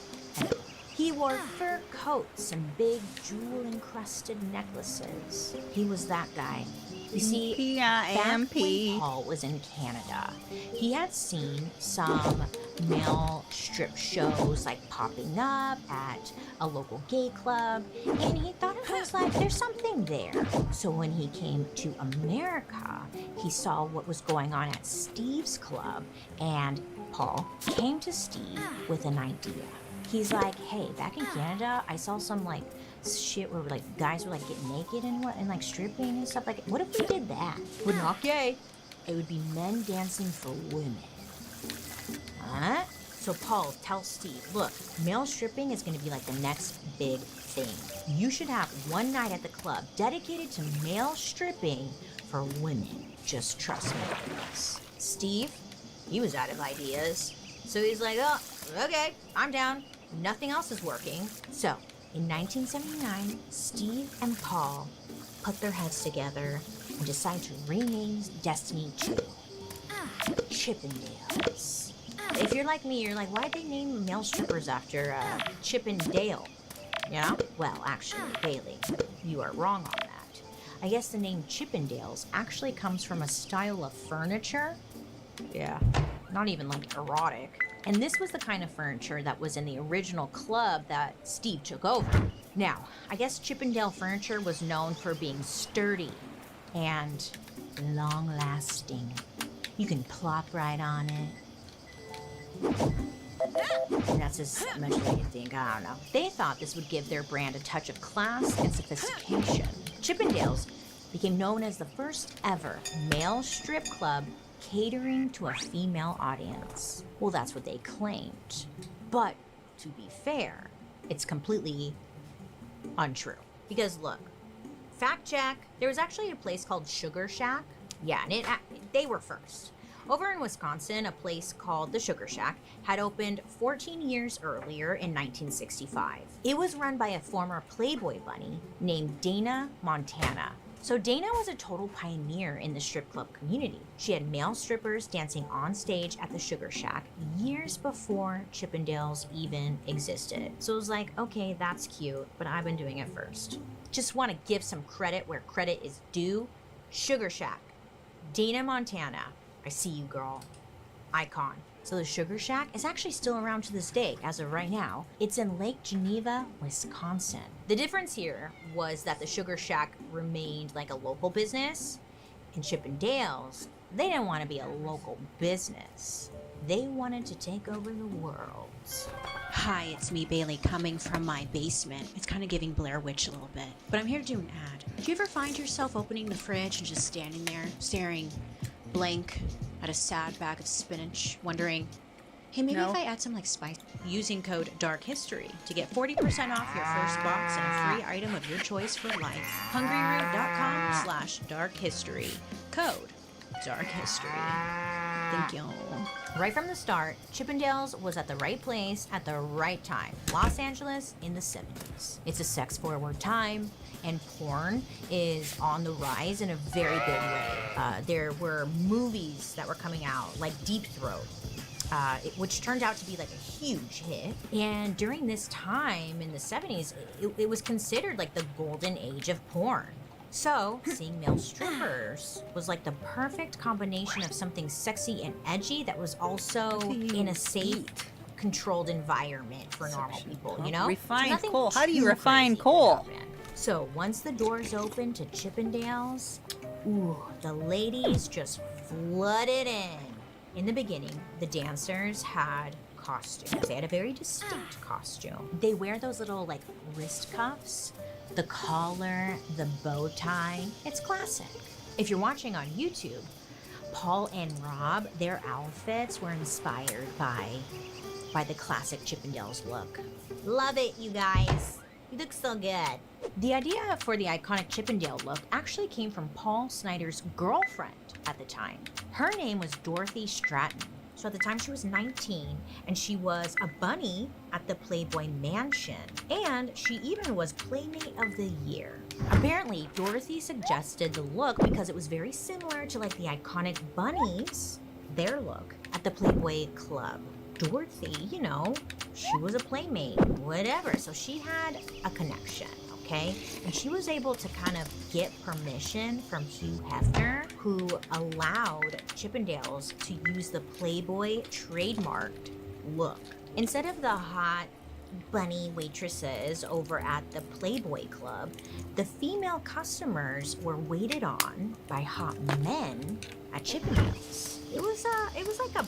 He wore fur coats and big jewel-encrusted necklaces. He was that guy. You see, back when Paul was in Canada, he had seen some male strip shows popping up at a local gay club, and he thought it was there's something there. So when he came to America, he saw what was going on at Steve's club, and Paul came to Steve with an idea. He's like, hey, back in Canada, I saw some shit where guys would get naked and stripping and stuff. What if we did that? We're not gay. It would be men dancing for women. Huh? So Paul tells Steve, look, male stripping is going to be the next big thing. You should have one night at the club dedicated to male stripping for women. Just trust me on this. Steve, he was out of ideas. So he's like, oh, okay, I'm down. Nothing else is working. So, in 1979, Steve and Paul put their heads together and decided to rename Destiny to Chippendales. If you're like me, you're like, why'd they name male strippers after Chip and Dale? Yeah? Well, actually, Bailey, you are wrong on that. I guess the name Chippendales actually comes from a style of furniture. Yeah, not even erotic. And this was the kind of furniture that was in the original club that Steve took over. Now, I guess Chippendale furniture was known for being sturdy and long-lasting. You can plop right on it. And that's as much as I can think, I don't know. They thought this would give their brand a touch of class and sophistication. Chippendales became known as the first ever male strip club catering to a female audience. Well, that's what they claimed. But to be fair, it's completely untrue. Because look, fact check, there was actually a place called Sugar Shack. Yeah, and they were first. Over in Wisconsin, a place called the Sugar Shack had opened 14 years earlier in 1965. It was run by a former Playboy bunny named Dana Montana. So Dana was a total pioneer in the strip club community. She had male strippers dancing on stage at the Sugar Shack years before Chippendales even existed. So it was like, okay, that's cute, but I've been doing it first. Just want to give some credit where credit is due. Sugar Shack, Dana Montana, I see you, girl. Icon. So the Sugar Shack is actually still around to this day, as of right now. It's in Lake Geneva, Wisconsin. The difference here was that the Sugar Shack remained a local business, and Chippendales, they didn't want to be a local business. They wanted to take over the world. Hi, it's me, Bailey, coming from my basement. It's kind of giving Blair Witch a little bit. But I'm here to do an ad. Do you ever find yourself opening the fridge and just standing there, staring blank at a sad bag of spinach, wondering, hey, maybe if I add some spice? Using code DARKHISTORY to get 40% off your first box and a free item of your choice for life. hungryroot.com/darkhistory. Code DARKHISTORY. Thank you. Right from the start, Chippendales was at the right place at the right time. Los Angeles in the 70s. It's a sex-forward time, and porn is on the rise in a very big way. There were movies that were coming out, like Deep Throat, which turned out to be a huge hit. And during this time in the 70s, it was considered the golden age of porn. So, seeing male strippers was the perfect combination of something sexy and edgy that was also in a safe, controlled environment for normal people, you know? Refine coal. How do you refine coal? So, once the doors opened to Chippendales, ooh, the ladies just flooded in. In the beginning, the dancers had costumes. They had a very distinct costume. They wear those little wrist cuffs The collar, the bow tie, it's classic. If you're watching on YouTube, Paul and Rob, their outfits were inspired by the classic Chippendales look. Love it, you guys. You look so good. The idea for the iconic Chippendale look actually came from Paul Snyder's girlfriend at the time. Her name was Dorothy Stratton. So at the time she was 19, and she was a bunny at the Playboy Mansion, and she even was Playmate of the Year. Apparently, Dorothy suggested the look because it was very similar to like the iconic bunnies, their look, at the Playboy Club. Dorothy, you know, she was a playmate, whatever, so she had a connection. Okay, and she was able to kind of get permission from Hugh Hefner, who allowed Chippendales to use the Playboy trademarked look. Instead of the hot bunny waitresses over at the Playboy Club, the female customers were waited on by hot men at Chippendales. It was like a,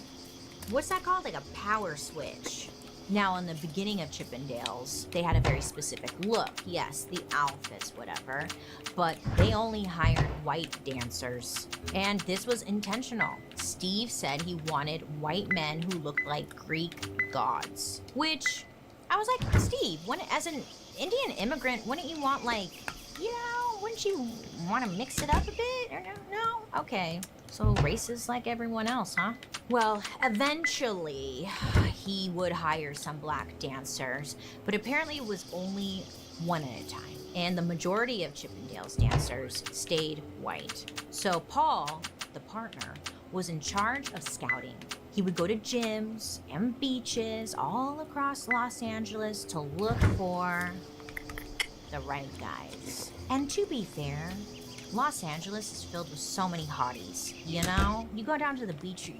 what's that called? Like a power switch. Now, in the beginning of Chippendales, they had a very specific look. Yes, the outfits, whatever, but they only hired white dancers. And this was intentional. Steve said he wanted white men who looked like Greek gods, which I was like, Steve, as an Indian immigrant, wouldn't you want like, you know, wouldn't you want to mix it up a bit? Or no? Okay. So racist like everyone else, huh? Well, eventually he would hire some black dancers, but apparently it was only one at a time. And the majority of Chippendales dancers stayed white. So Paul, the partner, was in charge of scouting. He would go to gyms and beaches all across Los Angeles to look for the right guys. And to be fair, Los Angeles is filled with so many hotties, you know? You go down to the beach,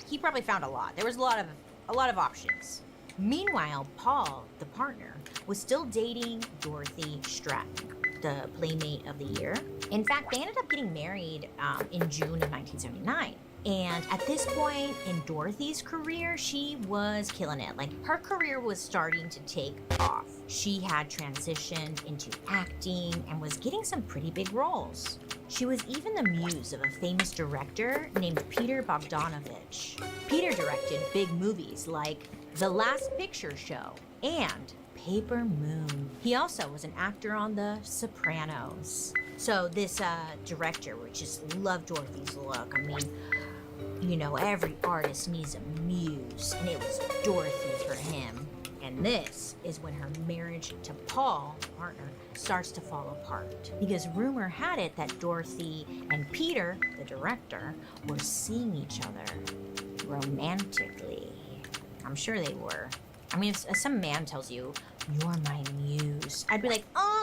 he probably found a lot. There was a lot of options. Meanwhile, Paul, the partner, was still dating Dorothy Stratton, the Playmate of the Year. In fact, they ended up getting married in June of 1979. And at this point in Dorothy's career, she was killing it. Like, her career was starting to take off. She had transitioned into acting and was getting some pretty big roles. She was even the muse of a famous director named Peter Bogdanovich. Peter directed big movies like The Last Picture Show and Paper Moon. He also was an actor on The Sopranos. So this director would just love Dorothy's look. I mean, you know, every artist needs a muse, and it was Dorothy for him. And this is when her marriage to Paul, the partner, starts to fall apart. Because rumor had it that Dorothy and Peter, the director, were seeing each other romantically. I'm sure they were. I mean, if some man tells you, "You're my muse," I'd be like, "Oh."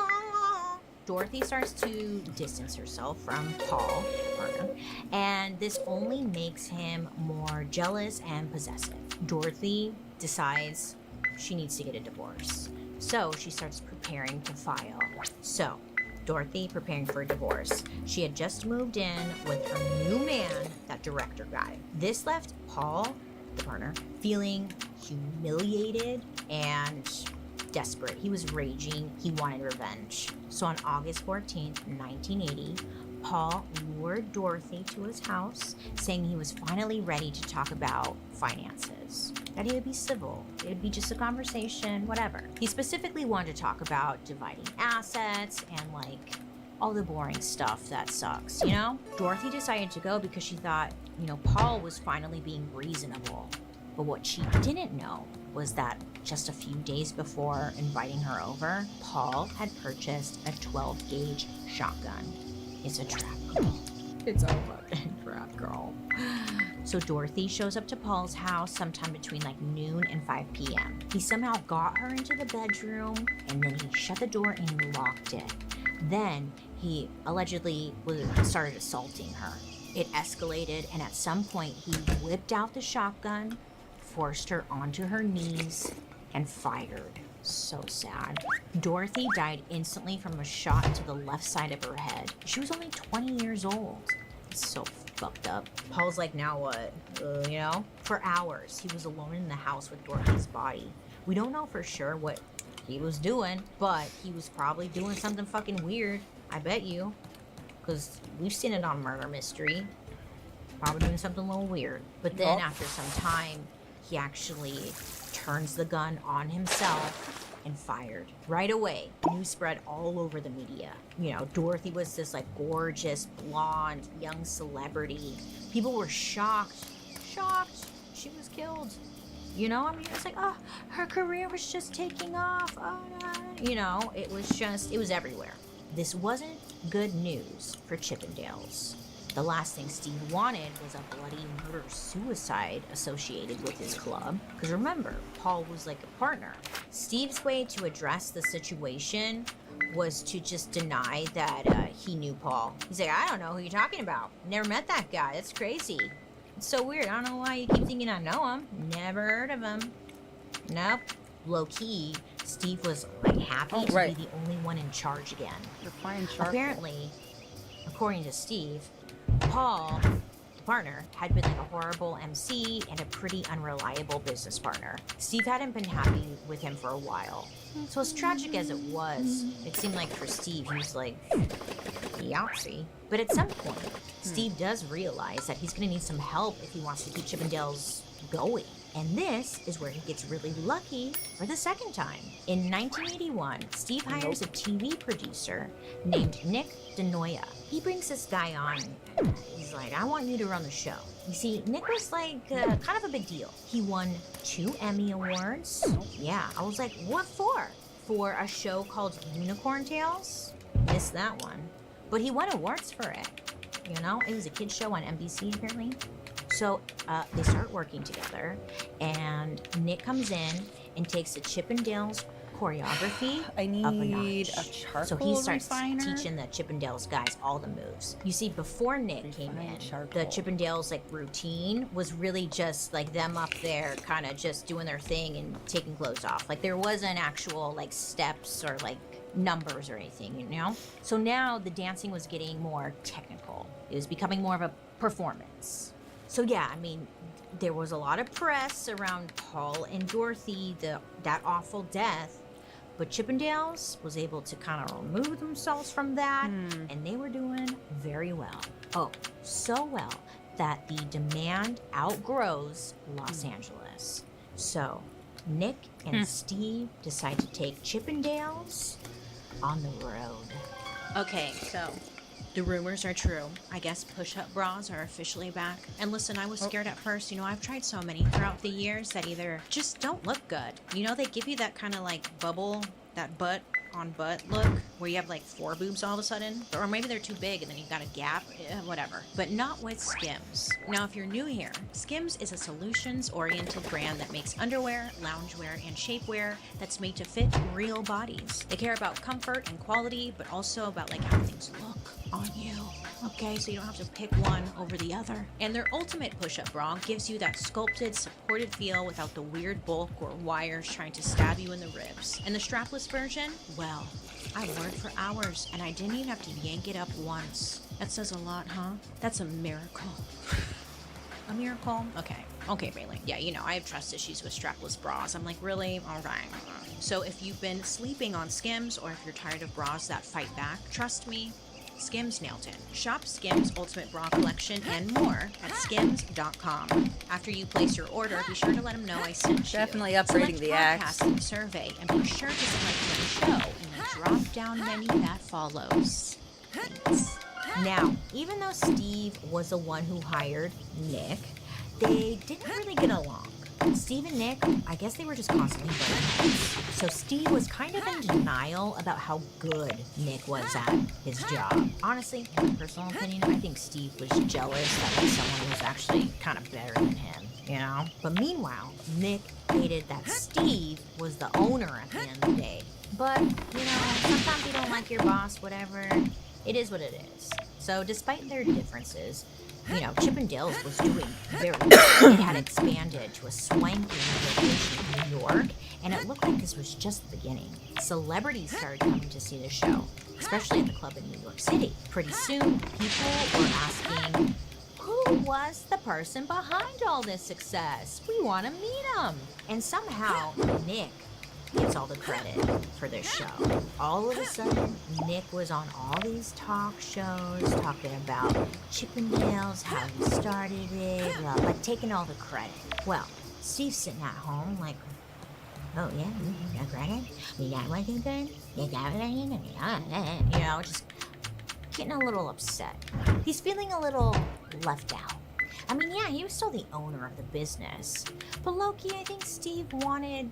Dorothy starts to distance herself from Paul, her partner, and this only makes him more jealous and possessive. Dorothy decides she needs to get a divorce, so she starts preparing to file. So, Dorothy preparing for a divorce. She had just moved in with her new man, that director guy. This left Paul, the partner, feeling humiliated and desperate. He was raging. He wanted revenge. So on August 14th, 1980, Paul lured Dorothy to his house, saying he was finally ready to talk about finances. That he would be civil. It would be just a conversation, whatever. He specifically wanted to talk about dividing assets and like all the boring stuff that sucks, you know? Dorothy decided to go because she thought, you know, Paul was finally being reasonable. But what she didn't know was that just a few days before inviting her over, Paul had purchased a 12-gauge shotgun. It's a trap, girl. It's a fucking trap, girl. So Dorothy shows up to Paul's house sometime between like noon and 5 p.m. He somehow got her into the bedroom, and then he shut the door and locked it. Then he allegedly started assaulting her. It escalated, and at some point he whipped out the shotgun, forced her onto her knees, and fired. So sad. Dorothy died instantly from a shot to the left side of her head. She was only 20 years old. It's so fucked up. Paul's like, now what? You know? For hours, he was alone in the house with Dorothy's body. We don't know for sure what he was doing, but he was probably doing something fucking weird. I bet you. Because we've seen it on Murder Mystery. Probably doing something a little weird. But then after some time, he actually turns the gun on himself and fired right away. News spread all over the media. You know, Dorothy was this like gorgeous, blonde, young celebrity. People were shocked. She was killed. You know, I mean, it's like, oh, her career was just taking off. Oh, no. You know, it was everywhere. This wasn't good news for Chippendales. The last thing Steve wanted was a bloody murder-suicide associated with his club. Because remember, Paul was like a partner. Steve's way to address the situation was to just deny that he knew Paul. He's like, I don't know who you're talking about. Never met that guy. That's crazy. It's so weird. I don't know why you keep thinking I know him. Never heard of him. Nope. Low-key, Steve was like happy to be the only one in charge again. Apparently, according to Steve, Paul, the partner, had been like a horrible MC and a pretty unreliable business partner. Steve hadn't been happy with him for a while. So as tragic as it was, it seemed like for Steve, he was like, Yahtzee. But at some point, Steve does realize that he's gonna need some help if he wants to keep Chippendales going. And this is where he gets really lucky for the second time. In 1981, Steve hires a TV producer named Nick DeNoia. He brings this guy on. He's like, I want you to run the show. You see, Nick was like kind of a big deal. He won 2 Emmy Awards. Yeah, I was like, what for? For a show called Unicorn Tales? Missed that one. But he won awards for it. You know, it was a kid's show on NBC apparently. So they start working together, and Nick comes in and takes the Chippendales choreography up a notch. So he starts teaching the Chippendales guys all the moves. You see, before Nick came in, the Chippendales like routine was really just like them up there kind of just doing their thing and taking clothes off. Like there wasn't actual like steps or like numbers or anything, you know? So now the dancing was getting more technical. It was becoming more of a performance. So yeah, I mean, there was a lot of press around Paul and Dorothy, that awful death, but Chippendales was able to kind of remove themselves from that, and they were doing very well. Oh, so well that the demand outgrows Los Angeles. So Nick and Steve decide to take Chippendales on the road. Okay, so the rumors are true. I guess push-up bras are officially back. And listen, I was scared at first. You know, I've tried so many throughout the years that either just don't look good. You know, they give you that kind of like bubble, that butt on butt look where you have like 4 boobs all of a sudden. Or maybe they're too big and then you've got a gap, whatever. But not with Skims. Now, if you're new here, Skims is a solutions-oriented brand that makes underwear, loungewear, and shapewear that's made to fit real bodies. They care about comfort and quality, but also about like how things look on you. Okay, so you don't have to pick one over the other. And their ultimate push-up bra gives you that sculpted, supported feel without the weird bulk or wires trying to stab you in the ribs. And the strapless version, well, I wore it for hours and I didn't even have to yank it up once. That says a lot, huh? That's a miracle. A miracle? Okay, Bailey. Yeah, you know, I have trust issues with strapless bras. I'm like, really? All right. So if you've been sleeping on Skims or if you're tired of bras that fight back, trust me, Skims nailed it. Shop Skims Ultimate Bra Collection and more at skims.com. After you place your order, be sure to let them know I sent you. Definitely upgrading the axe. In the survey, and be sure to select the show in the drop-down menu that follows. Thanks. Now, even though Steve was the one who hired Nick, they didn't really get along. Steve and Nick, I guess they were just constantly butting heads. So Steve was kind of in denial about how good Nick was at his job. Honestly, in my personal opinion, I think Steve was jealous that like, someone was actually kind of better than him, you know? But meanwhile, Nick hated that Steve was the owner at the end of the day. But, you know, sometimes you don't like your boss, whatever. It is what it is. So despite their differences, you know, Chippendales was doing very well. It had expanded to a swanky location in New York, and it looked like this was just the beginning. Celebrities started coming to see the show, especially at the club in New York City. Pretty soon, people were asking, who was the person behind all this success? We want to meet him. And somehow, Nick gets all the credit for this show. All of a sudden, Nick was on all these talk shows talking about Chippendales, how he started it, blah, like taking all the credit. Well, Steve's sitting at home like, oh yeah, you got credit? You got what you good? You got what you good? You know, just getting a little upset. He's feeling a little left out. I mean, yeah, he was still the owner of the business. But low-key, I think Steve wanted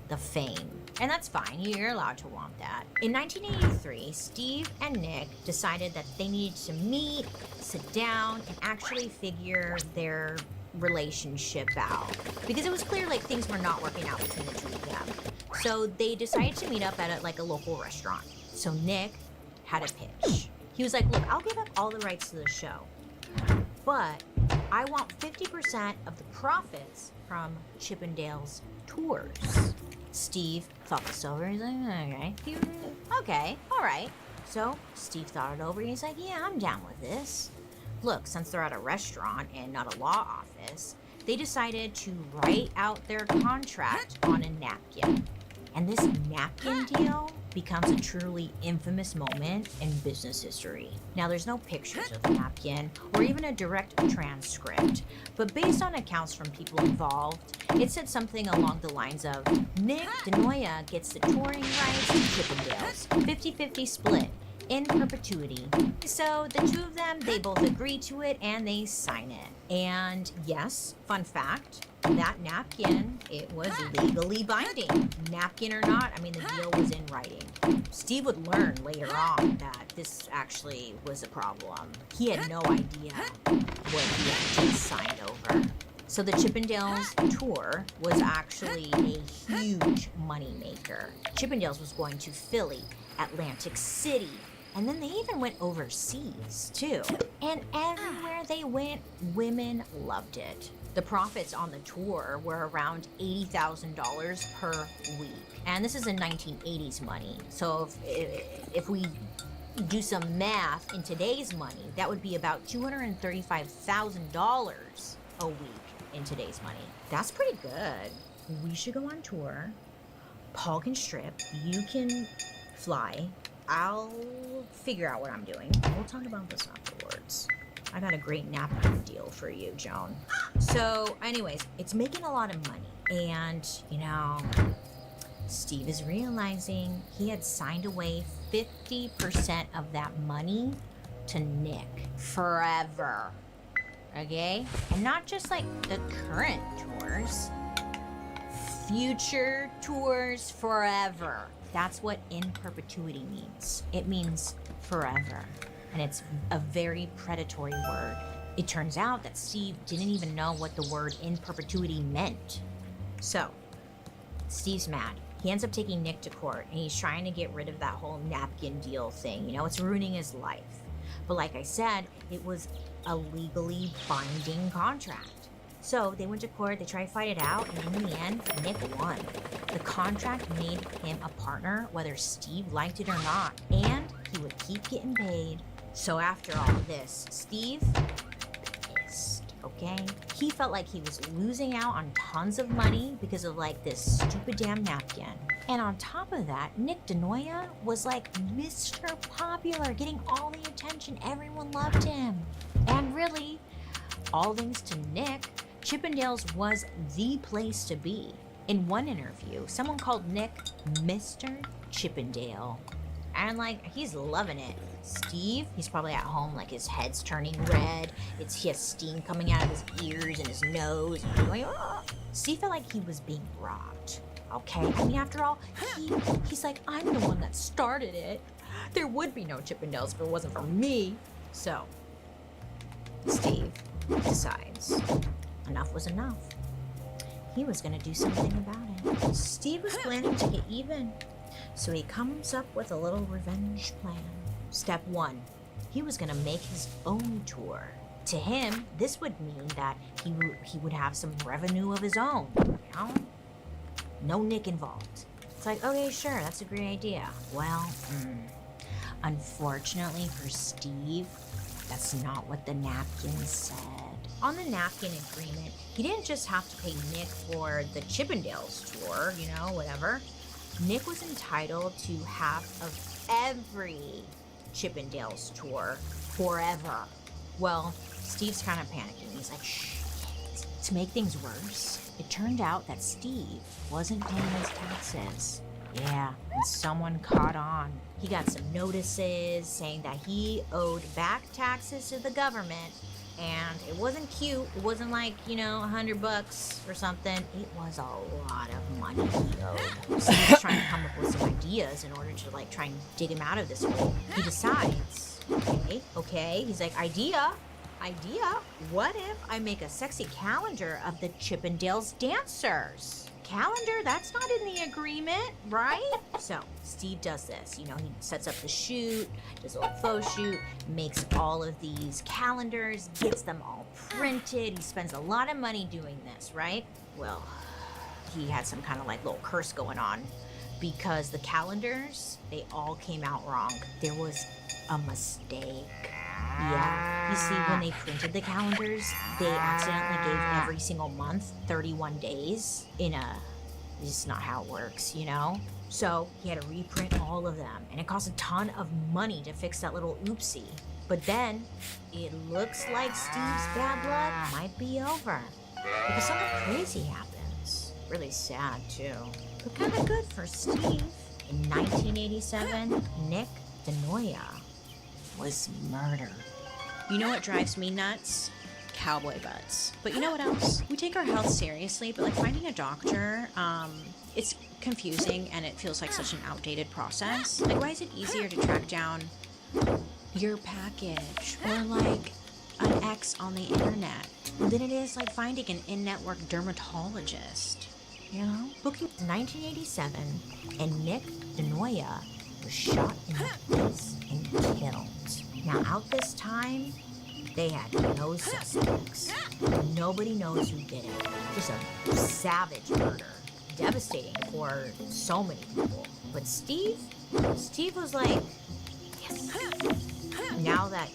the fame. And that's fine, you're allowed to want that. In 1983, Steve and Nick decided that they needed to meet, sit down, and actually figure their relationship out. Because it was clear like things were not working out between the two of them. So they decided to meet up at a local restaurant. So Nick had a pitch. He was like, look, I'll give up all the rights to the show, but I want 50% of the profits from Chippendales tours. Steve thought this over. He's like, okay, all right. So Steve thought it over. He's like, yeah, I'm down with this. Look, since they're at a restaurant and not a law office, they decided to write out their contract on a napkin. And this napkin deal becomes a truly infamous moment in business history. Now, there's no pictures of the napkin or even a direct transcript, but based on accounts from people involved, it said something along the lines of, Nick DeNoia gets the touring rights to Chippendales, 50-50 split, in perpetuity. So the two of them, they both agree to it and they sign it. And yes, fun fact, that napkin, it was legally binding. Napkin or not, I mean, the deal was in writing. Steve would learn later on that this actually was a problem. He had no idea what he had just signed over. So the Chippendales tour was actually a huge moneymaker. Chippendales was going to Philly, Atlantic City, and then they even went overseas, too. And everywhere they went, women loved it. The profits on the tour were around $80,000 per week. And this is in 1980s money. So if we do some math in today's money, that would be about $235,000 a week in today's money. That's pretty good. We should go on tour. Paul can strip. You can fly. I'll figure out what I'm doing. We'll talk about this afterwards. I got a great napkin deal for you, Joan. So, anyways, it's making a lot of money. And, you know, Steve is realizing he had signed away 50% of that money to Nick forever. Okay? And not just like the current tours, future tours forever. That's what in perpetuity means. It means forever. And it's a very predatory word. It turns out that Steve didn't even know what the word in perpetuity meant. So, Steve's mad. He ends up taking Nick to court and he's trying to get rid of that whole napkin deal thing. You know, it's ruining his life. But like I said, it was a legally binding contract. So they went to court, they tried to fight it out, and in the end, Nick won. The contract made him a partner, whether Steve liked it or not, and he would keep getting paid. So after all of this, Steve pissed, okay? He felt like he was losing out on tons of money because of like this stupid damn napkin. And on top of that, Nick DeNoia was like Mr. Popular, getting all the attention. Everyone loved him. And really, all thanks to Nick, Chippendales was the place to be. In one interview, someone called Nick Mr. Chippendale. And like, he's loving it. Steve, he's probably at home like his head's turning red. He has steam coming out of his ears and his nose. And he's going, oh. Steve felt like he was being robbed. Okay, I mean, after all, he's like, I'm the one that started it. There would be no Chippendales if it wasn't for me. So, Steve decides enough was enough. He was gonna do something about it. Steve was planning to get even, so he comes up with a little revenge plan. Step 1, he was gonna make his own tour. To him, this would mean that he would have some revenue of his own, you know? No Nick involved. It's like, okay, sure, that's a great idea. Well, unfortunately for Steve, that's not what the napkin said. On the napkin agreement, he didn't just have to pay Nick for the Chippendales tour, you know, whatever. Nick was entitled to half of every Chippendales tour forever. Well, Steve's kind of panicking. He's like, shh. To make things worse, it turned out that Steve wasn't paying his taxes. Yeah, and someone caught on. He got some notices saying that he owed back taxes to the government, and it wasn't cute. It wasn't like, $100 or something. It was a lot of money he owed. So he was trying to come up with some ideas in order to try and dig him out of this hole. He decides, okay. He's like, idea. What if I make a sexy calendar of the Chippendales dancers? Calendar, that's not in the agreement, right? So Steve does this. He sets up the shoot, does a little photo shoot, makes all of these calendars, gets them all printed. He spends a lot of money doing this, right? Well, he had some kind of little curse going on because the calendars, they all came out wrong. There was a mistake. Yeah, you see, when they printed the calendars, they accidentally gave every single month 31 days this is not how it works, So he had to reprint all of them, and it cost a ton of money to fix that little oopsie. But then, it looks like Steve's bad luck might be over, because something crazy happens. Really sad, too, but kind of good for Steve. In 1987, Nick DeNoia was murdered. You know what drives me nuts? Cowboy butts. But you know what else? We take our health seriously, but finding a doctor, it's confusing and it feels like such an outdated process. Why is it easier to track down your package or an ex on the internet than it is finding an in-network dermatologist? Booking 1987, and Nick DeNoia was shot in the face and killed. Now, out this time, they had no suspects. Nobody knows who did it. Just a savage murder. Devastating for so many people. But Steve was like, yes. Now that,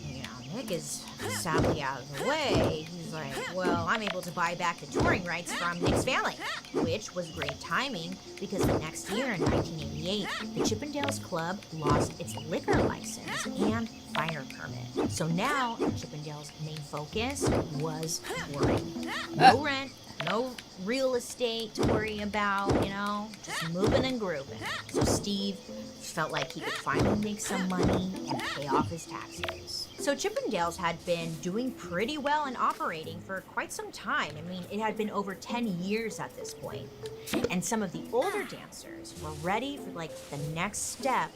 Nick is sadly out of the way, he's like, well, I'm able to buy back the touring rights from Nick's family, which was great timing because the next year in 1988, the Chippendales Club lost its liquor license and fire permit. So now the Chippendales' main focus was touring. No rent, no real estate to worry about, just moving and grooving. So Steve felt like he could finally make some money and pay off his taxes. So Chippendales had been doing pretty well and operating for quite some time. It had been over 10 years at this point. And some of the older dancers were ready for the next step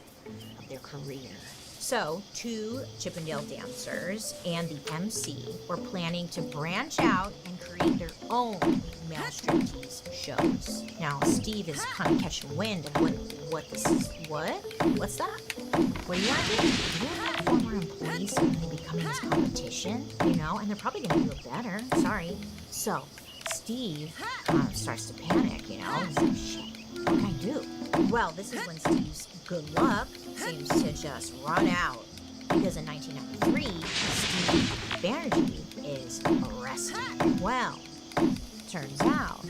of their career. So, 2 Chippendale dancers and the MC were planning to branch out and create their own male striptease shows. Now, Steve is kind of catching wind of what this is. What? What's that? What do you want to do? Do you have former employees suddenly becoming his competition? And they're probably going to do it better. Sorry. So, Steve kind of starts to panic, He's like, shit, what can I do? Well, this is when Steve's good luck seems to just run out, because in 1993, Steve Banerjee is arrested. Well, turns out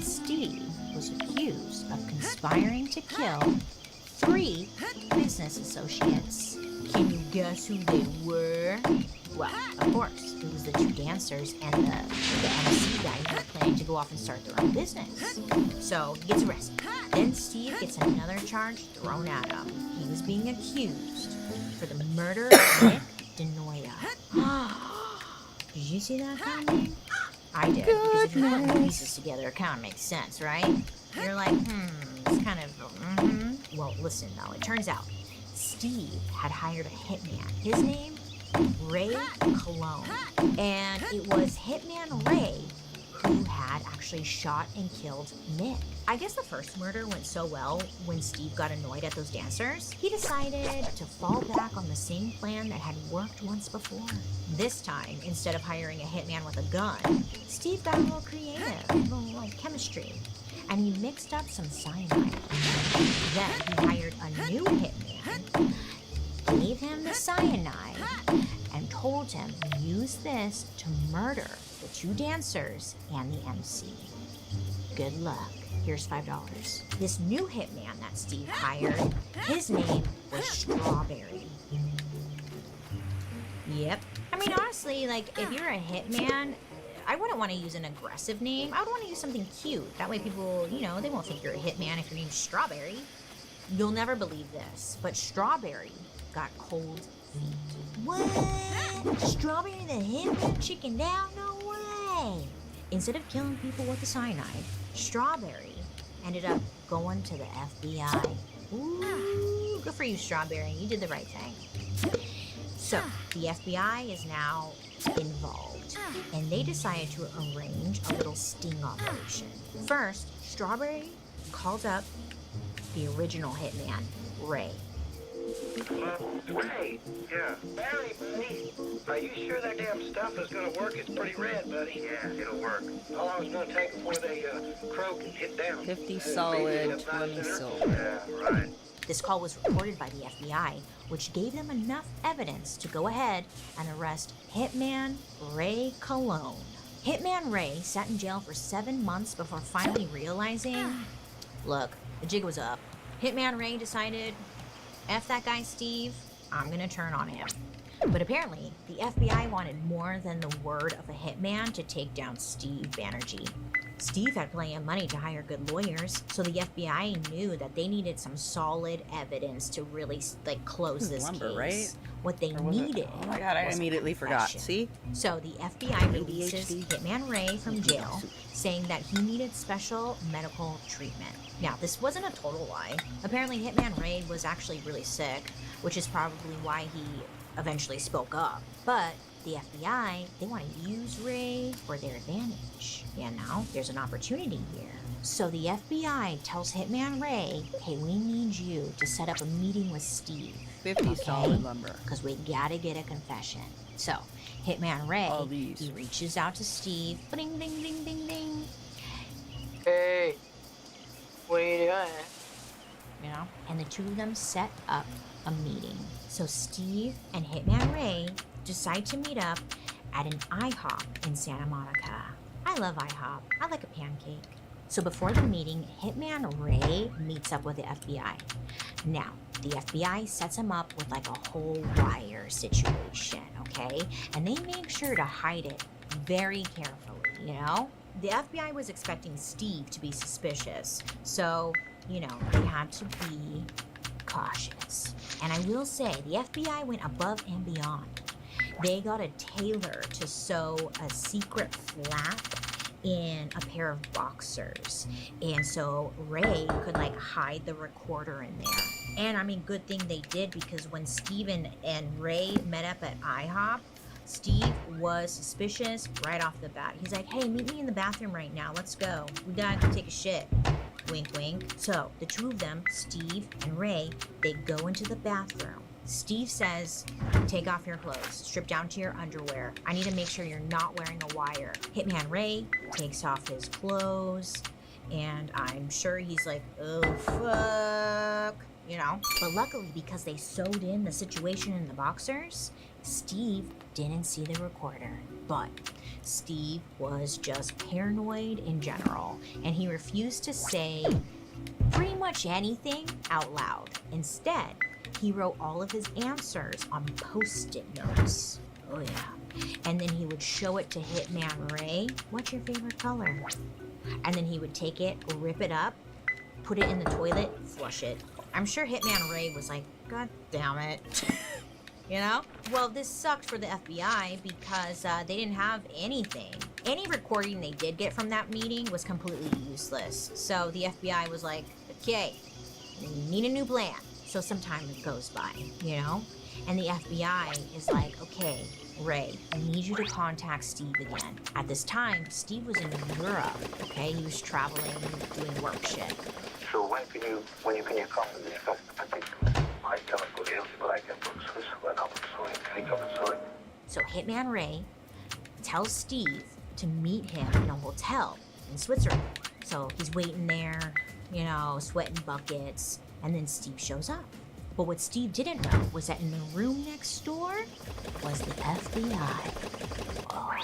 Steve was accused of conspiring to kill 3 business associates. Can you guess who they were? Well, of course, it was the 2 dancers and the MC guy who were planning to go off and start their own business. So he gets arrested. Then Steve gets another charge thrown at him. He was being accused for the murder of Nick DeNoia. Did you see that coming? I did, because if you put the pieces together, it kind of makes sense, right? You're like, it's kind of, Well, listen, though, it turns out Steve had hired a hitman. His name? Ray Cologne. And it was Hitman Ray who had actually shot and killed Nick. I guess the first murder went so well when Steve got annoyed at those dancers, he decided to fall back on the same plan that had worked once before. This time, instead of hiring a hitman with a gun, Steve got a little creative, a little chemistry, and he mixed up some cyanide. Then he hired a new hitman, gave him the cyanide, and told him to use this to murder the 2 dancers and the MC. Good luck. Here's $5. This new hitman that Steve hired, his name was Strawberry. Yep. I mean, honestly, like, if you're a hitman, I wouldn't want to use an aggressive name. I would want to use something cute. That way people, you know, they won't think you're a hitman if your name's Strawberry. You'll never believe this, but Strawberry got cold feet. What? Strawberry the hitman chickened out? No way. Instead of killing people with the cyanide, Strawberry ended up going to the FBI. Ooh, good for you, Strawberry. You did the right thing. So, the FBI is now involved, and they decided to arrange a little sting operation. First, Strawberry called up the original hitman, Ray. Ray, yeah. Barry, buddy. Are you sure that damn stuff is gonna work? It's pretty red, buddy. Yeah, it'll work. How long is it gonna take before they croak and hit down? 50 solid, 20 silver. Yeah, right. This call was recorded by the FBI, which gave them enough evidence to go ahead and arrest Hitman Ray Cologne. Hitman Ray sat in jail for 7 months before finally realizing, look, the jig was up. Hitman Ray decided, F that guy Steve, I'm gonna turn on him. But apparently, the FBI wanted more than the word of a hitman to take down Steve Banerjee. Steve had plenty of money to hire good lawyers, so the FBI knew that they needed some solid evidence to really, like, close this lumber, case. right? What they Or was it- needed. Oh my God, I was a immediately forgot. confession. See? So the FBI releases Hitman Ray from jail, saying that he needed special medical treatment. Now, this wasn't a total lie. Apparently, Hitman Ray was actually really sick, which is probably why he eventually spoke up. But the FBI, they want to use Ray for their advantage. You know, there's an opportunity here. So the FBI tells Hitman Ray, hey, we need you to set up a meeting with Steve. 50 solid lumber. Because we gotta get a confession. So, Hitman Ray, he reaches out to Steve. Ding, ding, ding, ding, ding. Hey, what are you doing? You know, and the two of them set up a meeting. So Steve and Hitman Ray decide to meet up at an IHOP in Santa Monica. I love IHOP. I like a pancake. So before the meeting, Hitman Ray meets up with the FBI. Now, the FBI sets him up with like a whole wire situation, okay? And they make sure to hide it very carefully, you know? The FBI was expecting Steve to be suspicious, so, you know, they had to be cautious. And I will say, the FBI went above and beyond. They got a tailor to sew a secret flap in a pair of boxers. And so Ray could like hide the recorder in there. And I mean, good thing they did, because when Steven and Ray met up at IHOP, Steve was suspicious right off the bat. He's like, hey, meet me in the bathroom right now. Let's go. We gotta go take a shit. Wink, wink. So the two of them, Steve and Ray, they go into the bathroom. Steve says, take off your clothes, strip down to your underwear. I need to make sure you're not wearing a wire. Hitman Ray takes off his clothes, and I'm sure he's like, oh, fuck, you know? But luckily, because they sewed in the situation in the boxers, Steve didn't see the recorder. But Steve was just paranoid in general, and he refused to say pretty much anything out loud. Instead, he wrote all of his answers on Post-it notes. Oh yeah. And then he would show it to Hitman Ray. What's your favorite color? And then he would take it, rip it up, put it in the toilet, flush it. I'm sure Hitman Ray was like, God damn it. You know? Well, this sucked for the FBI because they didn't have anything. Any recording they did get from that meeting was completely useless. So the FBI was like, okay, we need a new plan. So some time goes by, you know? And the FBI is like, okay, Ray, I need you to contact Steve again. At this time, Steve was in Europe, okay? He was traveling, doing work shit. So when can you come and discuss the particulars? I cannot go guilty, but I can put Switzerland up and can you come and sign? So Hitman Ray tells Steve to meet him in a hotel in Switzerland. So he's waiting there, you know, sweating buckets. And then Steve shows up. But what Steve didn't know was that in the room next door was the FBI. Oh,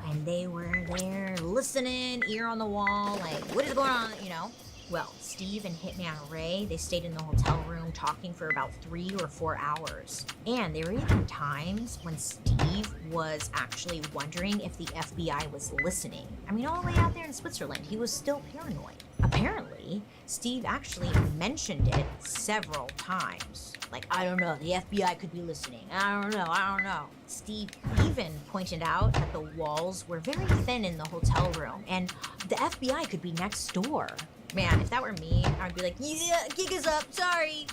and they were there listening, ear on the wall, like, what is going on, you know? Well, Steve and Hitman Ray, they stayed in the hotel room talking for about 3 or 4 hours. And there were even times when Steve was actually wondering if the FBI was listening. I mean, all the way out there in Switzerland, he was still paranoid. Apparently, Steve actually mentioned it several times. Like, I don't know, the FBI could be listening. I don't know. Steve even pointed out that the walls were very thin in the hotel room, and the FBI could be next door. Man, if that were me, I'd be like, yeah, gig is up, sorry.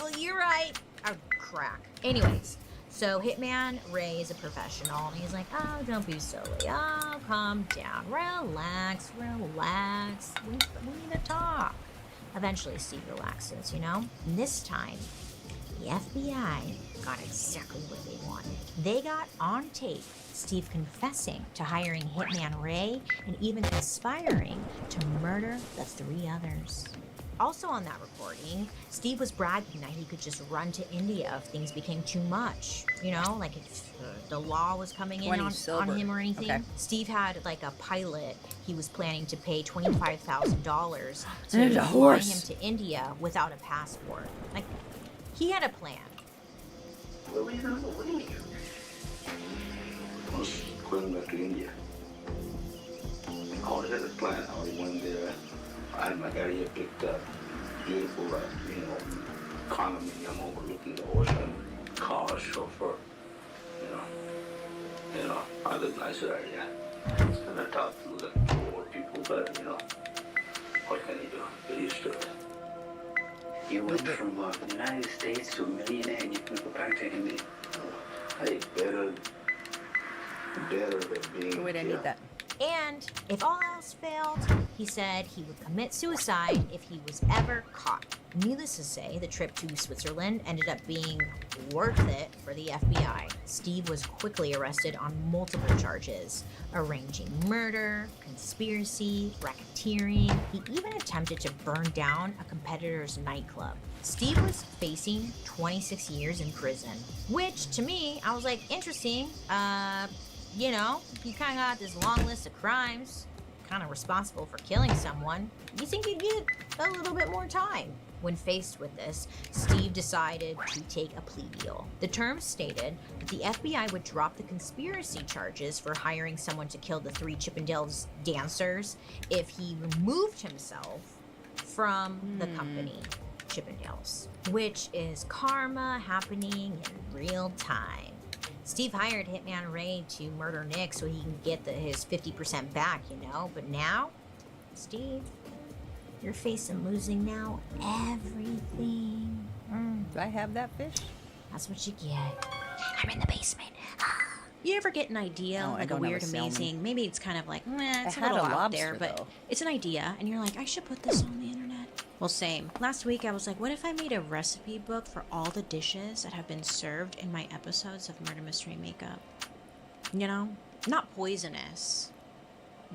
Well, you're right. I would crack. Anyways, so Hitman Ray is a professional, and he's like, oh, don't be silly. Oh, calm down. Relax. We need to talk. Eventually, Steve relaxes, you know? And this time, the FBI got exactly what they wanted. They got on tape Steve confessing to hiring Hitman Ray and even conspiring to murder the 3 others. Also on that recording, Steve was bragging that he could just run to India if things became too much. You know, like if the law was coming in on him or anything. Okay. Steve had like a pilot he was planning to pay $25,000 to fly him to India without a passport. Like, he had a plan. Well, we don't believe you. I was going back to India. I already had a plan. I already went there. I had my area picked up. Beautiful, condominium overlooking the ocean. Car, chauffeur. Other nicer area. It's kind of tough to look at 2 more people, but what can you do? Get used to it. You went from the United States to a millionaire and you can go back to India. Hey, better than being. Wait, I need that. And if all else failed, he said he would commit suicide if he was ever caught. Needless to say, the trip to Switzerland ended up being worth it for the FBI. Steve was quickly arrested on multiple charges: arranging murder, conspiracy, racketeering. He even attempted to burn down a competitor's nightclub. Steve was facing 26 years in prison, which to me, I was like, interesting. You know, you kind of got this long list of crimes, kind of responsible for killing someone. You think you'd get a little bit more time. When faced with this, Steve decided to take a plea deal. The terms stated that the FBI would drop the conspiracy charges for hiring someone to kill the 3 Chippendales dancers if he removed himself from the company, Chippendales, which is karma happening in real time. Steve hired Hitman Ray to murder Nick so he can get his 50% back, you know? But now, Steve, you're facing losing now everything. Do I have that fish? That's what you get. I'm in the basement. You ever get an idea, No, I like a don't have weird, a salmon. amazing, maybe it's kind of like, it's a I had little a out there, lobster, but though. it's an idea, and you're like, I should put this on the internet. Well, same. Last week, I was like, what if I made a recipe book for all the dishes that have been served in my episodes of Murder Mystery Makeup? You know? Not poisonous,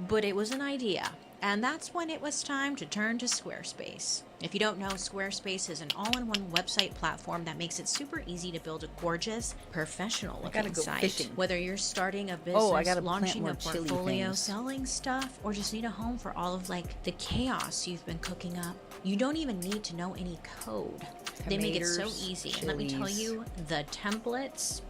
but it was an idea. And that's when it was time to turn to Squarespace. If you don't know, Squarespace is an all-in-one website platform that makes it super easy to build a gorgeous, professional-looking site. Fishing. Whether you're starting a business, I gotta plant launching more a chili portfolio, things. selling stuff, or just need a home for all of like the chaos you've been cooking up, you don't even need to know any code. They make it so Tomatoes, easy. And let me tell chilies. you, the templates,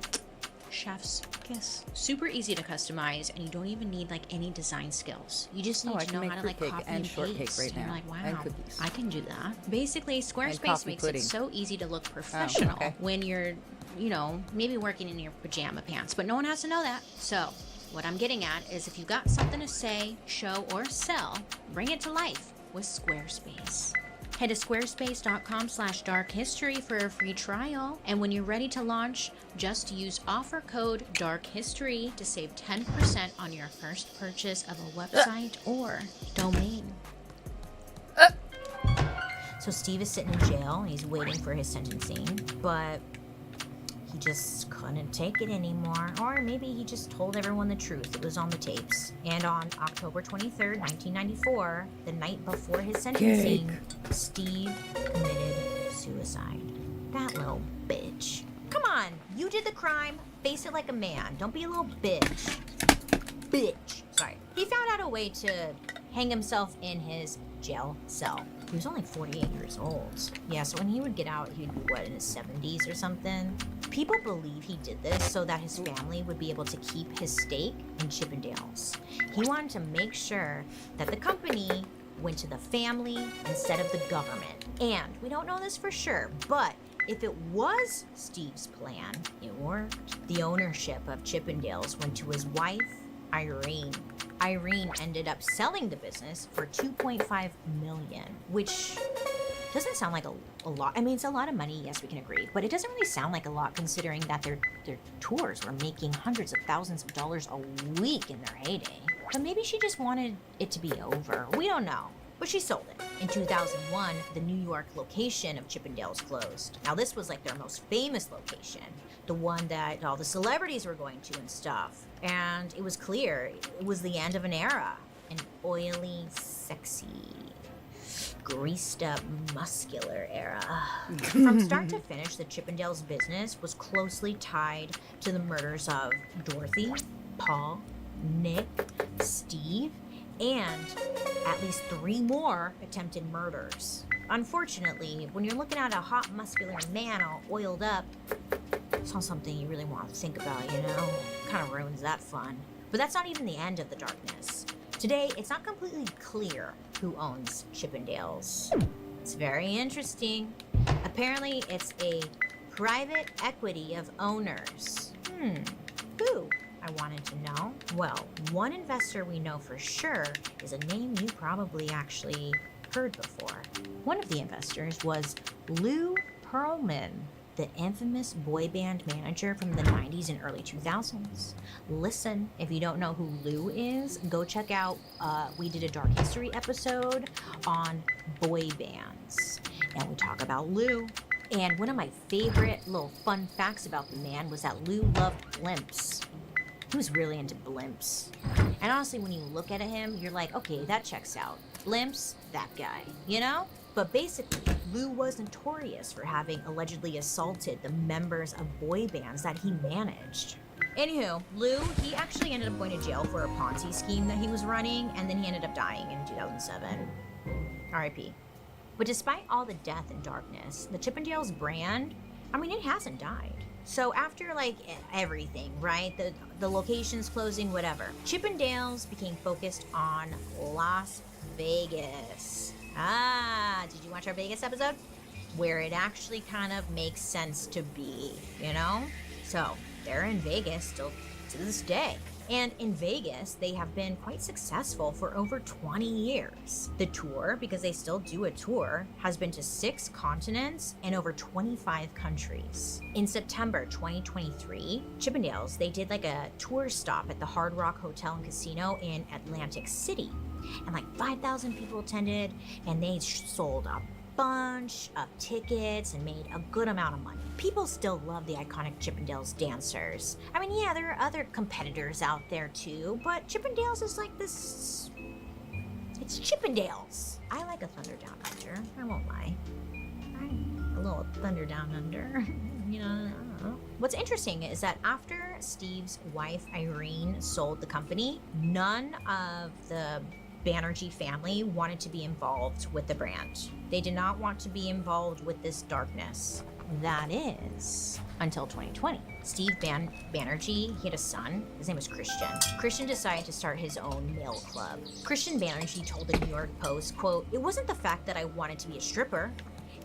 chef's kiss. Super easy to customize, and you don't even need like any design skills. You just need I to can know make how to like fruitcake copy and and shortcake paste. right And you're now, like, wow, and cookies. I can do that. Basically, Squarespace coffee makes pudding. it so easy to look professional when you're, you know, maybe working in your pajama pants, but no one has to know that. So what I'm getting at is if you've got something to say, show, or sell, bring it to life with Squarespace. Head to squarespace.com/darkhistory for a free trial. And when you're ready to launch, just use offer code DARKHISTORY to save 10% on your first purchase of a website or domain. So Steve is sitting in jail. He's waiting for his sentencing, but he just couldn't take it anymore. Or maybe he just told everyone the truth. It was on the tapes. And on October 23rd, 1994, the night before his sentencing, Steve committed suicide. That little bitch. Come on, you did the crime. Face it like a man. Don't be a little bitch. bitch. Sorry. He found out a way to hang himself in his jail cell. He was only 48 years old. Yeah, so when he would get out, he'd be, what, in his 70s or something? People believe he did this so that his family would be able to keep his stake in Chippendales. He wanted to make sure that the company went to the family instead of the government. And we don't know this for sure, but if it was Steve's plan, it worked. The ownership of Chippendales went to his wife, Irene. Irene ended up selling the business for $2.5 million, which doesn't sound like a lot. I mean, it's a lot of money, yes, we can agree, but it doesn't really sound like a lot considering that their tours were making hundreds of thousands of dollars a week in their heyday. But maybe she just wanted it to be over. We don't know. But she sold it. In 2001, the New York location of Chippendales closed. Now, this was like their most famous location, the one that all the celebrities were going to and stuff. And it was clear it was the end of an era. An oily, sexy, greased up, muscular era. From start to finish, the Chippendales business was closely tied to the murders of Dorothy, Paul, Nick, Steve, and at least 3 more attempted murders. Unfortunately, when you're looking at a hot, muscular man all oiled up, it's not something you really want to think about, you know? Kind of ruins that fun. But that's not even the end of the darkness. Today, it's not completely clear who owns Chippendales. It's very interesting. Apparently, it's a private equity of owners. Who? I wanted to know. Well, one investor we know for sure is a name you probably actually heard before. One of the investors was Lou Pearlman, the infamous boy band manager from the 90s and early 2000s. Listen, if you don't know who Lou is, go check out, we did a Dark History episode on boy bands. And we talk about Lou. And one of my favorite little fun facts about the man was that Lou loved blimps. He was really into blimps. And honestly, when you look at him, you're like, okay, that checks out. Blimps, that guy, you know? But basically, Lou was notorious for having allegedly assaulted the members of boy bands that he managed. Anywho, Lou, he actually ended up going to jail for a Ponzi scheme that he was running, and then he ended up dying in 2007. R.I.P. But despite all the death and darkness, the Chippendales brand, I mean, it hasn't died. So after, like, everything, right? The locations closing, whatever. Chippendales became focused on Las Vegas. Did you watch our Vegas episode? Where it actually kind of makes sense to be, you know? So, they're in Vegas still to this day. And in Vegas, they have been quite successful for over 20 years. The tour, because they still do a tour, has been to 6 continents and over 25 countries. In September 2023, Chippendales, they did like a tour stop at the Hard Rock Hotel and Casino in Atlantic City. And like 5,000 people attended, and they sold a bunch of tickets and made a good amount of money. People still love the iconic Chippendales dancers. I mean, yeah, there are other competitors out there too, but Chippendales is like this... It's Chippendales. I like a Thunder Down Under, I won't lie. A little Thunder Down Under, you know, I don't know. What's interesting is that after Steve's wife, Irene, sold the company, none of the Banerjee family wanted to be involved with the brand. They did not want to be involved with this darkness. That is, until 2020. Steve Banerjee, he had a son. His name was Christian. Christian decided to start his own male club. Christian Banerjee told the New York Post, quote, "It wasn't the fact that I wanted to be a stripper.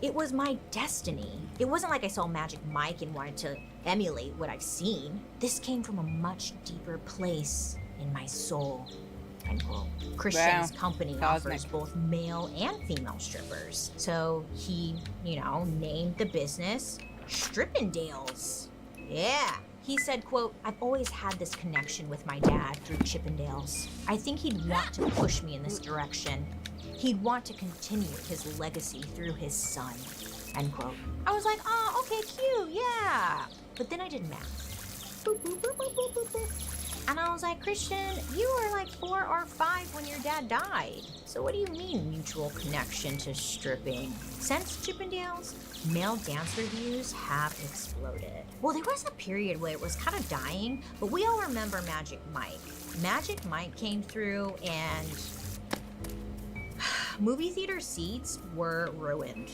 It was my destiny. It wasn't like I saw Magic Mike and wanted to emulate what I've seen. This came from a much deeper place in my soul." End quote. Christian's company offers both male and female strippers. So he, you know, named the business Strippendales. Yeah. He said, quote, "I've always had this connection with my dad through Chippendales. I think he'd want to push me in this direction. He'd want to continue his legacy through his son." End quote. I was like, oh, okay, cute, yeah. But then I did math. Boop, boop, boop, boop, boop, boop, boop. And I was like, Christian, you were like 4 or 5 when your dad died. So what do you mean mutual connection to stripping? Since Chippendales, male dancer views have exploded. Well, there was a period where it was kind of dying, but we all remember Magic Mike. Magic Mike came through and movie theater seats were ruined,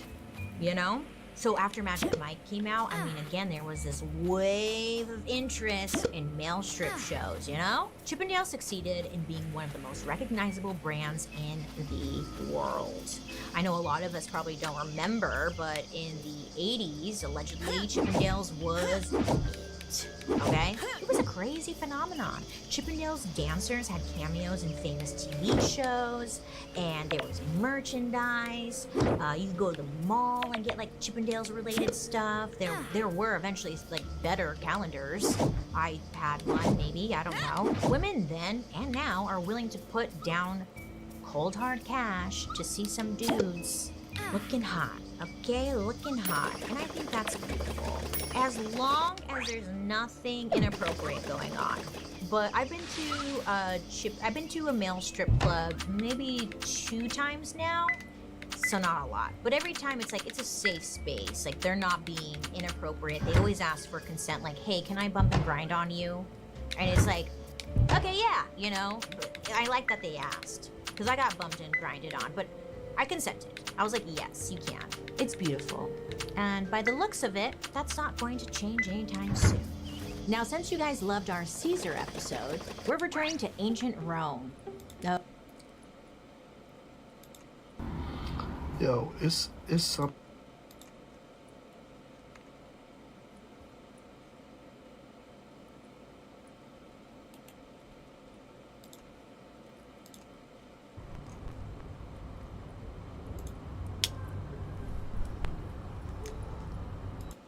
you know? So after Magic Mike came out, I mean, again, there was this wave of interest in male strip shows, you know? Chippendale succeeded in being one of the most recognizable brands in the world. I know a lot of us probably don't remember, but in the 80s, allegedly, Chippendales was okay? It was a crazy phenomenon. Chippendales dancers had cameos in famous TV shows, and there was merchandise. You could go to the mall and get like Chippendales related stuff. There were eventually like better calendars. I had one, maybe, I don't know. Women then and now are willing to put down cold hard cash to see some dudes looking hot. Okay, looking hot. And I think that's beautiful. As long as there's nothing inappropriate going on. But I've been to a male strip club maybe 2 times now. So not a lot. But every time it's like it's a safe space. Like they're not being inappropriate. They always ask for consent, like, hey, can I bump and grind on you? And it's like, okay, yeah, you know. But I like that they asked. Because I got bumped and grinded on, but I consented. I was like, yes, you can. It's beautiful. And by the looks of it, that's not going to change anytime soon. Now, since you guys loved our Caesar episode, we're returning to ancient Rome. Yo, it's some.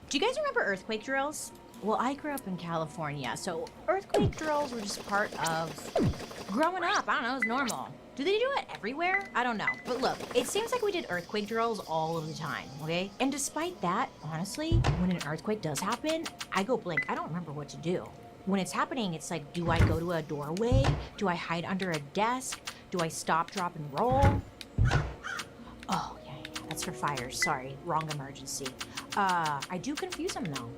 Do you guys remember earthquake drills? Well, I grew up in California, so earthquake drills were just part of growing up. I don't know, it was normal. Do they do it everywhere? I don't know. But look, it seems like we did earthquake drills all of the time, okay? And despite that, honestly, when an earthquake does happen, I go blank. I don't remember what to do. When it's happening, it's like, do I go to a doorway? Do I hide under a desk? Do I stop, drop, and roll? Oh, yeah, that's for fires. Sorry, wrong emergency. I do confuse them though.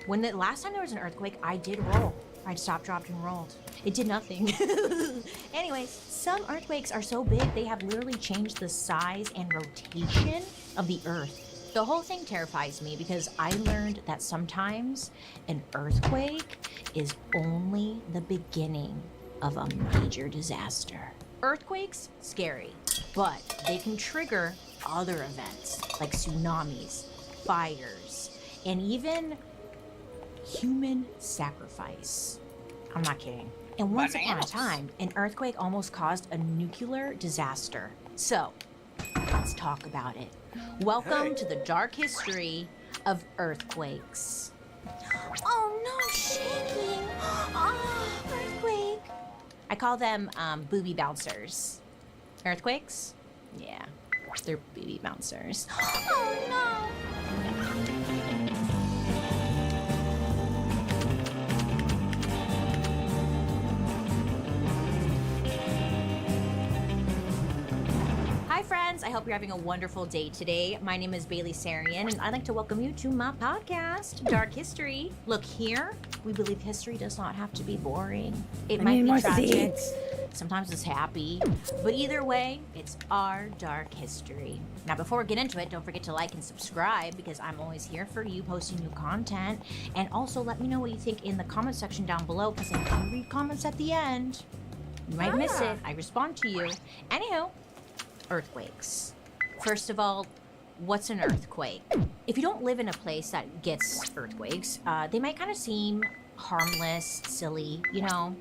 When the last time there was an earthquake, I did roll. I stopped, dropped, and rolled. It did nothing. Anyways, some earthquakes are so big they have literally changed the size and rotation of the earth. The whole thing terrifies me because I learned that sometimes an earthquake is only the beginning of a major disaster. Earthquakes, scary, but they can trigger other events like tsunamis, fires, and even human sacrifice. I'm not kidding. And once upon a time, an earthquake almost caused a nuclear disaster. So, let's talk about it. Welcome to the dark history of earthquakes. Oh no, shaking! Oh, earthquake! I call them booby bouncers. Earthquakes? Yeah, they're booby bouncers. Oh no! Hi friends, I hope you're having a wonderful day today. My name is Bailey Sarian and I'd like to welcome you to my podcast, Dark History. Look, here, we believe history does not have to be boring. It might be tragic, sometimes it's happy, but either way, it's our dark history. Now before we get into it, don't forget to like and subscribe because I'm always here for you posting new content. And also let me know what you think in the comment section down below because I do read comments at the end. You might miss it, I respond to you. Anywho, earthquakes. First of all, what's an earthquake? If you don't live in a place that gets earthquakes, they might kind of seem harmless, silly, you know,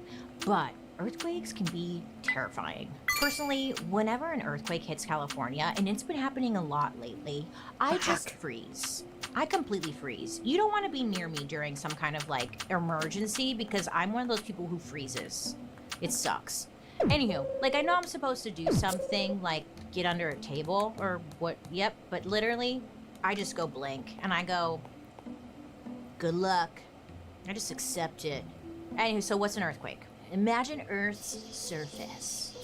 but earthquakes can be terrifying. Personally, whenever an earthquake hits California, and it's been happening a lot lately, I just freeze. I completely freeze. You don't want to be near me during some kind of like emergency because I'm one of those people who freezes. It sucks. Anywho, like I know I'm supposed to do something like get under a table or what, yep, but literally I just go blank and I go, good luck. I just accept it. Anywho, so what's an earthquake? imagine Earth's surface.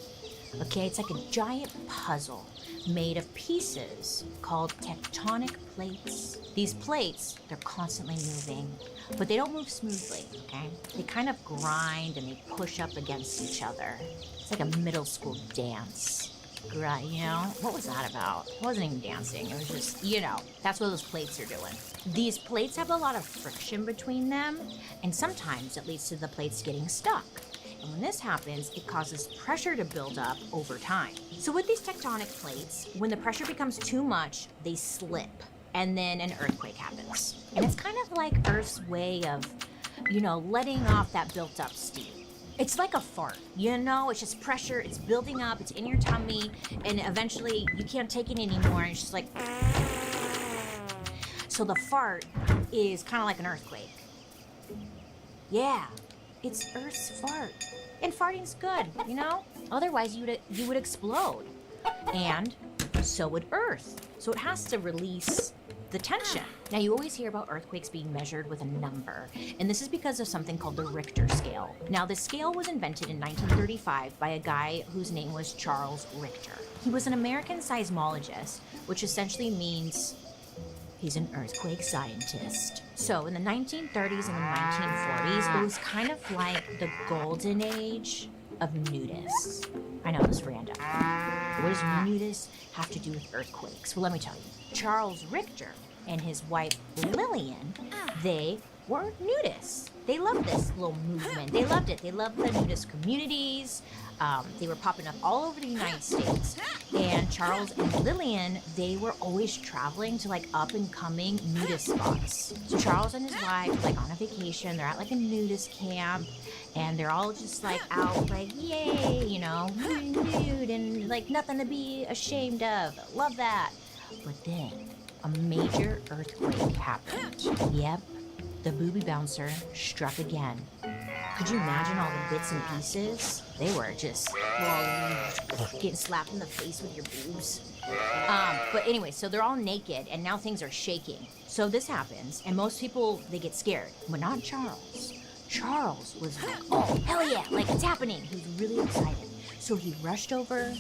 Okay, it's like a giant puzzle made of pieces called tectonic plates. These plates, they're constantly moving, but they don't move smoothly, okay? They kind of grind and they push up against each other. It's like a middle school dance. You know? What was that about? It wasn't even dancing. It was just, you know, that's what those plates are doing. These plates have a lot of friction between them, and sometimes it leads to the plates getting stuck. And when this happens, it causes pressure to build up over time. So with these tectonic plates, when the pressure becomes too much, they slip, and then an earthquake happens. And it's kind of like Earth's way of, you know, letting off that built up steam. It's like a fart, you know? It's just pressure, it's building up, it's in your tummy, and eventually you can't take it anymore, and it's just like... So the fart is kind of like an earthquake. Yeah, it's Earth's fart. And farting's good, you know? Otherwise you would explode. And so would Earth. So it has to release the tension. Now, you always hear about earthquakes being measured with a number, and this is because of something called the Richter scale. Now, the scale was invented in 1935 by a guy whose name was Charles Richter. He was an American seismologist, which essentially means he's an earthquake scientist. So in the 1930s and the 1940s, it was kind of like the golden age of nudists. I know, it's random. What does nudists have to do with earthquakes? Well, let me tell you. Charles Richter and his wife Lillian, they were nudists. They loved this little movement. They loved it. They loved the nudist communities. They were popping up all over the United States. And Charles and Lillian, they were always traveling to like up and coming nudist spots. So Charles and his wife are like on a vacation. They're at like a nudist camp. And they're all just like out like, yay, you know, nude and like nothing to be ashamed of. Love that. But then a major earthquake happened. Yep, the booby bouncer struck again. Could you imagine all the bits and pieces? They were just getting slapped in the face with your boobs. But anyway, so they're all naked and now things are shaking. So this happens and most people, they get scared, but not Charles. Charles was like, oh, hell yeah, like it's happening. He was really excited. So he rushed over.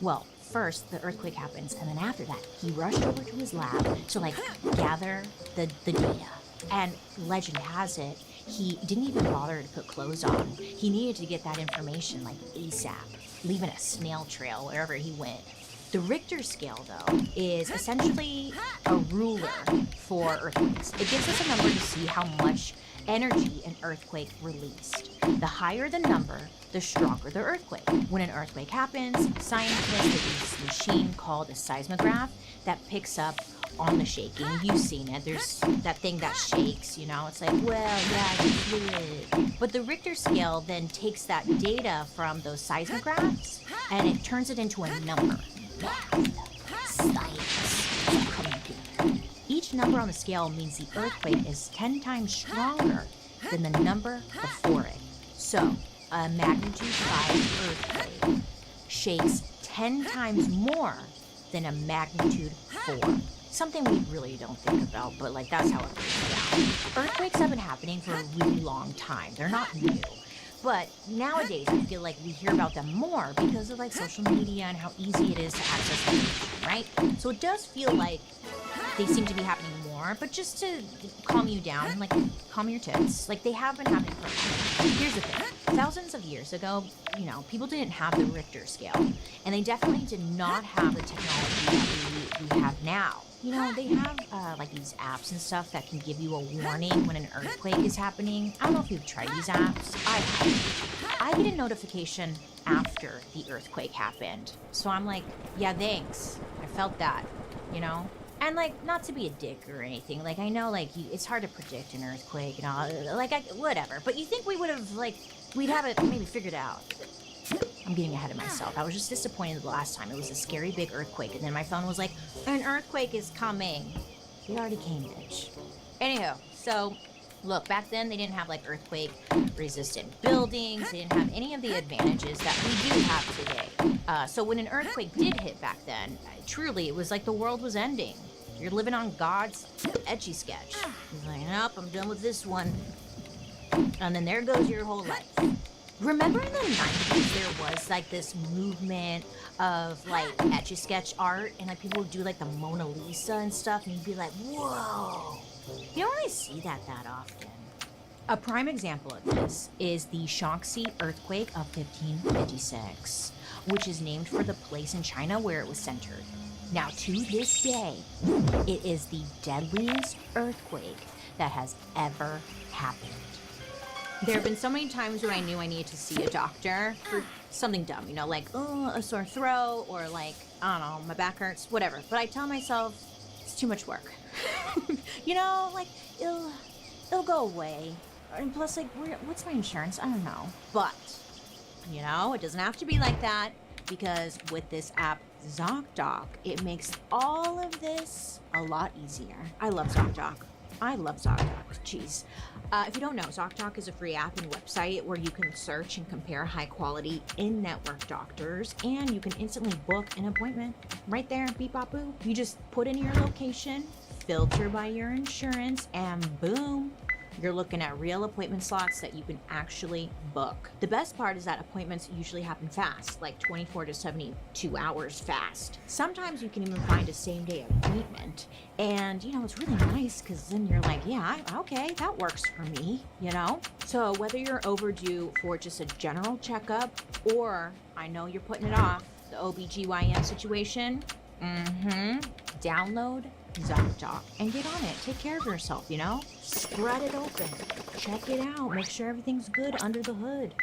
Well, first the earthquake happens, and then after that, he rushed over to his lab to like gather the data. And legend has it, he didn't even bother to put clothes on. He needed to get that information like ASAP, leaving a snail trail wherever he went. The Richter scale, though, is essentially a ruler for earthquakes. It gives us a number to see how much energy an earthquake released. The higher the number, the stronger the earthquake. When an earthquake happens, scientists use this machine called a seismograph that picks up on the shaking. You've seen it. There's that thing that shakes, you know? It's like, well, yeah, it's fluid. But the Richter scale then takes that data from those seismographs and it turns it into a number. Science coming together. Each number on the scale means the earthquake is 10 times stronger than the number before it. So, a magnitude 5 earthquake shakes 10 times more than a magnitude 4. Something we really don't think about, but like that's how it breaks down. Earthquakes have been happening for a really long time. They're not new. But nowadays, I feel like we hear about them more because of like social media and how easy it is to access information, right? So it does feel like they seem to be happening more, but just to calm you down, like calm your tits, like they have been happening for a while. Here's the thing. Thousands of years ago, you know, people didn't have the Richter scale, and they definitely did not have the technology that we have now. You know, they have like these apps and stuff that can give you a warning when an earthquake is happening. I don't know if you've tried these apps. I have. I get a notification after the earthquake happened. So I'm like, yeah, thanks. I felt that, you know? And like, not to be a dick or anything. Like, I know like it's hard to predict an earthquake and all, like whatever. But you think we would have like, we'd have it maybe figured out. I'm getting ahead of myself. I was just disappointed the last time. It was a scary big earthquake, and then my phone was like, an earthquake is coming. It already came, bitch. Anyhow, so look, back then they didn't have like earthquake resistant buildings. They didn't have any of the advantages that we do have today. So when an earthquake did hit back then, truly it was like the world was ending. You're living on God's etchy sketch. He's like, nope, I'm done with this one. And then there goes your whole life. Remember in the 90s there was like this movement of like Etch-a-Sketch art and like people would do like the Mona Lisa and stuff and you'd be like, whoa. You don't really see that often. A prime example of this is the Shaanxi earthquake of 1556, which is named for the place in China where it was centered. Now to this day, it is the deadliest earthquake that has ever happened. There have been so many times when I knew I needed to see a doctor for something dumb, you know, like, oh, a sore throat or like, I don't know, my back hurts, whatever. But I tell myself, it's too much work. You know, like, it'll go away. And plus, like, what's my insurance? I don't know. But, you know, it doesn't have to be like that because with this app, ZocDoc, it makes all of this a lot easier. I love ZocDoc. Jeez. If you don't know, ZocDoc is a free app and website where you can search and compare high-quality in-network doctors, and you can instantly book an appointment right there, beep bop boo. You just put in your location, filter by your insurance, and boom, you're looking at real appointment slots that you can actually book. The best part is that appointments usually happen fast, like 24 to 72 hours fast. Sometimes you can even find a same-day appointment. And, you know, it's really nice because then you're like, yeah, okay, that works for me, you know? So whether you're overdue for just a general checkup or I know you're putting it off, the OBGYN situation, download ZocDoc and get on it. Take care of yourself, you know? Spread it open. Check it out. Make sure everything's good under the hood.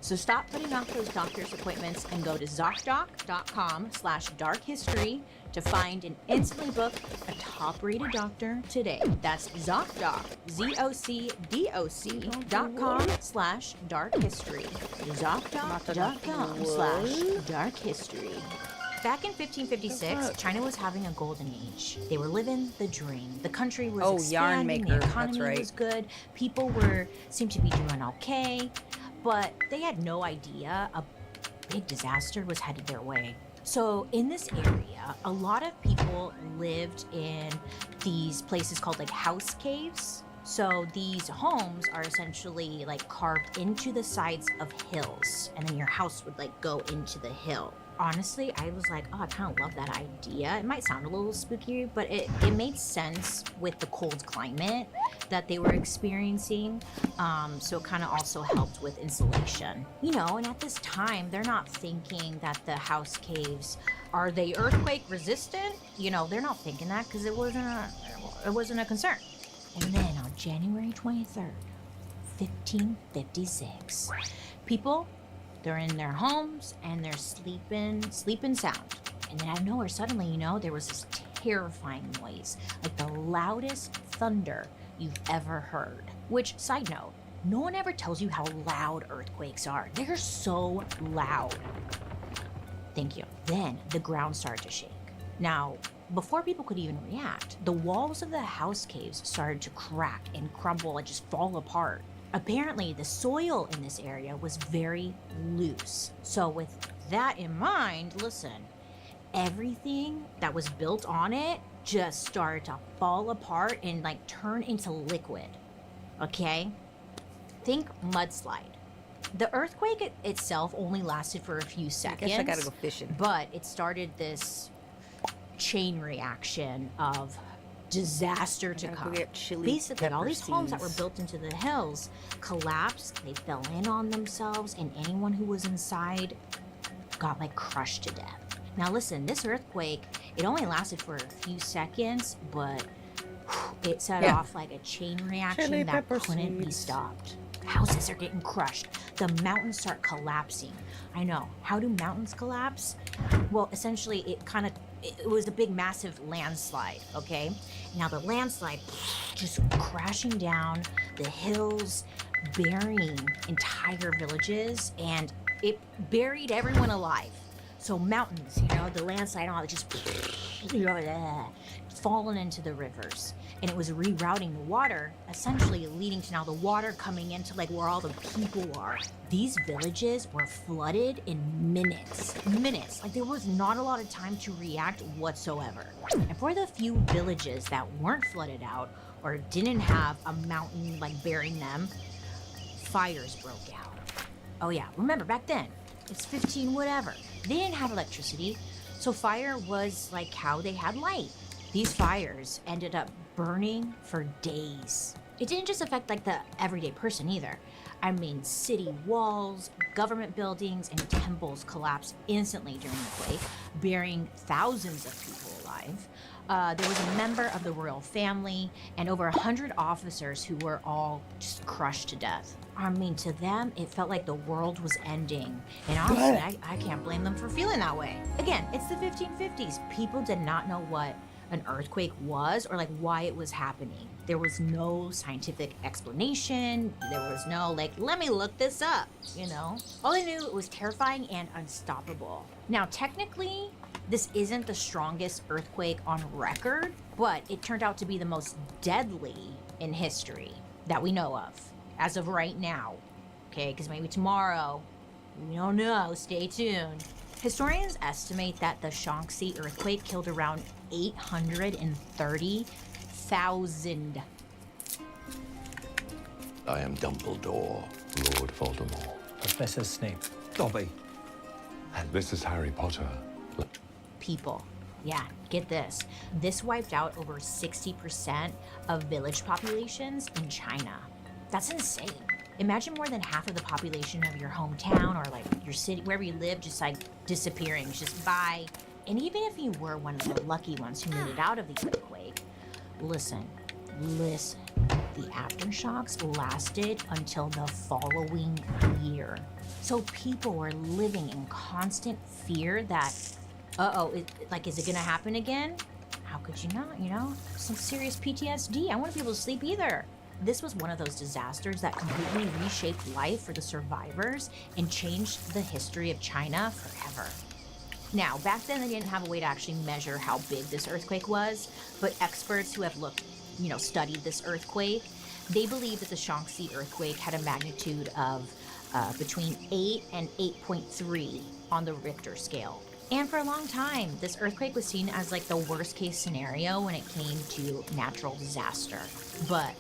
So stop putting off those doctor's appointments and go to ZocDoc.com/darkhistory to find and instantly book a top-rated doctor today. That's ZocDoc, ZocDoc.com/darkhistory. ZocDoc.com/darkhistory. Back in 1556, China was having a golden age. They were living the dream. The country was expanding, the economy was good, people seemed to be doing okay, but they had no idea a big disaster was headed their way. So in this area, a lot of people lived in these places called like house caves. So these homes are essentially like carved into the sides of hills, and then your house would like go into the hill. Honestly, I was like, oh, I kind of love that idea. It might sound a little spooky, but it made sense with the cold climate that they were experiencing. So it kind of also helped with insulation. You know, and at this time, they're not thinking that the house caves, are they earthquake resistant? You know, they're not thinking that because it wasn't a concern. And then on January 23rd, 1556, people, they're in their homes and they're sleeping sound. And then out of nowhere, suddenly, you know, there was this terrifying noise, like the loudest thunder you've ever heard. Which, side note, no one ever tells you how loud earthquakes are. They're so loud. Thank you. Then the ground started to shake. Now, before people could even react, the walls of the house caves started to crack and crumble and just fall apart. Apparently, the soil in this area was very loose. So with that in mind, listen, everything that was built on it just started to fall apart and like turn into liquid, okay? Think mudslide. The earthquake itself only lasted for a few seconds. I guess I gotta go fishing. But it started this chain reaction of disaster to come. Basically, all these homes that were built into the hills collapsed, they fell in on themselves, and anyone who was inside got like crushed to death. Now listen, this earthquake, it only lasted for a few seconds, but it set off like a chain reaction that couldn't be stopped. Houses are getting crushed. The mountains start collapsing. I know. How do mountains collapse? Well, essentially, it was a big, massive landslide, okay? Now, the landslide just crashing down the hills, burying entire villages, and it buried everyone alive. So mountains, you know, the landslide and all, it just, you know, fallen into the rivers. And it was rerouting the water, essentially leading to now the water coming into like where all the people are. These villages were flooded in minutes. Like there was not a lot of time to react whatsoever. And for the few villages that weren't flooded out or didn't have a mountain like burying them, fires broke out. Oh yeah, remember back then, it's 15 whatever. They didn't have electricity, so fire was like how they had light. These fires ended up burning for days. It didn't just affect like the everyday person either. I mean, city walls, government buildings, and temples collapsed instantly during the quake, burying thousands of people alive. There was a member of the royal family and over 100 officers who were all just crushed to death. I mean, to them, it felt like the world was ending. And honestly, I can't blame them for feeling that way. Again, it's the 1550s. People did not know what an earthquake was or like why it was happening. There was no scientific explanation. There was no like, let me look this up, you know? All they knew, it was terrifying and unstoppable. Now, technically, this isn't the strongest earthquake on record, but it turned out to be the most deadly in history that we know of, as of right now. Okay, because maybe tomorrow, we don't know, stay tuned. Historians estimate that the Shaanxi earthquake killed around 830,000. I am Dumbledore, Lord Voldemort. Professor Snape. Dobby. And this is Harry Potter. People. Yeah, get this. This wiped out over 60% of village populations in China. That's insane. Imagine more than half of the population of your hometown or like your city, wherever you live, just like disappearing, just bye. And even if you were one of the lucky ones who made it out of the earthquake, listen. The aftershocks lasted until the following year. So people were living in constant fear that, is it gonna happen again? How could you not, you know? Some serious PTSD. I wouldn't be able to sleep either. This was one of those disasters that completely reshaped life for the survivors and changed the history of China forever. Now, back then they didn't have a way to actually measure how big this earthquake was, but experts who have studied this earthquake, they believe that the Shaanxi earthquake had a magnitude of between 8 and 8.3 on the Richter scale. And for a long time, this earthquake was seen as like the worst case scenario when it came to natural disaster. But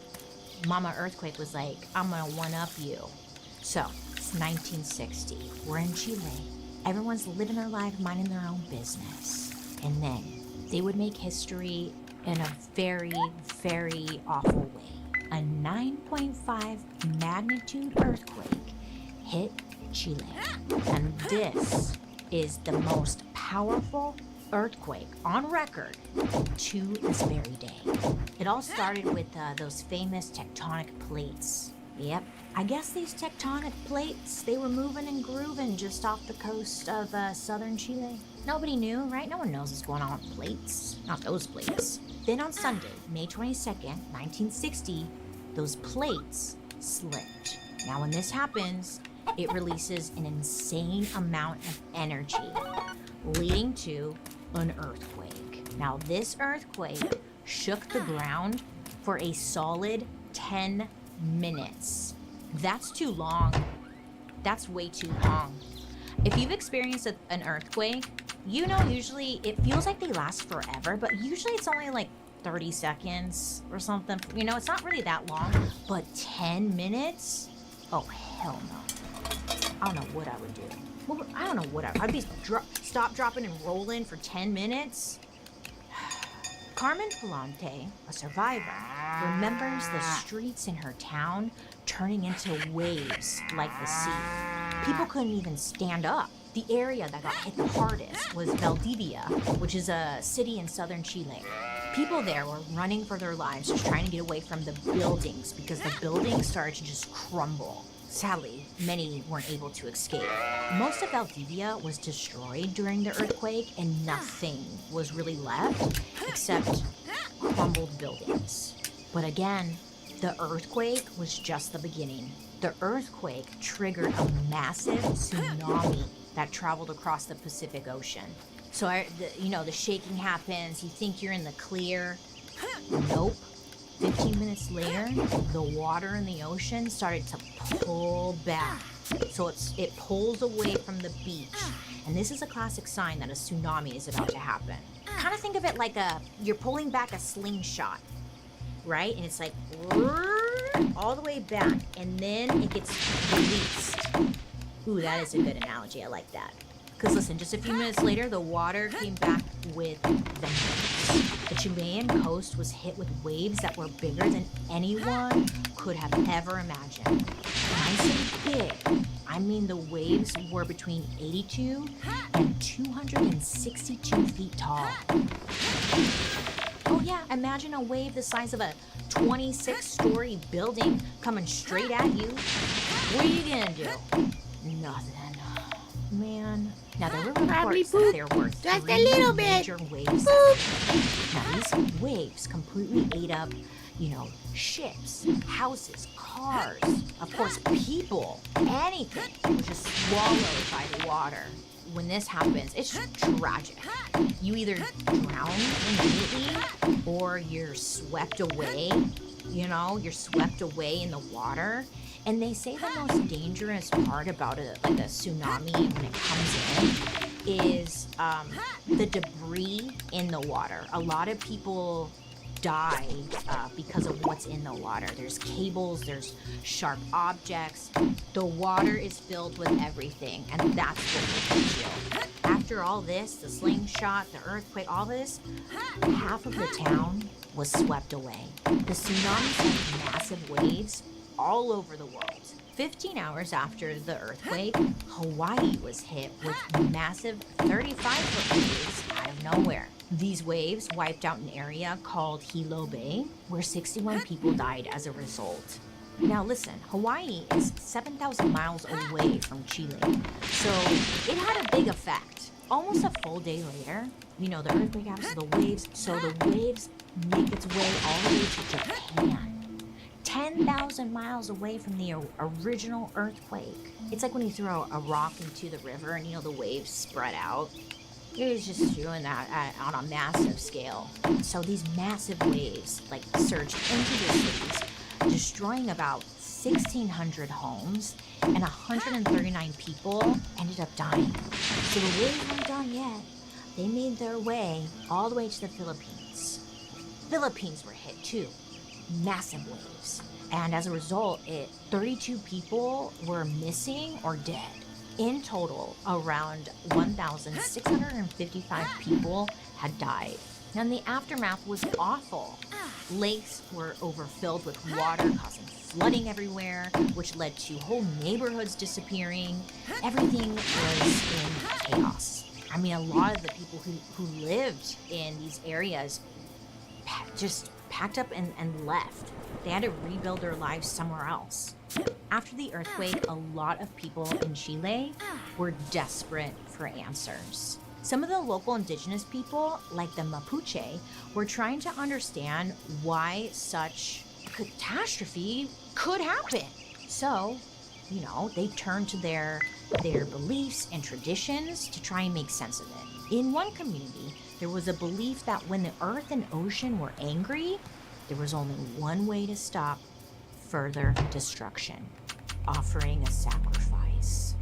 Mama Earthquake was like, I'm gonna one-up you. So, it's 1960. We're in Chile. Everyone's living their life, minding their own business. And then they would make history in a very, very awful way. A 9.5 magnitude earthquake hit Chile. And this is the most powerful earthquake on record to this very day. It all started with those famous tectonic plates. Yep, I guess these tectonic plates, they were moving and grooving just off the coast of southern Chile. Nobody knew, right? No one knows what's going on with plates. Not those plates. Then on Sunday, May 22nd, 1960, those plates slipped. Now when this happens, it releases an insane amount of energy, leading to an earthquake. Now this earthquake shook the ground for a solid 10 minutes. That's too long. That's way too long. If you've experienced an earthquake, you know usually it feels like they last forever, but usually it's only like 30 seconds or something. You know, it's not really that long, but 10 minutes? Oh, hell no. I don't know what I would do. Well, I don't know what I'd be stop, dropping, and rolling for 10 minutes. Carmen Palante, a survivor, remembers the streets in her town turning into waves like the sea. People couldn't even stand up. The area that got hit the hardest was Valdivia, which is a city in southern Chile. People there were running for their lives, just trying to get away from the buildings because the buildings started to just crumble. Sadly, many weren't able to escape. Most of Valdivia was destroyed during the earthquake and nothing was really left except crumbled buildings. But again, the earthquake was just the beginning. The earthquake triggered a massive tsunami that traveled across the Pacific Ocean. So, the shaking happens, you think you're in the clear. Nope. 15 minutes later, the water in the ocean started to pull back. So it pulls away from the beach. And this is a classic sign that a tsunami is about to happen. Kind of think of it like you're pulling back a slingshot, right? And it's like all the way back, and then it gets released. Ooh, that is a good analogy. I like that. Because listen, just a few minutes later, the water came back with vengeance. The Chilean coast was hit with waves that were bigger than anyone could have ever imagined. When I say big, I mean the waves were between 82 and 262 feet tall. Oh yeah, imagine a wave the size of a 26-story building coming straight at you. What are you gonna do? Nothing. Man. Now there were reports that there were Just a three little bit. major waves. Now these waves completely ate up, ships, houses, cars, of course people, anything was just swallowed by the water. When this happens, it's tragic. You either drown immediately or you're swept away. You're swept away in the water. And they say the most dangerous part about a tsunami when it comes in is the debris in the water. A lot of people die because of what's in the water. There's cables, there's sharp objects. The water is filled with everything, and that's what will kill you. After all this, the slingshot, the earthquake, all this, half of the town was swept away. The tsunami sent massive waves all over the world. 15 hours after the earthquake, Hawaii was hit with massive 35-foot waves out of nowhere. These waves wiped out an area called Hilo Bay, where 61 people died as a result. Now listen, Hawaii is 7,000 miles away from Chile, so it had a big effect. Almost a full day later, the earthquake happens to the waves, so the waves make its way all the way to Japan. 10,000 miles away from the original earthquake. It's like when you throw a rock into the river and the waves spread out. It was just doing that on a massive scale. So these massive waves surged into the cities, destroying about 1,600 homes, and 139 people ended up dying. So the waves weren't done yet. They made their way all the way to the Philippines. Philippines were hit too. Massive waves. And as a result, 32 people were missing or dead. In total, around 1,655 people had died. And the aftermath was awful. Lakes were overfilled with water, causing flooding everywhere, which led to whole neighborhoods disappearing. Everything was in chaos. I mean, a lot of the people who lived in these areas just packed up and left. They had to rebuild their lives somewhere else. After the earthquake, a lot of people in Chile were desperate for answers. Some of the local indigenous people, like the Mapuche, were trying to understand why such catastrophe could happen. So, they turned to their beliefs and traditions to try and make sense of it. In one community, there was a belief that when the earth and ocean were angry, there was only one way to stop further destruction: offering a sacrifice.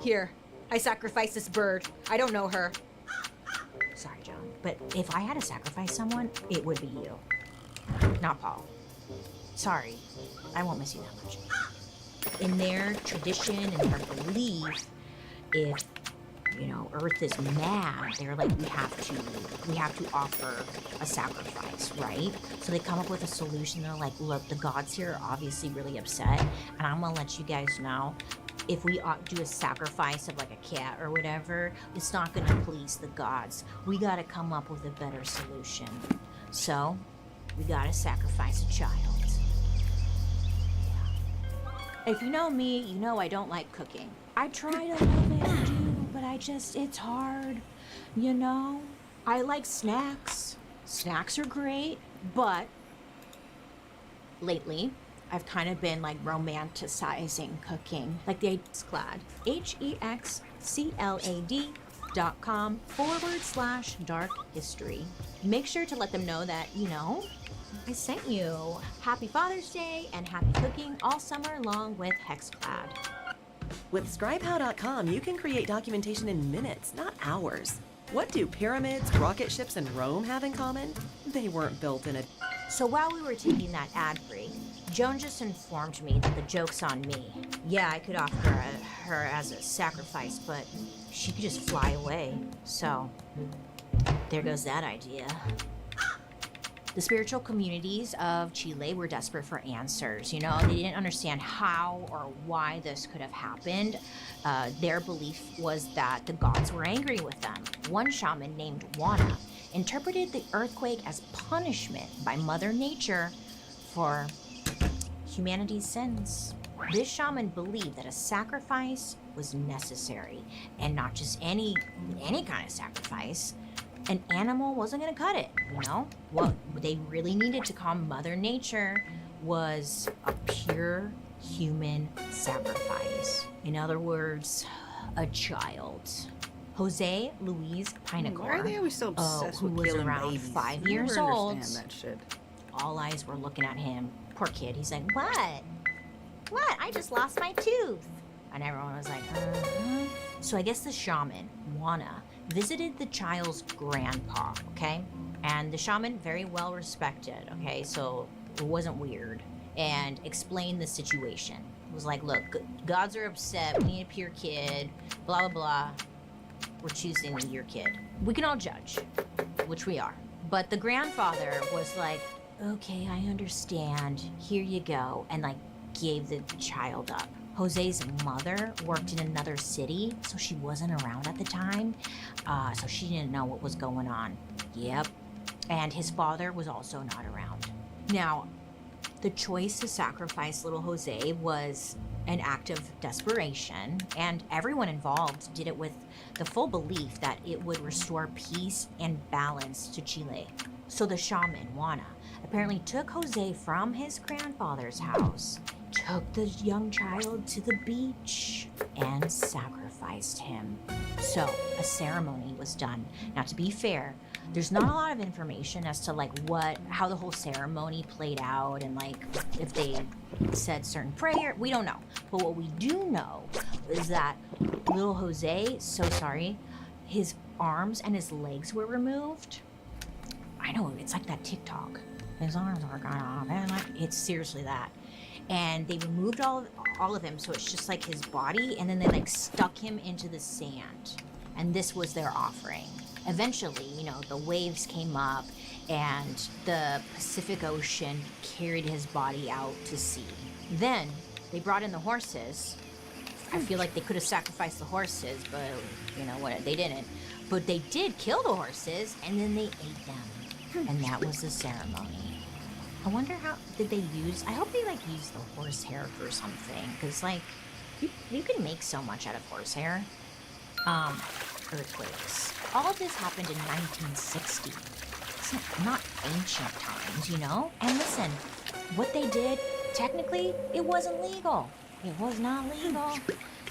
Here, I sacrifice this bird. I don't know her. Sorry, John, but if I had to sacrifice someone, it would be you. Not Paul. Sorry, I won't miss you that much. In their tradition and their belief, if Earth is mad, they're like, we have to offer a sacrifice, right? So they come up with a solution. They're like, look, the gods here are obviously really upset, and I'm gonna let you guys know, if we do a sacrifice of a cat or whatever, it's not gonna please the gods. We gotta come up with a better solution. So we gotta sacrifice a child. Yeah. If you know me, you know I don't like cooking. I try to love it, but it's hard, I like snacks. Snacks are great, but lately, I've kind of been romanticizing cooking, like the Hexclad, HEXCLAD.com/dark history. Make sure to let them know that, I sent you. Happy Father's Day and happy cooking all summer long with Hexclad. With ScribeHow.com, you can create documentation in minutes, not hours. What do pyramids, rocket ships, and Rome have in common? They weren't built in a... So while we were taking that ad break, Joan just informed me that the joke's on me. Yeah, I could offer her as a sacrifice, but she could just fly away. So, there goes that idea. The spiritual communities of Chile were desperate for answers. You know, they didn't understand how or why this could have happened. Their belief was that the gods were angry with them. One shaman named Juana interpreted the earthquake as punishment by Mother Nature for humanity's sins. This shaman believed that a sacrifice was necessary, and not just any kind of sacrifice. An animal wasn't gonna cut it, you know? What they really needed to calm Mother Nature was a pure human sacrifice. In other words, a child. Jose Luis Pinacor, Why are they always so obsessed who with was killing around babies? 5 I years never old. understand that shit. All eyes were looking at him. Poor kid. He's like, what? What? I just lost my tooth. And everyone was like, So I guess the shaman, Juana, visited the child's grandpa, okay? And the shaman, very well respected, okay? So it wasn't weird. And explained the situation. It was like, look, gods are upset. We need a pure kid. Blah, blah, blah. We're choosing your kid. We can all judge, which we are. But the grandfather was like, okay, I understand. Here you go. And like gave the child up. Jose's mother worked in another city, so she wasn't around at the time. So she didn't know what was going on. Yep. And his father was also not around. Now, the choice to sacrifice little Jose was an act of desperation, and everyone involved did it with the full belief that it would restore peace and balance to Chile. So the shaman, Juana, apparently took Jose from his grandfather's house, took the young child to the beach, and sacrificed him. So a ceremony was done. Now, to be fair, there's not a lot of information as to like how the whole ceremony played out and like if they said certain prayer. We don't know. But what we do know is that little Jose, so sorry, his arms and his legs were removed. I know, it's like that TikTok. His arms are cut off, and like it's seriously that. And they removed all of him, so it's just like his body, and then they like stuck him into the sand. And this was their offering. Eventually, you know, the waves came up and the Pacific Ocean carried his body out to sea. Then they brought in the horses. I feel like they could have sacrificed the horses, but you know what, they didn't. But they did kill the horses, and then they ate them. And that was the ceremony. I wonder how, did they use, I hope they like used the horsehair for something, because like, you can make so much out of horsehair. Earthquakes. All of this happened in 1960. It's not ancient times, you know? And listen, what they did, technically, it wasn't legal. It was not legal.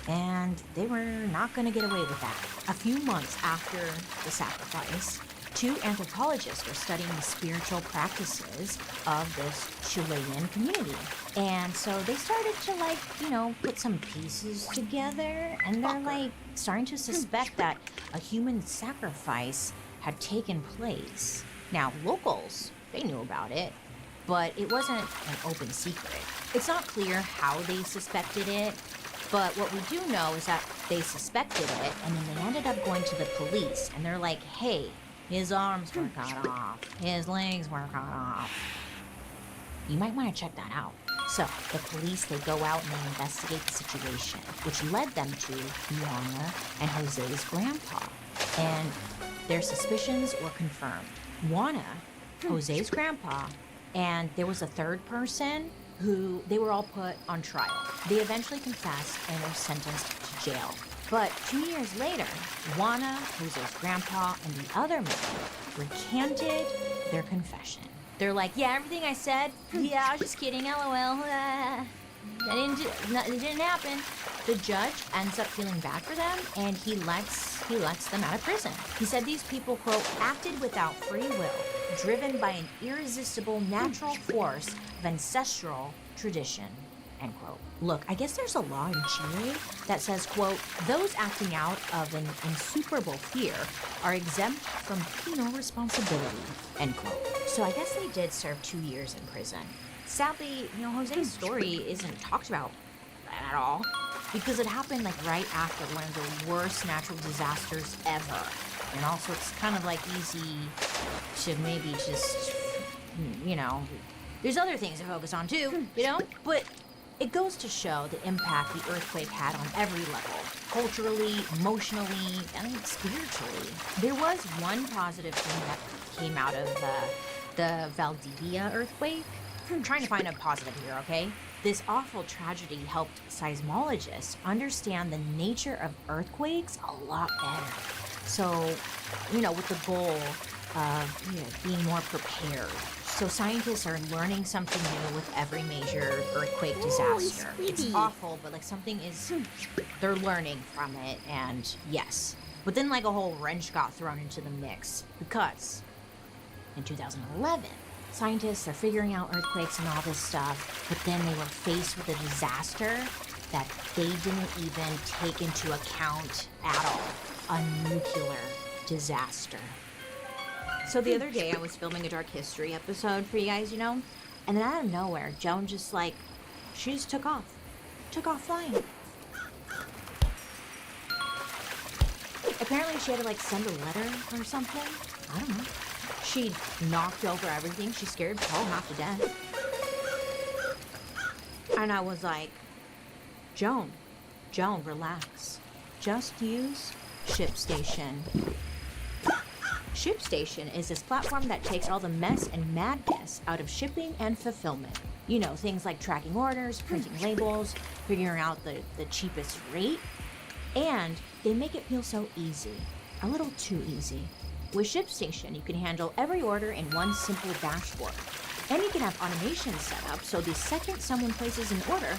And they were not going to get away with that. A few months after the sacrifice, 2 anthropologists were studying the spiritual practices of this Chilean community. And so they started to like, you know, put some pieces together, and they're like starting to suspect that a human sacrifice had taken place. Now, locals, they knew about it, but it wasn't an open secret. It's not clear how they suspected it, but what we do know is that they suspected it, and then they ended up going to the police, and they're like, hey, his arms were cut off. His legs were cut off. You might want to check that out. So, the police, they go out and they investigate the situation, which led them to Juana and Jose's grandpa. And their suspicions were confirmed. Juana, Jose's grandpa, and there was a third person who they were all put on trial. They eventually confessed and were sentenced to jail. But 2 years later, Juana, Jose's grandpa, and the other man recanted their confession. They're like, yeah, everything I said, yeah, I was just kidding, LOL. It didn't happen. The judge ends up feeling bad for them, and he lets them out of prison. He said these people, quote, acted without free will, driven by an irresistible natural force of ancestral tradition, end quote. Look, I guess there's a law in Chile that says, quote, those acting out of an insuperable fear are exempt from penal responsibility, end quote. So I guess they did serve 2 years in prison. Sadly, Jose's story isn't talked about at all because it happened like right after one of the worst natural disasters ever. And also it's kind of like easy to maybe just, there's other things to focus on too, But it goes to show the impact the earthquake had on every level, culturally, emotionally, and spiritually. There was one positive thing that came out of the Valdivia earthquake. I'm trying to find a positive here, okay? This awful tragedy helped seismologists understand the nature of earthquakes a lot better. So, with the goal of, being more prepared. So scientists are learning something new with every major earthquake disaster. It's awful, but they're learning from it, and yes. But then a whole wrench got thrown into the mix because in 2011, scientists are figuring out earthquakes and all this stuff, but then they were faced with a disaster that they didn't even take into account at all. A nuclear disaster. So the other day I was filming a Dark History episode for you guys, and then out of nowhere, Joan just she just took off flying. Apparently she had to send a letter or something. I don't know. She knocked over everything. She scared Paul half to death. And I was like, Joan, relax. Just use ShipStation. ShipStation is this platform that takes all the mess and madness out of shipping and fulfillment. Things like tracking orders, printing labels, figuring out the cheapest rate. And they make it feel so easy. A little too easy. With ShipStation, you can handle every order in one simple dashboard. And you can have automation set up so the second someone places an order,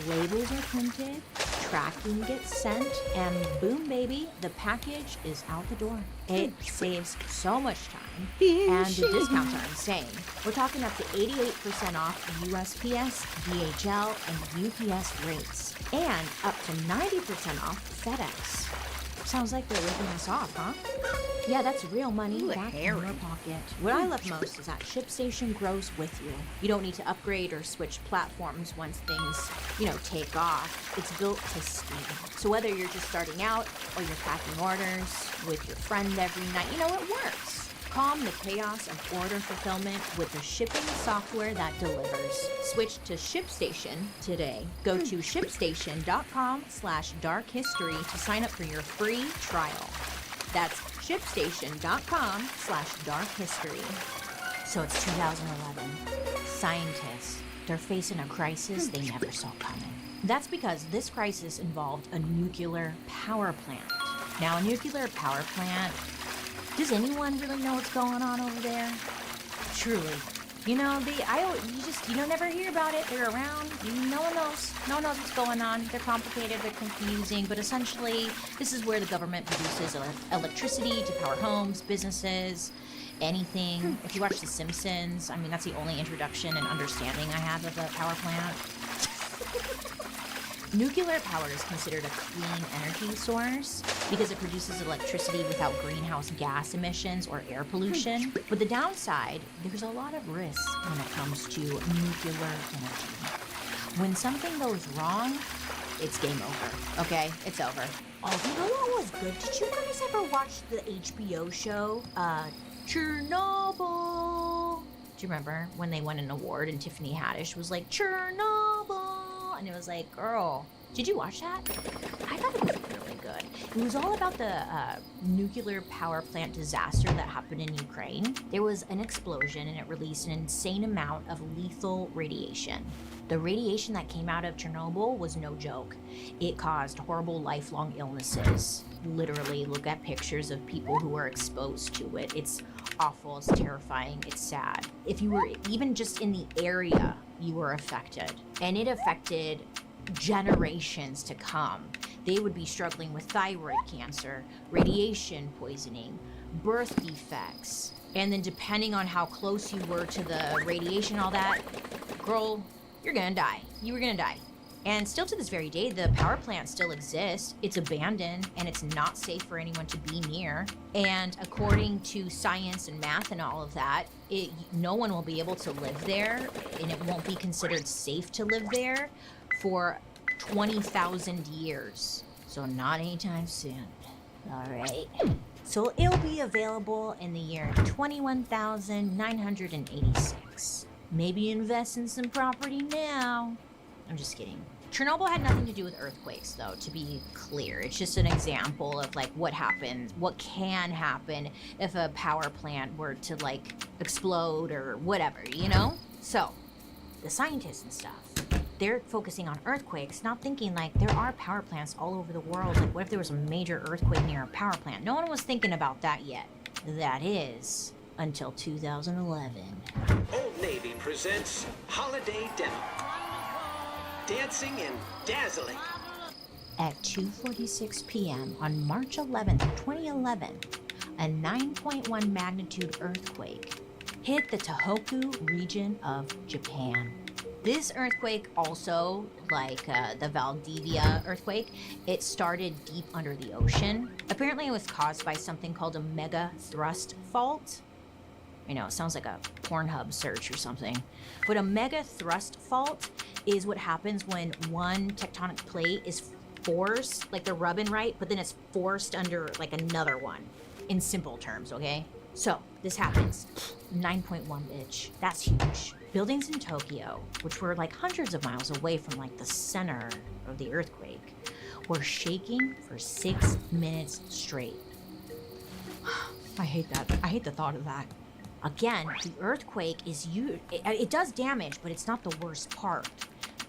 labels are printed, tracking gets sent, and boom, baby, the package is out the door. It saves so much time, and the discounts are insane. We're talking up to 88% off USPS, DHL, and UPS rates, and up to 90% off FedEx. Sounds like they're ripping us off, huh? Yeah, that's real money back in your pocket. What I love most is that ShipStation grows with you. You don't need to upgrade or switch platforms once things, take off. It's built to stay. So whether you're just starting out or you're packing orders with your friend every night, it works. Calm the chaos of order fulfillment with the shipping software that delivers. Switch to ShipStation today. Go to shipstation.com/darkhistory to sign up for your free trial. That's shipstation.com/darkhistory. So it's 2011. Scientists, they're facing a crisis they never saw coming. That's because this crisis involved a nuclear power plant. Now, a nuclear power plant, does anyone really know what's going on over there? Truly. You never hear about it. They're around. No one knows. No one knows what's going on. They're complicated, they're confusing, but essentially, this is where the government produces electricity to power homes, businesses, anything. If you watch The Simpsons, that's the only introduction and understanding I have of a power plant. Nuclear power is considered a clean energy source because it produces electricity without greenhouse gas emissions or air pollution. But the downside, there's a lot of risk when it comes to nuclear energy. When something goes wrong, it's game over, okay? It's over. Oh, you know what was good? Did you guys ever watch the HBO show, Chernobyl? Do you remember when they won an award and Tiffany Haddish was like, Chernobyl? And it was like, girl, did you watch that? I thought it was really good. It was all about the nuclear power plant disaster that happened in Ukraine. There was an explosion and it released an insane amount of lethal radiation. The radiation that came out of Chernobyl was no joke. It caused horrible lifelong illnesses. Literally, look at pictures of people who were exposed to it. It's awful, it's terrifying, it's sad. If you were even just in the area, you were affected. And it affected generations to come. They would be struggling with thyroid cancer, radiation poisoning, birth defects. And then depending on how close you were to the radiation, all that, girl, you're gonna die. You were gonna die. And still to this very day, the power plant still exists. It's abandoned and it's not safe for anyone to be near. And according to science and math and all of that, no one will be able to live there, and it won't be considered safe to live there for 20,000 years. So not anytime soon. All right. So it'll be available in the year 21,986. Maybe invest in some property now. I'm just kidding. Chernobyl had nothing to do with earthquakes, though, to be clear. It's just an example of, like, what happens, what can happen if a power plant were to, like, explode or whatever, you know? So, the scientists and stuff, they're focusing on earthquakes, not thinking, like, there are power plants all over the world. Like, what if there was a major earthquake near a power plant? No one was thinking about that yet. That is, until 2011. Old Navy presents Holiday Demo. Dancing and dazzling. At 2:46 p.m. on March 11th, 2011, a 9.1 magnitude earthquake hit the Tohoku region of Japan. This earthquake also, like the Valdivia earthquake, it started deep under the ocean. Apparently it was caused by something called a mega thrust fault. I know, it sounds like a Pornhub search or something. But a mega thrust fault is what happens when one tectonic plate is forced, like they're rubbing right, but then it's forced under like another one, in simple terms, okay? So, this happens. 9.1, bitch. That's huge. Buildings in Tokyo, which were like hundreds of miles away from like the center of the earthquake, were shaking for 6 minutes straight. I hate that. I hate the thought of that. Again, the earthquake it does damage, but it's not the worst part.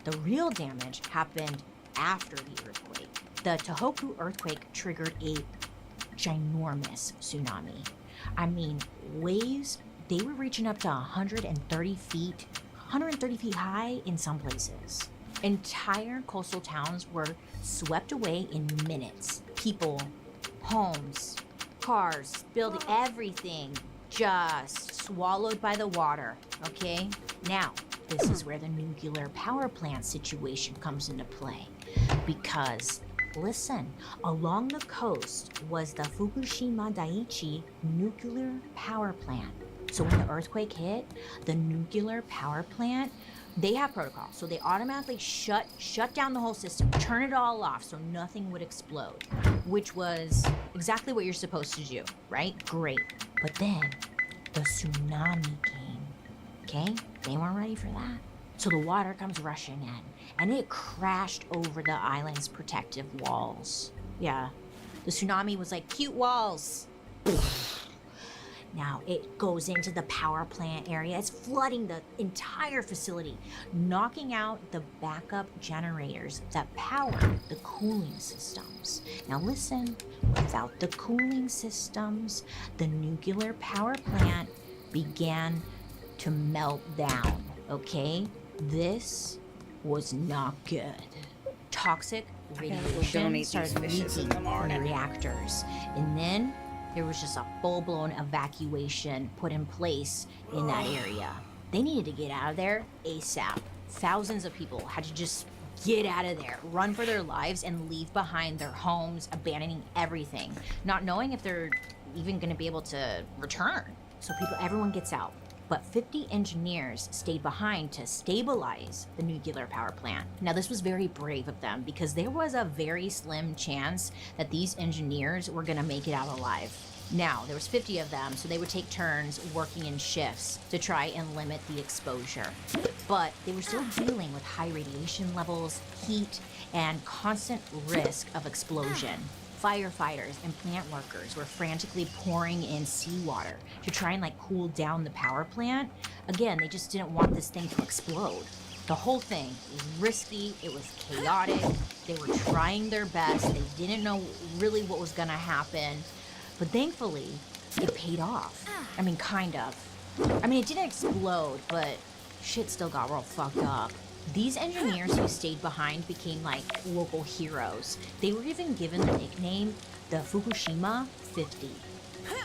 The real damage happened after the earthquake. The Tohoku earthquake triggered a ginormous tsunami. I mean, waves, they were reaching up to 130 feet high in some places. Entire coastal towns were swept away in minutes. People, homes, cars, building, everything just swallowed by the water, okay? Now, this is where the nuclear power plant situation comes into play. Because, listen, along the coast was the Fukushima Daiichi nuclear power plant. So when the earthquake hit, the nuclear power plant, they have protocol. So they automatically shut down the whole system, turn it all off so nothing would explode, which was exactly what you're supposed to do, right? Great. But then the tsunami came, okay? They weren't ready for that. So the water comes rushing in, and it crashed over the island's protective walls. Yeah, the tsunami was like, cute walls. Now it goes into the power plant area. It's flooding the entire facility, knocking out the backup generators that power the cooling systems. Now listen, without the cooling systems, the nuclear power plant began to melt down, okay? This was not good. Toxic radiation started leaking from the reactors, and then there was just a full-blown evacuation put in place in that area. They needed to get out of there ASAP. Thousands of people had to just get out of there, run for their lives, and leave behind their homes, abandoning everything, not knowing if they're even gonna be able to return. So everyone gets out. But 50 engineers stayed behind to stabilize the nuclear power plant. Now, this was very brave of them because there was a very slim chance that these engineers were gonna make it out alive. Now, there was 50 of them, so they would take turns working in shifts to try and limit the exposure. But they were still dealing with high radiation levels, heat, and constant risk of explosion. Firefighters and plant workers were frantically pouring in seawater to try and cool down the power plant. Again, they just didn't want this thing to explode. The whole thing was risky, it was chaotic, they were trying their best, they didn't know really what was gonna happen, but thankfully, it paid off. I mean, kind of. I mean, it didn't explode, but shit still got real fucked up. These engineers who stayed behind became local heroes. They were even given the nickname the Fukushima 50.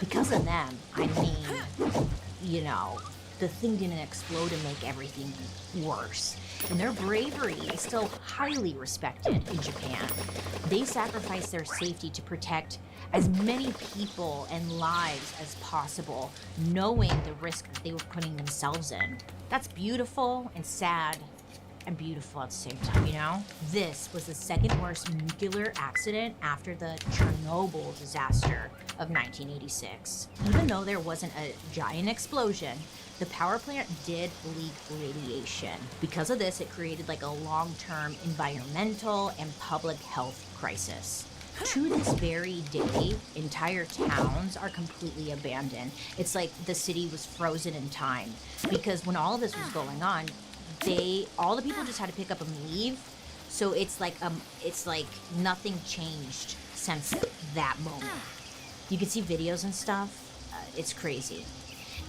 Because of them, I mean, the thing didn't explode and make everything worse. And their bravery is still highly respected in Japan. They sacrificed their safety to protect as many people and lives as possible, knowing the risk that they were putting themselves in. That's beautiful and sad and beautiful at the same time, you know? This was the second worst nuclear accident after the Chernobyl disaster of 1986. Even though there wasn't a giant explosion, the power plant did leak radiation. Because of this, it created like a long-term environmental and public health crisis. To this very day, entire towns are completely abandoned. It's like the city was frozen in time. Because when all of this was going on, all the people just had to pick up and leave. So it's like nothing changed since that moment. You can see videos and stuff. It's crazy.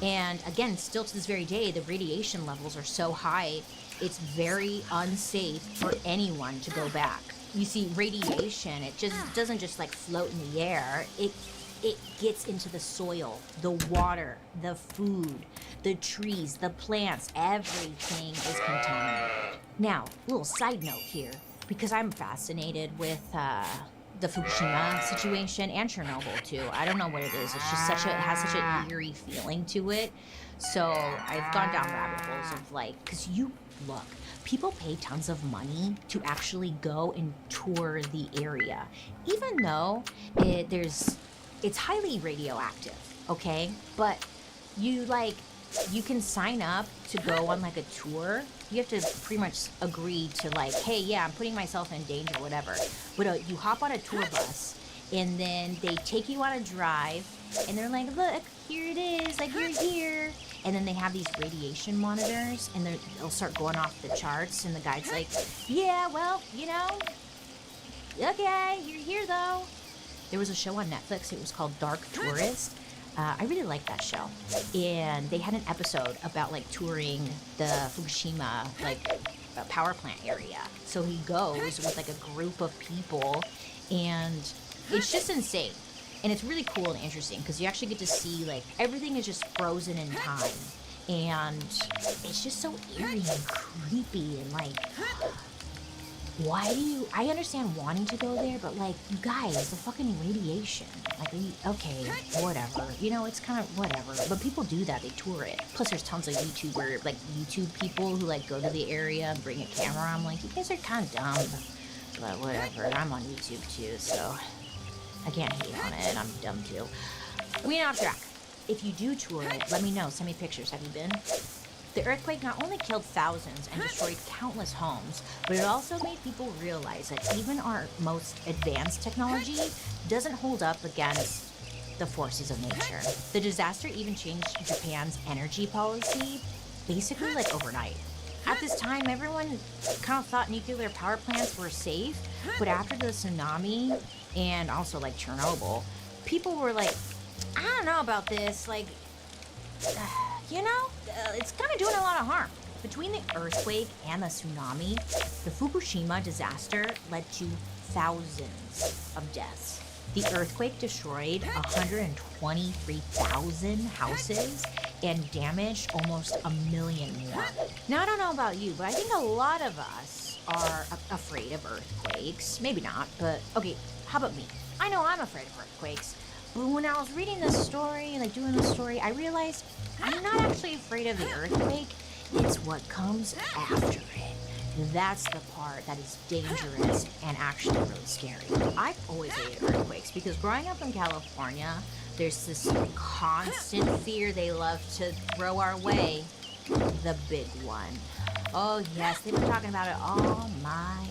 And again, still to this very day, the radiation levels are so high, it's very unsafe for anyone to go back. You see, radiation, it just doesn't just like float in the air. It gets into the soil, the water, the food, the trees, the plants, everything is contaminated. Now, little side note here, because I'm fascinated with the Fukushima situation and Chernobyl too. I don't know what it is. It's just it has such an eerie feeling to it. So I've gone down rabbit holes of like, cause look, people pay tons of money to actually go and tour the area, even though it's highly radioactive, okay? But you can sign up to go on like a tour. You have to pretty much agree to like, hey, yeah, I'm putting myself in danger, whatever. But you hop on a tour bus and then they take you on a drive and they're like, look, here it is, like you're here. And then they have these radiation monitors and they'll start going off the charts and the guide's like, yeah, well, you know, okay, you're here though. There was a show on Netflix, it was called Dark Tourist. I really liked that show. And they had an episode about like touring the Fukushima power plant area. So he goes with like a group of people and it's just insane. And it's really cool and interesting because you actually get to see like everything is just frozen in time. And it's just so eerie and creepy and like, I understand wanting to go there, but like, you guys, the fucking radiation. Like, okay, whatever. You know, it's kind of whatever. But people do that, they tour it. Plus there's tons of YouTube people who like go to the area and bring a camera. I'm like, you guys are kind of dumb, but whatever. I'm on YouTube too, so I can't hate on it. I'm dumb too. We ain't off track. If you do tour it, let me know. Send me pictures. Have you been? The earthquake not only killed thousands and destroyed countless homes, but it also made people realize that even our most advanced technology doesn't hold up against the forces of nature. The disaster even changed Japan's energy policy, basically like overnight. At this time, everyone kind of thought nuclear power plants were safe, but after the tsunami and also like Chernobyl, people were like, I don't know about this, like, you know, it's kind of doing a lot of harm. Between the earthquake and the tsunami, the Fukushima disaster led to thousands of deaths. The earthquake destroyed 123,000 houses and damaged almost 1 million more. Now, I don't know about you, but I think a lot of us are afraid of earthquakes. Maybe not, but okay, how about me? I know I'm afraid of earthquakes. But when I was reading this story, like doing this story, I realized I'm not actually afraid of the earthquake. It's what comes after it. That's the part that is dangerous and actually really scary. I've always hated earthquakes because growing up in California, there's this constant fear they love to throw our way. The big one. Oh yes, they've been talking about it all my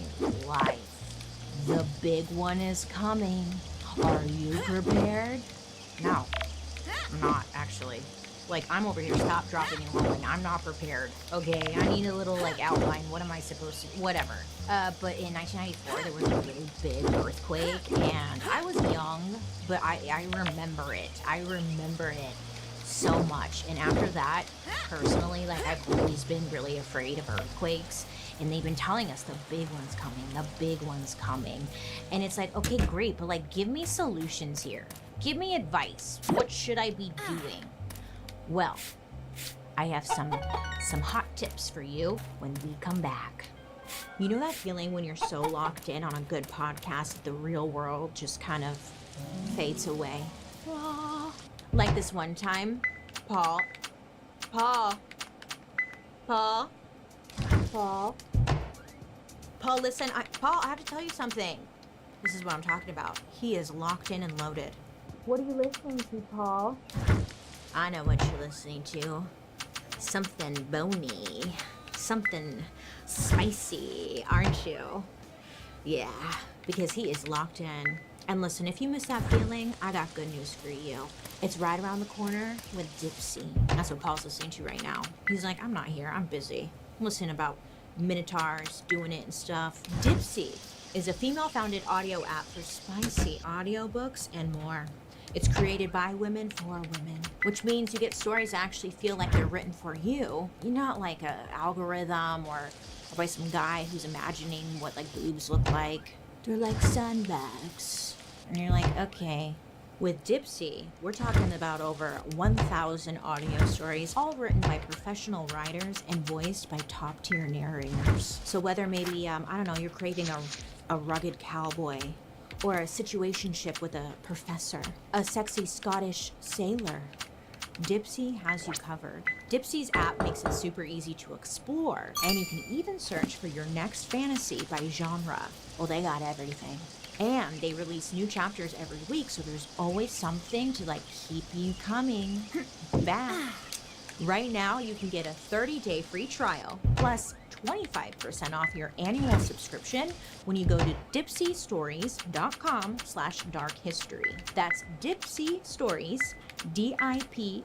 life. The big one is coming. Are you prepared? No, I'm not actually. Like, I'm over here, stop, dropping, and rolling. I'm not prepared. Okay, I need a little, like, outline. What am I supposed to, whatever. But in 1994, there was a really big earthquake, and I was young, but I remember it. I remember it so much. And after that, personally, like, I've always been really afraid of earthquakes. And they've been telling us the big one's coming, the big one's coming. And it's like, okay, great, but like, give me solutions here. Give me advice. What should I be doing? Well, I have some hot tips for you when we come back. You know that feeling when you're so locked in on a good podcast that the real world just kind of fades away? Like this one time, Paul, listen, Paul, I have to tell you something. This is what I'm talking about. He is locked in and loaded. What are you listening to, Paul? I know what you're listening to. Something bony. Something spicy, aren't you? Yeah, because he is locked in. And listen, if you miss that feeling, I got good news for you. It's right around the corner with Dipsy. That's what Paul's listening to right now. He's like, I'm not here, I'm busy. I'm listening about minotaurs, doing it and stuff. Dipsy is a female-founded audio app for spicy audiobooks and more. It's created by women for women, which means you get stories that actually feel like they're written for you. You're not like an algorithm or by some guy who's imagining what like boobs look like. They're like sandbags. And you're like, okay. With Dipsy, we're talking about over 1,000 audio stories, all written by professional writers and voiced by top-tier narrators. So whether maybe, I don't know, you're craving a rugged cowboy, or a situationship with a professor, a sexy Scottish sailor, Dipsy has you covered. Dipsy's app makes it super easy to explore, and you can even search for your next fantasy by genre. Well, they got everything. And they release new chapters every week, so there's always something to like keep you coming back. Right now, you can get a 30-day free trial, plus 25% off your annual subscription when you go to dipsystories.com/darkhistory. That's Dipsy Stories, DIPSEA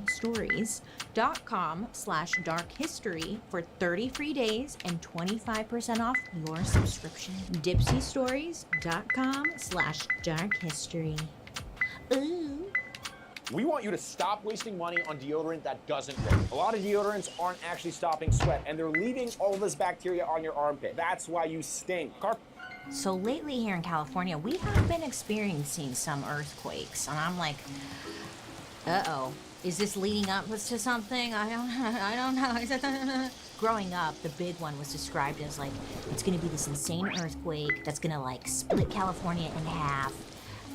stories.com/darkhistory for 30 free days and 25% off your subscription. Dipsystories.com/darkhistory. Ooh. We want you to stop wasting money on deodorant that doesn't work. A lot of deodorants aren't actually stopping sweat, and they're leaving all this bacteria on your armpit. That's why you stink. So lately here in California, we have been experiencing some earthquakes, and I'm like, uh-oh, is this leading up to something? I don't know. Growing up, the big one was described as like, it's gonna be this insane earthquake that's gonna like split California in half.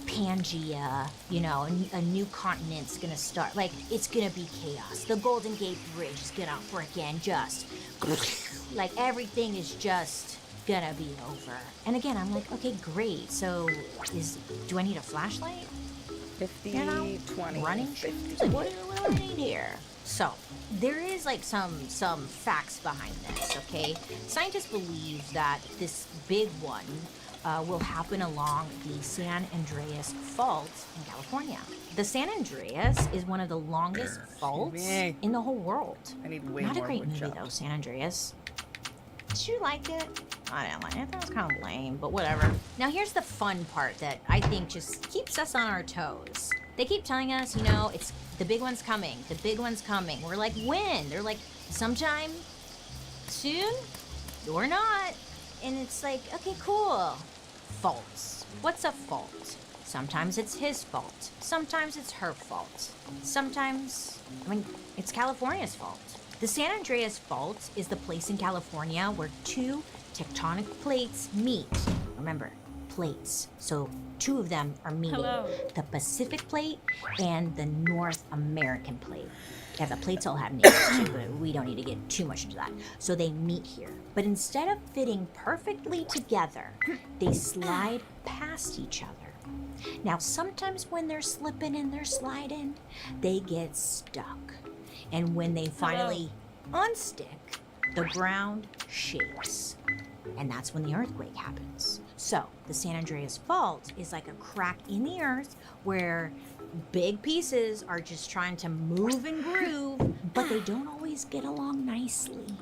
Pangea, you know, a new continent's gonna start. Like, it's gonna be chaos. The Golden Gate Bridge is gonna frickin' just, like, everything is just gonna be over. And again, I'm like, okay, great. So, do I need a flashlight? 50, you know, 20, running 50. Like, what do I need here? So, there is like some facts behind this, okay? Scientists believe that this big one will happen along the San Andreas Fault in California. The San Andreas is one of the longest faults in the whole world. I need way Not more a great wood movie chips. though, San Andreas. Did you like it? I didn't like it. That was kind of lame, but whatever. Now here's the fun part that I think just keeps us on our toes. They keep telling us, you know, it's the big one's coming. The big one's coming. We're like, when? They're like, sometime soon or not. And it's like, okay, cool. Faults. What's a fault? Sometimes it's his fault. Sometimes it's her fault. Sometimes, it's California's fault. The San Andreas Fault is the place in California where two tectonic plates meet. Remember, plates. So two of them are meeting. Hello. The Pacific Plate and the North American Plate. Yeah, the plates all have names too, but we don't need to get too much into that. So they meet here. But instead of fitting perfectly together, they slide past each other. Now, sometimes when they're slipping and they're sliding, they get stuck. And when they finally unstick, the ground shakes. And that's when the earthquake happens. So, the San Andreas Fault is like a crack in the earth where big pieces are just trying to move and groove, but they don't always get along nicely.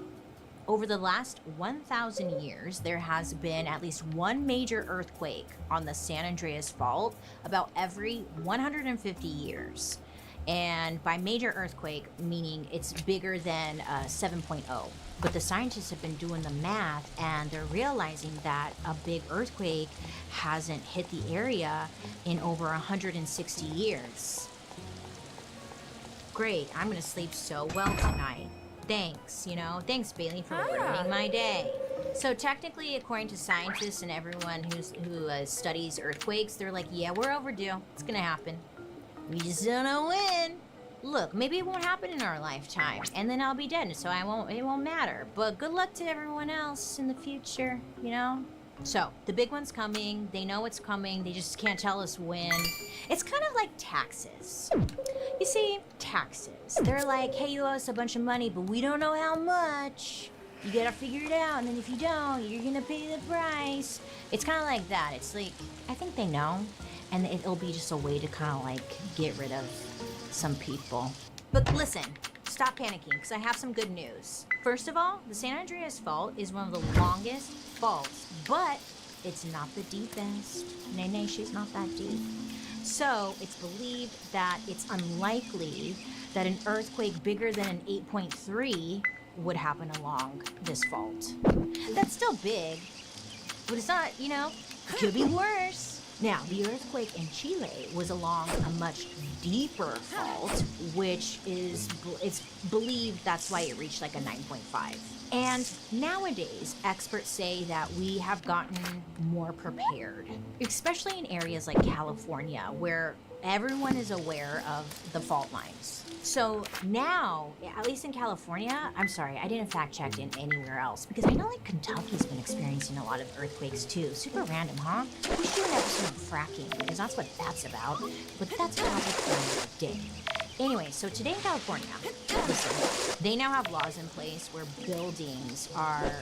Over the last 1,000 years, there has been at least one major earthquake on the San Andreas Fault about every 150 years. And by major earthquake, meaning it's bigger than 7.0. But the scientists have been doing the math and they're realizing that a big earthquake hasn't hit the area in over 160 years. great. I'm gonna sleep so well tonight. Thanks, you know? Thanks, Bailey, for ruining my day. So technically, according to scientists and everyone who studies earthquakes, they're like, yeah, we're overdue. It's gonna happen. We just don't know when. Look, maybe it won't happen in our lifetime, and then I'll be dead, so it won't matter. But good luck to everyone else in the future, you know? So, the big one's coming. They know it's coming. They just can't tell us when. It's kind of like taxes. You see, taxes. They're like, hey, you owe us a bunch of money, but we don't know how much. You gotta figure it out, and then if you don't, you're gonna pay the price. It's kind of like that. It's like, I think they know, and it'll be just a way to kind of like get rid of some people. But listen, stop panicking, because I have some good news. First of all, the San Andreas Fault is one of the longest faults, but it's not the deepest. Nay, she's not that deep. So it's believed that it's unlikely that an earthquake bigger than an 8.3 would happen along this fault. That's still big, but it's not, you know, it could be worse. Now, the earthquake in Chile was along a much deeper fault, which it's believed that's why it reached like a 9.5. And nowadays, experts say that we have gotten more prepared, especially in areas like California, where everyone is aware of the fault lines. So now, at least in California, I'm sorry, I didn't fact check in anywhere else, because I know like Kentucky's been experiencing a lot of earthquakes too. Super random, huh? We should do an episode of fracking, because that's what that's about. But that's a topic for another day. Anyway, so today in California, listen, they now have laws in place where buildings are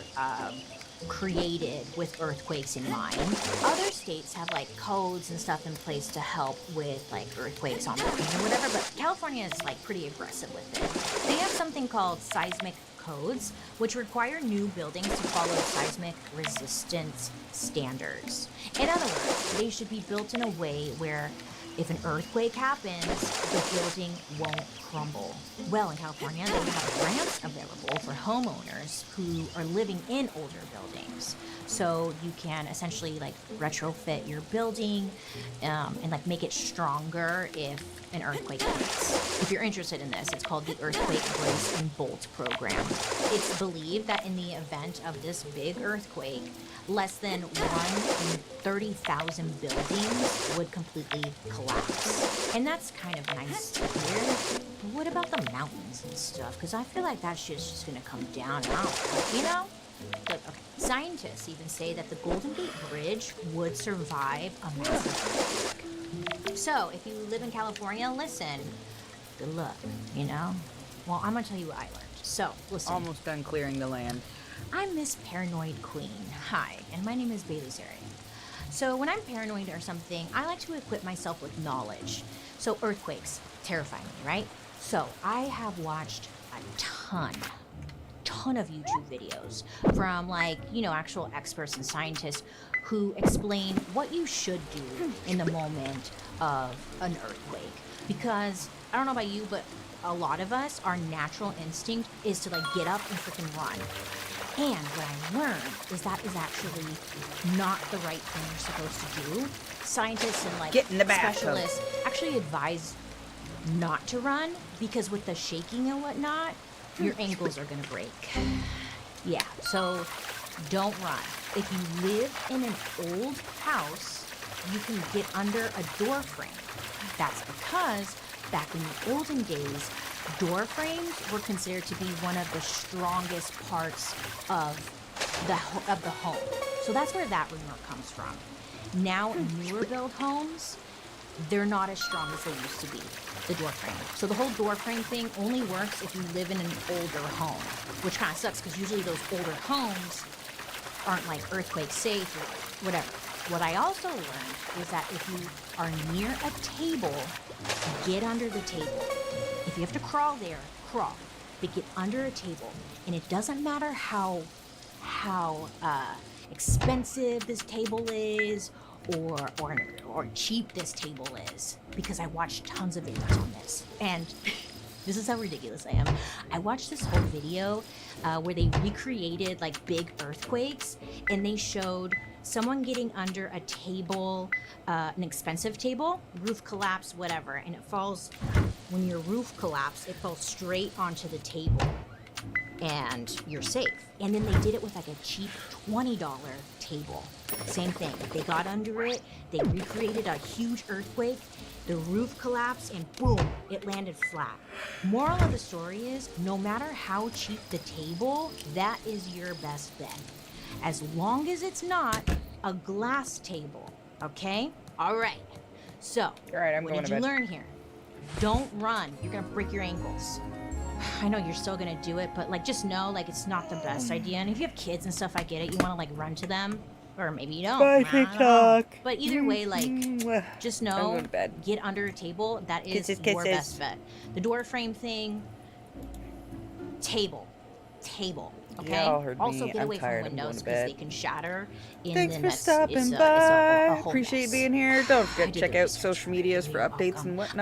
created with earthquakes in mind. Other states have like codes and stuff in place to help with like earthquakes on buildings or whatever, but California is like pretty aggressive with it. They have something called seismic codes, which require new buildings to follow seismic resistance standards. In other words, they should be built in a way where if an earthquake happens, the building won't crumble. Well, in California, they have grants available for homeowners who are living in older buildings. So you can essentially like retrofit your building and like make it stronger if an earthquake hits. If you're interested in this, it's called the Earthquake Brace and Bolt Program. It's believed that in the event of this big earthquake, less than 1 in 30,000 buildings would completely collapse. And that's kind of nice to hear. But what about the mountains and stuff? Because I feel like that shit's just gonna come down and out, you know? Look, okay. Scientists even say that the Golden Gate Bridge would survive a massive earthquake. So, if you live in California, listen, good luck, you know? Well, I'm gonna tell you what I learned. So, listen. Almost done clearing the land. I'm Miss Paranoid Queen. Hi, and my name is Bailey Zeri. So when I'm paranoid or something, I like to equip myself with knowledge. So earthquakes terrify me, right? So I have watched a ton of YouTube videos from like, you know, actual experts and scientists who explain what you should do in the moment of an earthquake. Because I don't know about you, but a lot of us, our natural instinct is to like get up and freaking run. And what I learned is that is actually not the right thing you're supposed to do. Scientists and like get in the bathtub. Specialists actually advise not to run because with the shaking and whatnot, your ankles are gonna break. Yeah, so don't run. If you live in an old house, you can get under a door frame. That's because back in the olden days, door frames were considered to be one of the strongest parts of the home. So that's where that rumor comes from. Now, in newer build homes, they're not as strong as they used to be, the door frame. So the whole door frame thing only works if you live in an older home, which kind of sucks because usually those older homes aren't like earthquake safe or whatever. What I also learned is that if you are near a table, get under the table. If you have to crawl there, crawl. But get under a table. And it doesn't matter how expensive this table is or cheap this table is, because I watched tons of videos on this. And This is how ridiculous I am. I watched this whole video where they recreated like big earthquakes, and they showed someone getting under a table, an expensive table, roof collapse, whatever, and it falls, when your roof collapse, it falls straight onto the table and you're safe. And then they did it with like a cheap $20 table. Same thing. They got under it, they recreated a huge earthquake, the roof collapsed, and boom, it landed flat. Moral of the story is, no matter how cheap the table, that is your best bet. As long as it's not a glass table, okay? All right. So, All right, I'm what going did to you bed. learn here? Don't run. You're gonna break your ankles. I know you're still gonna do it, but like, just know, like, it's not the best idea. And if you have kids and stuff, I get it. You wanna like run to them, or maybe you don't. Bye, I don't know. TikTok. But either way, like, just I'm know, going to bed. get under a table. That is Kisses, your kisses. best bet. The door frame thing, table. Okay. Y'all heard Also, me. get I'm away tired. from I'm going windows to because bed. they can shatter. And Thanks then for that's- stopping it's by. a whole Appreciate mess. being here. Don't forget I to do check the out research. social medias for updates and whatnot.